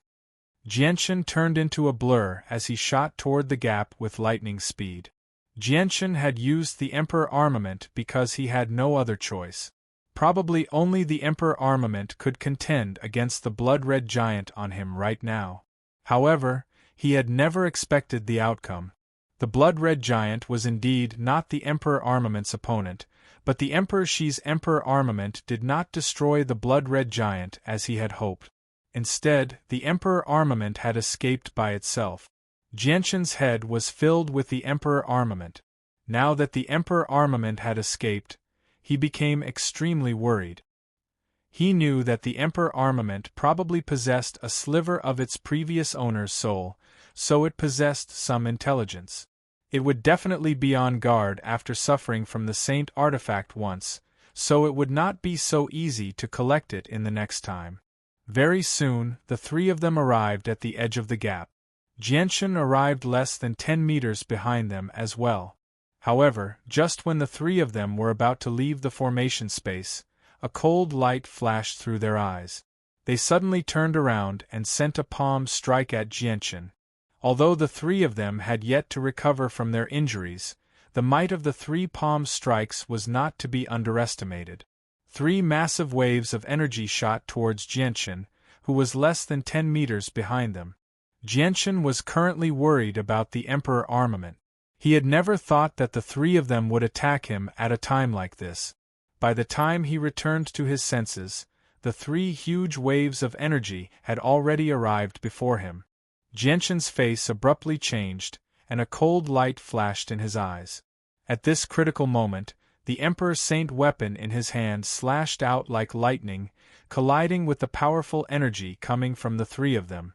Jianchen turned into a blur as he shot toward the gap with lightning speed. Jianchen had used the Emperor armament because he had no other choice. Probably only the Emperor armament could contend against the blood-red giant on him right now. However, he had never expected the outcome. The blood-red giant was indeed not the Emperor armament's opponent, but the Emperor Shi's Emperor armament did not destroy the blood-red giant as he had hoped. Instead, the Emperor armament had escaped by itself. Jianchen's head was filled with the Emperor armament. Now that the Emperor armament had escaped, he became extremely worried. He knew that the Emperor armament probably possessed a sliver of its previous owner's soul, so it possessed some intelligence. It would definitely be on guard after suffering from the Saint artifact once, so it would not be so easy to collect it in the next time. Very soon, the three of them arrived at the edge of the gap. Jianchen arrived less than 10 meters behind them as well. However, just when the three of them were about to leave the formation space, a cold light flashed through their eyes. They suddenly turned around and sent a palm strike at Jianchen. Although the three of them had yet to recover from their injuries, the might of the three palm strikes was not to be underestimated. 3 massive waves of energy shot towards Jianchen, who was less than 10 meters behind them. Jianchen was currently worried about the Emperor armament. He had never thought that the three of them would attack him at a time like this. By the time he returned to his senses, the 3 huge waves of energy had already arrived before him. Jianchen's face abruptly changed, and a cold light flashed in his eyes. At this critical moment, the Emperor Saint weapon in his hand slashed out like lightning, colliding with the powerful energy coming from the three of them.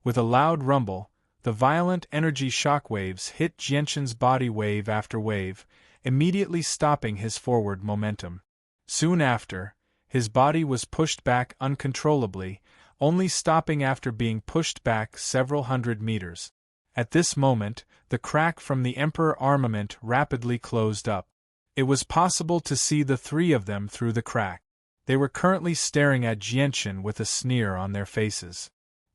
With a loud rumble, the violent energy shockwaves hit Jianchen's body wave after wave, immediately stopping his forward momentum. Soon after, his body was pushed back uncontrollably, only stopping after being pushed back several hundred meters. At this moment, the crack from the Emperor armament rapidly closed up. It was possible to see the three of them through the crack. They were currently staring at Jianchen with a sneer on their faces.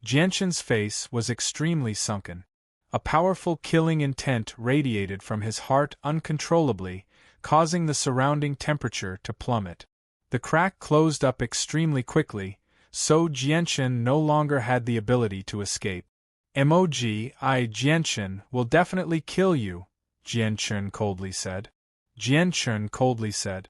Jianchen's face was extremely sunken. A powerful killing intent radiated from his heart uncontrollably, causing the surrounding temperature to plummet. The crack closed up extremely quickly, so Jianchen no longer had the ability to escape. Emoji, Jianchen will definitely kill you, Jianchen coldly said. Jianchen coldly said.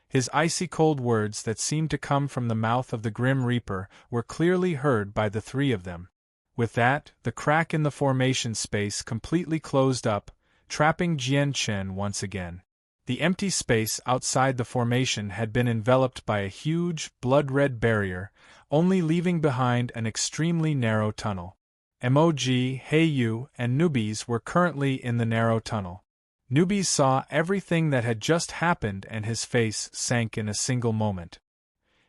His icy cold words that seemed to come from the mouth of the Grim Reaper were clearly heard by the three of them. With that, the crack in the formation space completely closed up, trapping Jianchen once again. The empty space outside the formation had been enveloped by a huge, blood-red barrier, only leaving behind an extremely narrow tunnel. Emoji, Heiyu, and Newbies were currently in the narrow tunnel. Newbies saw everything that had just happened and his face sank in a single moment.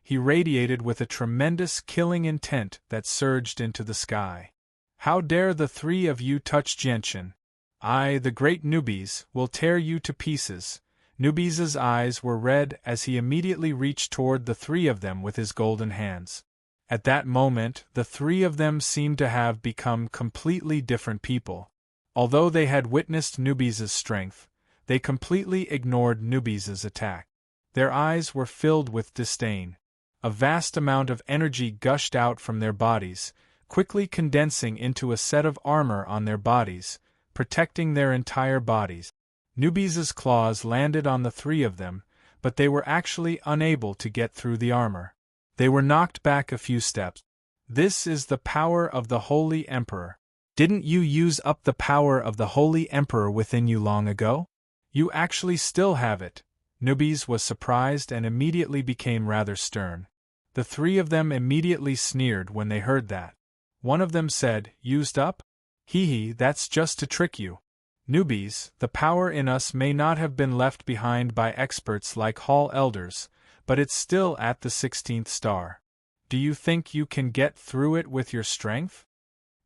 he radiated with a tremendous killing intent that surged into the sky. How dare the three of you touch Gentian? I, the great Nubis, will tear you to pieces. Nubis's eyes were red as he immediately reached toward the three of them with his golden hands. At that moment, the three of them seemed to have become completely different people. Although they had witnessed Nubis's strength, they completely ignored Nubis's attack. Their eyes were filled with disdain. A vast amount of energy gushed out from their bodies, quickly condensing into a set of armor on their bodies, protecting their entire bodies. Nubis's claws landed on the three of them, but they were actually unable to get through the armor. They were knocked back a few steps. This is the power of the Holy Emperor. Didn't you use up the power of the Holy Emperor within you long ago? You actually still have it. Nubis was surprised and immediately became rather stern. The three of them immediately sneered when they heard that. One of them said, "Used up? Hee, that's just to trick you. Nubis, the power in us may not have been left behind by experts like Hall Elders, but it's still at the 16th star. Do you think you can get through it with your strength?"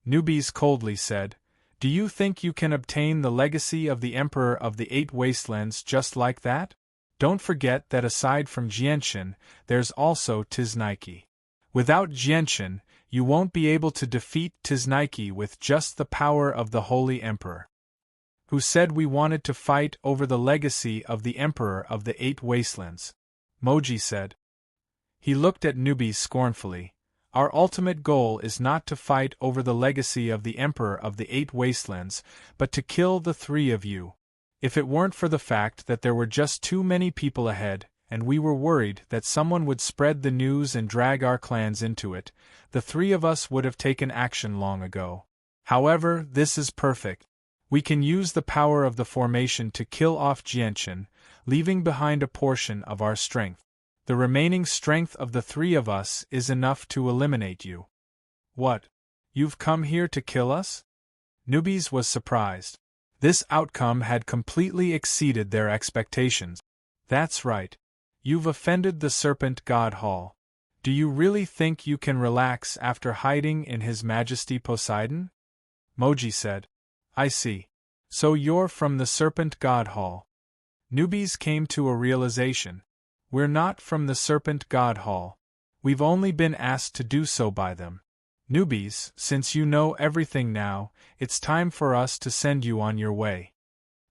Nubis coldly said, "Do you think you can obtain the legacy of the Emperor of the Eight Wastelands just like that? Don't forget that aside from Jianshan, there's also Tiznaiki. Without Jianshan, you won't be able to defeat Tiznaiki with just the power of the Holy Emperor. Who said we wanted to fight over the legacy of the Emperor of the Eight Wastelands?" Moji said. He looked at Nubis scornfully. "Our ultimate goal is not to fight over the legacy of the Emperor of the Eight Wastelands, but to kill the three of you. If it weren't for the fact that there were just too many people ahead, and we were worried that someone would spread the news and drag our clans into it, the three of us would have taken action long ago. However, this is perfect. We can use the power of the formation to kill off Jianshan, leaving behind a portion of our strength. The remaining strength of the three of us is enough to eliminate you." "What? You've come here to kill us?" Nubis was surprised. This outcome had completely exceeded their expectations. "That's right. You've offended the Serpent God Hall. Do you really think you can relax after hiding in His Majesty Poseidon?" Moji said. "I see. So you're from the Serpent God Hall." Nubis came to a realization. "We're not from the Serpent God Hall. We've only been asked to do so by them. Nubis, since you know everything now, it's time for us to send you on your way."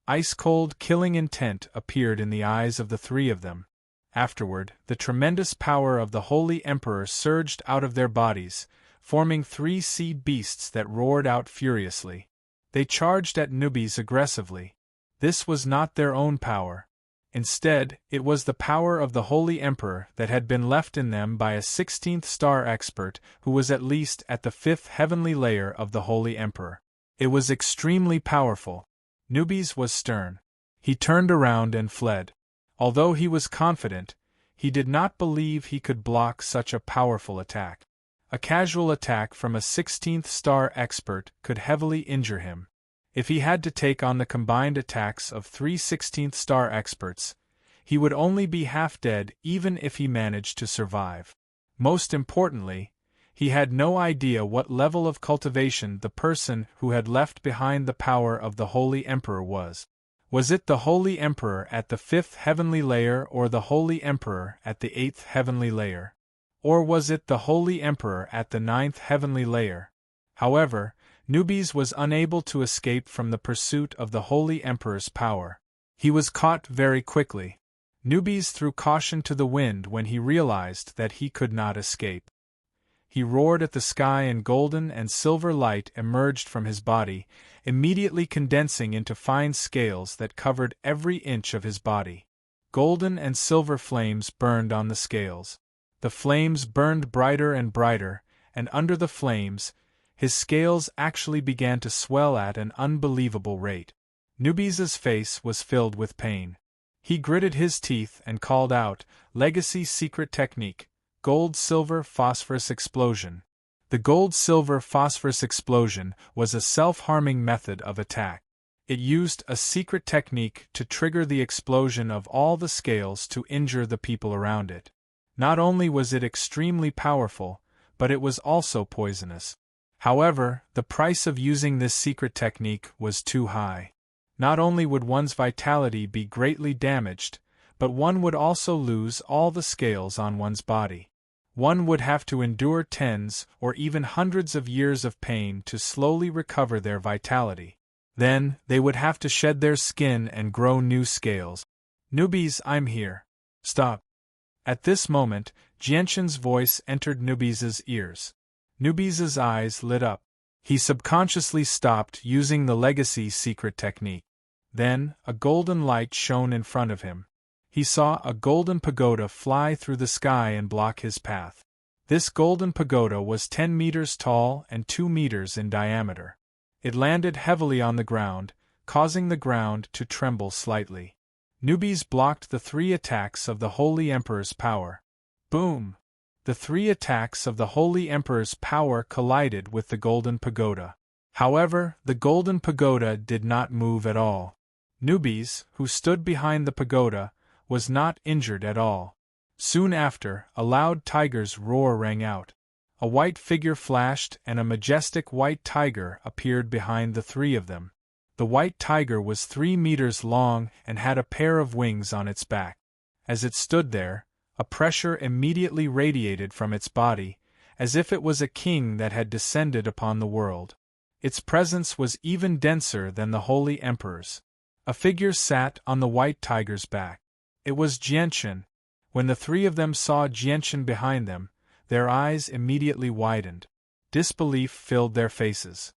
Ice-cold killing intent appeared in the eyes of the three of them. Afterward, the tremendous power of the Holy Emperor surged out of their bodies, forming three sea beasts that roared out furiously. They charged at Nubis aggressively. This was not their own power. Instead, it was the power of the Holy Emperor that had been left in them by a 16th star expert who was at least at the 5th heavenly layer of the Holy Emperor. It was extremely powerful. Nubis was stern. He turned around and fled. Although he was confident, he did not believe he could block such a powerful attack. A casual attack from a 16th star expert could heavily injure him. If he had to take on the combined attacks of 3 16th star experts, he would only be half dead even if he managed to survive. Most importantly, he had no idea what level of cultivation the person who had left behind the power of the Holy Emperor was. Was it the Holy Emperor at the 5th heavenly layer or the Holy Emperor at the 8th heavenly layer? Or was it the Holy Emperor at the 9th heavenly layer? However, Nubis was unable to escape from the pursuit of the Holy Emperor's power. He was caught very quickly. Nubis threw caution to the wind when he realized that he could not escape. He roared at the sky and golden and silver light emerged from his body, immediately condensing into fine scales that covered every inch of his body. Golden and silver flames burned on the scales. The flames burned brighter and brighter, and under the flames, his scales actually began to swell at an unbelievable rate. Nubis's face was filled with pain. He gritted his teeth and called out, "Legacy secret technique, gold-silver phosphorus explosion." The gold-silver phosphorus explosion was a self-harming method of attack. It used a secret technique to trigger the explosion of all the scales to injure the people around it. Not only was it extremely powerful, but it was also poisonous. However, the price of using this secret technique was too high. Not only would one's vitality be greatly damaged, but one would also lose all the scales on one's body. One would have to endure tens or even hundreds of years of pain to slowly recover their vitality. Then, they would have to shed their skin and grow new scales. Newbies, I'm here. Stop. At this moment, Jianshan's voice entered Newbies' ears. Newbies' eyes lit up. He subconsciously stopped using the legacy secret technique. Then, a golden light shone in front of him. He saw a golden pagoda fly through the sky and block his path. This golden pagoda was 10 meters tall and 2 meters in diameter. It landed heavily on the ground, causing the ground to tremble slightly. Newbies blocked the 3 attacks of the Holy Emperor's power. Boom! The 3 attacks of the Holy Emperor's power collided with the golden pagoda. However, the golden pagoda did not move at all. Newbies, who stood behind the pagoda, was not injured at all. Soon after, a loud tiger's roar rang out. A white figure flashed and a majestic white tiger appeared behind the 3 of them. The white tiger was 3 meters long and had a pair of wings on its back. As it stood there, a pressure immediately radiated from its body, as if it was a king that had descended upon the world. Its presence was even denser than the Holy Emperor's. A figure sat on the white tiger's back. It was Jianshan. When the 3 of them saw Jianshan behind them, their eyes immediately widened. Disbelief filled their faces.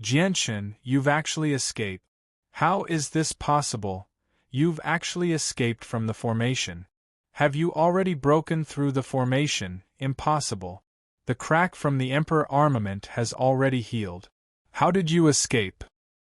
Jianshan, you've actually escaped. How is this possible? You've actually escaped from the formation. Have you already broken through the formation? Impossible. The crack from the Emperor armament has already healed. How did you escape?